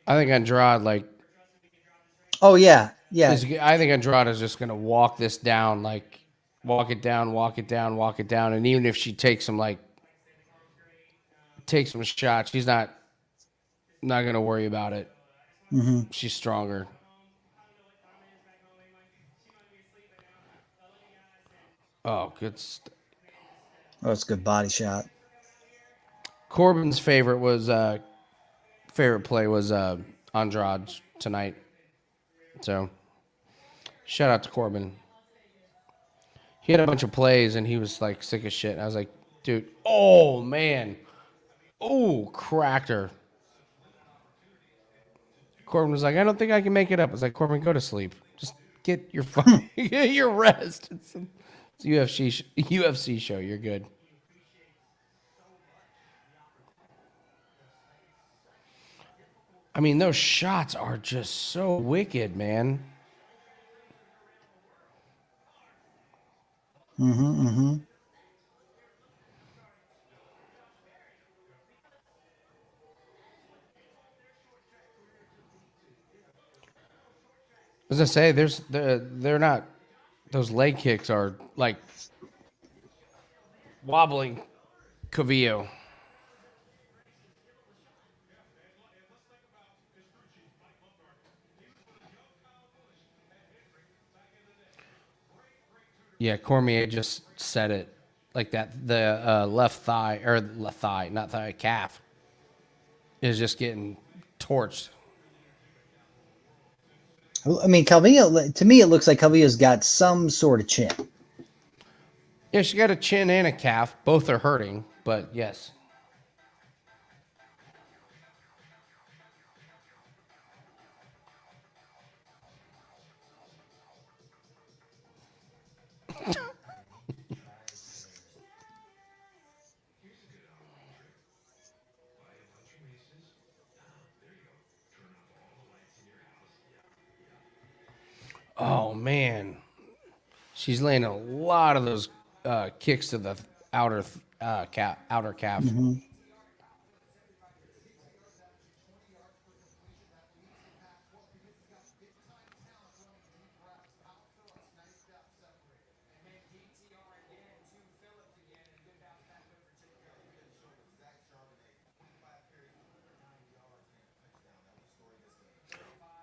I think Andrade, like, Oh yeah, yeah. I think Andrade is just gonna walk this down, like, walk it down, and even if she takes some shots, she's not gonna worry about it. Mm-hmm. She's stronger. Oh, good. Oh, it's a good body shot. Corbin's favorite play was Andrade tonight. So shout out to Corbin. He had a bunch of plays and he was like sick as shit. I was like, dude, oh man. Oh, cracked her. Corbin was like, I don't think I can make it up. I was like, Corbin, go to sleep. Just get your get your rest. It's a UFC show. You're good. I mean, those shots are just so wicked, man. As I say, they're not. Those leg kicks are like wobbling Calvillo. Yeah, Cormier just said it like that. The left thigh, or left thigh, not thigh, calf, is just getting torched. I mean, Calvillo, to me, it looks like Calvillo's got some sort of chin. Yeah, she got a chin and a calf. Both are hurting, but yes. Oh man, she's laying a lot of those kicks to the outer calf.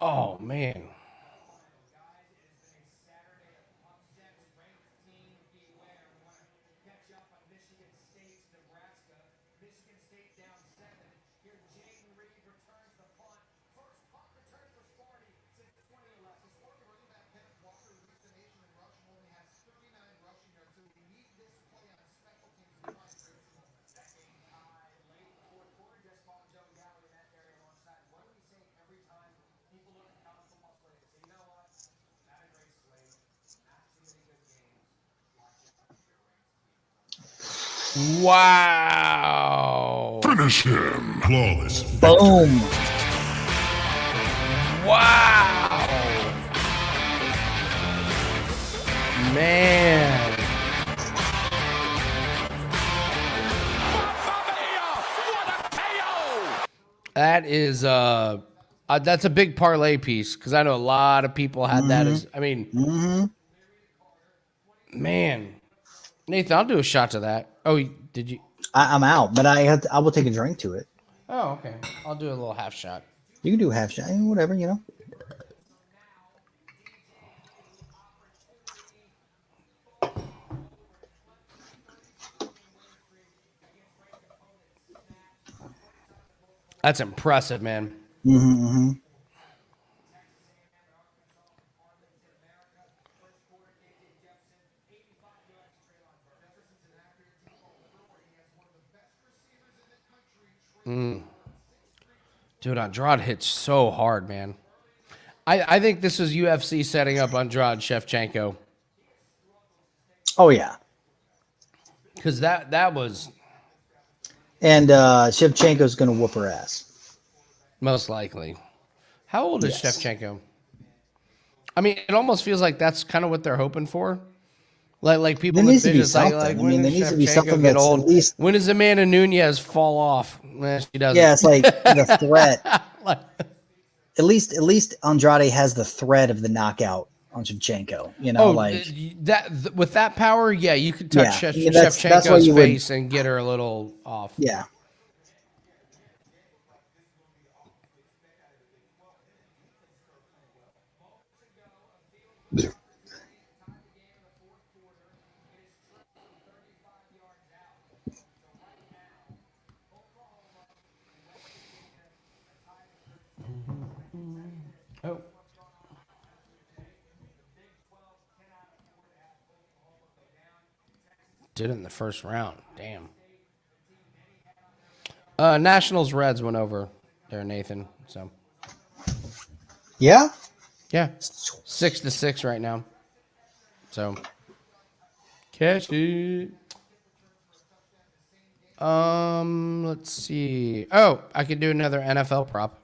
Oh man. Wow. Finish him. Flawless. Boom. Wow. Man. That is that's a big parlay piece because I know a lot of people had that as man. Nathan, I'll do a shot to that. Oh, did you? I'm out, but I will take a drink to it. Oh, okay. I'll do a little half shot. You can do a half shot, whatever, That's impressive, man. Dude, Andrade hits so hard, man. I think this is UFC setting up Andrade Shevchenko. Oh yeah. Because that was And Shevchenko's going to whoop her ass. most likely. How old is Yes. Shevchenko? I mean, it almost feels like that's kind of what they're hoping for. Like people There with needs to be visions, like something. I when mean, there does needs to be Shevchenko something get that's old? at least. When does Amanda Nunez fall off? She doesn't. Yeah, it's like the threat. Like- At least Andrade has the threat of the knockout on Shevchenko. With that power, yeah, you could touch Yeah, I mean, that's why Shevchenko's you would- face and get her a little off. Yeah. did it in the first round. Damn. Nationals Reds went over there, Nathan. So Yeah. yeah, 6-6 right now. So catch it. Let's see. Oh, I could do another NFL prop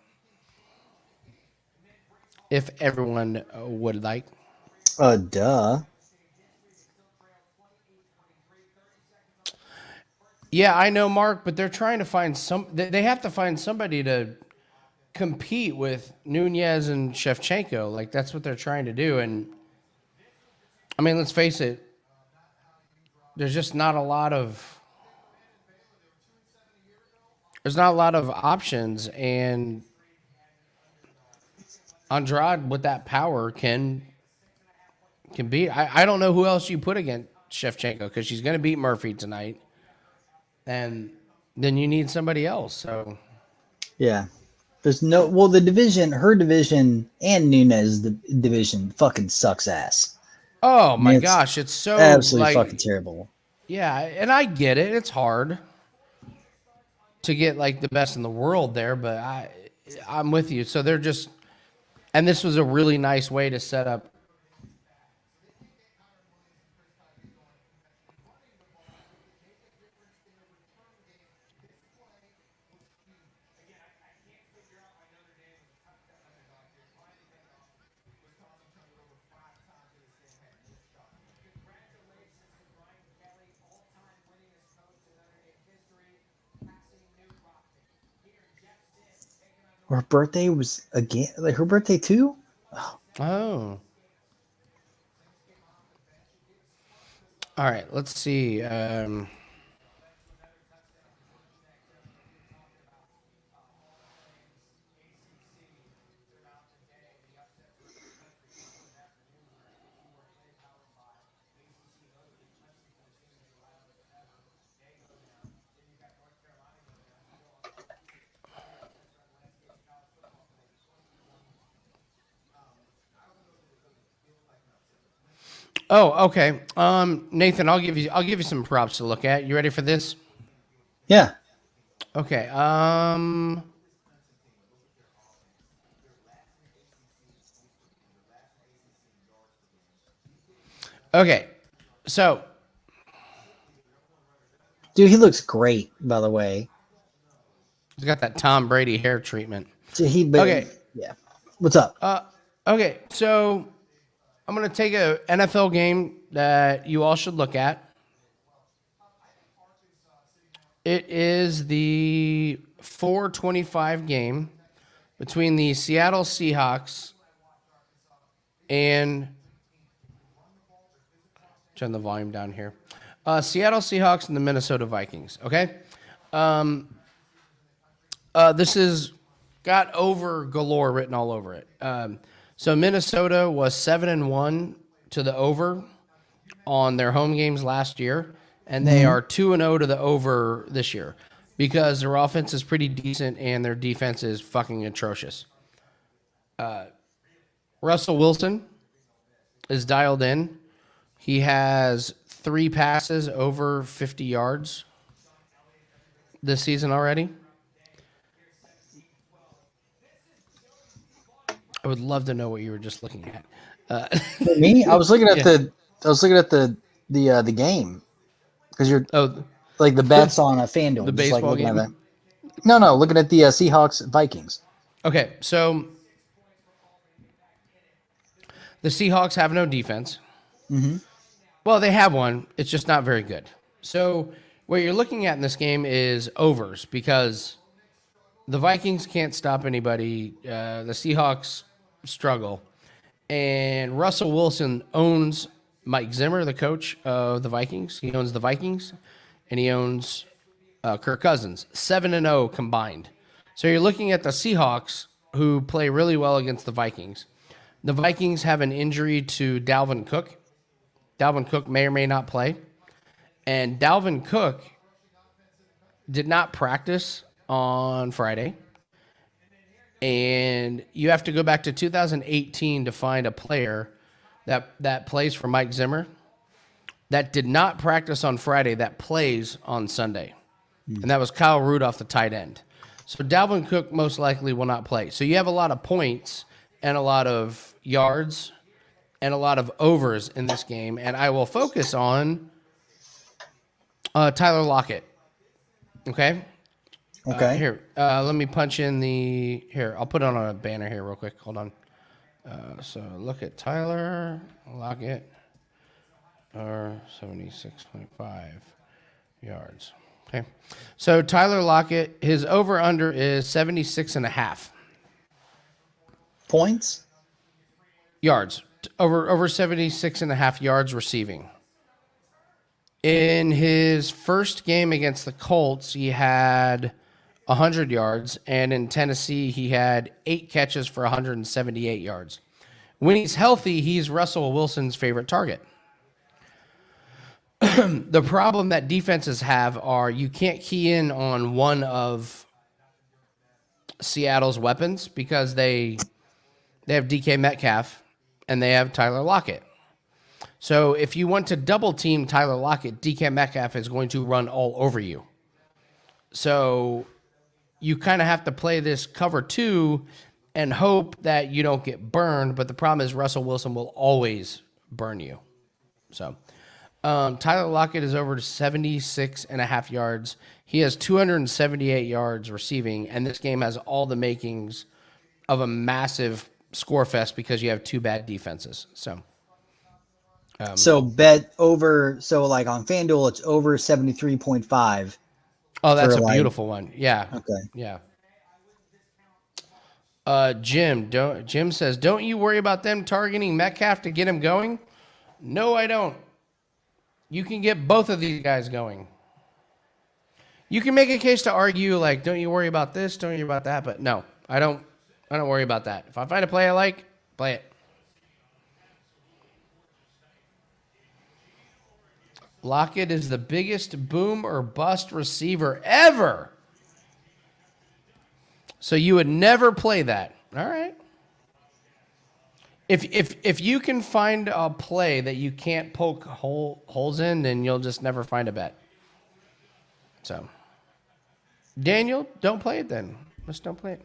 if everyone would like. Duh. Yeah, I know, Mark, but they're trying to find they have to find somebody to compete with Nunez and Shevchenko. Like, that's what they're trying to do. And, I mean, let's face it, there's just not a lot of... There's not a lot of options, and Andrade with that power can beat... I don't know who else you put against Shevchenko, because she's going to beat Murphy tonight. And then you need somebody else, so... Yeah. There's no... Well, the division, her division, and Nunez' division fucking sucks ass. Oh, my gosh, it's so... Absolutely fucking terrible. Yeah, and I get it. It's hard to get, like, the best in the world there, but I'm with you. So they're just... And this was a really nice way to set up... Her birthday was again... Like, her birthday too? Oh. All right, let's see. Oh, okay. Nathan, I'll give you some props to look at. You ready for this? Yeah. Okay. Okay. So, Dude, he looks great, by the way. he's got that Tom Brady hair treatment. So Okay. Yeah. What's up? Okay. So, I'm going to take a NFL game that you all should look at. It is the 4:25 game between the Seattle Seahawks and... Turn the volume down here. Seattle Seahawks and the Minnesota Vikings. Okay? This is got over galore written all over it. So Minnesota was 7-1 to the over on their home games last year, and they are 2-0 to the over this year because their offense is pretty decent and their defense is fucking atrocious. Russell Wilson is dialed in. He has 3 passes over 50 yards this season already. I would love to know what you were just looking at. Me? I was looking at Yeah. the game because you're like the bets on a FanDuel. The just, like, baseball looking at game? that. No, looking at the Seahawks Vikings. Okay, so the Seahawks have no defense. Mm-hmm. Well, they have one. It's just not very good. So what you're looking at in this game is overs because the Vikings can't stop anybody. The Seahawks struggle. And Russell Wilson owns Mike Zimmer, the coach of the Vikings. He owns the Vikings, and he owns Kirk Cousins. 7-0 combined. So you're looking at the Seahawks, who play really well against the Vikings. The Vikings have an injury to Dalvin Cook. Dalvin Cook may or may not play. And Dalvin Cook did not practice on Friday. And you have to go back to 2018 to find a player that plays for Mike Zimmer that did not practice on Friday that plays on Sunday. And that was Kyle Rudolph, the tight end. So Dalvin Cook most likely will not play. So you have a lot of points and a lot of yards and a lot of overs in this game. And I will focus on Tyler Lockett. Okay? Okay. Here, let me punch in the... Here, I'll put it on a banner here real quick. Hold on. So look at Tyler Lockett. Or 76.5 yards. Okay. So Tyler Lockett, his over-under is 76.5 Points? yards. Over 76.5 yards receiving. In his first game against the Colts, he had 100 yards, and in Tennessee, he had 8 catches for 178 yards. When he's healthy, he's Russell Wilson's favorite target. The problem that defenses have are you can't key in on one of Seattle's weapons because they have DK Metcalf and they have Tyler Lockett. So if you want to double team Tyler Lockett, DK Metcalf is going to run all over you. So you kind of have to play this cover 2 and hope that you don't get burned. But the problem is Russell Wilson will always burn you. So Tyler Lockett is over 76.5 yards. He has 278 yards receiving, and this game has all the makings of a massive score fest because you have 2 bad defenses. So bet over. So like on FanDuel, it's over 73.5. Oh, that's a like- beautiful one. Yeah. Okay. Yeah. Jim says, don't you worry about them targeting Metcalf to get him going? No, I don't. You can get both of these guys going. You can make a case to argue, like, don't you worry about this, don't you worry about that, but no, I don't worry about that. If I find a play I like, play it. Lockett is the biggest boom or bust receiver ever. So you would never play that. All right. If you can find a play that you can't poke holes in, then you'll just never find a bet. So, Daniel, don't play it then. Just don't play it.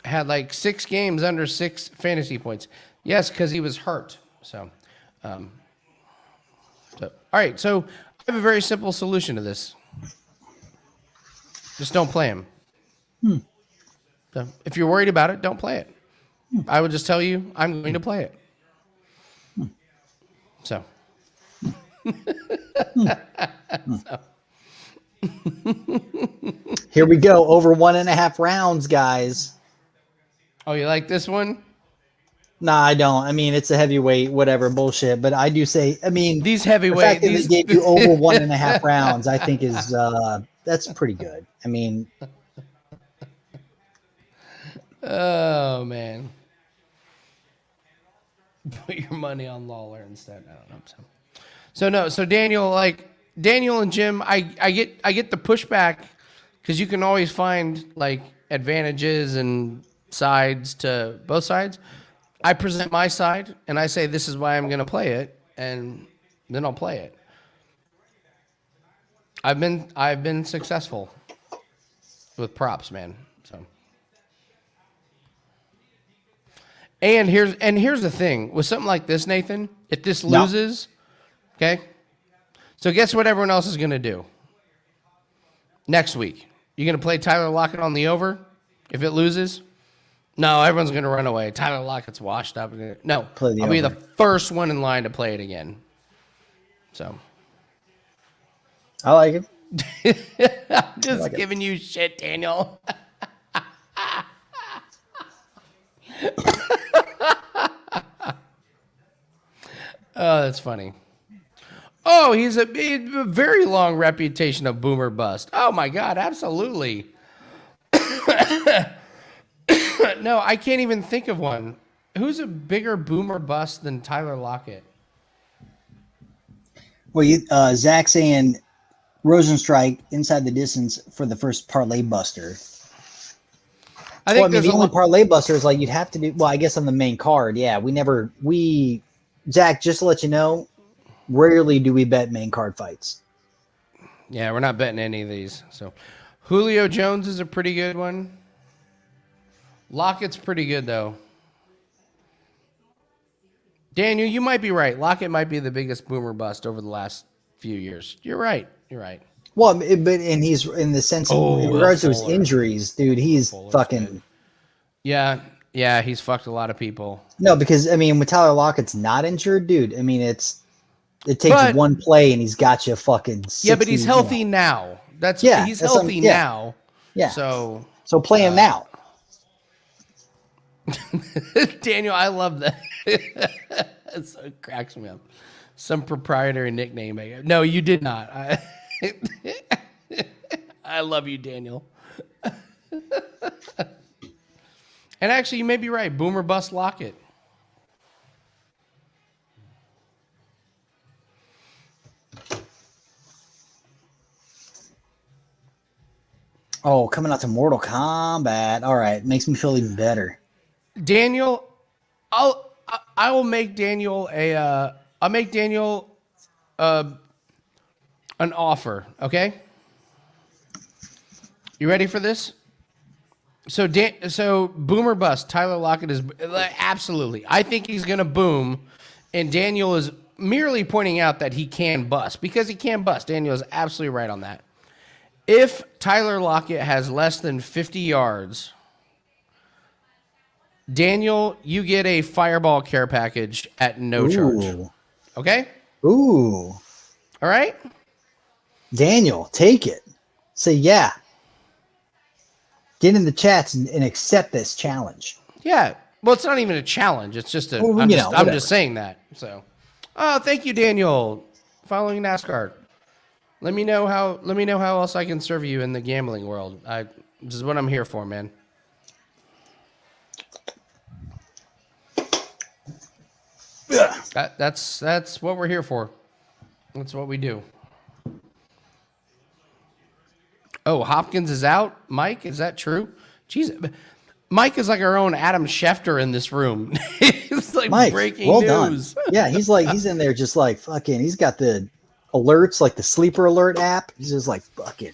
Had like 6 games under 6 fantasy points. Yes, because he was hurt. So, all right. So I have a very simple solution to this. Just don't play him. So if you're worried about it, don't play it. I would just tell you I'm going to play it. So. Here we go. Over 1.5 rounds, guys. Oh, you like this one? Nah, I don't. I mean, it's a heavyweight, whatever, bullshit. But I do say, I mean, These the heavyweight, fact that they gave you over 1.5 rounds, I think is that's pretty good. I mean, oh man, put your money on Lawler instead. I don't know. So Daniel and Jim, I get the pushback because you can always find like advantages and sides to both sides. I present my side and I say this is why I'm going to play it, and then I'll play it. I've been successful with props, man. So, and here's the thing with something like this, Nathan. If this loses, okay. So guess what everyone else is going to do next week? You're going to play Tyler Lockett on the over if it loses. No, everyone's going to run away. Tyler Lockett's washed up. No, I'll be the first one in line to play it again. So. I like it. I'm just giving you shit, Daniel. Oh, that's funny. Oh, he's a very long reputation of boomer bust. Oh, my God, absolutely. No, I can't even think of one. Who's a bigger boomer bust than Tyler Lockett? Well, Zach saying Rozenstruik inside the distance for the first parlay buster. I think the only parlay buster is like you'd have to do. Well, I guess on the main card, yeah. Zach, just to let you know, rarely do we bet main card fights. Yeah, we're not betting any of these. So Julio Jones is a pretty good one. Lockett's pretty good, though. Daniel, you might be right. Lockett might be the biggest boomer bust over the last few years. You're right. You're right. Well, but and he's in the sense in regards to his injuries, dude. He's fucking good. Yeah, he's fucked a lot of people. no, because I mean, when Tyler Lockett's not injured, dude. I mean, it takes one play and he's got you fucking. 60, yeah, but he's healthy now. He's healthy now. Yeah. So play him now. Daniel, I love that. It cracks me up. Some proprietary nickname. No, you did not. I love you, Daniel. And actually, you may be right. Boomer bust Lockett. Oh, coming out to Mortal Kombat. All right, makes me feel even better. Daniel, I will make Daniel I'll make Daniel an offer, okay? You ready for this? So boomer bust, Tyler Lockett is absolutely. I think he's going to boom, and Daniel is merely pointing out that he can bust because he can bust. Daniel is absolutely right on that. If Tyler Lockett has less than 50 yards, Daniel, you get a Fireball care package at no charge. Okay? Ooh. All right? Daniel, take it. Say yeah. Get in the chats and accept this challenge. Yeah. Well, it's not even a challenge. It's just I'm just saying that. So, oh, thank you, Daniel. Following NASCAR. Let me know how else I can serve you in the gambling world. This is what I'm here for, man. That's what we're here for. That's what we do. Oh, Hopkins is out. Mike, is that true? Jeez, Mike is like our own Adam Schefter in this room. It's like Mike, breaking well news. Done. Yeah, he's in there just like fucking. He's got the alerts, like the sleeper alert app. He's just like fucking.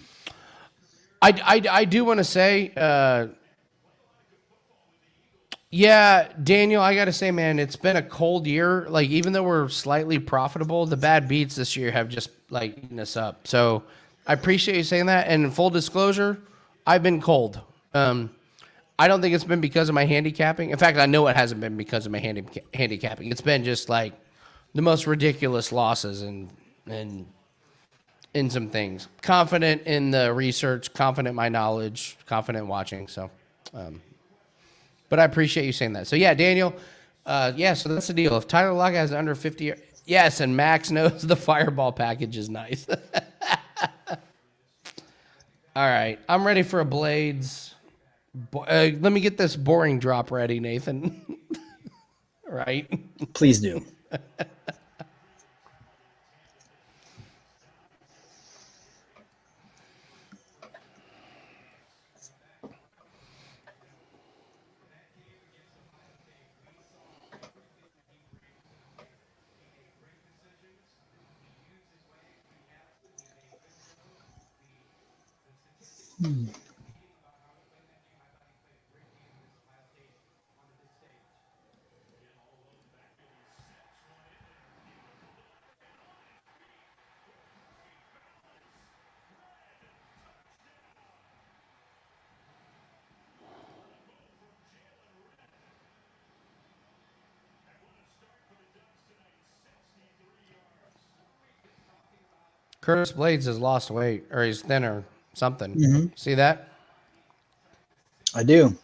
I do want to say, yeah, Daniel, I got to say, man, it's been a cold year. Like, even though we're slightly profitable, the bad beats this year have just like eaten us up. So I appreciate you saying that. And full disclosure, I've been cold. I don't think it's been because of my handicapping. In fact, I know it hasn't been because of my handicapping. It's been just like the most ridiculous losses and in some things. Confident in the research, confident in my knowledge, confident in watching. So, but I appreciate you saying that. So yeah, Daniel, so that's the deal. If Tyler Lockett has under 50, yes, and Max knows the Fireball package is nice. All right, I'm ready for a Blaydes. Let me get this boring drop ready, Nathan. Right? Please do. Curtis Blaydes has lost weight, or he's thinner, something. Mm-hmm. See that? I do.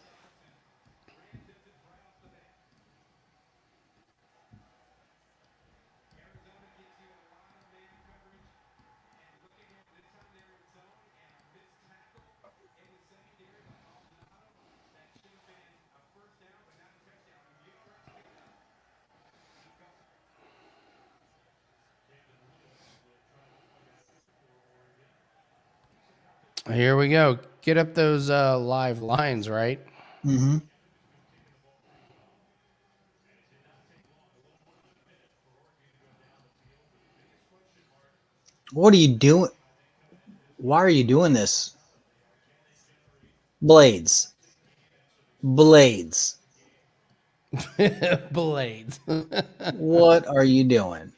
Here we go. Get up those live lines, right? Mm-hmm. What are you doing? Why are you doing this? Blaydes. Blaydes. What are you doing?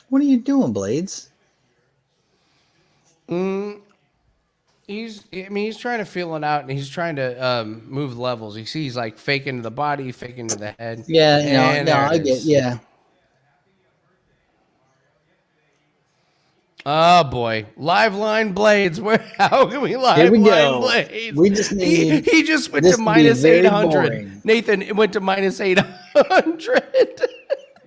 What are you doing, Blaydes? He's trying to feel it out, and he's trying to move levels. You see, he's like faking to the body, faking to the head. Yeah, and no, there I it get, is. yeah. Oh boy, live line Blaydes. Where? How can we live Here we line go. Blaydes? We just need He just went this to to be minus very 800. boring. Nathan went to minus 800.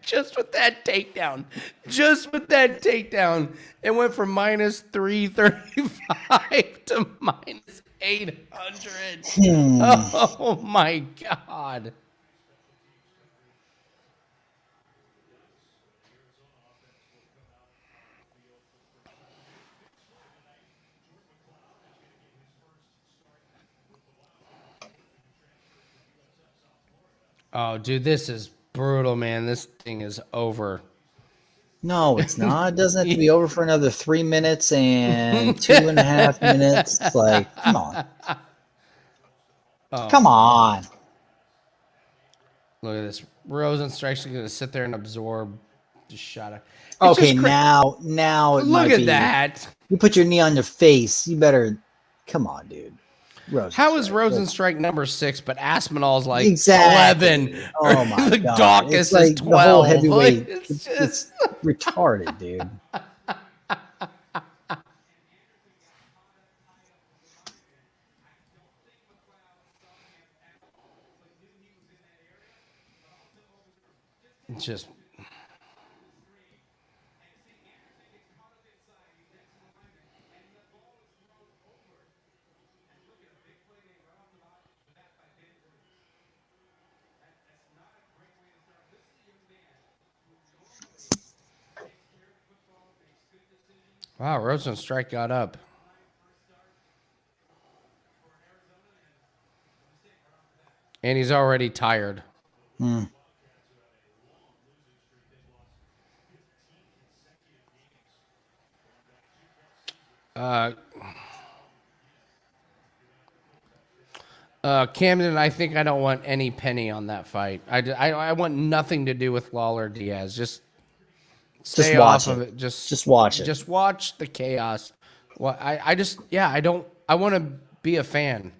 Just with that takedown. Just with that takedown. It went from minus 335 to minus 800. Oh my God. Oh, dude, this is brutal, man. This thing is over. No, it's not. It doesn't have to be over for another 3 minutes and 2.5 minutes. Like, come on. Come on. Look at this. Rozenstruik's going to sit there and absorb the shot. It's Okay, just now it Look might at be. that. You put your knee on your face. You better. Come on, dude. How is Rozenstruik number 6, but Aspinall's like Exactly. 11? Oh my The god! Daukaus It's like is 12. the whole heavyweight. Like, It's retarded, dude. just wow. Rozenstruik got up. And he's already tired. Camden, I think I don't want any penny on that fight. I want nothing to do with Lawler Diaz. Just stay watch off of it. it. Just watch it. Just watch the chaos. Well, I just I don't. I want to be a fan.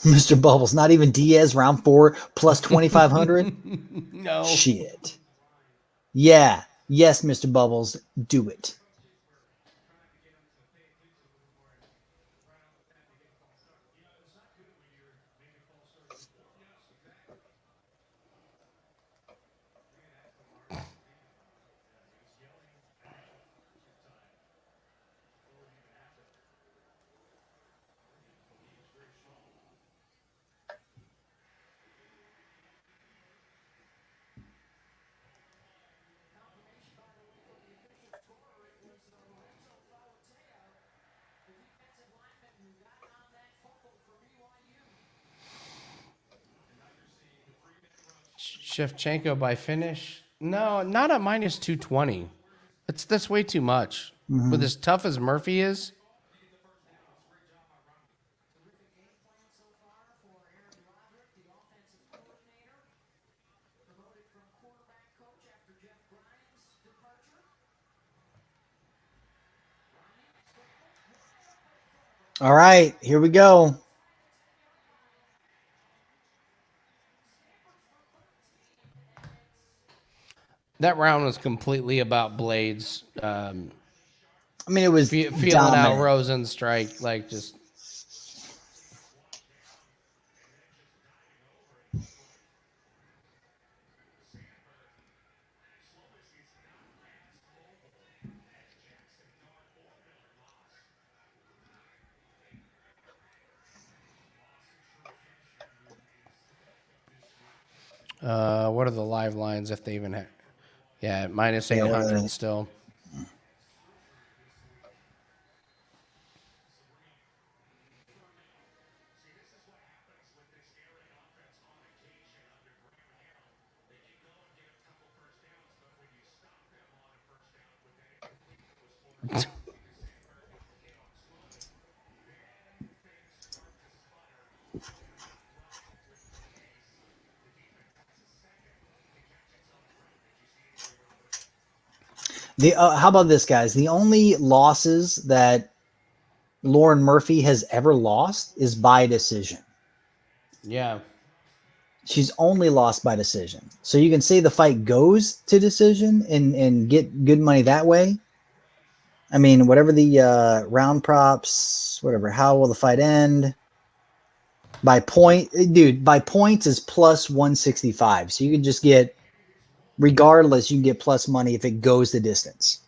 Mr. Bubbles, not even Diaz round 4 plus 2,500. No. Shit. Yeah. Yes, Mr. Bubbles, do it. Shevchenko by finish? No, not at minus 220. That's way too much. With as tough as Murphy is. All right, here we go. That round was completely about Blaydes. I mean, it was Feeling dominant. out Rozenstruik, like just. What are the live lines if they even have? Yeah, minus Yeah, what are 800 they? still. How about this, guys? The only losses that Lauren Murphy has ever lost is by decision. Yeah. She's only lost by decision. So you can say the fight goes to decision and get good money that way. I mean, whatever the round props, whatever. How will the fight end? By point, dude. By points is plus 165. So you can just get, regardless, you can get plus money if it goes the distance.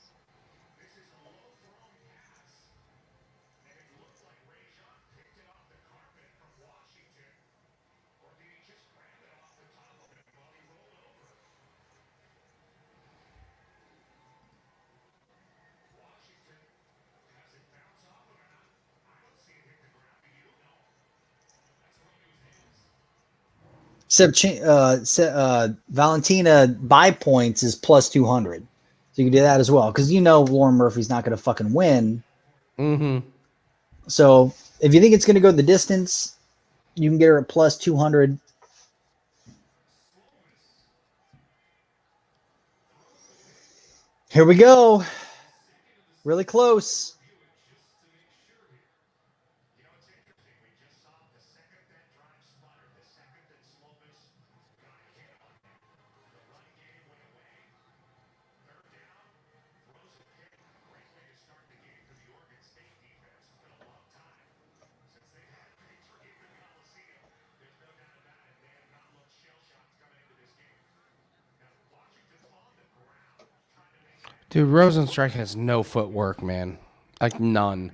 Valentina by points is plus 200. So you can do that as well. Because you know Lauren Murphy's not going to fucking win. Mm-hmm. So if you think it's going to go the distance, you can get her at plus 200. Here we go. Really close. Dude, Rozenstruik has no footwork, man. Like none.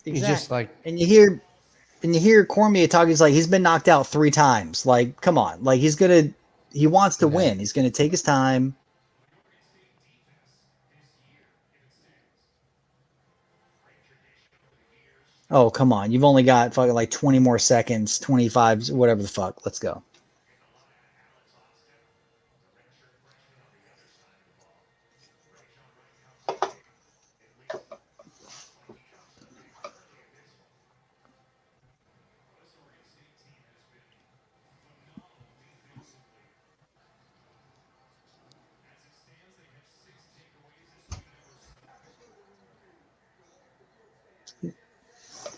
He's just like, and you hear Cormier talking. He's like, he's been knocked out 3 times. Like, come on. Like, he wants to win. He's gonna take his time. Oh, come on. You've only got fucking like 20 more seconds, 25, whatever the fuck. Let's go.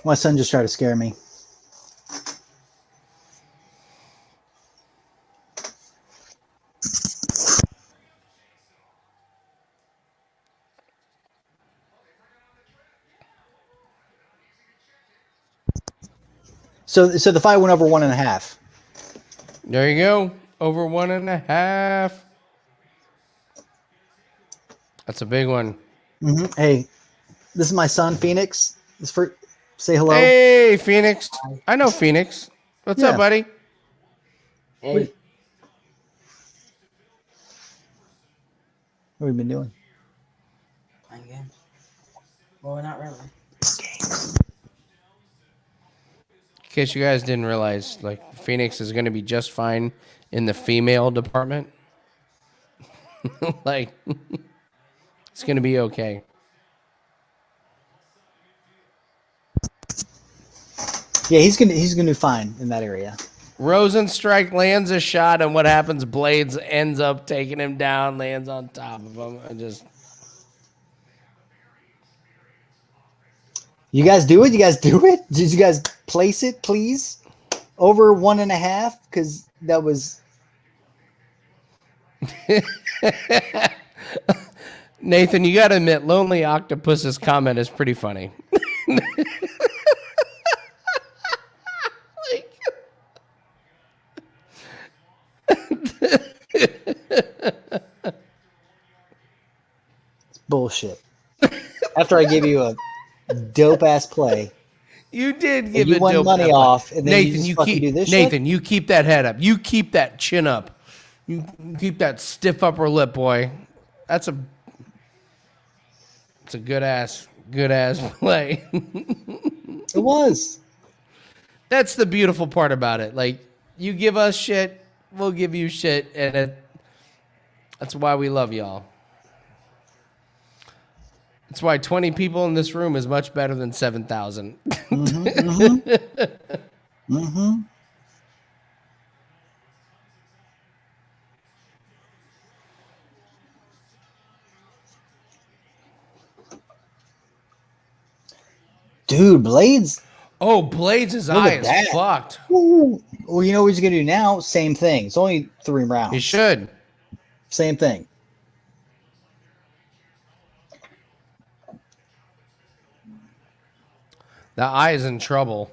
My son just tried to scare me. So the fight went over 1.5. there you go. Over 1.5. That's a big one. Mm-hmm. Hey, this is my son, Phoenix. Say hello. Hey, Phoenix. I know Phoenix. What's Yeah. up, buddy? What have we been doing? Playing games. Well, not really. In case you guys didn't realize, like, Phoenix is going to be just fine in the female department. Like, it's going to be okay. Yeah, he's gonna do fine in that area. Rozenstruik lands a shot, and what happens? Blaydes ends up taking him down, lands on top of him. You guys do it? You guys do it? Did you guys place it, please? Over 1.5? Because that was... Nathan, you got to admit, Lonely Octopus's comment is pretty funny. It's bullshit. After I gave you a dope ass play, You did and give you it won dope money enough. off, and then Nathan, you just fucking do this Nathan, shit? you keep that head up. You keep that chin up. You keep that stiff upper lip, boy. It's a good ass play. It was. That's the beautiful part about it. Like, you give us shit, we'll give you shit, and that's why we love y'all. That's why 20 people in this room is much better than 7,000. Dude, Blaydes. Oh, Blaydes' Look eye at is that. fucked. Ooh. Well, you know what he's going to do now? Same thing. It's only 3 rounds. He should. Same thing. The eye is in trouble.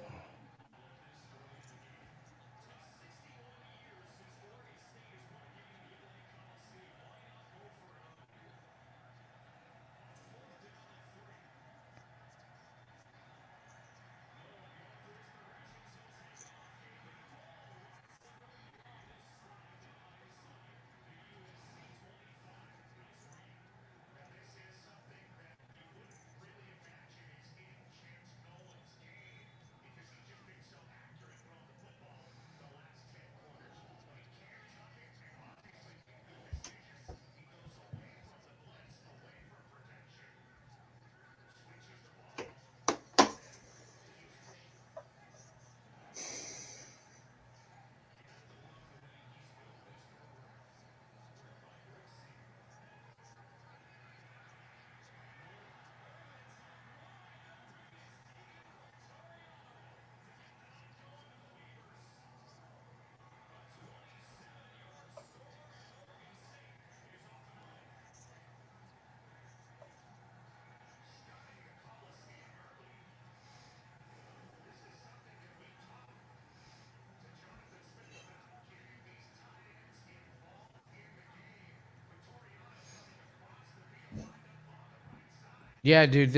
Yeah, dude.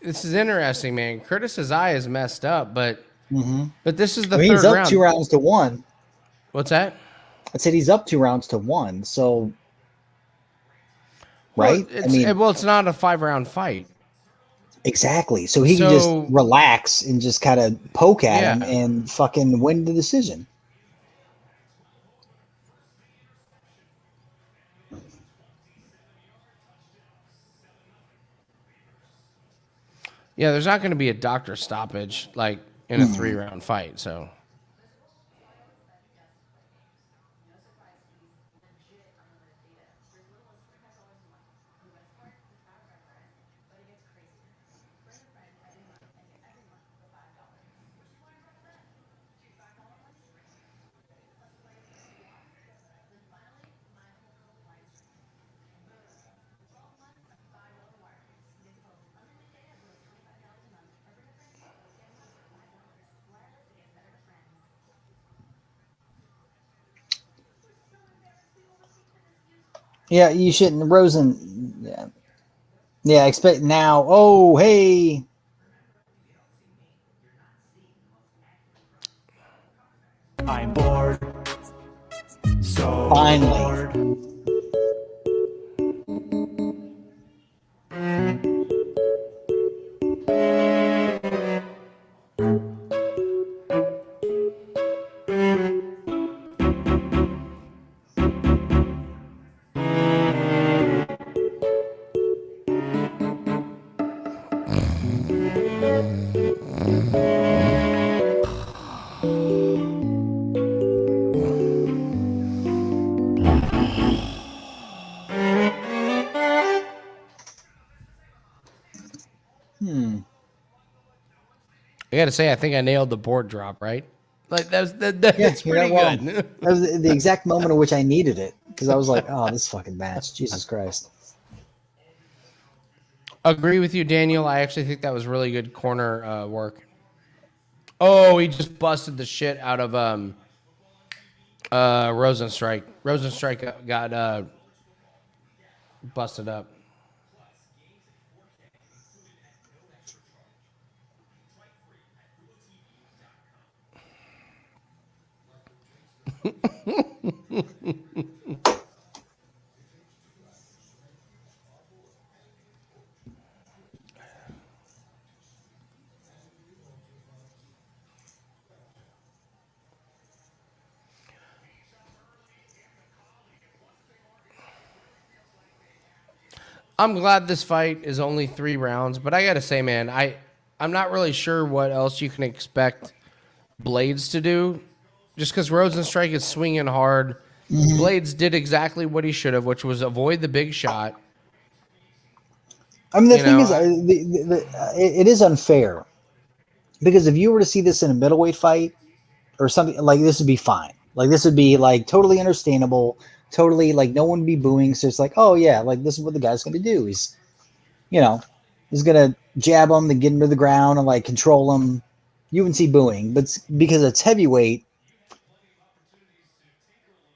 This is interesting, man. Curtis's eye is messed up, but this is the I mean, third he's up round. 2 rounds to 1. What's that? I said he's up 2 rounds to 1. So, right? Well, it's not a 5-round fight. Exactly. So he can just relax and just kind of poke at him Yeah. and fucking win the decision. Yeah, there's not going to be a doctor stoppage like in a 3-round fight. So Yeah, you shouldn't. Yeah, expect now. Oh, hey. I'm bored. So Finally. bored. I got to say, I think I nailed the board drop, right? Like that's Yeah, pretty you're not wrong. good. That was the exact moment in which I needed it. because I was like, oh, this fucking match, Jesus Christ. Agree with you, Daniel. I actually think that was really good corner work. Oh, he just busted the shit out of Rozenstruik. Rozenstruik got busted up. I'm glad this fight is only 3 rounds, but I gotta say, man, I'm not really sure what else you can expect Blaydes to do. Just because Rozenstruik is swinging hard, Blaydes did exactly what he should have, which was avoid the big shot. I mean, the You thing know, is, it is unfair because if you were to see this in a middleweight fight or something like this, would be fine. Like this would be like totally understandable, totally like no one would be booing. So it's like, oh yeah, like this is what the guy's going to do. He's, you know, he's going to jab him, then get him to the ground and like control him. You wouldn't see booing, but because it's heavyweight,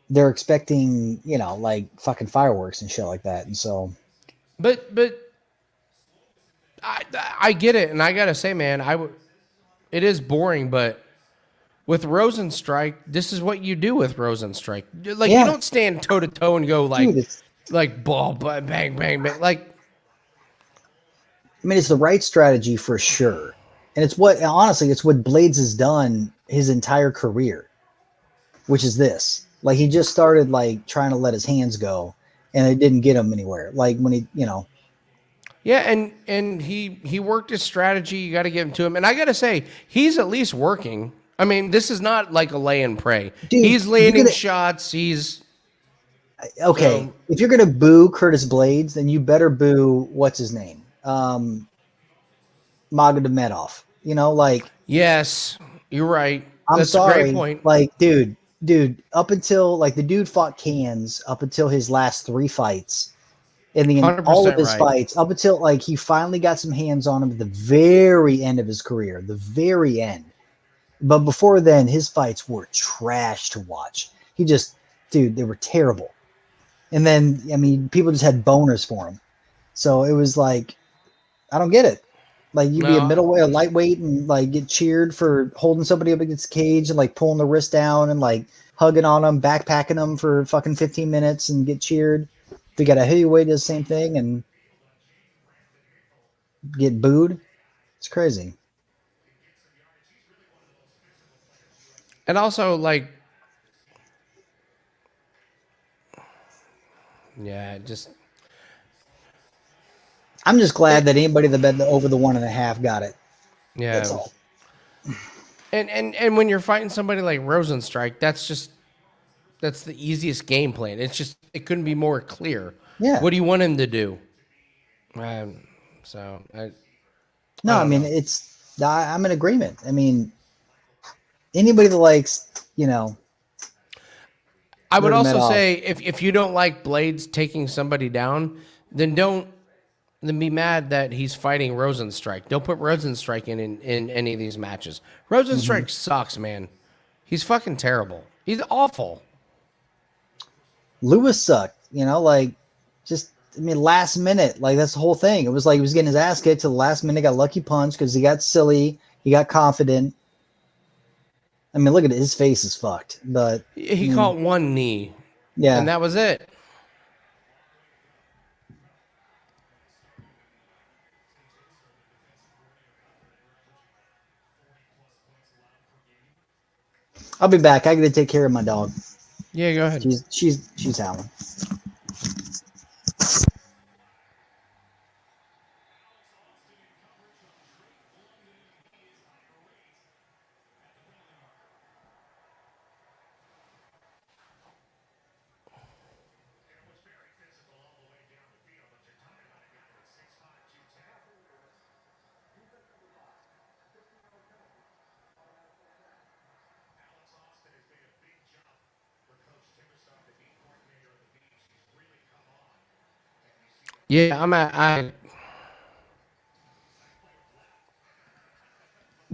they're expecting, you know, like fucking fireworks and shit like that. And so, but I get it, and I gotta say, man, it is boring, but with Rozenstruik, this is what you do with Rozenstruik. Like you yeah, don't stand toe to toe and go dude, it's, like ball, bang, bang, bang. Like I mean, it's the right strategy for sure. And it's what, honestly, it's what Blaydes has done his entire career, which is this. Like, he just started, like, trying to let his hands go, and it didn't get him anywhere. Like, when he, you know. yeah, and he worked his strategy. You got to give him to him, and I got to say, he's at least working. I mean, this is not like a lay and pray. Dude, He's landing shots. He's okay. so, If you're going to boo Curtis Blaydes, then you better boo, what's his name? Magomedov. You know, like, yes, you're right. I'm That's a great sorry. point. Like, dude, up until, like, the dude fought cans up until his last 3 fights. In all of 100% his right. fights, up until like he finally got some hands on him at the very end of his career, the very end. But before then, his fights were trash to watch. He just, dude, they were terrible. And then, I mean, people just had boners for him. So it was like, I don't get it. Like you be a No, middleweight, a lightweight, and like get cheered for holding somebody up against the cage and like pulling the wrist down and like hugging on them, backpacking them for fucking 15 minutes and get cheered. They got a heavyweight, does the same thing and get booed. It's crazy. and also like, yeah, just I'm just glad that anybody that bet over the 1.5 got it. That's yeah. all. And when you're fighting somebody like Rozenstruik, that's the easiest game plan. It's just it couldn't be more clear. Yeah. What do you want him to do? So I No, I don't mean know. I'm in agreement. I mean, anybody that likes, you know, I would also Nurmagomedov. say if you don't like Blaydes taking somebody down, then be mad that he's fighting Rozenstruik. Don't put Rozenstruik in any of these matches. Rozenstruik sucks, man. He's fucking terrible. He's awful. Lewis sucked, you know, like just I mean, last minute, like that's the whole thing. It was like he was getting his ass kicked to the last minute, got lucky punch because he got silly, he got confident. I mean, look at it, his face is fucked. But He caught one knee, and yeah, that was it. I'll be back. I gotta take care of my dog. Yeah, go ahead. She's howling. Yeah,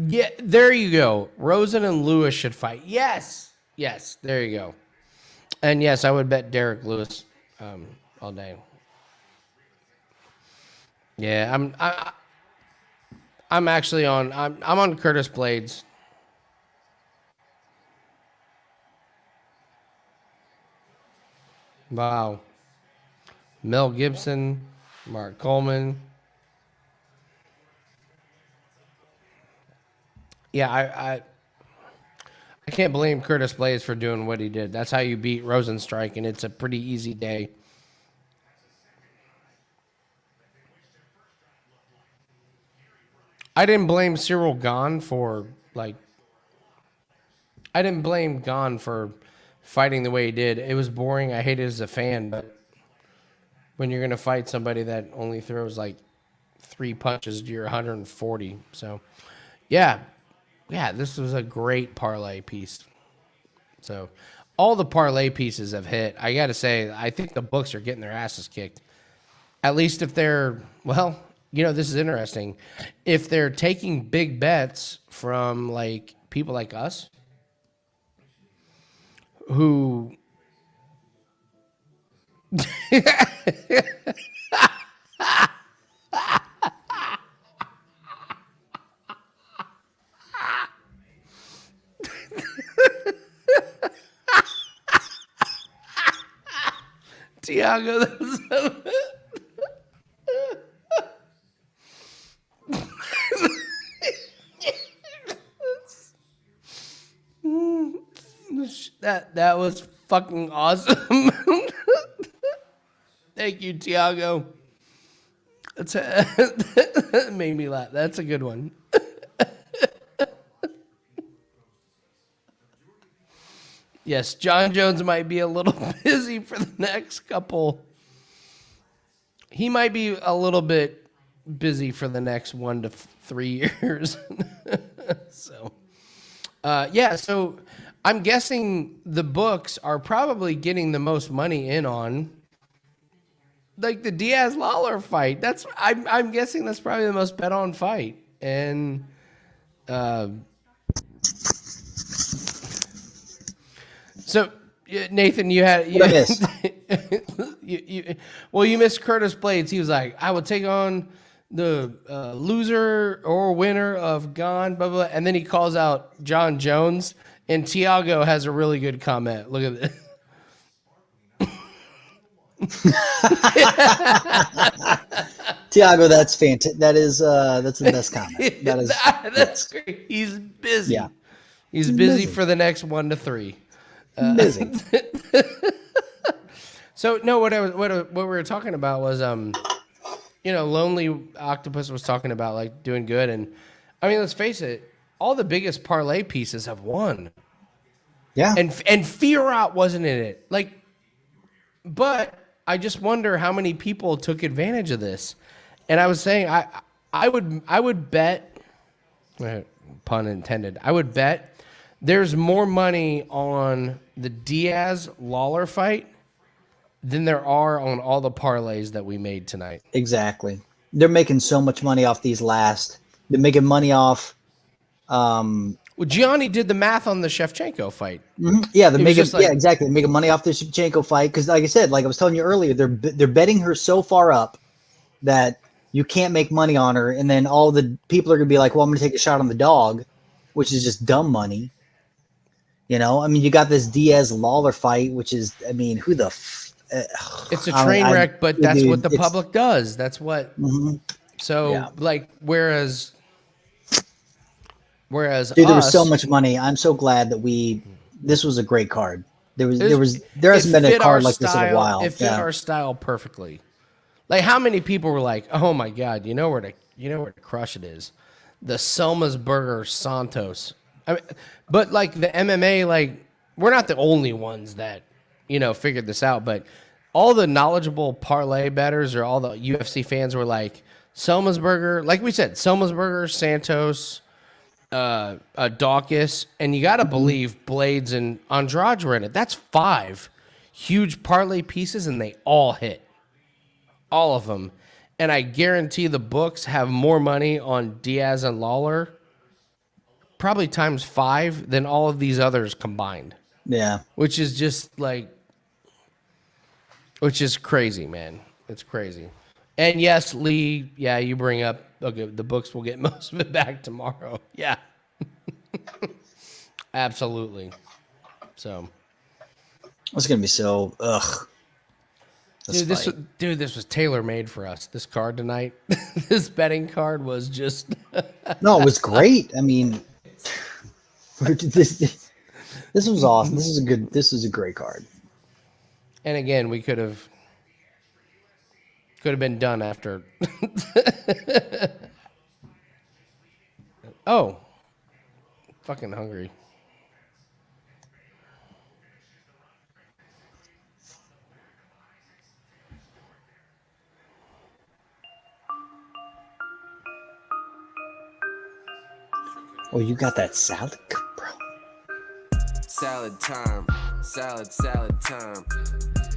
Yeah, there you go. Rosen and Lewis should fight. Yes. Yes, there you go. And yes, I would bet Derek Lewis all day. Yeah, I'm actually on I'm on Curtis Blaydes. Wow. Mel Gibson, Mark Coleman. Yeah, I can't blame Curtis Blaydes for doing what he did. That's how you beat Rozenstruik, and it's a pretty easy day. I didn't blame Cyril Gahn for I didn't blame Gahn for fighting the way he did. It was boring. I hated it as a fan, but when you're gonna fight somebody that only throws like 3 punches, you're 140. So, yeah, this was a great parlay piece. So, all the parlay pieces have hit. I got to say, I think the books are getting their asses kicked. At least if they're, well, this is interesting. If they're taking big bets from like people like us who Tiago, that was fucking awesome. Thank you, Tiago. That made me laugh. That's a good one. Yes, John Jones might be a little busy for the next couple. He might be a little bit busy for the next 1 to 3 years. So, so I'm guessing the books are probably getting the most money in on like the Diaz Lawler fight. I'm guessing that's probably the most bet on fight. And so Nathan, you had you missed Curtis Blaydes. He was like, I will take on the loser or winner of Gone, blah, blah, blah. And then he calls out John Jones, and Tiago has a really good comment. Look at this. Tiago, that's fantastic. That's the best comment. That's great. He's busy. Yeah, he's busy for the next 1 to 3. Busy. So no, what we were talking about was Lonely Octopus was talking about like doing good, and I mean, let's face it, all the biggest parlay pieces have won. Yeah, and Fiorot wasn't in it, like, but I just wonder how many people took advantage of this. And I was saying I would bet, pun intended, I would bet there's more money on the Diaz Lawler fight than there are on all the parlays that we made tonight. Exactly. They're making so much money off these last. They're making money off. Well, Gianni did the math on the Shevchenko fight. Mm-hmm. Yeah, exactly. They're making money off the Shevchenko fight because, like I said, like I was telling you earlier, they're betting her so far up that you can't make money on her, and then all the people are gonna be like, "Well, I'm gonna take a shot on the dog," which is just dumb money. I mean, you got this Diaz Lawler fight, which is, I mean, who the. It's a train wreck, but that's what the public does. That's what. Mm-hmm. So, yeah. Like, whereas dude, there was so much money. I'm so glad that this was a great card. There hasn't been a card like this in a while. It fit our style perfectly. Like, how many people were like, "Oh my God, you know where to crush it is, the Selmasburger Santos." I mean, but like the MMA, like we're not the only ones that figured this out. But all the knowledgeable parlay bettors or all the UFC fans were like, Selmasburger, like we said, Selmasburger, Santos, Daukaus, and you got to believe Blaydes and Andrade were in it. That's 5 huge parlay pieces, and they all hit. all of them. And I guarantee the books have more money on Diaz and Lawler, probably times 5 than all of these others combined. Yeah. Which is just like, which is crazy, man. It's crazy. And yes, Lee, yeah, you bring up, okay, the books will get most of it back tomorrow. Yeah. Absolutely. So. It's going to be so, ugh. Dude, this was tailor-made for us. This card tonight, this betting card was just... No, it was great. I mean, this was awesome. This is a great card. And again, we could have been done after. Oh, fucking hungry. Oh, you got that salad, bro. Salad time, salad time,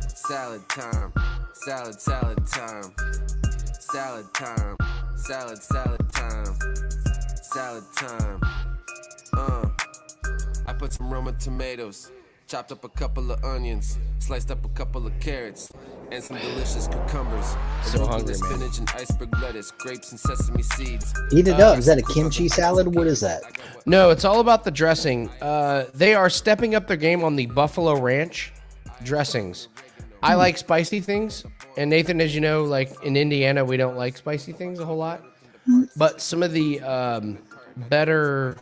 salad time, salad time, salad time, salad time, salad time. I put some Roma tomatoes, chopped up a couple of onions, sliced up a couple of carrots, and some delicious cucumbers. So hungry, man. Spinach and iceberg lettuce, grapes and sesame seeds. Eat it up. Is that a kimchi salad? What is that? No, it's all about the dressing. They are stepping up their game on the Buffalo Ranch dressings. I like spicy things, and Nathan, as you know, like in Indiana, we don't like spicy things a whole lot. But some of the better,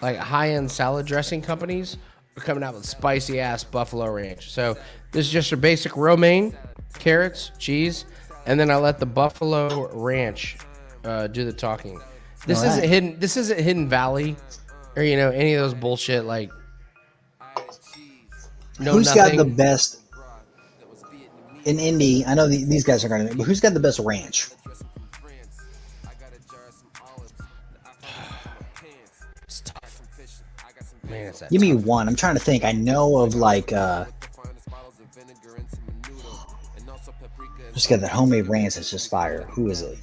like high-end salad dressing companies are coming out with spicy ass Buffalo Ranch. So this is just your basic romaine, carrots, cheese, and then I let the Buffalo Ranch do the talking. This All right. isn't hidden. This isn't Hidden Valley, or any of those bullshit like. No, Who's nothing. got the best in Indy? I know these guys are going to, but who's got the best ranch? It's tough. Man, it's that Give me tough. one. I'm trying to think. I know of like, just got that homemade ranch that's just fire. Who is it?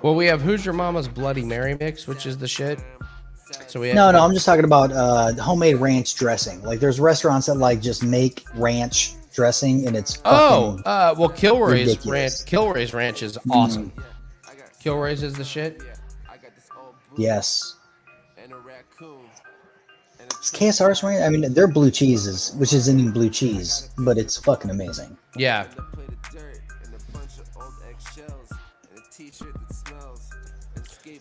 Well, we have Who's Your Mama's Bloody Mary mix, which is the shit. So we have, No, I'm just talking about homemade ranch dressing. Like there's restaurants that like just make ranch dressing and it's fucking well, Kilroy's ridiculous. ranch. Kilroy's ranch is awesome. Kilroy's is the shit. Yes. It's KSR's ranch. I mean, their blue cheese which isn't even blue cheese, but it's fucking amazing. Yeah.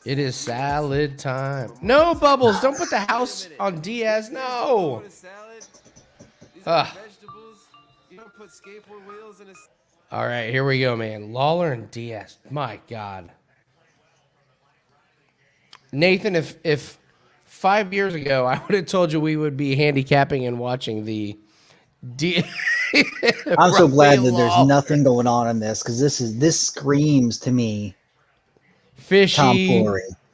It is salad time. No, Bubbles, don't put the house on Diaz. No. All right, here we go, man. Lawler and Diaz. My God. Nathan, if 5 years ago I would have told you we would be handicapping and watching the I'm so glad that Lawler. there's nothing going on in this because this screams to me Fishy.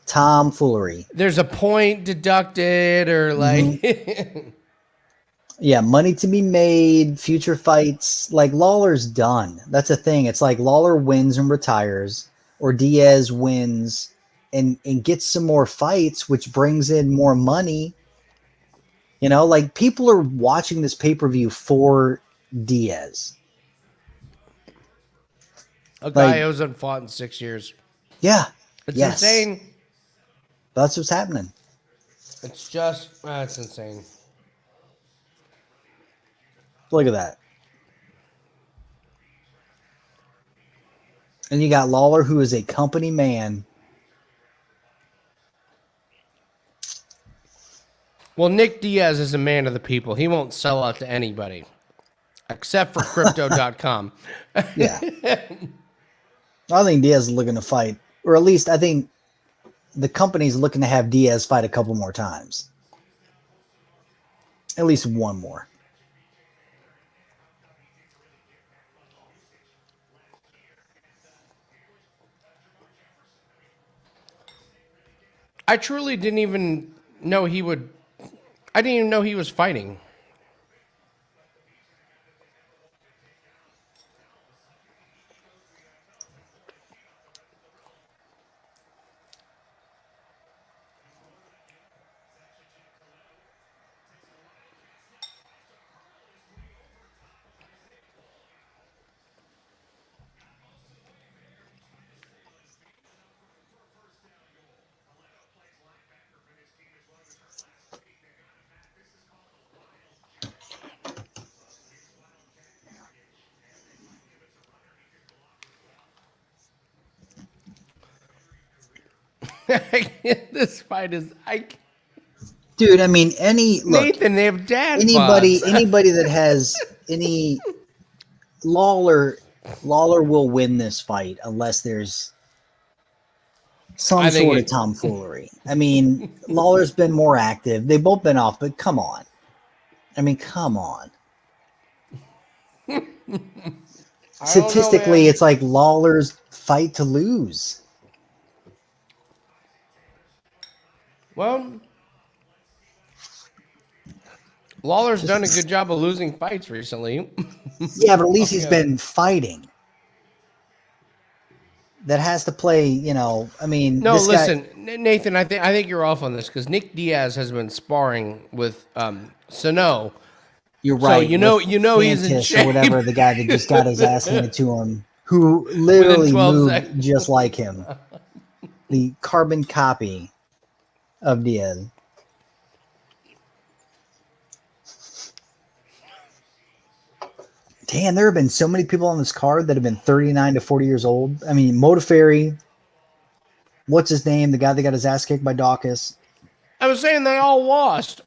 tomfoolery. There's a point deducted or like Yeah, money to be made, future fights. Like Lawler's done. That's a thing. It's like Lawler wins and retires, or Diaz wins and gets some more fights, which brings in more money. Like people are watching this pay-per-view for Diaz. a guy who hasn't fought in 6 years. Yeah. It's yes. insane. That's what's happening. It's just, it's insane. Look at that. And you got Lawler, who is a company man. Well, Nick Diaz is a man of the people. He won't sell out to anybody except for crypto.com. Yeah. I think Diaz is looking to fight, or at least I think the company's looking to have Diaz fight a couple more times. At least one more. I truly didn't even know he would. I didn't even know he was fighting. This fight is Dude, I mean, look, Nathan, they have dad anybody bods. that has any Lawler will win this fight unless there's some I think sort of tomfoolery. I mean, Lawler's been more active. They've both been off, but come on. I mean, come on. Statistically, it's like Lawler's fight to lose. Well, Lawler's done a good job of losing fights recently. Yeah, but at least he's been fighting. That has to play, you know. I mean, no, this listen, guy, Nathan. I think you're off on this because Nick Diaz has been sparring with Sano. you're right. So you know he's in Santos shape. or whatever, the guy that just got his ass handed to him, who literally 12 moved seconds. just like him. The carbon copy of Diaz. Damn, there have been so many people on this card that have been 39 to 40 years old. I mean, Modafferi, what's his name? The guy that got his ass kicked by Daukaus. I was saying they all lost.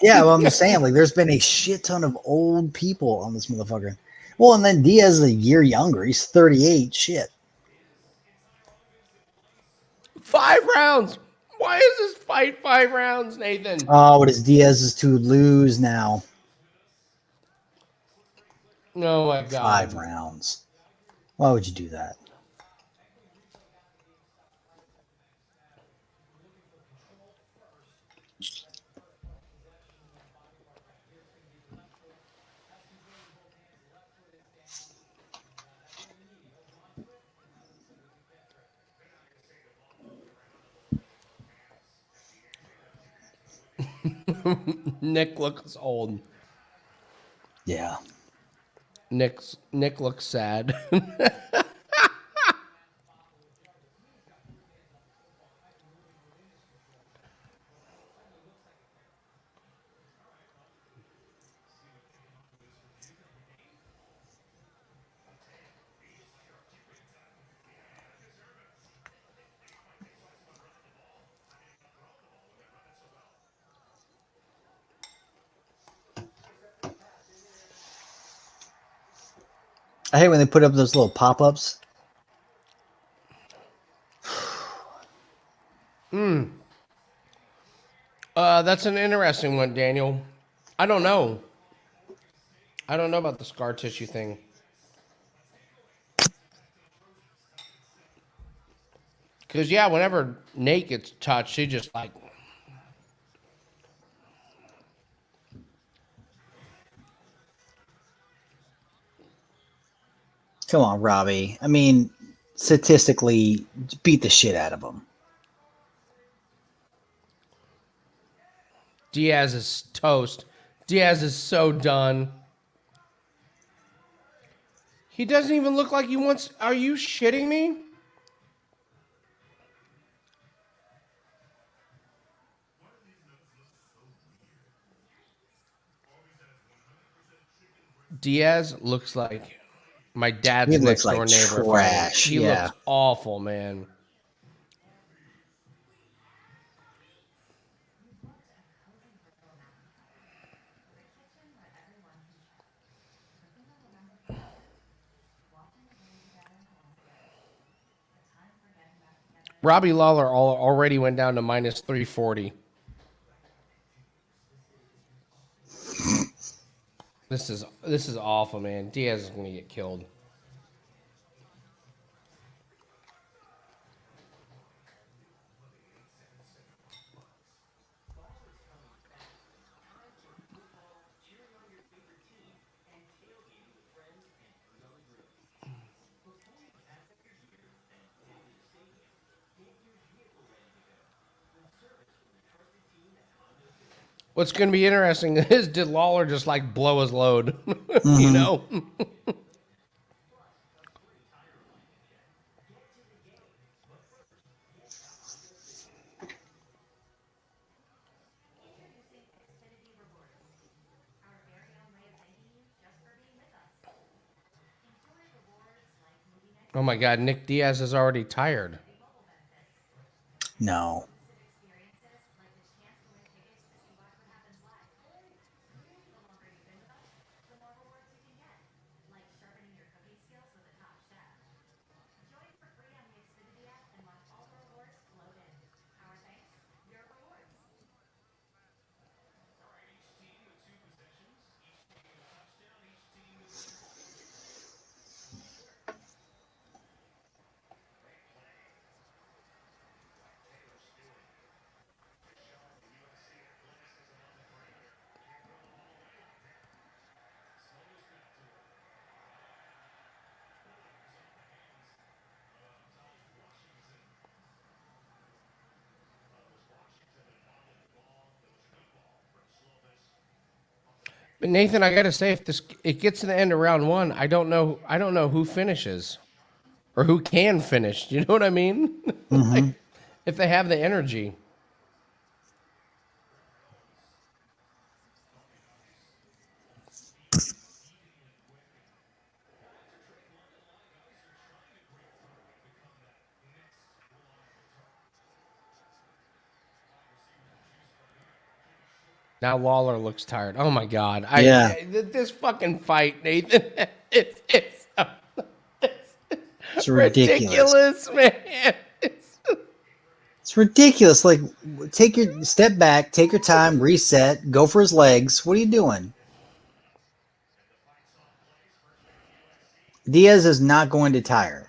Yeah, well, I'm just saying, like, there's been a shit ton of old people on this motherfucker. Well, and then Diaz is a year younger. He's 38. Shit. 5 rounds. Why is this fight 5 rounds, Nathan? Oh, what is Diaz is to lose now? Oh my God. 5 rounds. Why would you do that? Nick looks old. Yeah. Nick looks sad. I hate when they put up those little pop-ups. That's an interesting one, Daniel. I don't know. I don't know about the scar tissue thing. Because, yeah, whenever Nate gets touched, he just like... Come on, Robbie. I mean, statistically, beat the shit out of him. Diaz is toast. Diaz is so done. He doesn't even look like he wants... Are you shitting me? Diaz looks like my dad's He next looks door like neighbor. trash, He yeah. looks awful, man. Robbie Lawler already went down to minus 340. This is awful, man. Diaz is gonna get killed. What's going to be interesting is did Lawler just like blow his load? You know? Oh my God, Nick Diaz is already tired. No. experiences like the chance to win tickets to see what happens live. The longer you've been with us, the more rewards you can get, like sharpening your cooking skills with a top chef. Join for free on the Xfinity app and watch all the rewards float in. Our thanks, your rewards. All right, each team with 2 possessions, each team with a touchdown, each team with an interception. Great play by Taylor Stewart to show the USC athleticism on the perimeter. Can't throw the ball away out there. Slows back to her. Pulling is off the hands of Taj Washington. It was Washington that fondled the ball. It was a good ball from Slovis. But Nathan, I gotta say, if it gets to the end of round 1, I don't know who finishes or who can finish. You know what I mean? Like, if they have the energy. Now Lawler looks tired. Oh my God! Yeah. This fucking fight, Nathan. It's It's ridiculous. man. It's ridiculous. Like, take your step back, take your time, reset, go for his legs. What are you doing? Diaz is not going to tire.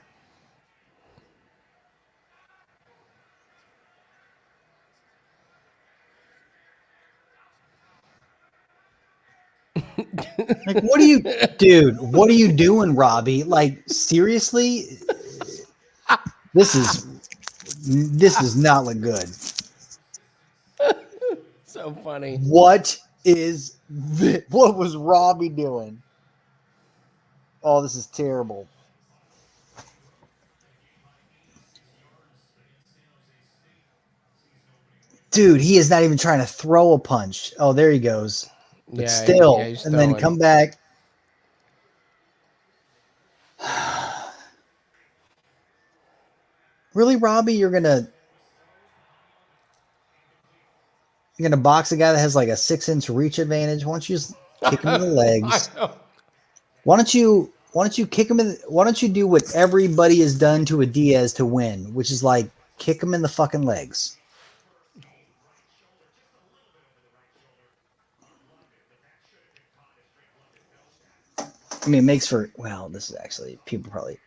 Like, what are you, dude? What are you doing, Robbie? Like, seriously? This does not look good. So funny. What was Robbie doing? Oh, this is terrible. Dude, he is not even trying to throw a punch. Oh, there he goes. But Yeah, still, yeah, he's and then throwing. come back. Really, Robbie? You're gonna box a guy that has like a 6-inch reach advantage? Why don't you just kick him in the legs? Why don't you kick him in? Why don't you do what everybody has done to a Diaz to win, which is like kick him in the fucking legs? I mean, it makes for, well, this is actually, people probably.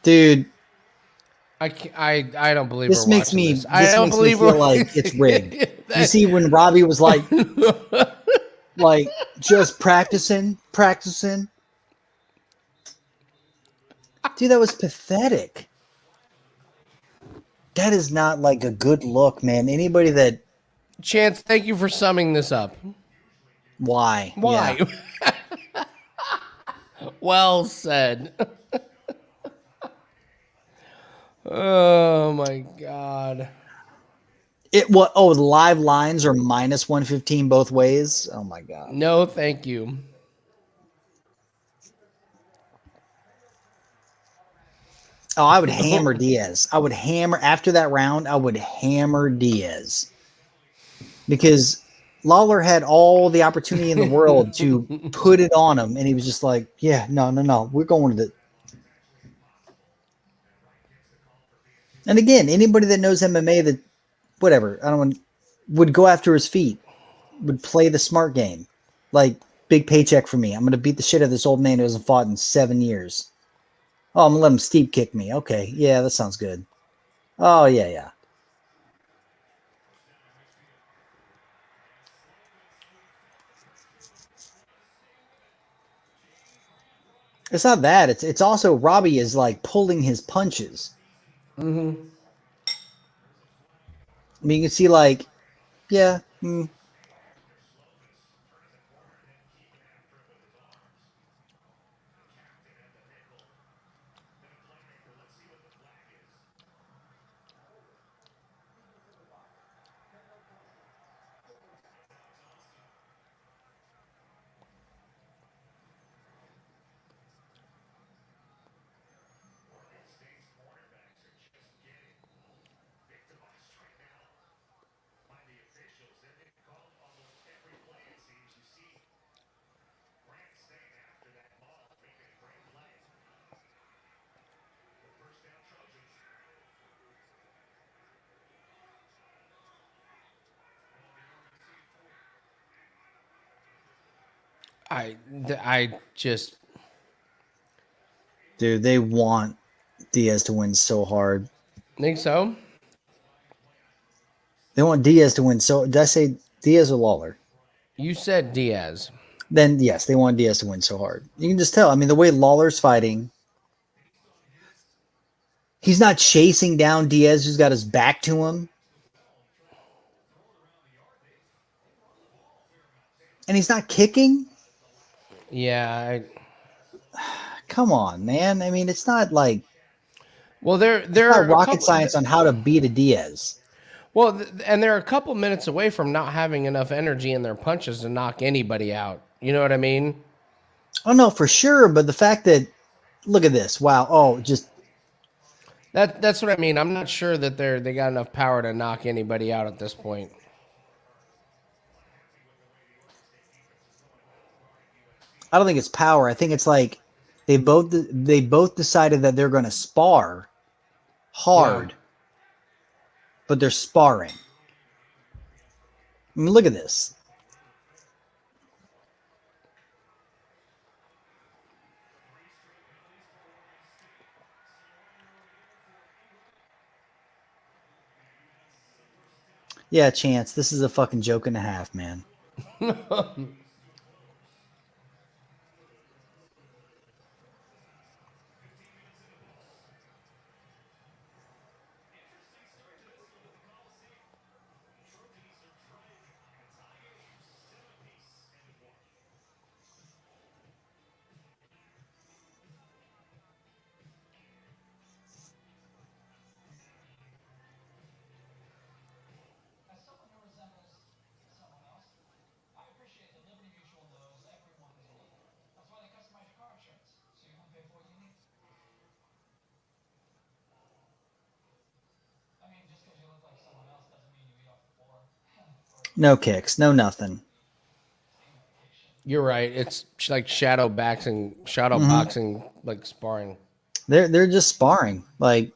Dude, I don't believe this we're makes watching me this. I don't me believe feel we're like it's rigged. You see, when Robbie was like just practicing. Dude, that was pathetic. That is not like a good look, man. Anybody that Chance, thank you for summing this up. why? Why? Yeah. Well said. Oh my God. The live lines are minus 115 both ways. Oh my God. No, thank you. Oh, I would hammer Diaz. After that round, I would hammer Diaz. Because Lawler had all the opportunity in the world to put it on him, and he was just like, yeah, no. We're going to the. And again, anybody that knows MMA that, whatever, I don't want, would go after his feet, would play the smart game. Like, big paycheck for me. I'm going to beat the shit out of this old man who hasn't fought in 7 years. Oh, I'm going to let him steep kick me. Okay, yeah, that sounds good. Oh, yeah. It's not that. It's also Robbie is like pulling his punches. Mm-hmm. I mean, you can see like, yeah. I just Dude, they want Diaz to win so hard. think so. They want Diaz to win. So did I say Diaz or Lawler? You said Diaz. Then yes, they want Diaz to win so hard. You can just tell. I mean, the way Lawler's fighting, he's not chasing down Diaz, who's got his back to him, and he's not kicking. Yeah. Come on, man. I mean, it's not like Well, there it's not are a rocket couple, science on how to beat a Diaz. Well, and they're a couple minutes away from not having enough energy in their punches to knock anybody out. You know what I mean? Oh no, for sure. But the fact that look at this. Wow. Oh, just That's what I mean. I'm not sure that they got enough power to knock anybody out at this point. I don't think it's power. I think it's like they both decided that they're going to spar hard, but they're sparring. I mean, look at this. Yeah, Chance, this is a fucking joke and a half, man. No kicks, no nothing. You're right. It's like shadow boxing, like sparring. They're just sparring. Like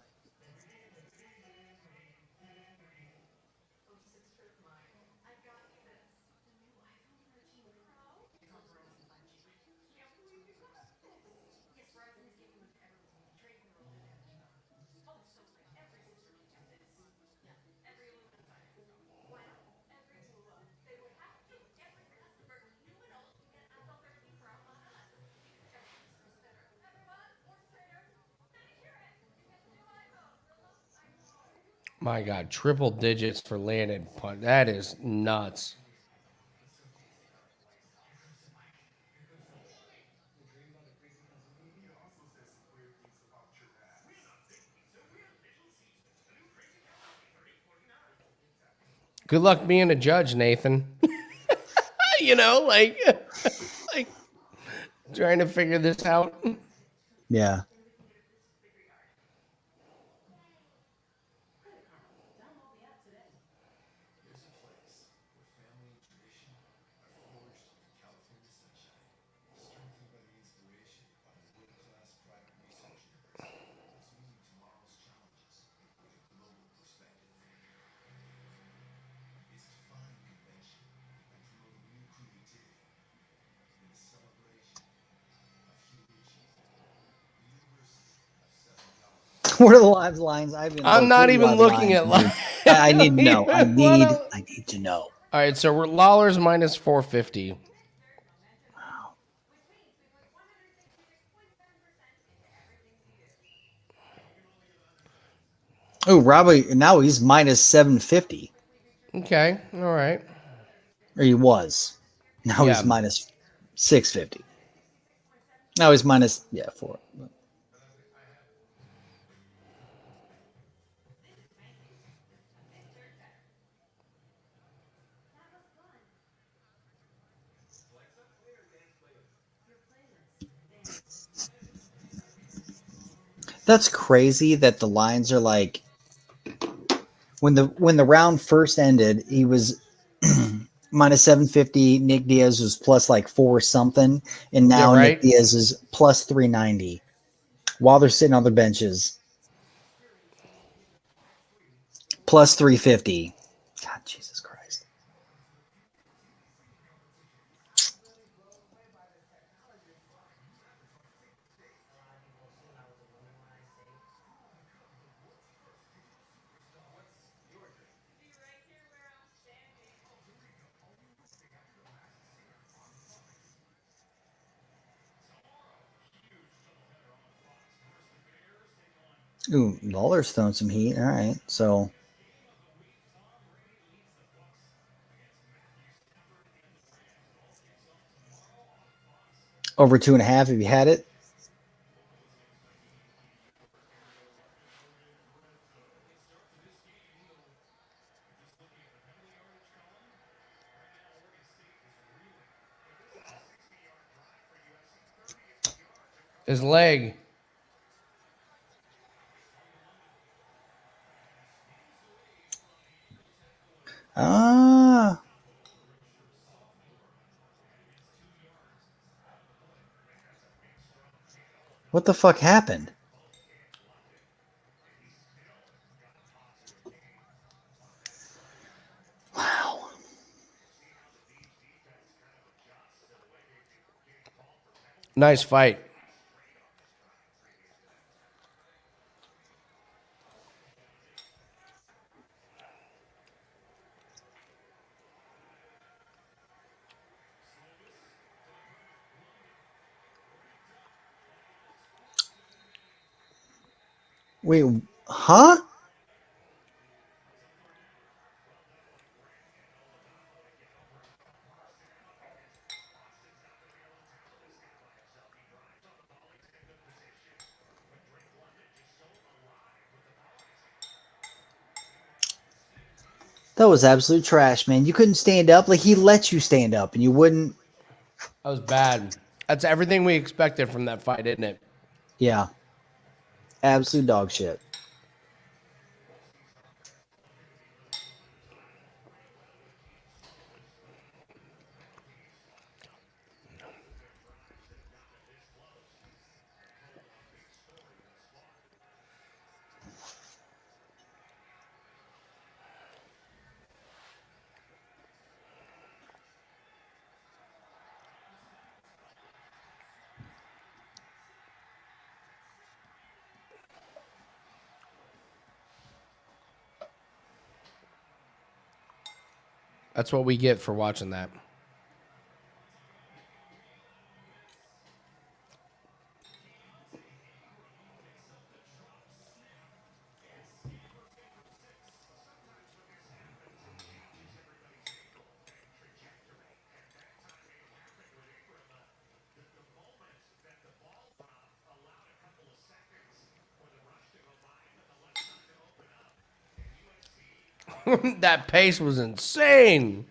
My God, triple digits for landed punt. That is nuts. Good luck being a judge, Nathan. You know, like trying to figure this out. yeah. What are the live lines? I'm not even looking at live. I need to know. I need to know. All right, so we're Lawler's minus 450. Oh, Robbie, now he's minus 750. Okay, all right. Or he was. Now Yeah. he's minus 650. Now he's minus 4. That's crazy that the lines are like when the round first ended, he was minus 750. Nick Diaz was plus like 4 something, and now Yeah, right. Nick Diaz is plus 390 while they're sitting on their benches. Plus 350. God, Jesus Christ. Ooh, Lawler's throwing some heat. All right, so over 2.5. Have you had it? His leg. Ah. What the fuck happened? Wow. Nice fight. Wait, huh? That was absolute trash, man. You couldn't stand up. Like, he let you stand up, and you wouldn't. That was bad. That's everything we expected from that fight, isn't it? Yeah. Absolute dog shit. That's what we get for watching that. That pace was insane.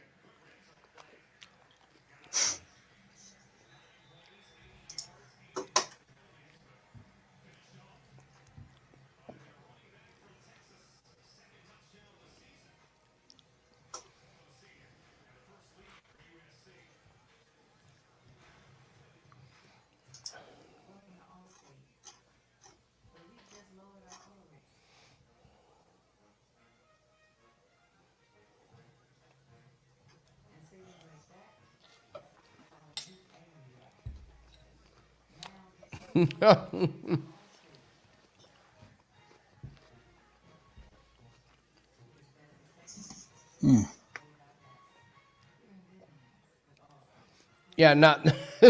Yeah, not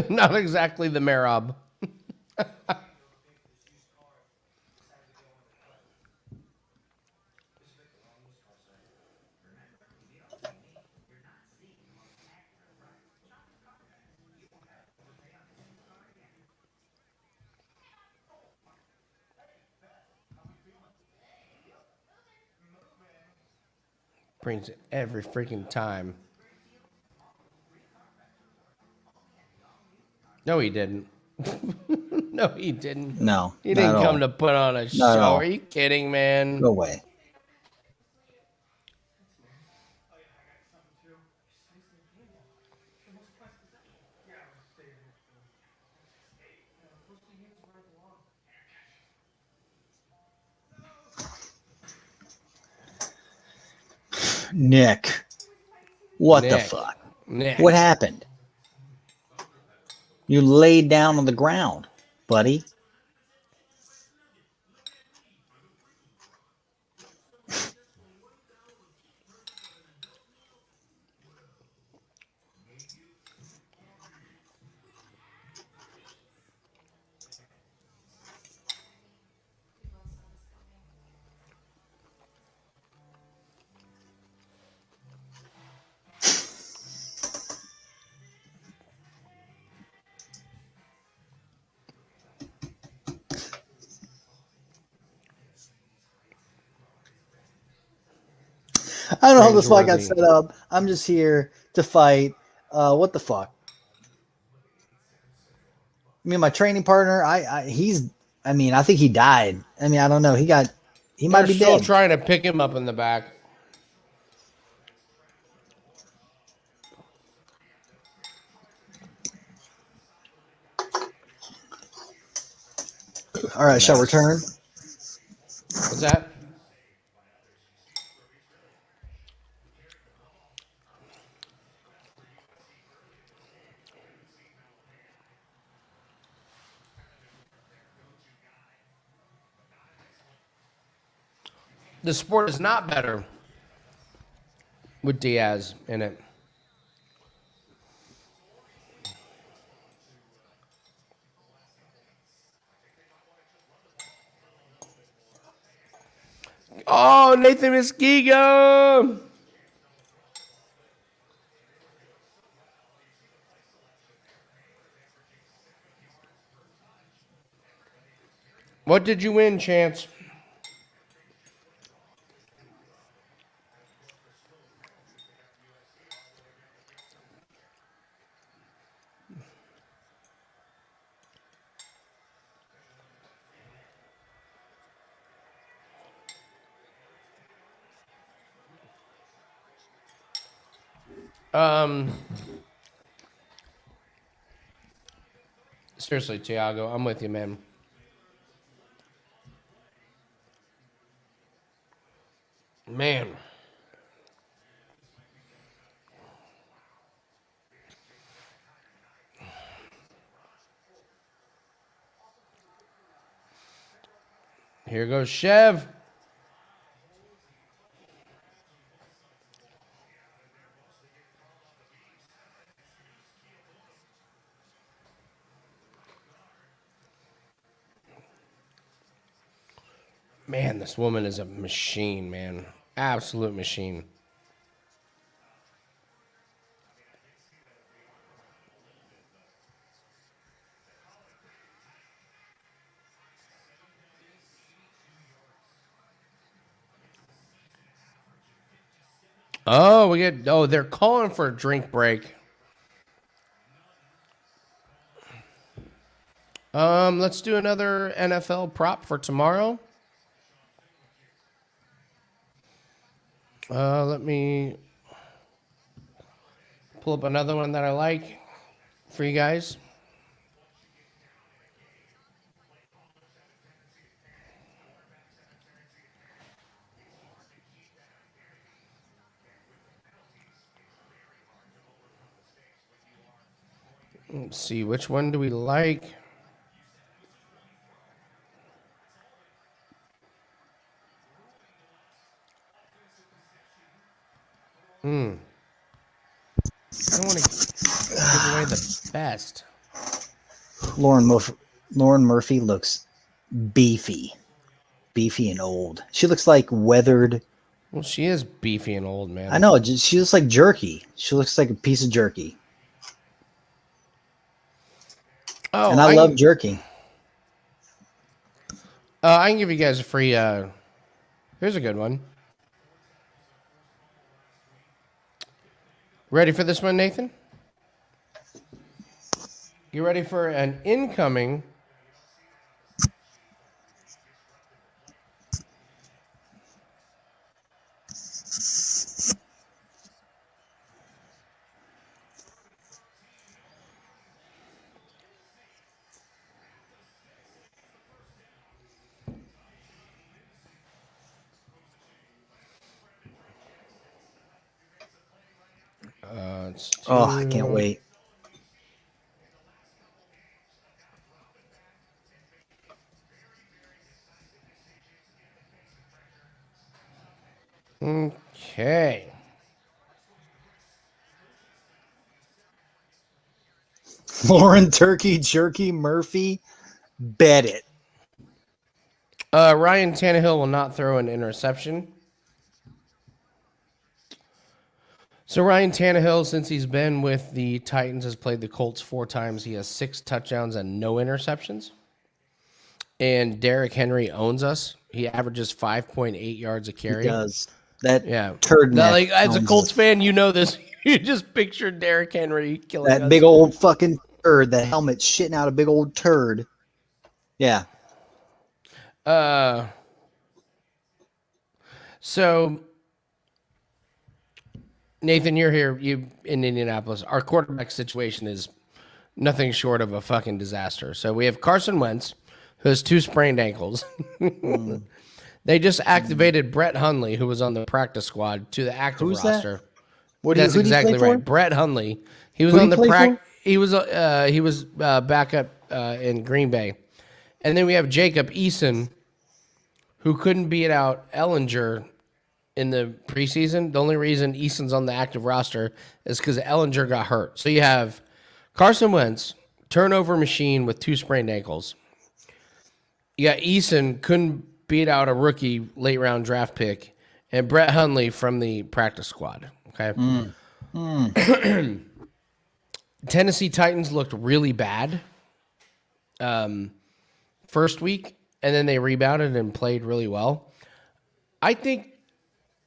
not exactly the Merab. Brings it every freaking time. No, he didn't. No, he didn't. No, He not at didn't come all. to put on a Not at show. all. Are you kidding, man? Go away. Nick. What the Nick. fuck? Nick. What happened? You laid down on the ground, buddy. I don't know how this fight got cringeworthy. set up. I'm just here to fight. What the fuck? I mean, my training partner, I think he died. I mean, I don't know. He might They're be still dead. trying to pick him up in the back. All right, shall return. What's that? The sport is not better with Diaz in it. Oh, Nathan Muskego! What did you win, Chance? Seriously, Thiago, I'm with you, man. Man. Here goes Chev. Man, this woman is a machine, man. Absolute machine. Oh, they're calling for a drink break. Let's do another NFL prop for tomorrow. Let me pull up another one that I like for you guys. Let's see, which one do we like? I don't want to give away the best. Lauren Murphy looks beefy and old. She looks like weathered. Well, she is beefy and old, man. I know. She looks like jerky. She looks like a piece of jerky. Oh, and I love jerky. I can give you guys a free. Here's a good one. Ready for this one, Nathan? You ready for an incoming? I can't wait. Okay. Lauren Turkey Jerky Murphy, bet it. Ryan Tannehill will not throw an interception. So Ryan Tannehill, since he's been with the Titans, has played the Colts 4 times. He has 6 touchdowns and no interceptions. And Derrick Henry owns us. He averages 5.8 yards a carry. He does. That Yeah. turd Now, neck like as a owns Colts it. fan, you know this. You just picture Derrick Henry killing That us. big old fucking turd, that helmet shitting out a big old turd. Yeah. So Nathan, you're here. You in Indianapolis. Our quarterback situation is nothing short of a fucking disaster. So we have Carson Wentz, who has 2 sprained ankles. They just activated Brett Hundley, who was on the practice squad, to the active Who's that? roster. Who That's did he exactly play right. for? Brett Hundley. He was Who did on he the play for? He was backup in Green Bay, and then we have Jacob Eason, who couldn't beat out Ellinger in the preseason. The only reason Eason's on the active roster is because Ellinger got hurt. So you have Carson Wentz, turnover machine with 2 sprained ankles. You got Eason, couldn't beat out a rookie late round draft pick, and Brett Hundley from the practice squad. Okay. Tennessee Titans looked really bad first week, and then they rebounded and played really well. I think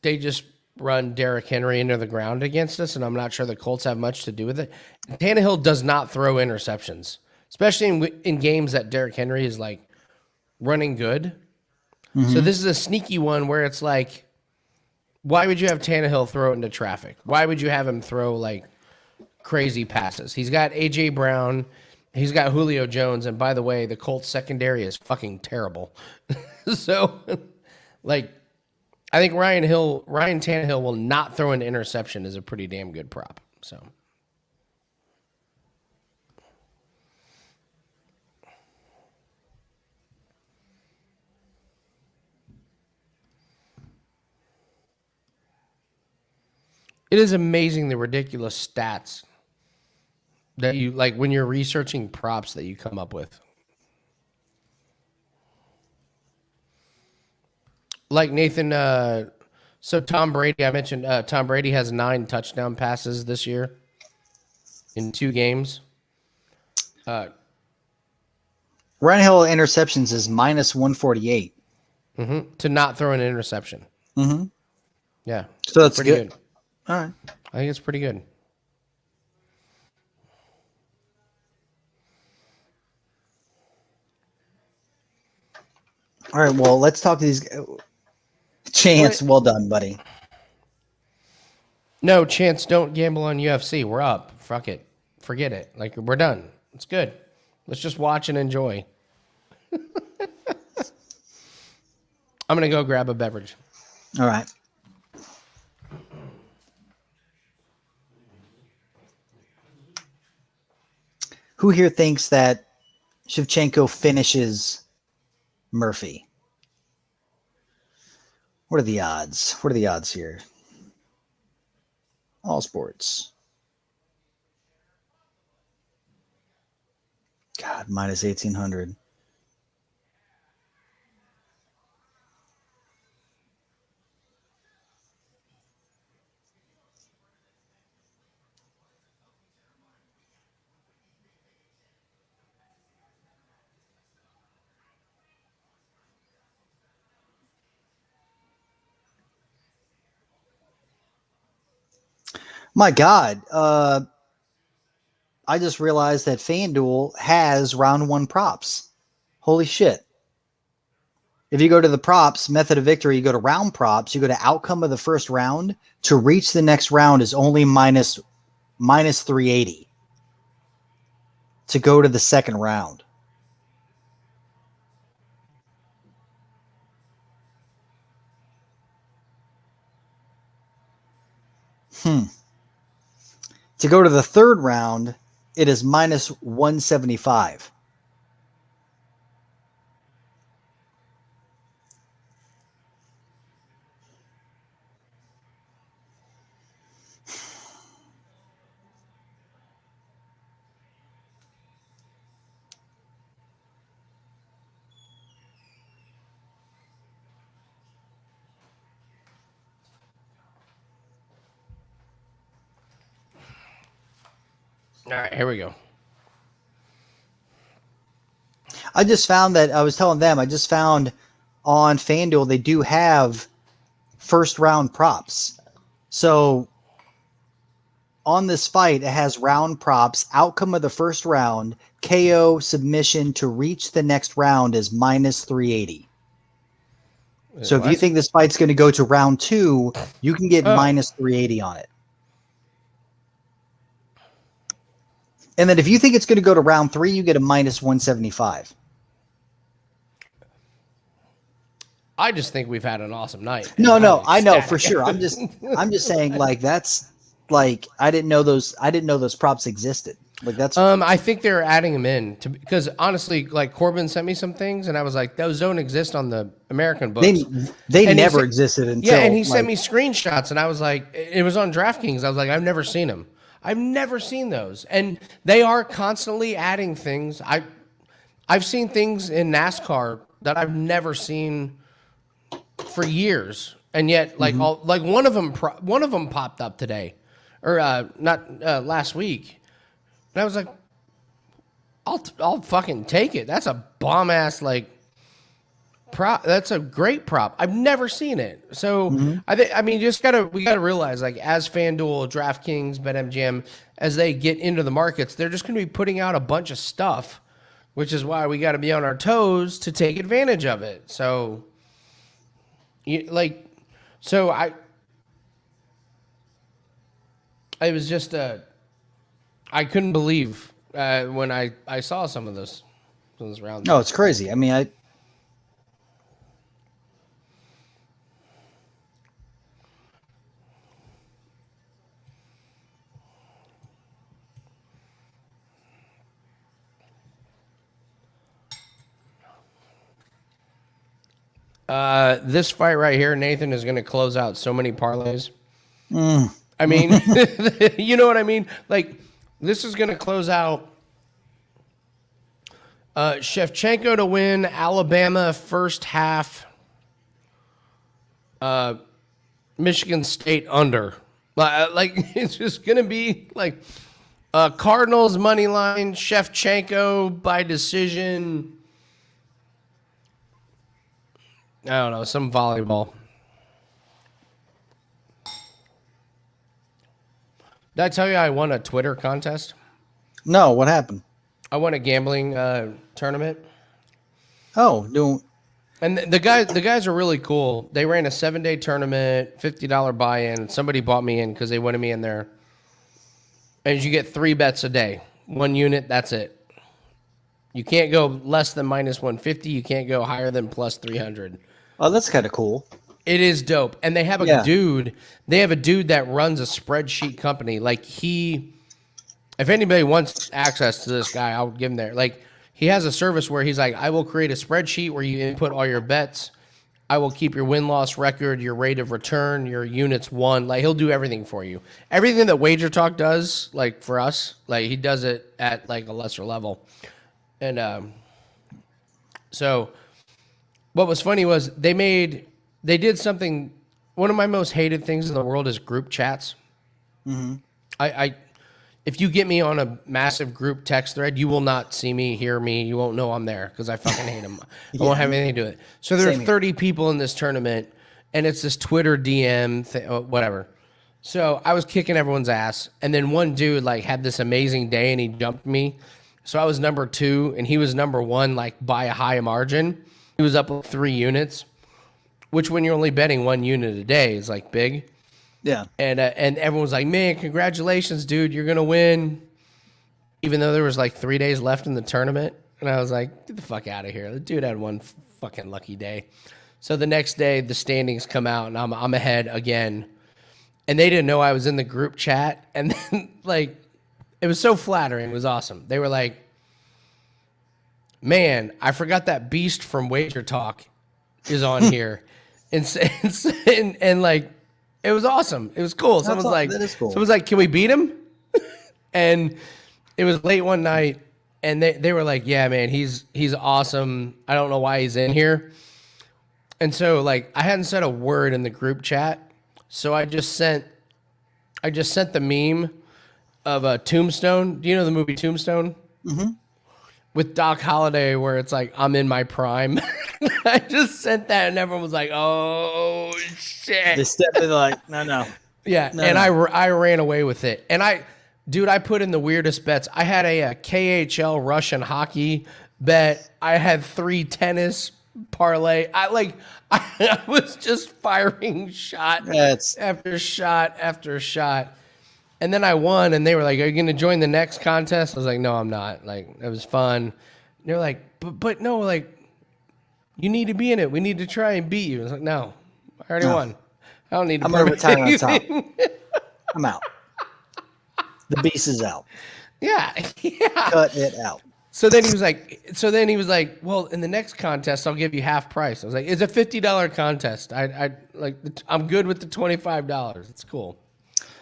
they just run Derrick Henry into the ground against us, and I'm not sure the Colts have much to do with it. Tannehill does not throw interceptions, especially in games that Derrick Henry is like running good. So this is a sneaky one where it's like, why would you have Tannehill throw it into traffic? Why would you have him throw like crazy passes? He's got A.J. Brown. He's got Julio Jones. And by the way, the Colts secondary is fucking terrible. So, like, I think Ryan Tannehill will not throw an interception is a pretty damn good prop. So, it is amazing the ridiculous stats that you like when you're researching props that you come up with. Like Nathan, so Tom Brady, I mentioned Tom Brady has 9 touchdown passes this year in 2 games. Ryan Hill interceptions is -148. To not throw an interception. Yeah. So that's pretty good. All right. I think it's pretty good. All right. Well, let's talk to these. Chance, well done, buddy. No, Chance, don't gamble on UFC. We're up. Fuck it. Forget it. Like, we're done. It's good. Let's just watch and enjoy. I'm going to go grab a beverage. All right. Who here thinks that Shevchenko finishes Murphy? What are the odds? What are the odds here? All sports. God, -1800. My God, I just realized that FanDuel has round 1 props. Holy shit. If you go to the props, method of victory, you go to round props, you go to outcome of the first round, to reach the next round is only minus 380 to go to the second round. To go to the third round, it is -175. All right, here we go. I just found that I was telling them, I just found on FanDuel they do have first round props. So on this fight, it has round props. Outcome of the first round, KO submission to reach the next round is minus 380. So if you think this fight's going to go to round 2, you can get minus 380 on it. And then if you think it's going to go to round 3, you get a minus 175. I just think we've had an awesome night. No, I know for sure. I'm just saying, like, that's like I didn't know those props existed. Like that's I think they're adding them in because honestly, like Corbin sent me some things and I was like, those don't exist on the American books. They never existed until and he sent me screenshots and I was like, it was on DraftKings. I was like, I've never seen them. I've never seen those, and they are constantly adding things. I've seen things in NASCAR that I've never seen for years, and yet like one of them popped up today, or not last week, and I was like, I'll fucking take it. That's a bomb ass like prop. That's a great prop. I've never seen it. So I mean, we gotta realize, like, as FanDuel, DraftKings, BetMGM, as they get into the markets, they're just gonna be putting out a bunch of stuff, which is why we got to be on our toes to take advantage of it. So, it was just I couldn't believe when I saw some of those rounds. No, it's crazy. I mean, this fight right here, Nathan, is going to close out so many parlays. I mean, you know what I mean? Like, this is going to close out Shevchenko to win, Alabama first half, Michigan State under. Like, it's just going to be like Cardinals money line, Shevchenko by decision. I don't know, some volleyball. Did I tell you I won a Twitter contest? No, what happened? I won a gambling tournament. Oh, and the guys are really cool. They ran a 7-day tournament, $50 buy-in. Somebody bought me in because they wanted me in there. And you get 3 bets a day, 1 unit. That's it. You can't go less than minus 150. You can't go higher than plus 300. Oh, that's kind of cool. It is dope. And they have a dude. They have a dude that runs a spreadsheet company. Like, if anybody wants access to this guy, I'll give him there. Like, he has a service where he's like, I will create a spreadsheet where you input all your bets. I will keep your win-loss record, your rate of return, your units won. Like, he'll do everything for you. Everything that Wager Talk does, like, for us, like, he does it at, like, a lesser level. And so what was funny was they did something. One of my most hated things in the world is group chats. If you get me on a massive group text thread, you will not see me, hear me. You won't know I'm there because I fucking hate them. I won't have anything to do with it. So there are 30 people in this tournament, and it's this Twitter DM thing, whatever. So I was kicking everyone's ass, and then one dude like had this amazing day, and he jumped me. So I was number 2, and he was number 1, like by a high margin. He was up 3 units, which when you're only betting 1 unit a day is like big. Yeah. And everyone was like, man, congratulations, dude. You're going to win. Even though there was like 3 days left in the tournament. And I was like, get the fuck out of here. The dude had one fucking lucky day. So the next day, the standings come out, and I'm ahead again. And they didn't know I was in the group chat. And then, like, it was so flattering. It was awesome. They were like, man, I forgot that beast from Wager Talk is on here. And like, it was awesome. It was cool. Someone's like, that is cool. Someone's like, can we beat him? And it was late one night, and they were like, yeah, man, he's awesome. I don't know why he's in here. And so, like, I hadn't said a word in the group chat, so I just sent the meme of a Tombstone. Do you know the movie Tombstone? Mm-hmm. With Doc Holliday, where it's like, I'm in my prime. I just sent that, and everyone was like, "Oh shit!" They stepped in like, no. Yeah, No, and no. I ran away with it, and I put in the weirdest bets. I had a KHL Russian hockey bet. I had 3 tennis parlay. I was just firing shot after shot after shot. And then I won, and they were like, "Are you going to join the next contest?" I was like, "No, I'm not." Like, it was fun. And they're like, but no, like, you need to be in it. We need to try and beat you. I was like, "No, I already won. I don't need to." I'm going to retire on top. anything." I'm out. The beast is out. Yeah. Cut it out. So then he was like, "Well, in the next contest, I'll give you half price." I was like, "It's a $50 contest. I'm good with the $25. It's cool."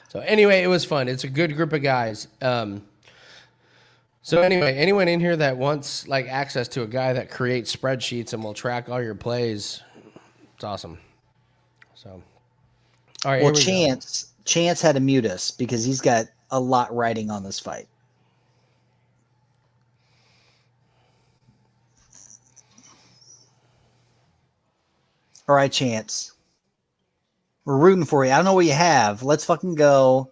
So anyway, it was fun. It's a good group of guys. So anyway, anyone in here that wants like access to a guy that creates spreadsheets and will track all your plays, it's awesome. So, all right. Well, here we go. Chance had to mute us because he's got a lot riding on this fight. All right, Chance. We're rooting for you. I don't know what you have. Let's fucking go.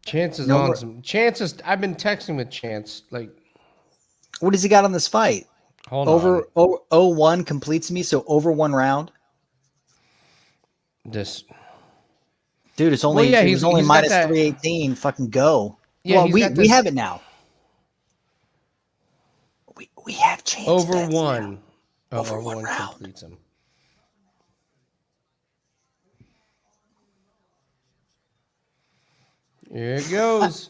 Chance is on some. Chance is. I've been texting with Chance. Like, what has he got on this fight? Hold on. 0-1 completes me, so over 1 round. This. Dude, it's only he's only minus 318. Fucking go. Yeah, well, we have it now. We have Chance over 1. Now. Over 1 round. Completes him. Here it goes.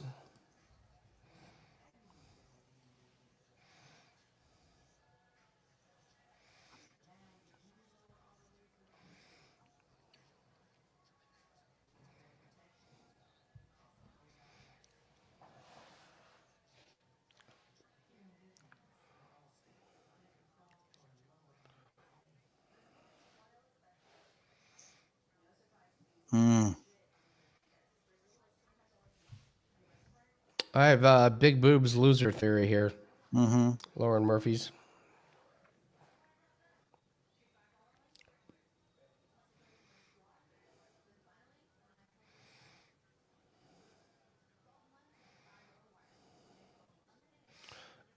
I have big boobs loser theory here. Lauren Murphy's.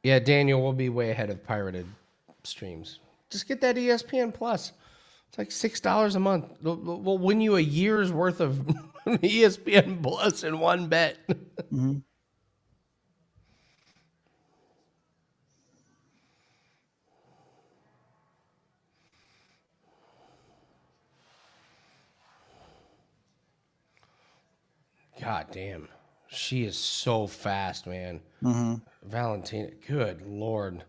Yeah, Daniel will be way ahead of pirated streams. Just get that ESPN Plus. It's like $6 a month. We'll win you a year's worth of ESPN Plus in one bet. God damn. She is so fast, man. Valentina, good Lord.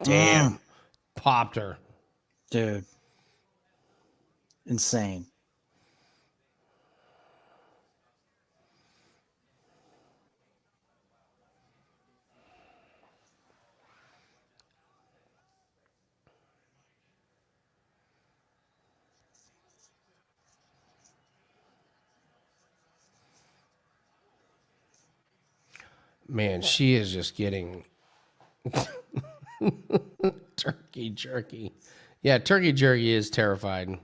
Damn. Popped her. Dude. Insane. Man, she is just getting turkey jerky. Yeah, turkey jerky is terrifying.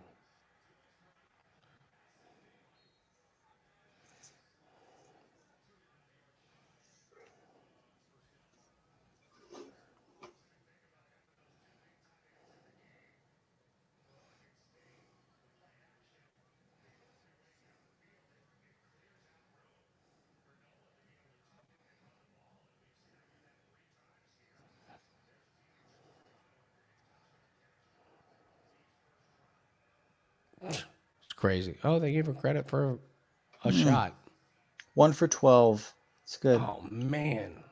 It's crazy. Oh, they gave her credit for a shot. 1 for 12. It's good. Oh, man.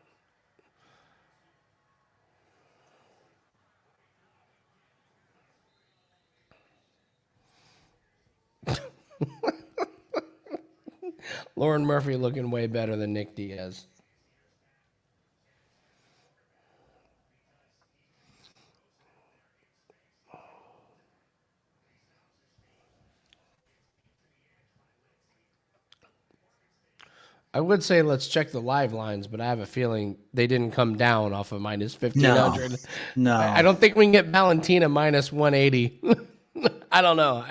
Lauren Murphy looking way better than Nick Diaz. I would say let's check the live lines, but I have a feeling they didn't come down off of minus 1,500. No. I don't think we can get Valentina minus 180. I don't know.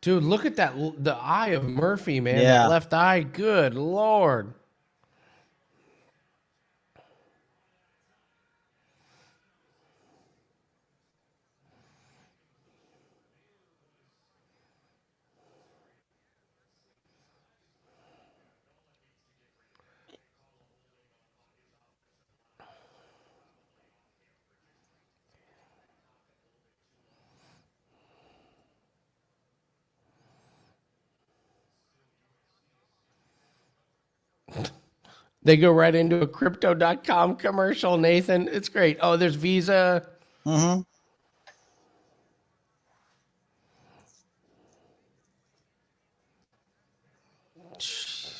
Dude, look at that. The eye of Murphy, man. Yeah. That left eye. Good Lord. They go right into a crypto.com commercial, Nathan. It's great. Oh, there's Visa. Mm-hmm. Jeez.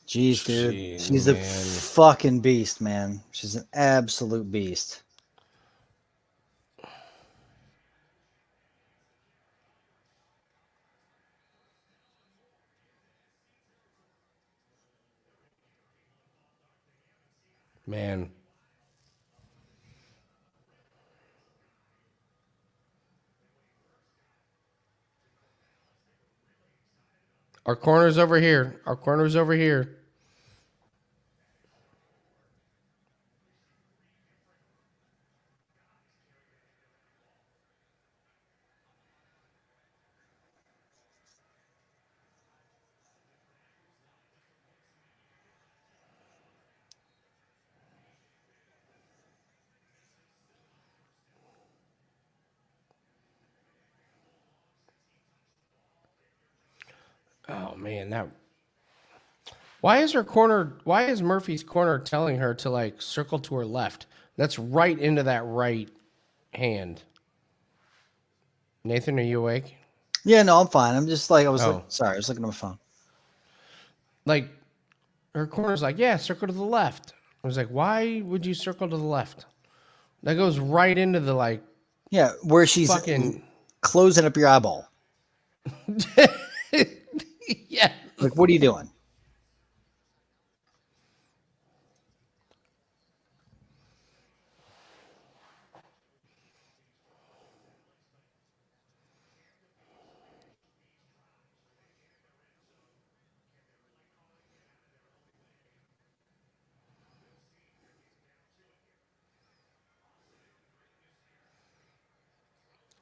Jeez, dude. Jeez, She's a man. fucking beast, man. She's an absolute beast. Man. Our corner's over here. Our corner's over here. Oh man, that. Why is her corner? Why is Murphy's corner telling her to like circle to her left? That's right into that right hand. Nathan, are you awake? Yeah, no, I'm fine. I'm just like, Oh. sorry, I was looking at my phone. Like, her corner's like, yeah, circle to the left. I was like, why would you circle to the left? That goes right into the like. Yeah, where she's fucking closing up your eyeball. Yeah. Like, what are you doing?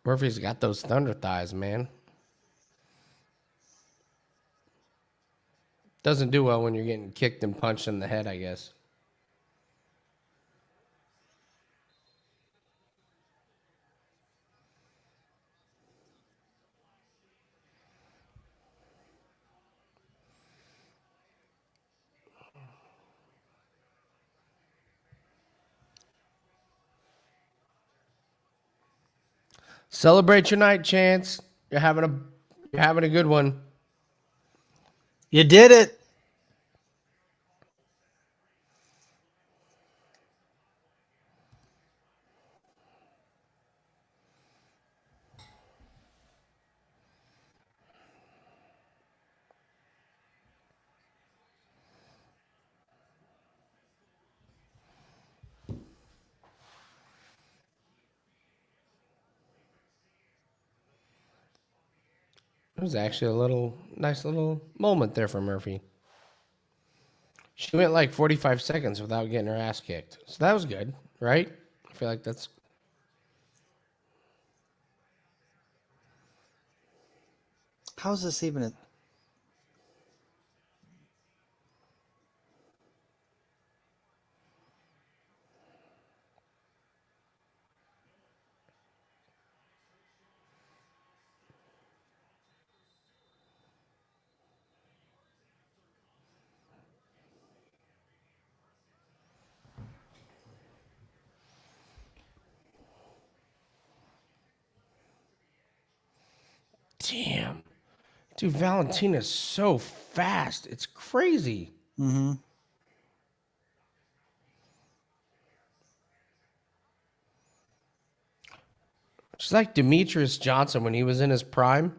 Murphy's got those thunder thighs, man. Doesn't do well when you're getting kicked and punched in the head, I guess. Celebrate your night, Chance. You're having a good one. You did it. It was actually a nice little moment there for Murphy. She went like 45 seconds without getting her ass kicked. So that was good, right? I feel like that's... How's this even a... Damn. Dude, Valentina's so fast. It's crazy. Mm-hmm. She's like Demetrius Johnson when he was in his prime.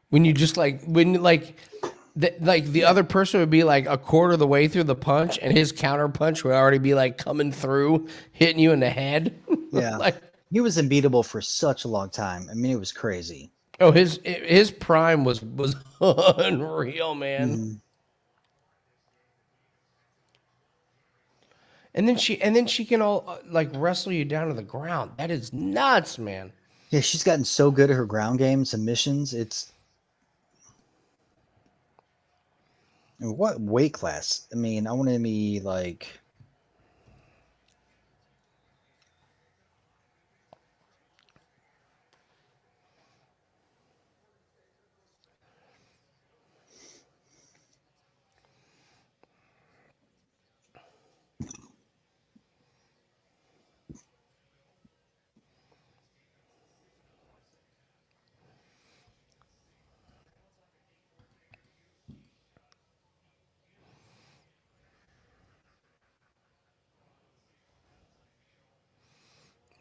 When you just the other person would be like a quarter of the way through the punch, and his counter punch would already be like coming through, hitting you in the head. Yeah. Like, he was unbeatable for such a long time. I mean, it was crazy. oh, his prime was unreal, man. Mm-hmm. And then she can all like wrestle you down to the ground. That is nuts, man. Yeah, she's gotten so good at her ground game submissions. It's what weight class? I mean, I want to be like.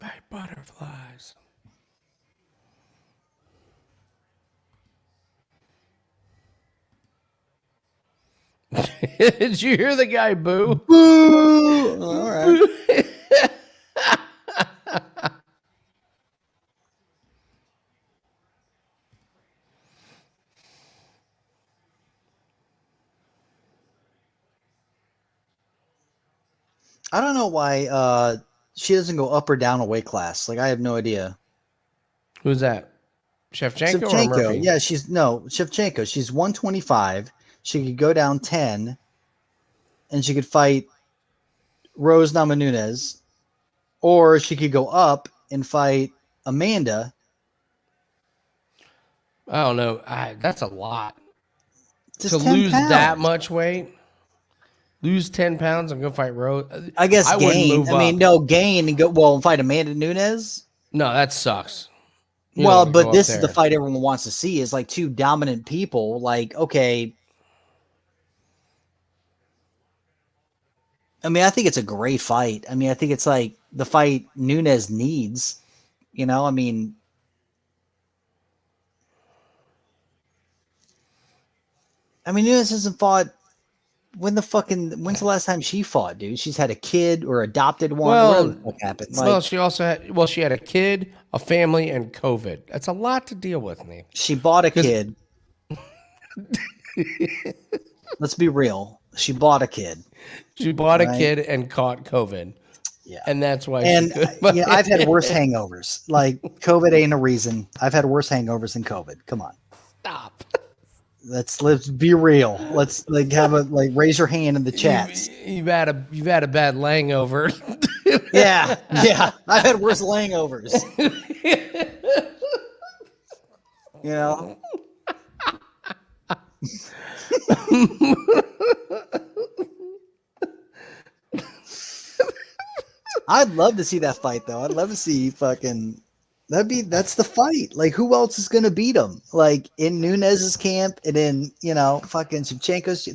My butterflies. Did you hear the guy boo? Boo! All right. I don't know why she doesn't go up or down a weight class. Like, I have no idea. Who's that? Shevchenko or Murphy? Yeah, Shevchenko. She's 125. She could go down 10, and she could fight Rose Namajunas, or she could go up and fight Amanda. I don't know. That's a lot. Just to 10 lose pounds. that much weight, lose 10 pounds and go fight Rose. I guess wouldn't gain. move I mean, up. no, gain and go and fight Amanda Nunes. No, that sucks. You Well, don't wanna but go up this is the there. fight everyone wants to see. Is like two dominant people. Like, okay. I mean, I think it's a great fight. I mean, I think it's like the fight Nunes needs. You know, I mean, Nunes hasn't fought. When's the last time she fought, dude? She's had a kid or adopted one. Well, What happened? well, she also had. She had a kid, a family, and COVID. That's a lot to deal with, me. She bought a kid. Let's be real. She bought a kid. She bought a Right. kid and caught COVID. Yeah. And that's why And she could. I've had worse hangovers. Like, COVID ain't a reason. I've had worse hangovers than COVID. Come on. Stop. Let's be real. Let's raise your hand in the chats. You've had a bad hangover. Yeah. I've had worse hangovers. You know. I'd love to see that fight, though. I'd love to see fucking. That's the fight. Like, who else is gonna beat him? Like, in Nunes's camp and in fucking Shevchenko's.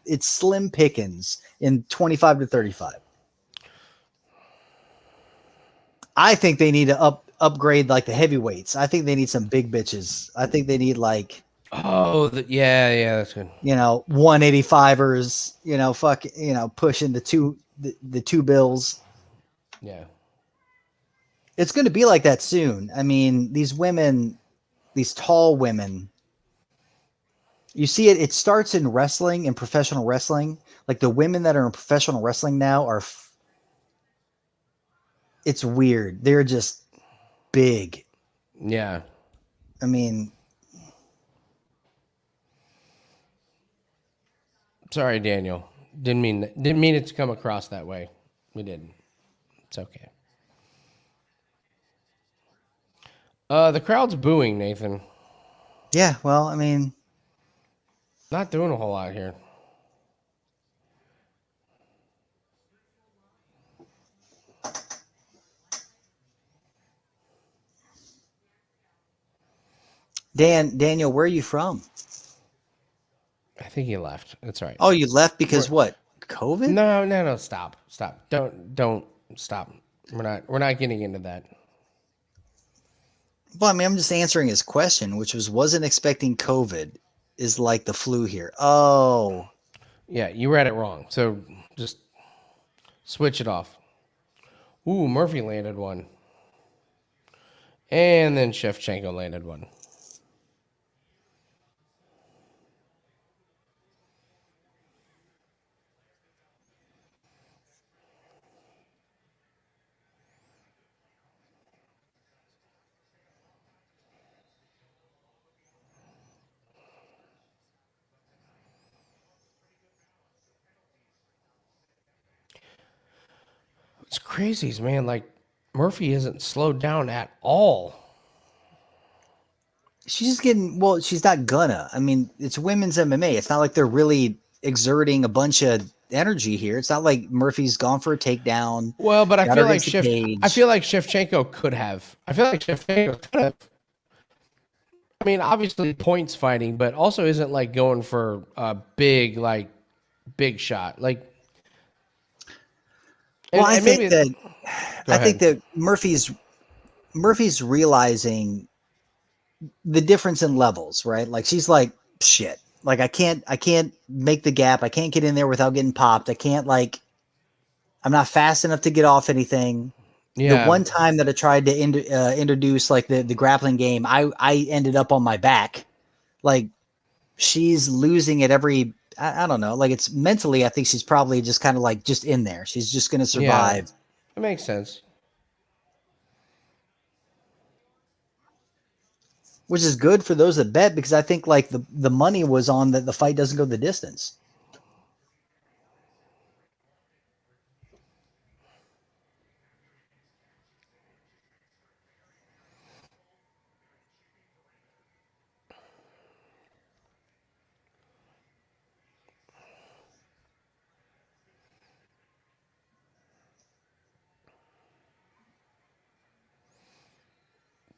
It's slim pickings in 25 to 35. I think they need to upgrade like the heavyweights. I think they need some big bitches. I think they need like. Oh, yeah, that's good. 185ers. Pushing the two bills. Yeah. It's going to be like that soon. I mean, these women, these tall women, you see it. It starts in wrestling, in professional wrestling. Like, the women that are in professional wrestling now it's weird. They're just big. Yeah. I mean, sorry, Daniel. Didn't mean it to come across that way. We didn't. It's okay. The crowd's booing, Nathan. yeah. Well, I mean, Not doing a whole lot here. Daniel, where are you from? I think he left. That's right. Oh, you left because what? COVID? No. Stop. Don't stop. We're not getting into that. Well, I mean, I'm just answering his question, which wasn't expecting COVID is like the flu here. Oh, Yeah, you read it wrong. So just switch it off. Ooh, Murphy landed one. And then Shevchenko landed one. It's crazy, man. Like, Murphy isn't slowed down at all. she's just getting, well, she's not gonna. I mean, it's women's MMA. It's not like they're really exerting a bunch of energy here. It's not like Murphy's gone for a takedown. Well, but I got feel her like against the cage. I feel like Shevchenko could have. I feel like Shevchenko could have. I mean, obviously points fighting, but also isn't like going for a big shot. Like, Well, I think maybe- that Go I think ahead. that Murphy's realizing the difference in levels, right? Like she's like, shit. Like I can't make the gap. I can't get in there without getting popped. I can't I'm not fast enough to get off anything. Yeah. The one time that I tried to introduce like the grappling game, I ended up on my back. Like she's losing at every. I don't know. Like it's mentally, I think she's probably just kind of like just in there. She's just gonna survive. That makes sense. Which is good for those that bet because I think like the money was on that the fight doesn't go the distance.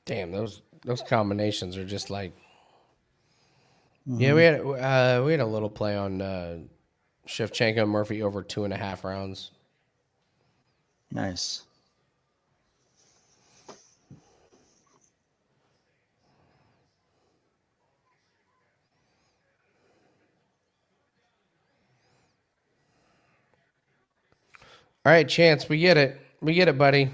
Damn, those combinations are just like. Yeah, we had a little play on Shevchenko and Murphy over 2.5 rounds. Nice. All right, Chance, we get it. We get it, buddy.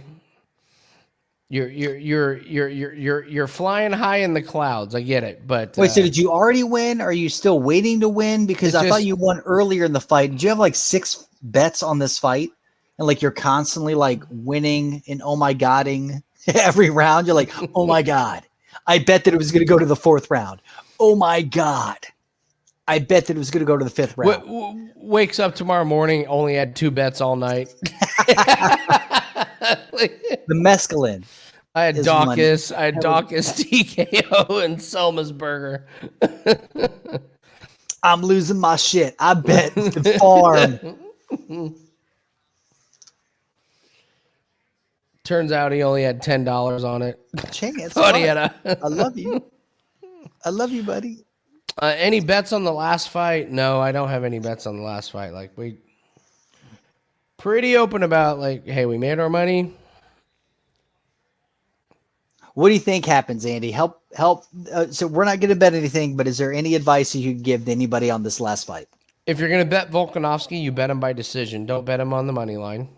You're flying high in the clouds. I get it, but Wait, so did you already win? Are you still waiting to win? Because I thought just- you won earlier in the fight. Did you have like 6 bets on this fight? And like you're constantly like winning and oh my godding every round. You're like, oh my God. I bet that it was going to go to the 4th round. Oh my God. I bet that it was going to go to the 5th round. wakes up tomorrow morning, only had 2 bets all night. The mescaline. I had is Daukaus, money. I had Daukaus, TKO, and Selma's burger. I'm losing my shit. I bet the farm. Turns out he only had $10 on it. Chance. Thought he what? had a- I love you. I love you, buddy. Any bets on the last fight? No, I don't have any bets on the last fight. Like we pretty open about like, hey, we made our money. What do you think happens, Andy? Help. So we're not going to bet anything, but is there any advice you could give to anybody on this last fight? If you're gonna bet Volkanovski, you bet him by decision. Don't bet him on the money line.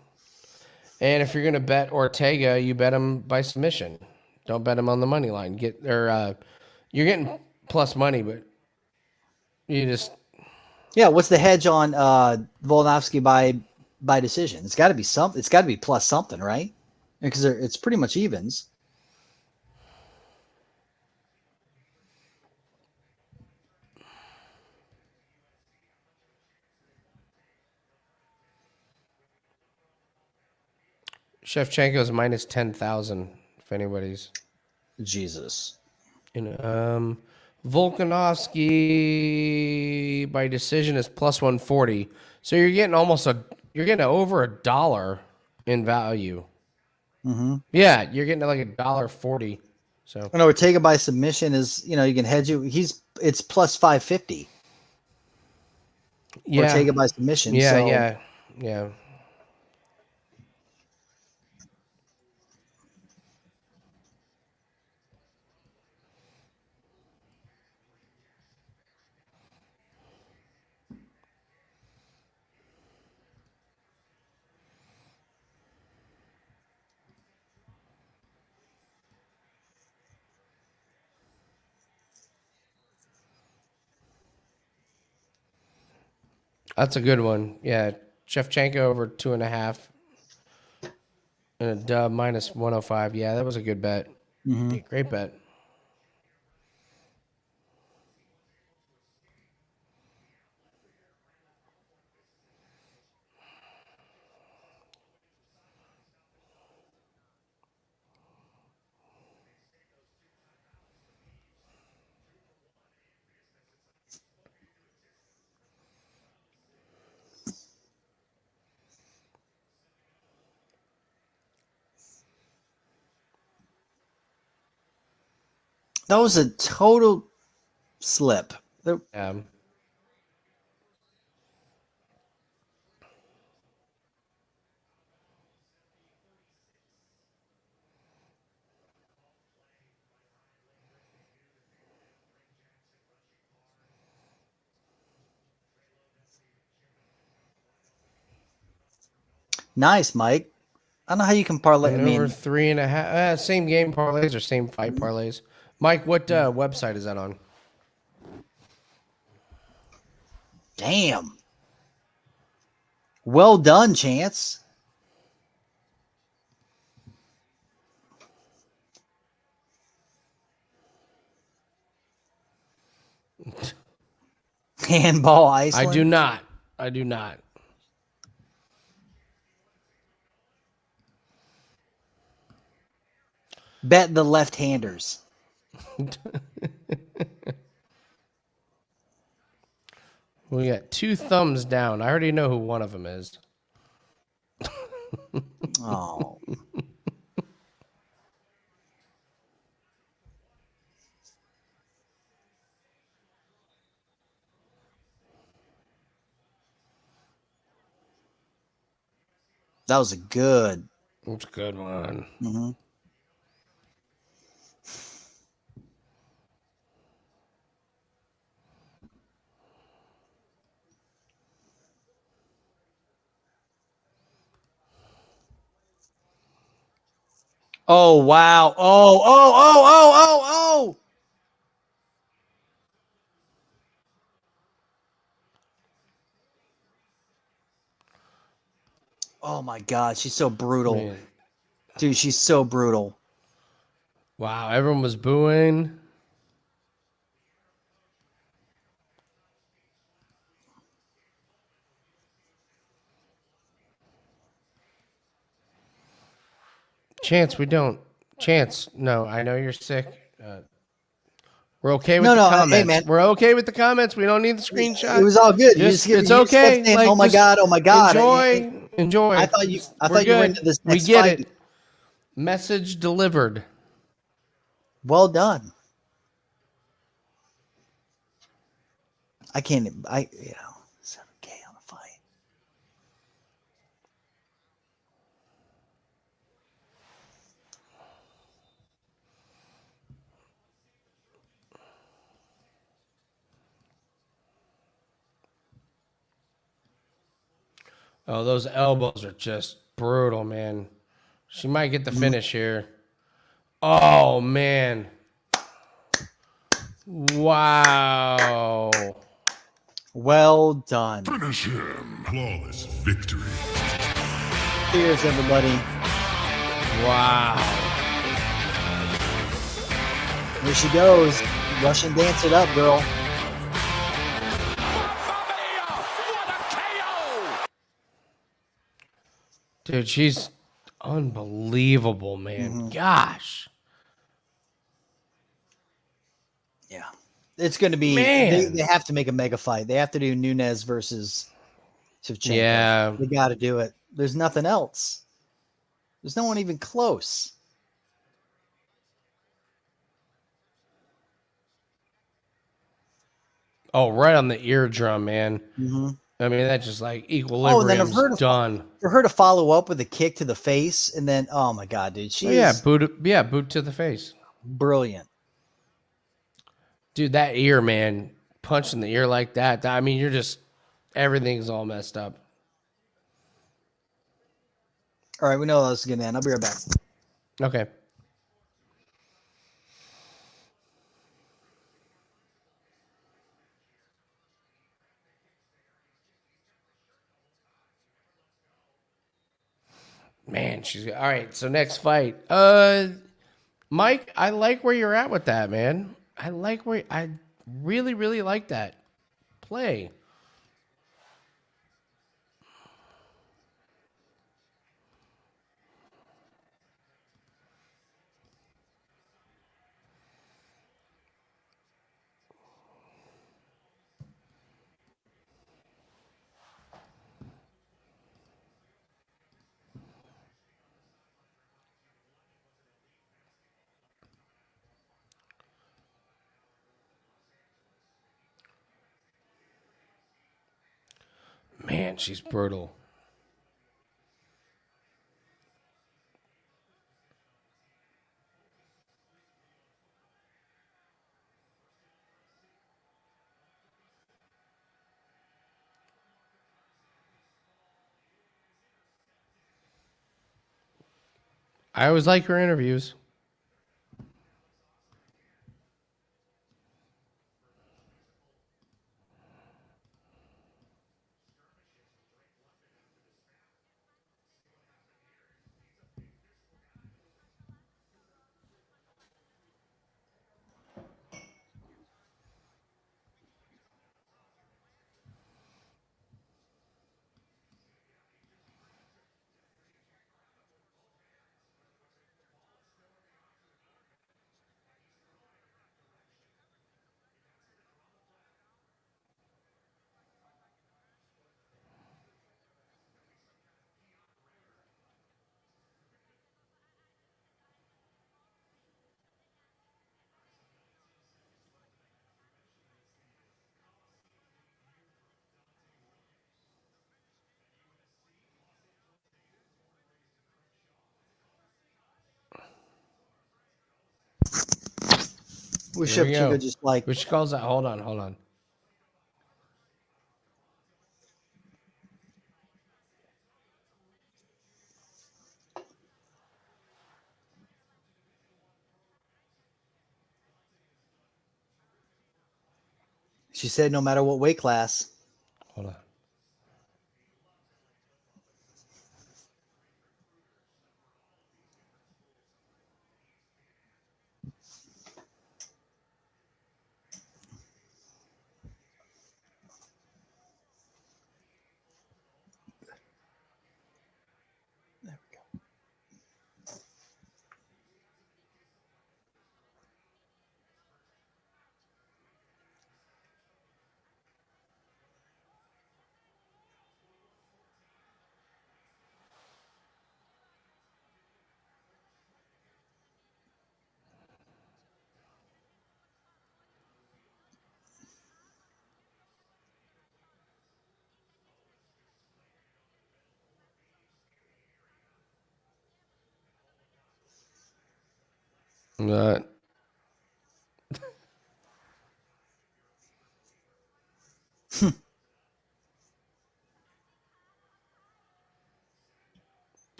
And if you're gonna bet Ortega, you bet him by submission. Don't bet him on the money line. You're getting plus money, but you just Yeah. What's the hedge on Volkanovski by decision? It's got to be something. It's got to be plus something, right? Because it's pretty much evens. Shevchenko's minus 10,000. If anybody's Jesus. Volkanovski by decision is plus 140. So you're getting over $1 in value. Mm-hmm. Yeah, you're getting like $1.40. So And Ortega by submission is, you can hedge it. It's plus 550. yeah, Ortega by submission. yeah, so yeah. That's a good one. Yeah, Shevchenko over 2.5 and a dub minus 105. Yeah, that was a good bet. Mhm. Yeah, great bet. that was a total slip. Nice, Mike. I don't know how you can parlay. I And over mean, 3.5. Same game parlays or same fight parlays. Mike, what website is that on? damn. Well done, Chance. Handball Iceland. I do not. I do not. Bet the left-handers. We got 2 thumbs down. I already know who one of them is. Oh. That was a good. That's a good one. Mm-hmm. Oh, wow. Oh. Oh, my God. She's so brutal. Man. Dude, she's so brutal. Wow, everyone was booing. Chance, we don't. Chance, no, I know you're sick. We're okay with the comments. Hey, man. We're okay with the comments. We don't need the screenshot. It was all good. It's you okay. Kept saying, oh my God. Enjoy. I thought you were into this We next get fight. it. Message delivered. Well done. I can't. 7K on a fight. Oh, those elbows are just brutal, man. She might get the finish here. Oh, man. Wow. Well done. Finish him. Flawless victory. Cheers, everybody. Wow. Here she goes. Russian dance it up, girl. Dude, she's unbelievable, man. Gosh. Yeah. It's going to be, Man. they have to make a mega fight. They have to do Nunes versus Shevchenko. Yeah. They got to do it. There's nothing else. There's no one even close. Oh, right on the eardrum, man. Mm-hmm. I mean, that's just like Oh, and then equilibrium's done. for her to follow up with a kick to the face, and then oh my god, dude, she is boot to the face. brilliant. Dude, that ear, man, punching the ear like that. I mean, you're just everything's all messed up. All right, we know this is gonna end. I'll be right back. Okay. Man, she's all right. So next fight, Mike, I like where you're at with that, man. I really, really like that play. Man, she's brutal. I always like her interviews. We Here we go. Shevchenko just like Which calls that? Hold on. she said, no matter what weight class. Hold on.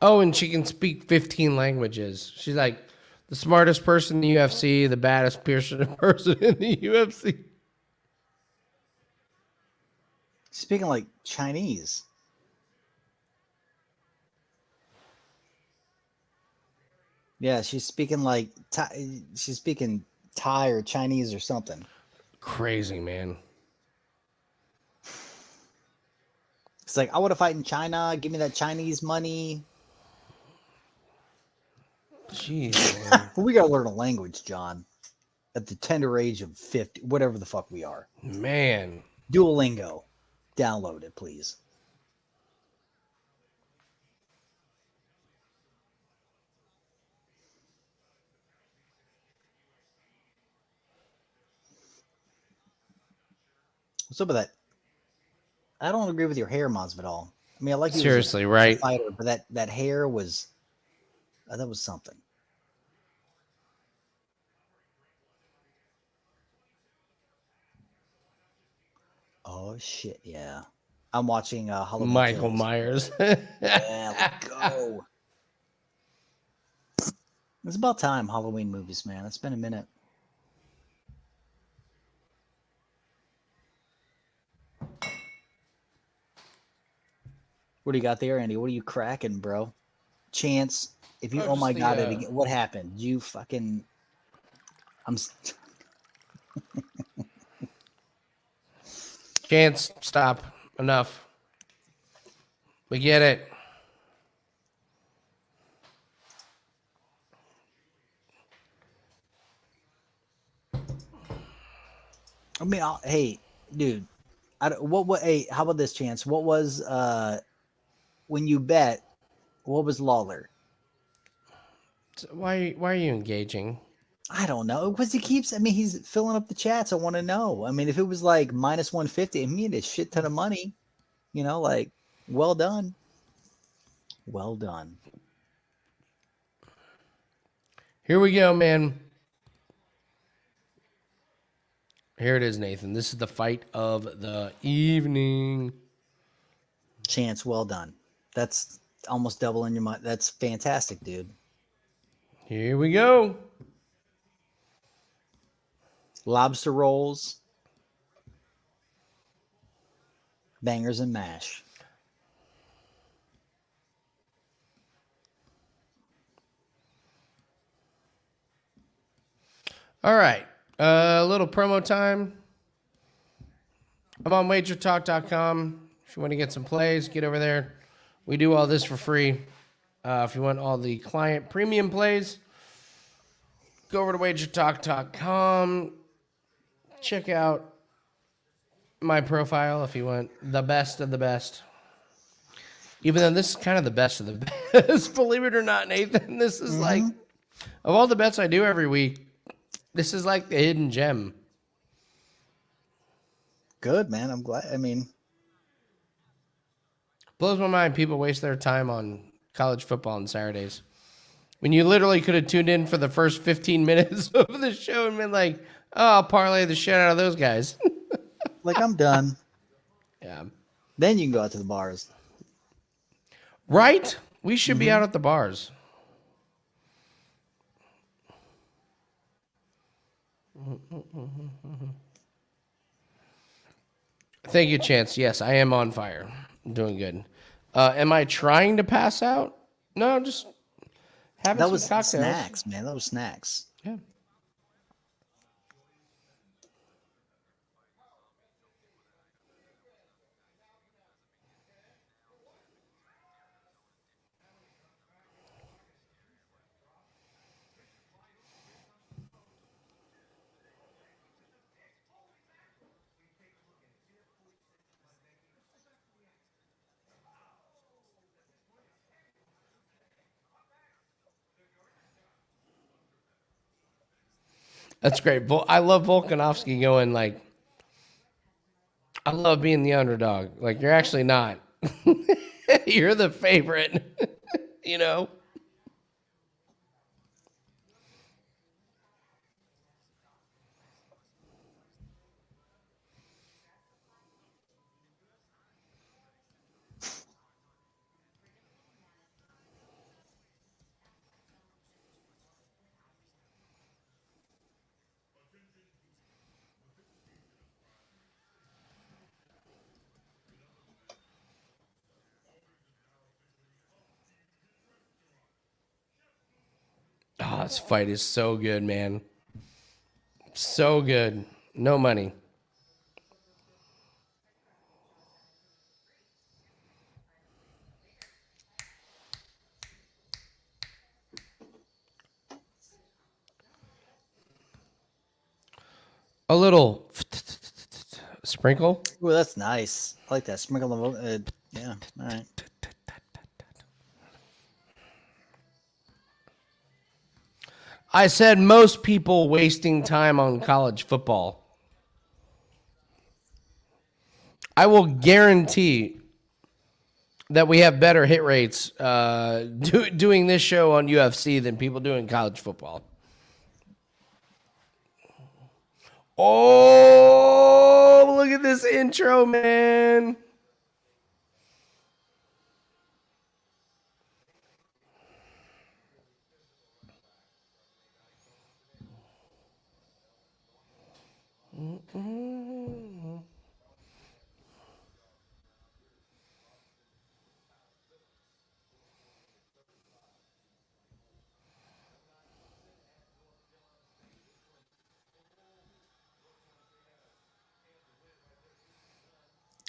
Oh, and she can speak 15 languages. She's like the smartest person in the UFC, the baddest person in the UFC. Speaking like Chinese. Yeah, she's speaking like she's speaking Thai or Chinese or something. Crazy, man. It's like, I want to fight in China. Give me that Chinese money. Jeez, man. We got to learn a language, John, at the tender age of 50, whatever the fuck we are. Man. Duolingo. Download it, please. What's up with that? I don't agree with your hair, Masvidal. I mean, I like you Seriously, as a right? fighter, but that hair was that was something. Oh shit, yeah. I'm watching Halloween Michael Kills. Myers. Yeah, let's go. It's about time, Halloween movies, man. It's been a minute. What do you got there, Andy? What are you cracking, bro? Chance, if you, oh my God, it again. What happened? You fucking, Chance, stop. Enough. We get it. I mean, hey, dude, hey, how about this, Chance? What was, when you bet, what was Lawler? Why are you engaging? I don't know. Because he keeps, I mean, he's filling up the chats. I want to know. I mean, if it was like minus 150, I mean, a shit ton of money, you know, like, well done. Well done. Here we go, man. Here it is, Nathan. This is the fight of the evening. Chance, well done. That's almost double in your mind. That's fantastic, dude. Here we go. Lobster rolls, bangers and mash. All right. A little promo time. I'm on wagertalk.com. If you want to get some plays, get over there. We do all this for free. If you want all the client premium plays, go over to wagertalk.com. Check out my profile if you want the best of the best. Even though this is kind of the best of the best, believe it or not, Nathan, this is like, of all the bets I do every week, this is like the hidden gem. Good, man. I'm glad. I mean, blows my mind people waste their time on college football on Saturdays. When you literally could have tuned in for the first 15 minutes of the show and been like, oh, I'll parlay the shit out of those guys. like, I'm done. Yeah. Then you can go out to the bars. Right? We should be out at the bars. Thank you, Chance. Yes, I am on fire. I'm doing good. Am I trying to pass out? No, just having that some was cocktails. Snacks, man. That was snacks. Yeah. That's great. I love Volkanovski going like, I love being the underdog. Like, you're actually not. You're the favorite, you know? Oh, this fight is so good, man. So good. No money. A little sprinkle. Ooh, that's nice. I like that. Sprinkle the yeah. All right. I said most people wasting time on college football. I will guarantee that we have better hit rates doing this show on UFC than people doing college football. Oh, look at this intro, man.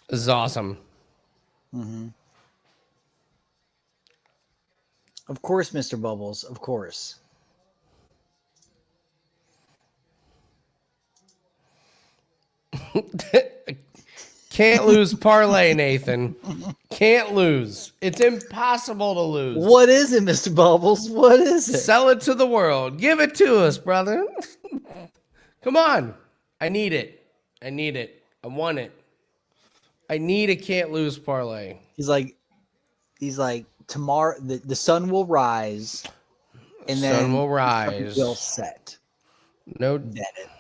This is awesome. Mm-hmm. Of course, Mr. Bubbles. Of course. Can't lose parlay, Nathan. Can't lose. It's impossible to lose. What is it, Mr. Bubbles? What is it? Sell it to the world. Give it to us, brother. Come on. I need it. I need it. I want it. I need a can't lose parlay. He's like tomorrow the sun will rise, and then Sun will rise. Will set. No. Bet it.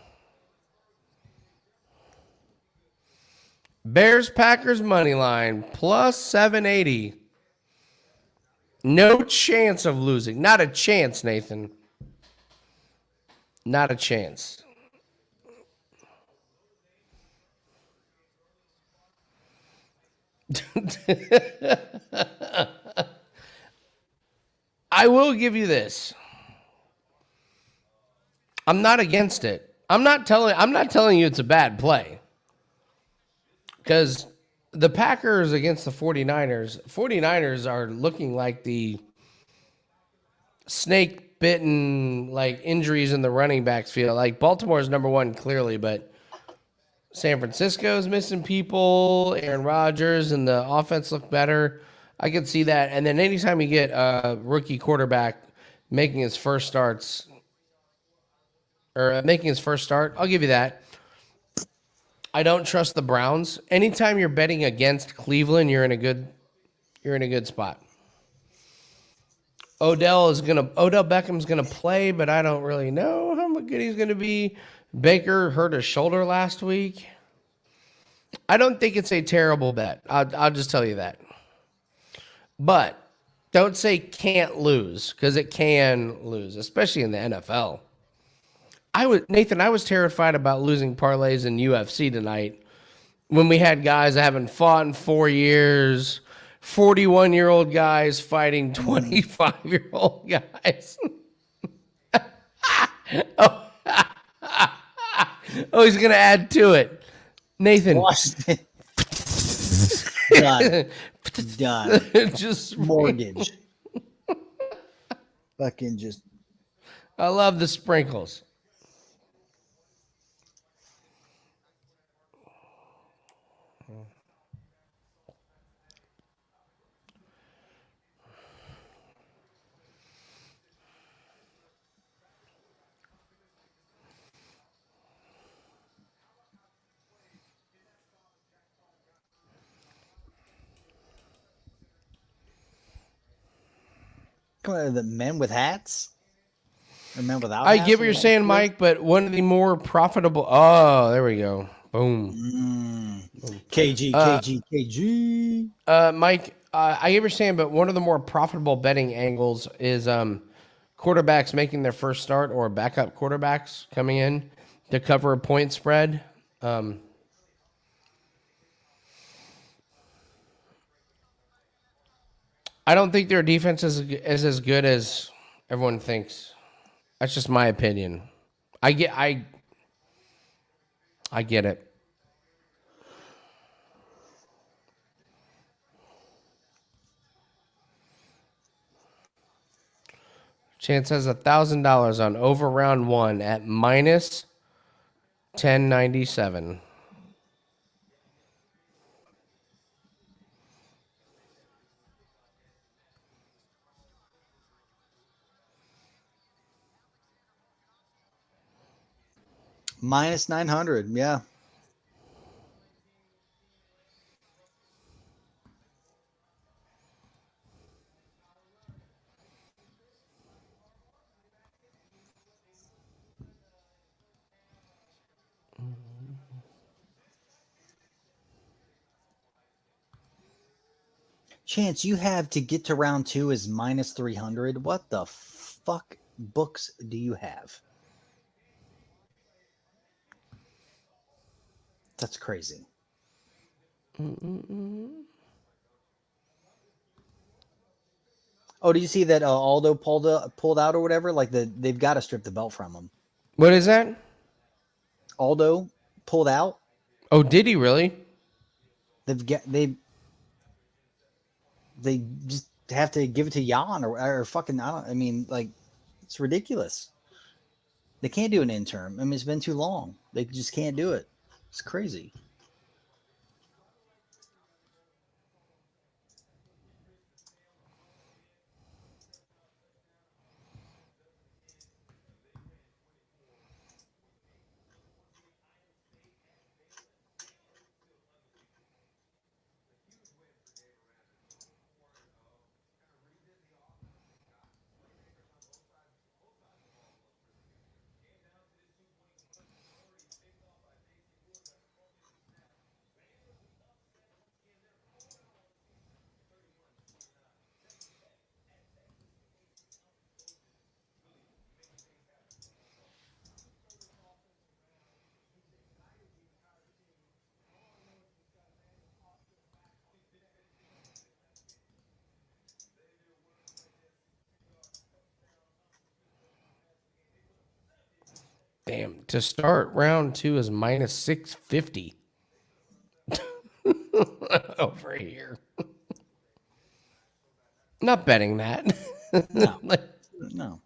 Bears Packers money line plus 780. No chance of losing. Not a chance, Nathan. Not a chance. I will give you this. I'm not against it. I'm not telling you it's a bad play. Because the Packers against the 49ers are looking like the snake bitten, like injuries in the running backs field. Like Baltimore's number one clearly, but San Francisco's missing people, Aaron Rodgers, and the offense look better. I could see that. And then anytime you get a rookie quarterback making his first start, I'll give you that. I don't trust the Browns. Anytime you're betting against Cleveland, you're in a good spot. Odell Beckham's gonna play, but I don't really know how good he's gonna be. Baker hurt his shoulder last week. I don't think it's a terrible bet. I'll just tell you that. But don't say can't lose, because it can lose, especially in the NFL. I was terrified about losing parlays in UFC tonight when we had guys that haven't fought in 4 years, 41-year-old guys fighting 25-year-old guys. Oh, he's going to add to it. Nathan. Washington. Done. Just mortgage. Fucking just. I love the sprinkles. Come on, the men with hats? Or men without I hats? get what you're saying, Mike, but one of the more profitable. Oh, there we go. Boom. KG. Mike, I get what you're saying, but one of the more profitable betting angles is quarterbacks making their first start or backup quarterbacks coming in to cover a point spread. I don't think their defense is as good as everyone thinks. That's just my opinion. I get it. Chance has $1,000 on over round one at minus 1097. Minus 900, yeah. Chance, you have to get to round 2 is minus 300. What the fuck books do you have? That's crazy. Oh, did you see that Aldo pulled out or whatever? Like they've got to strip the belt from him. What is that? Aldo pulled out. Oh, did he really? They just have to give it to Jan or fucking I mean, like, it's ridiculous. They can't do an interim. I mean, it's been too long. They just can't do it. It's crazy. Damn. To start round 2 is minus 650. Over here. Not betting that. No. Like, No.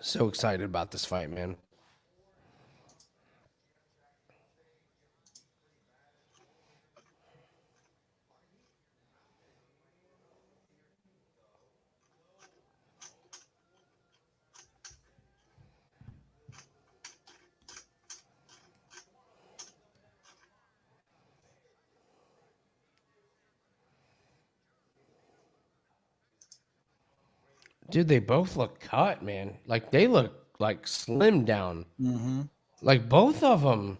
so excited about this fight, man. Dude, they both look cut, man. Like, they look like slimmed down. Mm-hmm. Like, both of them.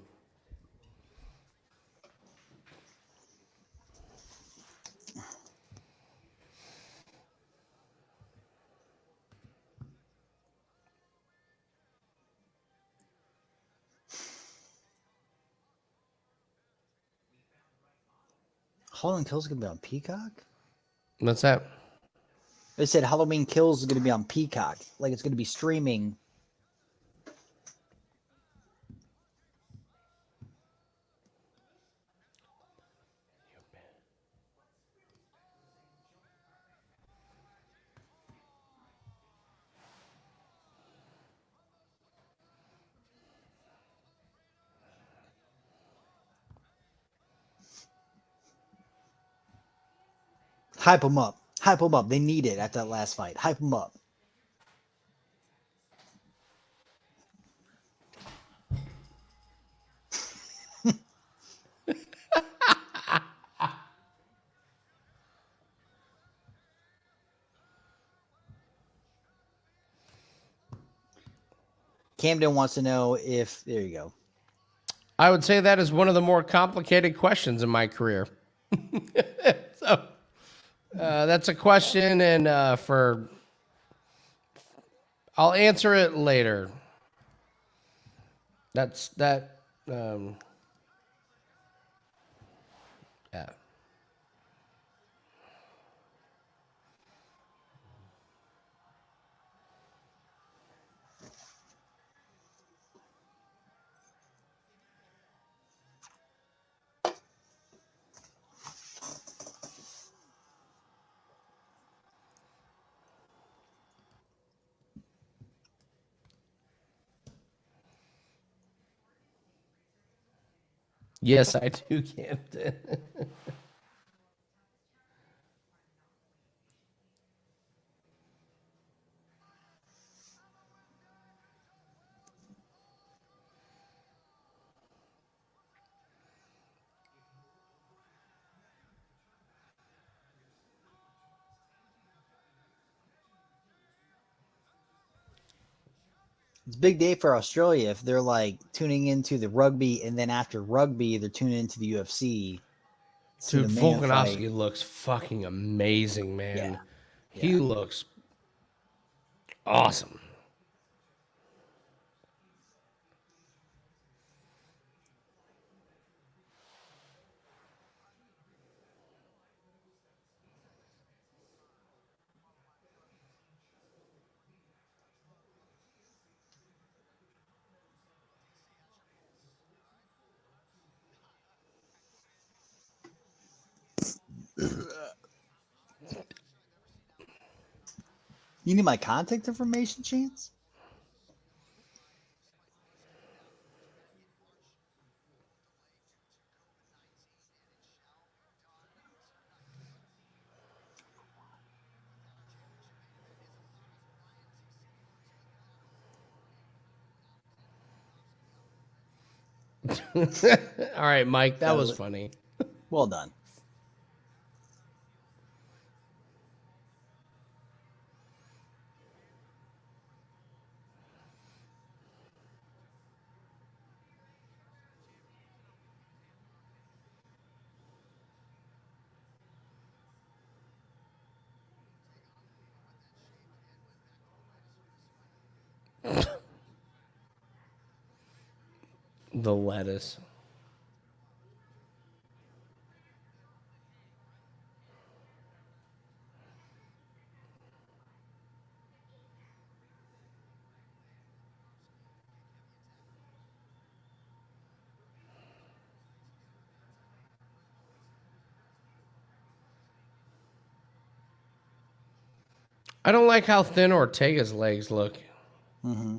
Halloween Kills is gonna be on Peacock. What's that? They said Halloween Kills is gonna be on Peacock. Like it's gonna be streaming. Hype them up. Hype them up. They need it at that last fight. Hype them up. Camden wants to know if there you go. I would say that is one of the more complicated questions in my career. So that's a question, and I'll answer it later. That's that. Yeah. Yes, I do, Camden. It's a big day for Australia if they're like tuning into the rugby, and then after rugby, they're tuning into the UFC. See Dude, the man fight. Volkanovski looks fucking amazing, man. Yeah. He looks awesome. You need my contact information, Chance? All right, Mike, that was funny. Well done. The lettuce. I don't like how thin Ortega's legs look. Mm-hmm.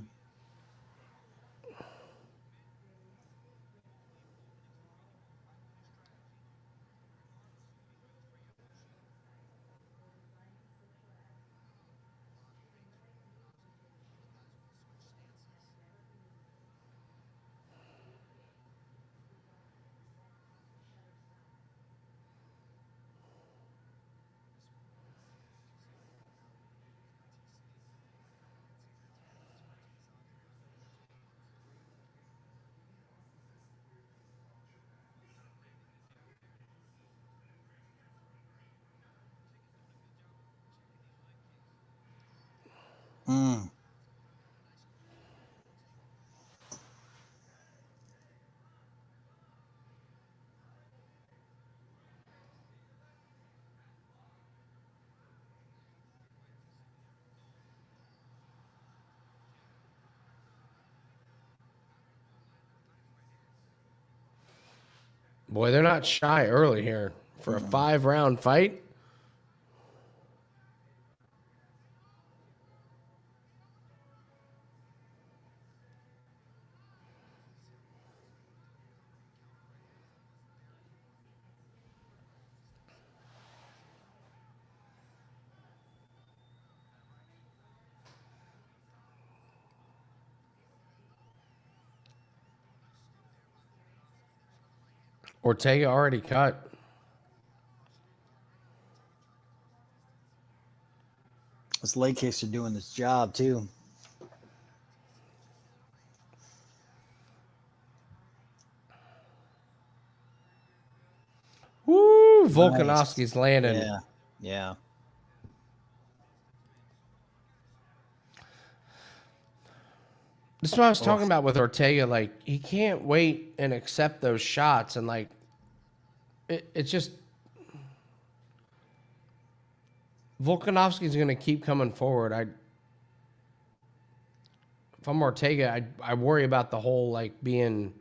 Mm. Boy, they're not shy early here for a 5-round fight. Ortega already cut. Those leg kicks are doing this job too. Woo! Volkanovski's landing. Yeah. Yeah. This is what I was talking about with Ortega. Like, he can't wait and accept those shots. And, like, it's just... Volkanovski's going to keep coming forward. If I'm Ortega, I worry about the whole, like, being...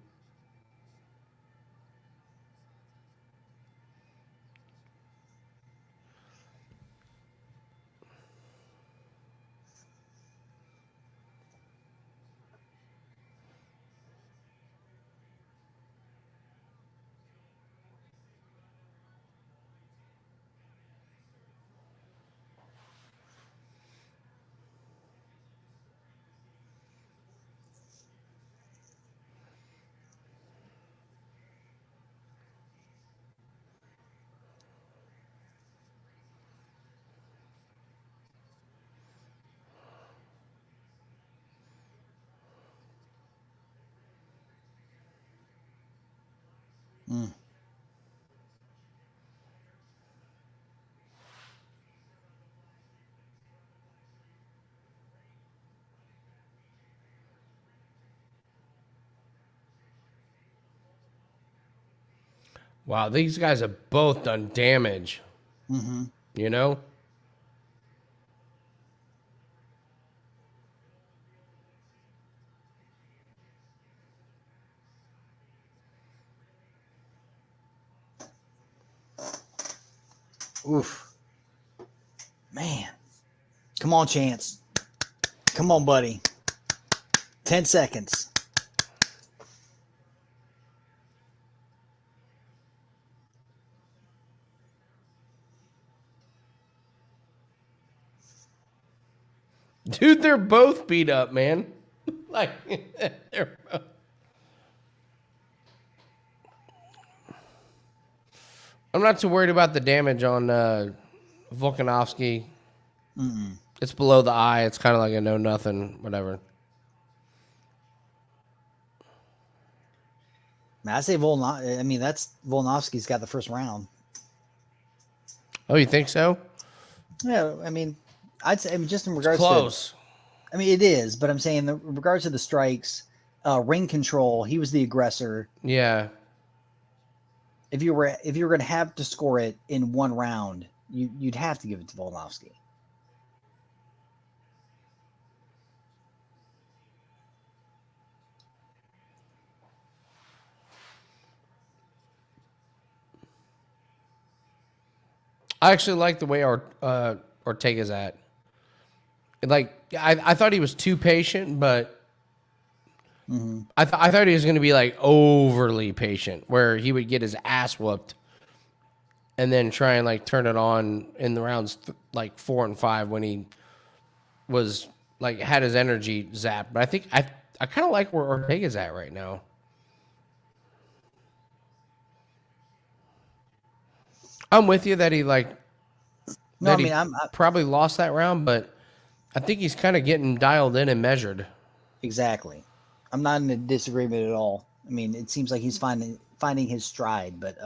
Wow, these guys have both done damage. Mm-hmm. You know? Oof. Man. Come on, Chance. Come on, buddy. 10 seconds. Dude, they're both beat up, man. Like, they're both. I'm not too worried about the damage on Volkanovski. Mm-mm. It's below the eye. It's kind of like a know-nothing, whatever. I say Volkanovski's got the first round. Oh, you think so? Yeah, I mean, I'd say just in regards Close. to, I mean, it is, but I'm saying in regards to the strikes, ring control, he was the aggressor. Yeah. If you were going to have to score it in one round, you'd have to give it to Volkanovski. I actually like the way Ortega's at. Like, I thought he was too patient, but I thought he was going to be like overly patient, where he would get his ass whooped and then try and like turn it on in the rounds like 4 and 5 when he was like had his energy zapped. But I think I kind of like where Ortega's at right now. I'm with you that he like. No, I he mean, I probably lost that round, but I think he's kind of getting dialed in and measured. Exactly. I'm not in a disagreement at all. I mean, it seems like he's finding his stride, but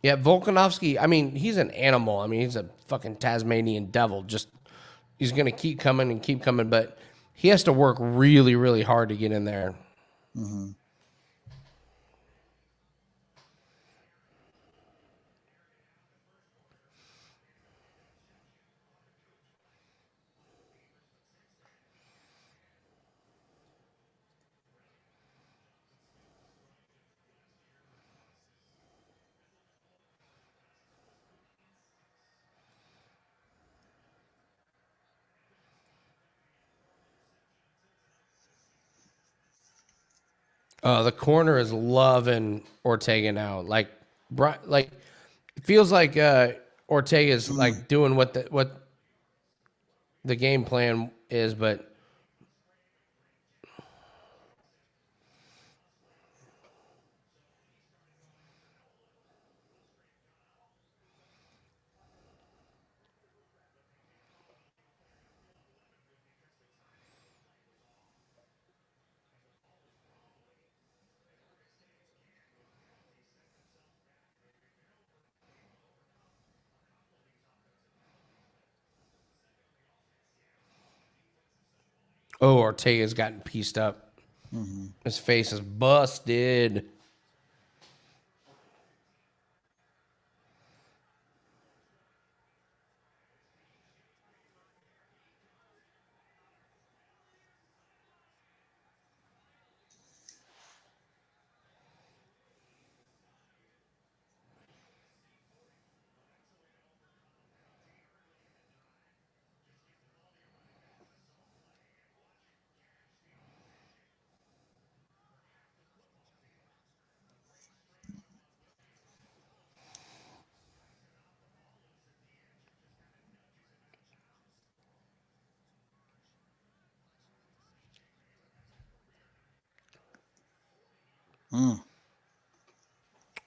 yeah, Volkanovski, I mean, he's an animal. I mean, he's a fucking Tasmanian devil. Just he's going to keep coming, but he has to work really, really hard to get in there. Mm-hmm. The corner is loving Ortega now. Like it feels like Ortega's like doing what the game plan is, but Ortega's gotten pieced up. Mm-hmm. His face is busted.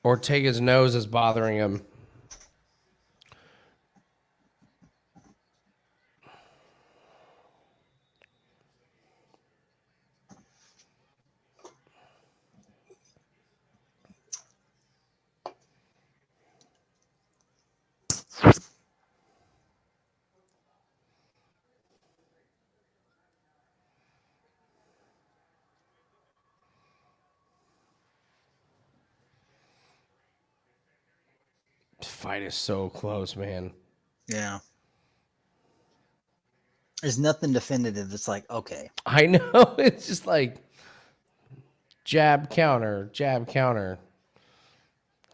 Ortega's nose is bothering him. This fight is so close, man. Yeah. There's nothing definitive. It's like, okay. I know. It's just like jab, counter,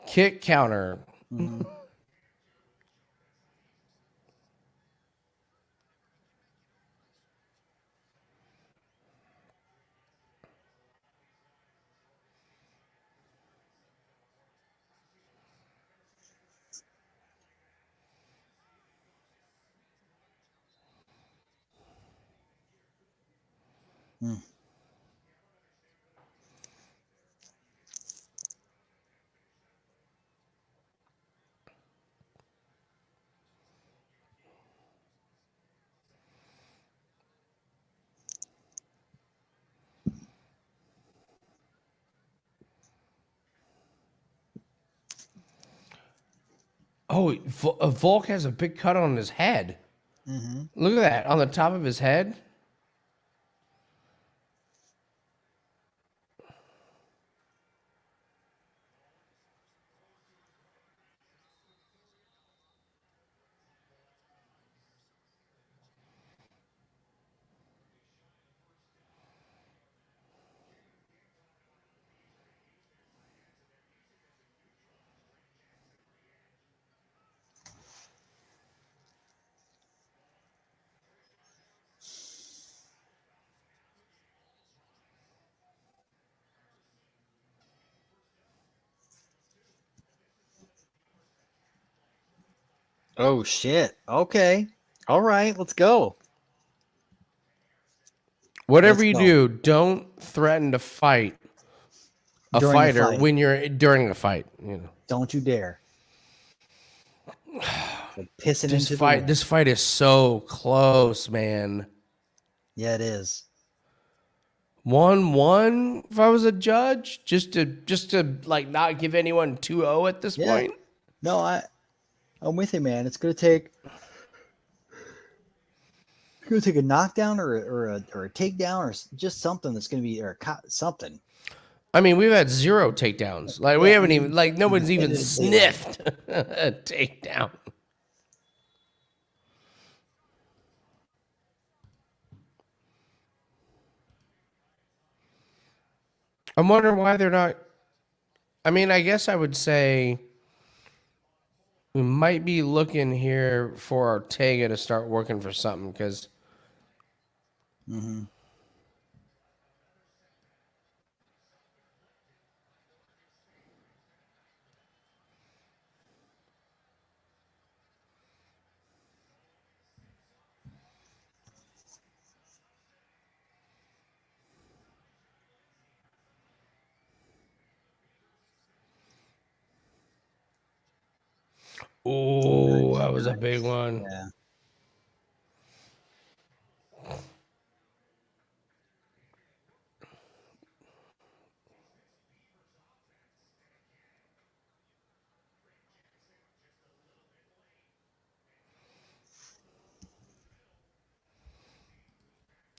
kick, counter. Mm-hmm. Mm. Oh, Volk has a big cut on his head. Mm-hmm. Look at that on the top of his head. Oh shit. Okay. All right. Let's go. Whatever Let's you go. do, don't threaten to fight a During the fighter fight. when you're during a fight. You know, Don't you dare. Like pissing this into fight. the This fight is so close, man. Yeah, it is. 1-1 if I was a judge, just to like not give anyone 2-0 at this Yeah. point. No, I'm with you, man. It's gonna take a knockdown or a takedown or just something that's gonna be something. I mean, we've had 0 takedowns. Like we Yeah, haven't I even mean, like no one's even definitively, like- sniffed a takedown. I'm wondering why they're not. I mean, I guess I would say we might be looking here for Ortega to start working for something because Mhm. oh, that was a big one. Yeah.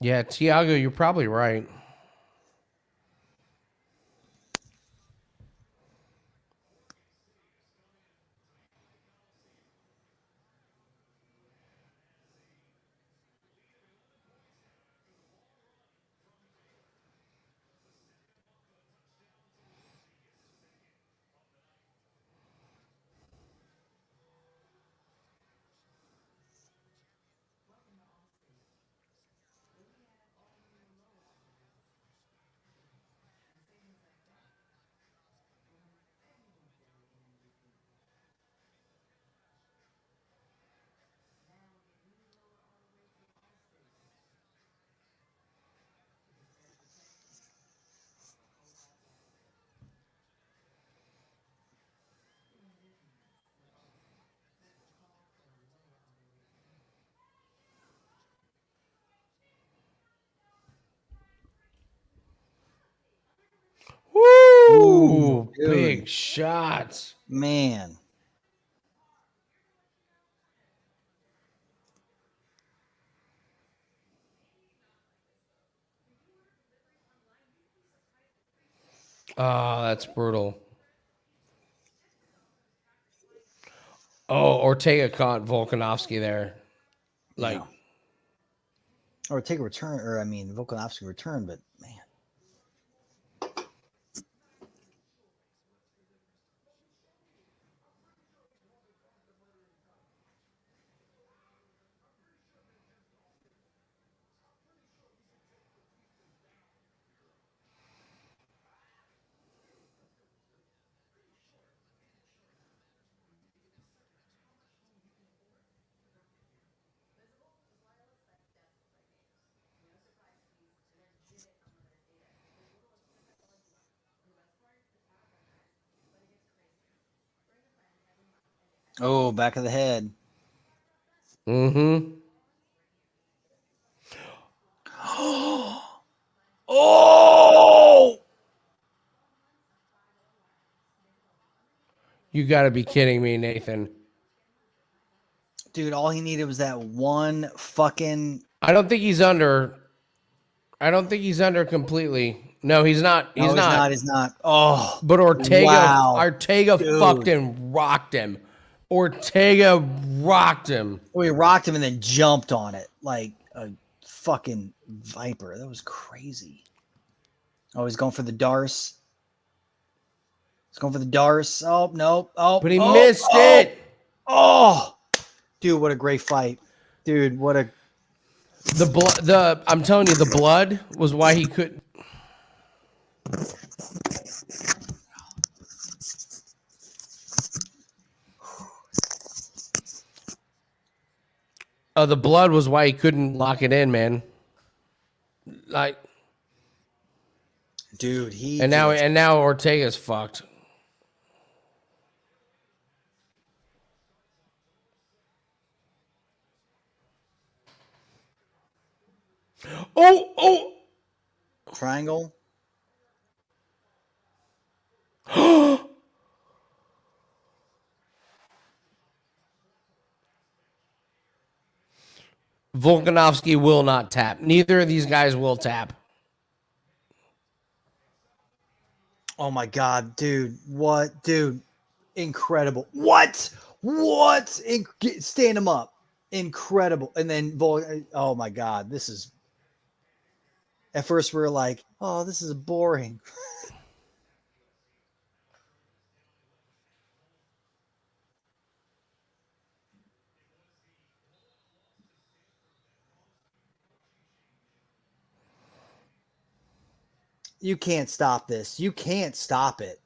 Yeah, Tiago, you're probably right. Woo! Ooh, dude. Big shots. Man. Oh, that's brutal. Oh, Ortega caught Volkanovski there. Like, Yeah. Or take a return, or I mean, Volkanovski return, but man. Oh, back of the head. mm-hmm. Oh! You got to be kidding me, Nathan. Dude, all he needed was that one fucking. I don't think he's under. I don't think he's under completely. No, he's not. He's No, he's not. not. He's not. Oh, But wow. Ortega Dude. fucking rocked him. Ortega rocked him. Oh, he rocked him and then jumped on it like a fucking viper. That was crazy. Oh, he's going for the Darce. He's going for the Darce. Oh, no. Oh, But he oh, missed oh, it. Oh, dude, what a great fight. Dude, what a. I'm telling you, the blood was why he couldn't. The blood was why he couldn't lock it in, man. Like, dude, he. And now Ortega's fucked. Oh! Triangle. Volkanovski will not tap. Neither of these guys will tap. Oh my god, dude. What? Dude. Incredible. What? Stand him up. Incredible. And then oh my god, this is. At first we were like, oh, this is boring. You can't stop this. You can't stop it.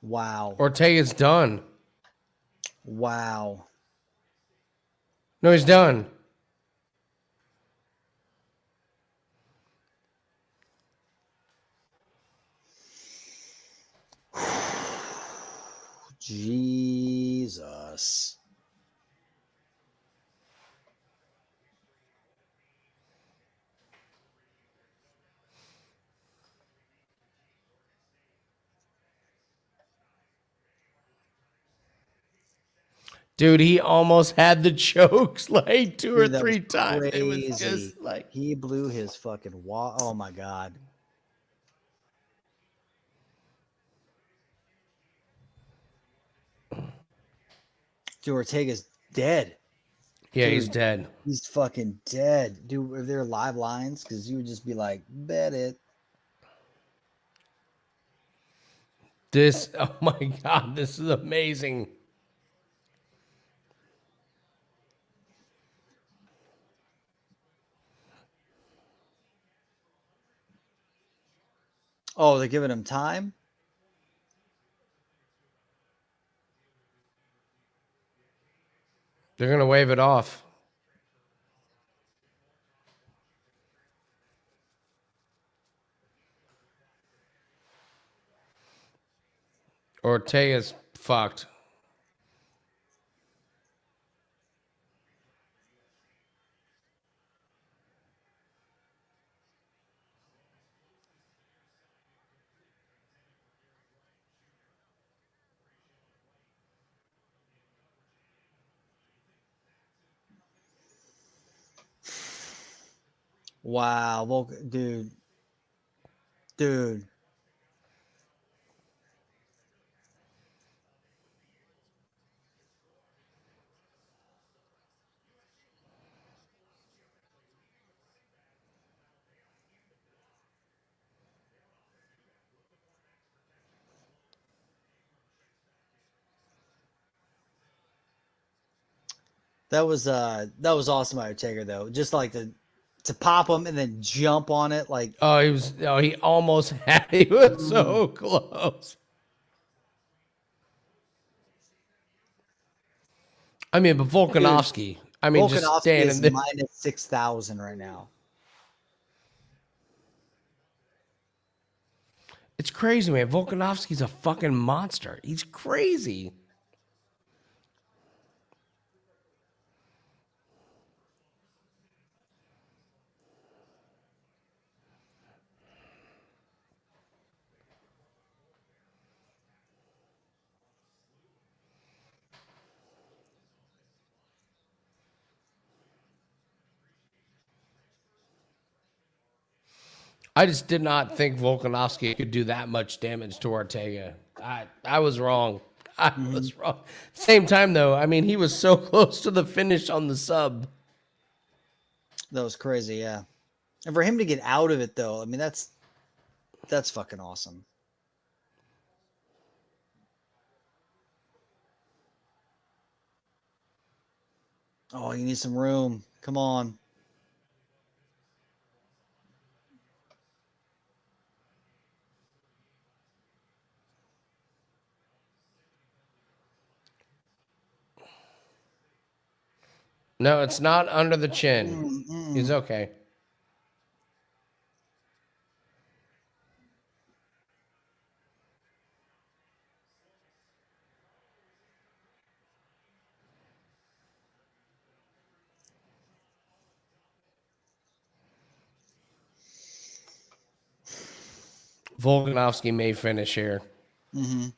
Wow. Ortega's done. Wow. No, he's done. Jesus. Dude, he almost had the chokes like two or Dude, that three was times. It was crazy. just like He blew his fucking oh my god. Dude, Ortega's dead. Yeah, Dude, he's dead. He's fucking dead. Dude, are there live lines? Because you would just be like, bet it. This, oh my God, this is amazing. Oh, they're giving him time? They're going to wave it off. Ortega's fucked. Wow. Dude. Dude. That was awesome by Ortega though. Just like to pop him and then jump on it like he almost had he was so close. I mean, but Volkanovski, I mean, just Volkanovski standing is there. minus 6,000 right now. It's crazy, man. Volkanovski's a fucking monster. He's crazy. I just did not think Volkanovski could do that much damage to Ortega. I was wrong. I was wrong. Same time, though, I mean, he was so close to the finish on the sub. That was crazy, yeah. And for him to get out of it, though, I mean, that's fucking awesome. Oh, you need some room. Come on. No, it's not under the chin. He's okay. Volkanovski may finish here. Mm-hmm.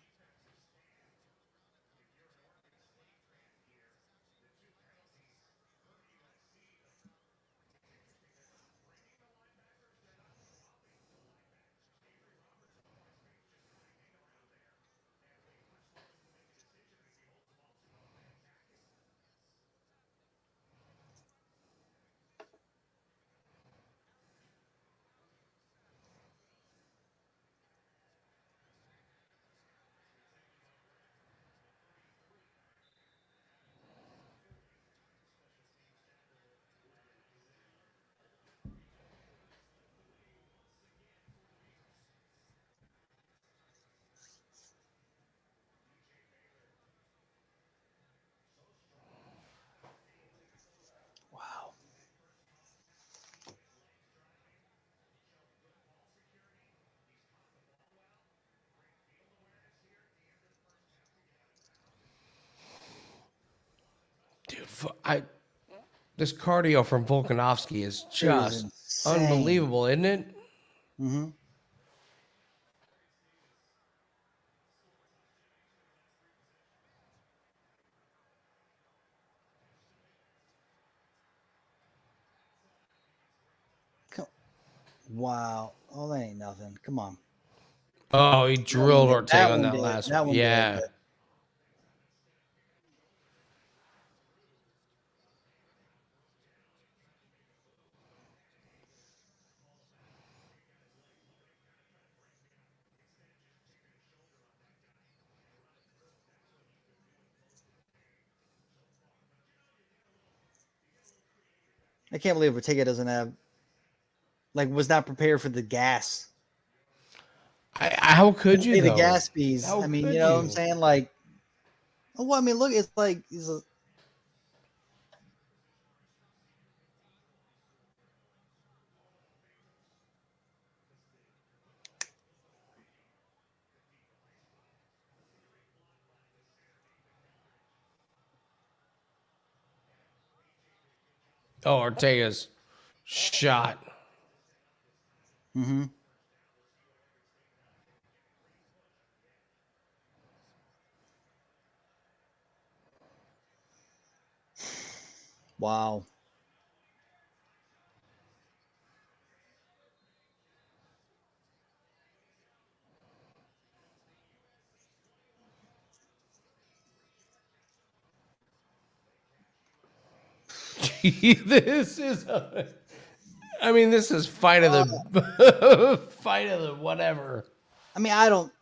Wow. Dude, this cardio from Volkanovski is just insane. unbelievable, isn't it? Mm-hmm. Wow. Oh, that ain't nothing. Come on. Oh, he drilled That Ortega on one that did. last That one. one did. Yeah. I can't believe Ortega doesn't have, was not prepared for the gas. How could you, The though? gas bees. How I mean, could you know what you? I'm saying? Like, oh, well, I mean, look, it's like Oh, Ortega's shot. Mm-hmm. Wow. This is this is fight of the fight of the whatever. I mean, I don't.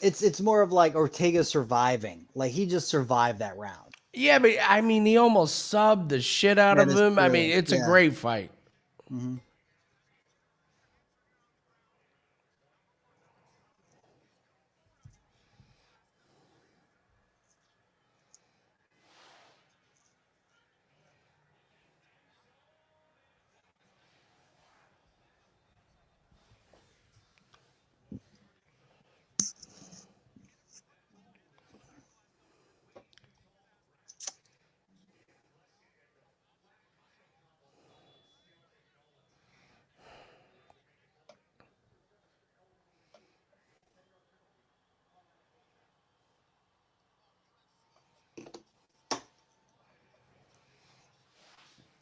It's more of like Ortega surviving. Like he just survived that round. Yeah, but I mean, he almost subbed the shit out That of is him. I true. mean, it's a Yeah. great fight. Mm-hmm.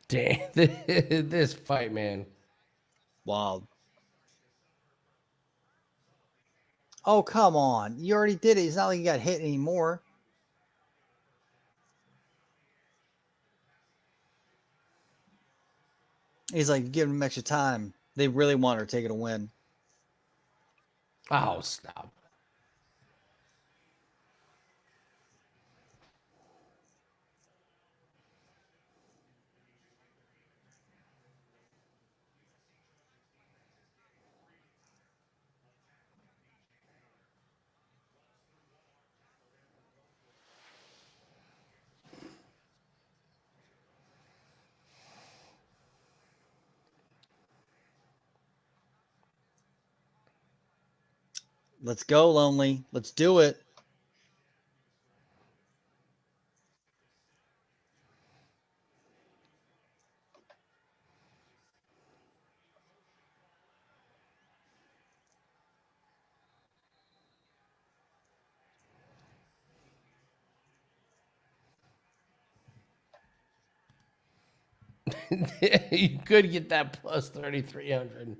Damn, this fight, man. Wild. Oh, come on. You already did it. It's not like you got hit anymore. He's like, give him extra time. They really want Ortega to win. Oh, stop. Let's go, Lonely. Let's do it. You could get that plus 3,300.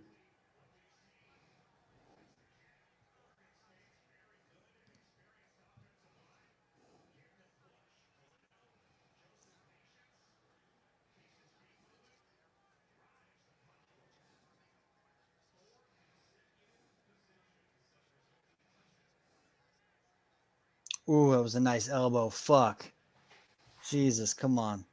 Ooh, that was a nice elbow. Fuck. Jesus, come on.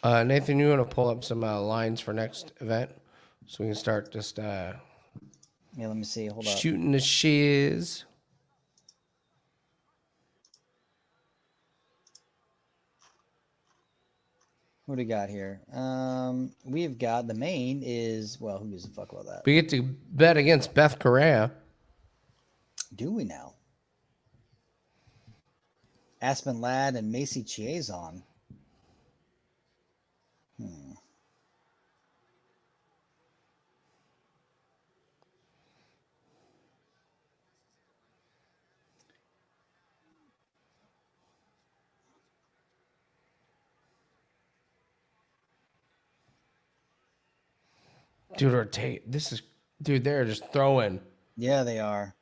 Nathan, you want to pull up some lines for next event so we can start just Yeah, let me see. Hold up. shooting the shiz. What do we got here? We've got the main is, well, who gives a fuck about that? We get to bet against Beth Correa. Do we now? Aspen Ladd and Macy Chiazon. Dude, Ortega, dude, they're just throwing. Yeah, they are.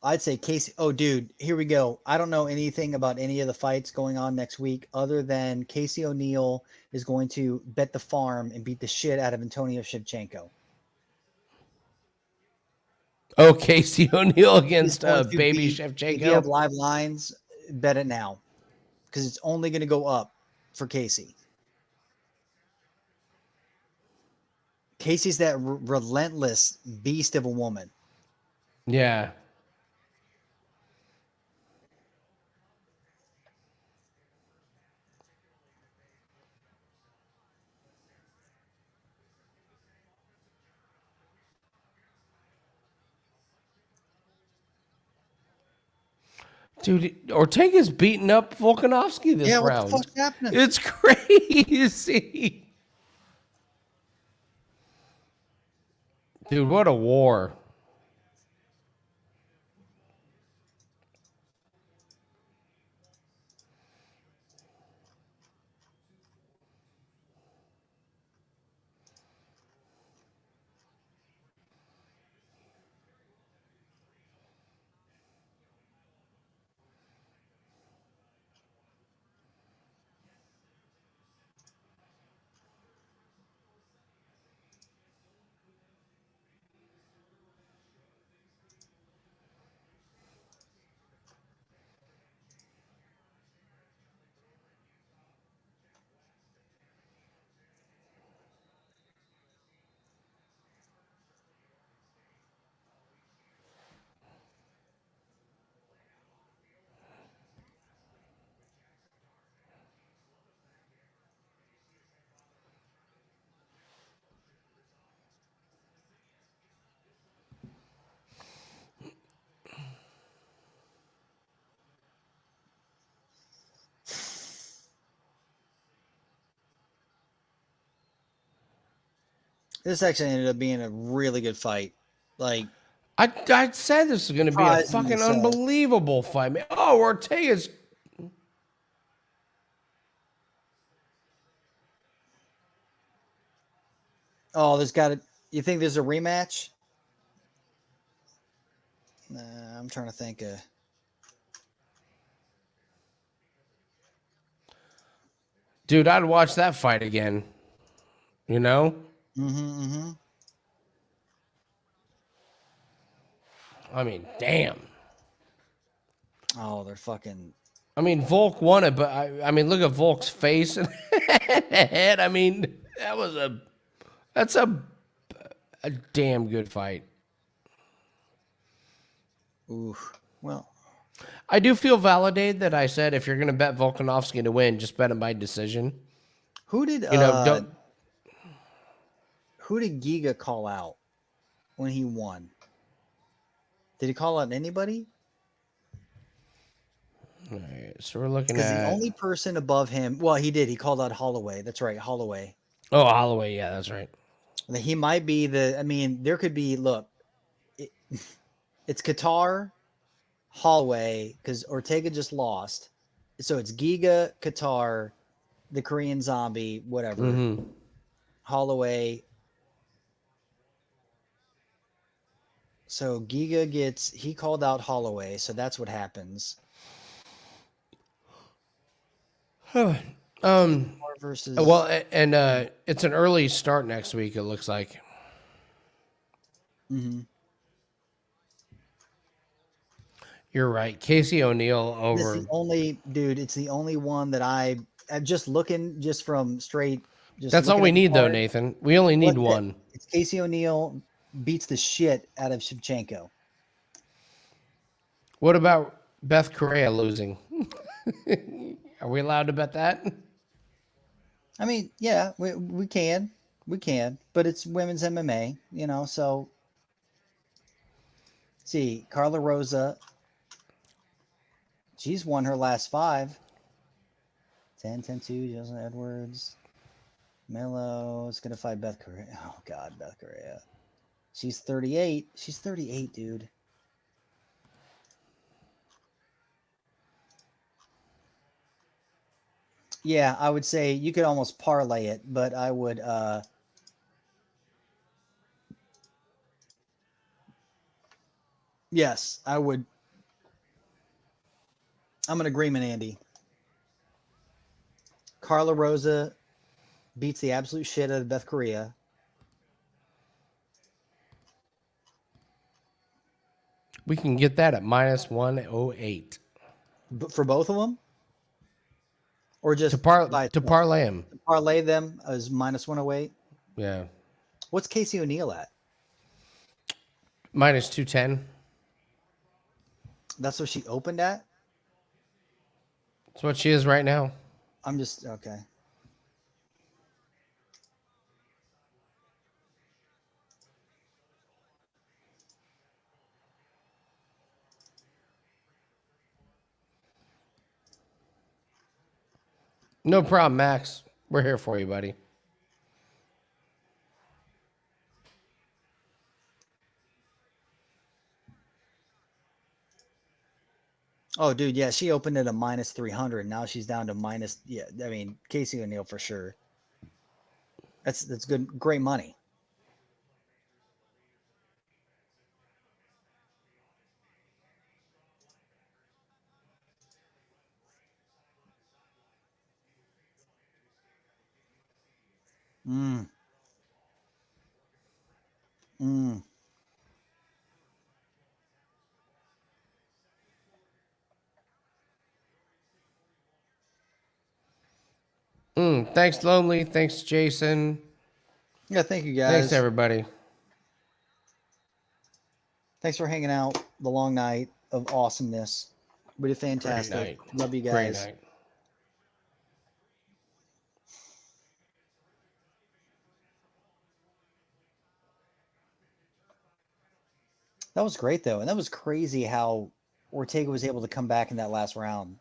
I'd say Casey. Oh, dude, here we go. I don't know anything about any of the fights going on next week other than Casey O'Neill is going to bet the farm and beat the shit out of Antonio Shevchenko. Oh, Casey O'Neill He's against going to baby beat, if you have Shevchenko. live lines, bet it now because it's only going to go up for Casey. Casey's that relentless beast of a woman. Yeah. Dude, Ortega's beating up Volkanovski this Yeah, what the round. fuck's happening? It's crazy. Dude, what a war. This actually ended up being a really good fight. Like, I said this is going to be a Surprising fucking myself. unbelievable fight, man. Oh, Ortega's. oh, there's got to. You think there's a rematch? Nah, I'm trying to think. Dude, I'd watch that fight again. You know? I mean, damn. Oh, they're fucking. I mean, Volk won it, but I mean, look at Volk's face and head. I mean, that's a damn good fight. Ooh, well, I do feel validated that I said if you're going to bet Volkanovski to win, just bet him by decision. who did Don't. who did Giga call out when he won? Did he call out anybody? All right, so we're looking Because at the only person above him, well, he did. He called out Holloway. That's right, Holloway. Oh, Holloway. Yeah, that's right. He might be the. I mean, there could be. Look, it's Qatar, Holloway, because Ortega just lost. So it's Giga, Qatar, the Korean Zombie, whatever. Holloway. So Giga he called out Holloway, so that's what happens. Versus Well, and it's an early start next week. It looks like. You're right. Casey O'Neill over. It's the only dude. It's the only one that I'm just looking just from straight. Just That's all looking we at the need, though, card. Nathan. We only need Look, one. It's Casey O'Neill beats the shit out of Shevchenko. What about Beth Correa losing? Are we allowed to bet that? I mean, yeah, we can, but it's women's MMA, you know. So, see, Carla Rosa, she's won her last 5. 10-2, Jocelyn Edwards. Melo is gonna fight Beth Correa. Oh God, Beth Correa. She's 38. She's 38, dude. Yeah, I would say you could almost parlay it, but I would yes, I would. I'm in agreement, Andy. Carla Rosa beats the absolute shit out of Beth Correa. We can get that at -108. For both of them? Or just to parlay him. To parlay them as -108? Yeah. What's Casey O'Neill at? -210. That's what she opened at? That's what she is right now. I'm just okay. No problem, Max. We're here for you, buddy. Oh, dude, yeah, she opened at a -300. Now she's down to minus. Yeah, I mean Casey O'Neill for sure. That's good, great money. Mm. Thanks, Lonely. Thanks, Jason. Yeah, thank you guys. Thanks, everybody. Thanks for hanging out the long night of awesomeness. We did fantastic. Love you guys. Great night. That was great though, and that was crazy how Ortega was able to come back in that last round.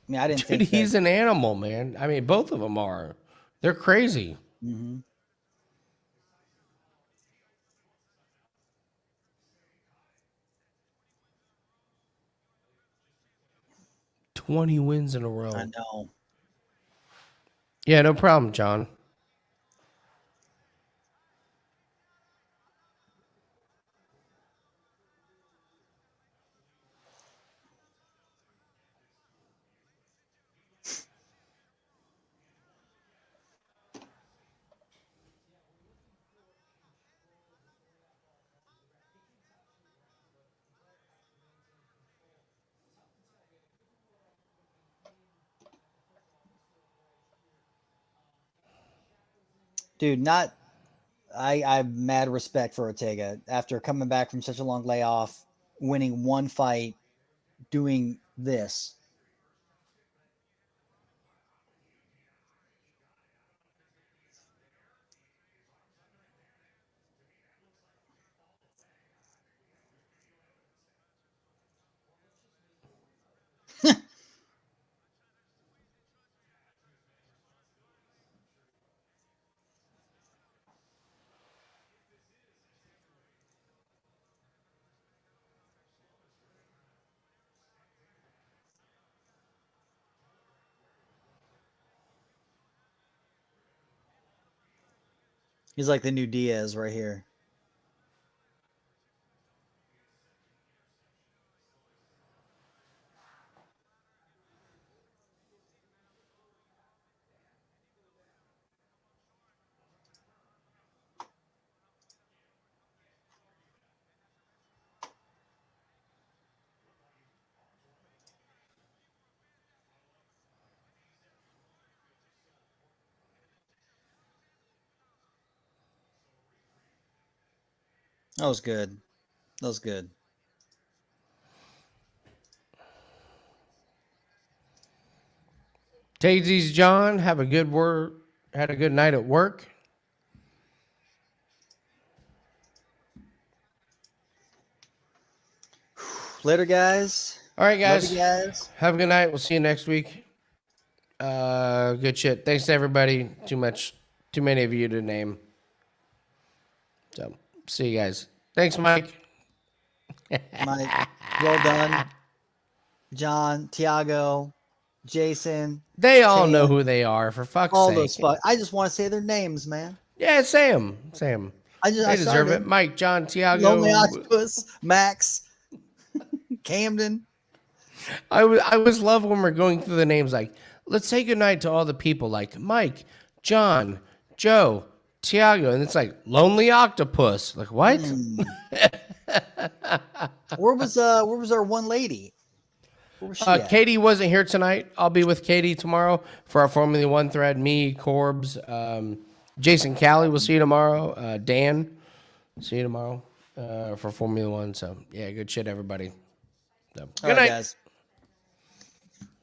I mean, I didn't Dude, think he's an animal, man. I mean, both of them are. They're crazy. Mm-hmm. 20 wins in a row. I know. Yeah, no problem, John. Dude, I have mad respect for Ortega after coming back from such a long layoff, winning one fight, doing this. He's like the new Diaz right here. That was good. That was good. Take it easy, John. Have a good work. Had a good night at work. Later, guys. All right, guys. Love you guys. Have a good night. We'll see you next week. Good shit. Thanks to everybody. Too many of you to name. So, see you guys. Thanks, Mike. Mike, well done. John, Tiago, Jason. They all Sam, know who they are, for fuck's all sake. those fuck. I just want to say their names, man. Yeah, Sam. They deserve started. it. Mike, John, Tiago. Lonely Octopus, Max, Camden. I always love when we're going through the names. Like, let's say goodnight to all the people. Like Mike, John, Joe, Tiago, and it's like Lonely Octopus. Like what? Where was our one lady? Where was she at? Katie wasn't here tonight. I'll be with Katie tomorrow for our Formula One thread. Me, Corbs, Jason Callie. We'll see you tomorrow. Dan, see you tomorrow for Formula One. So yeah, good shit, everybody. So, good All right, night. guys.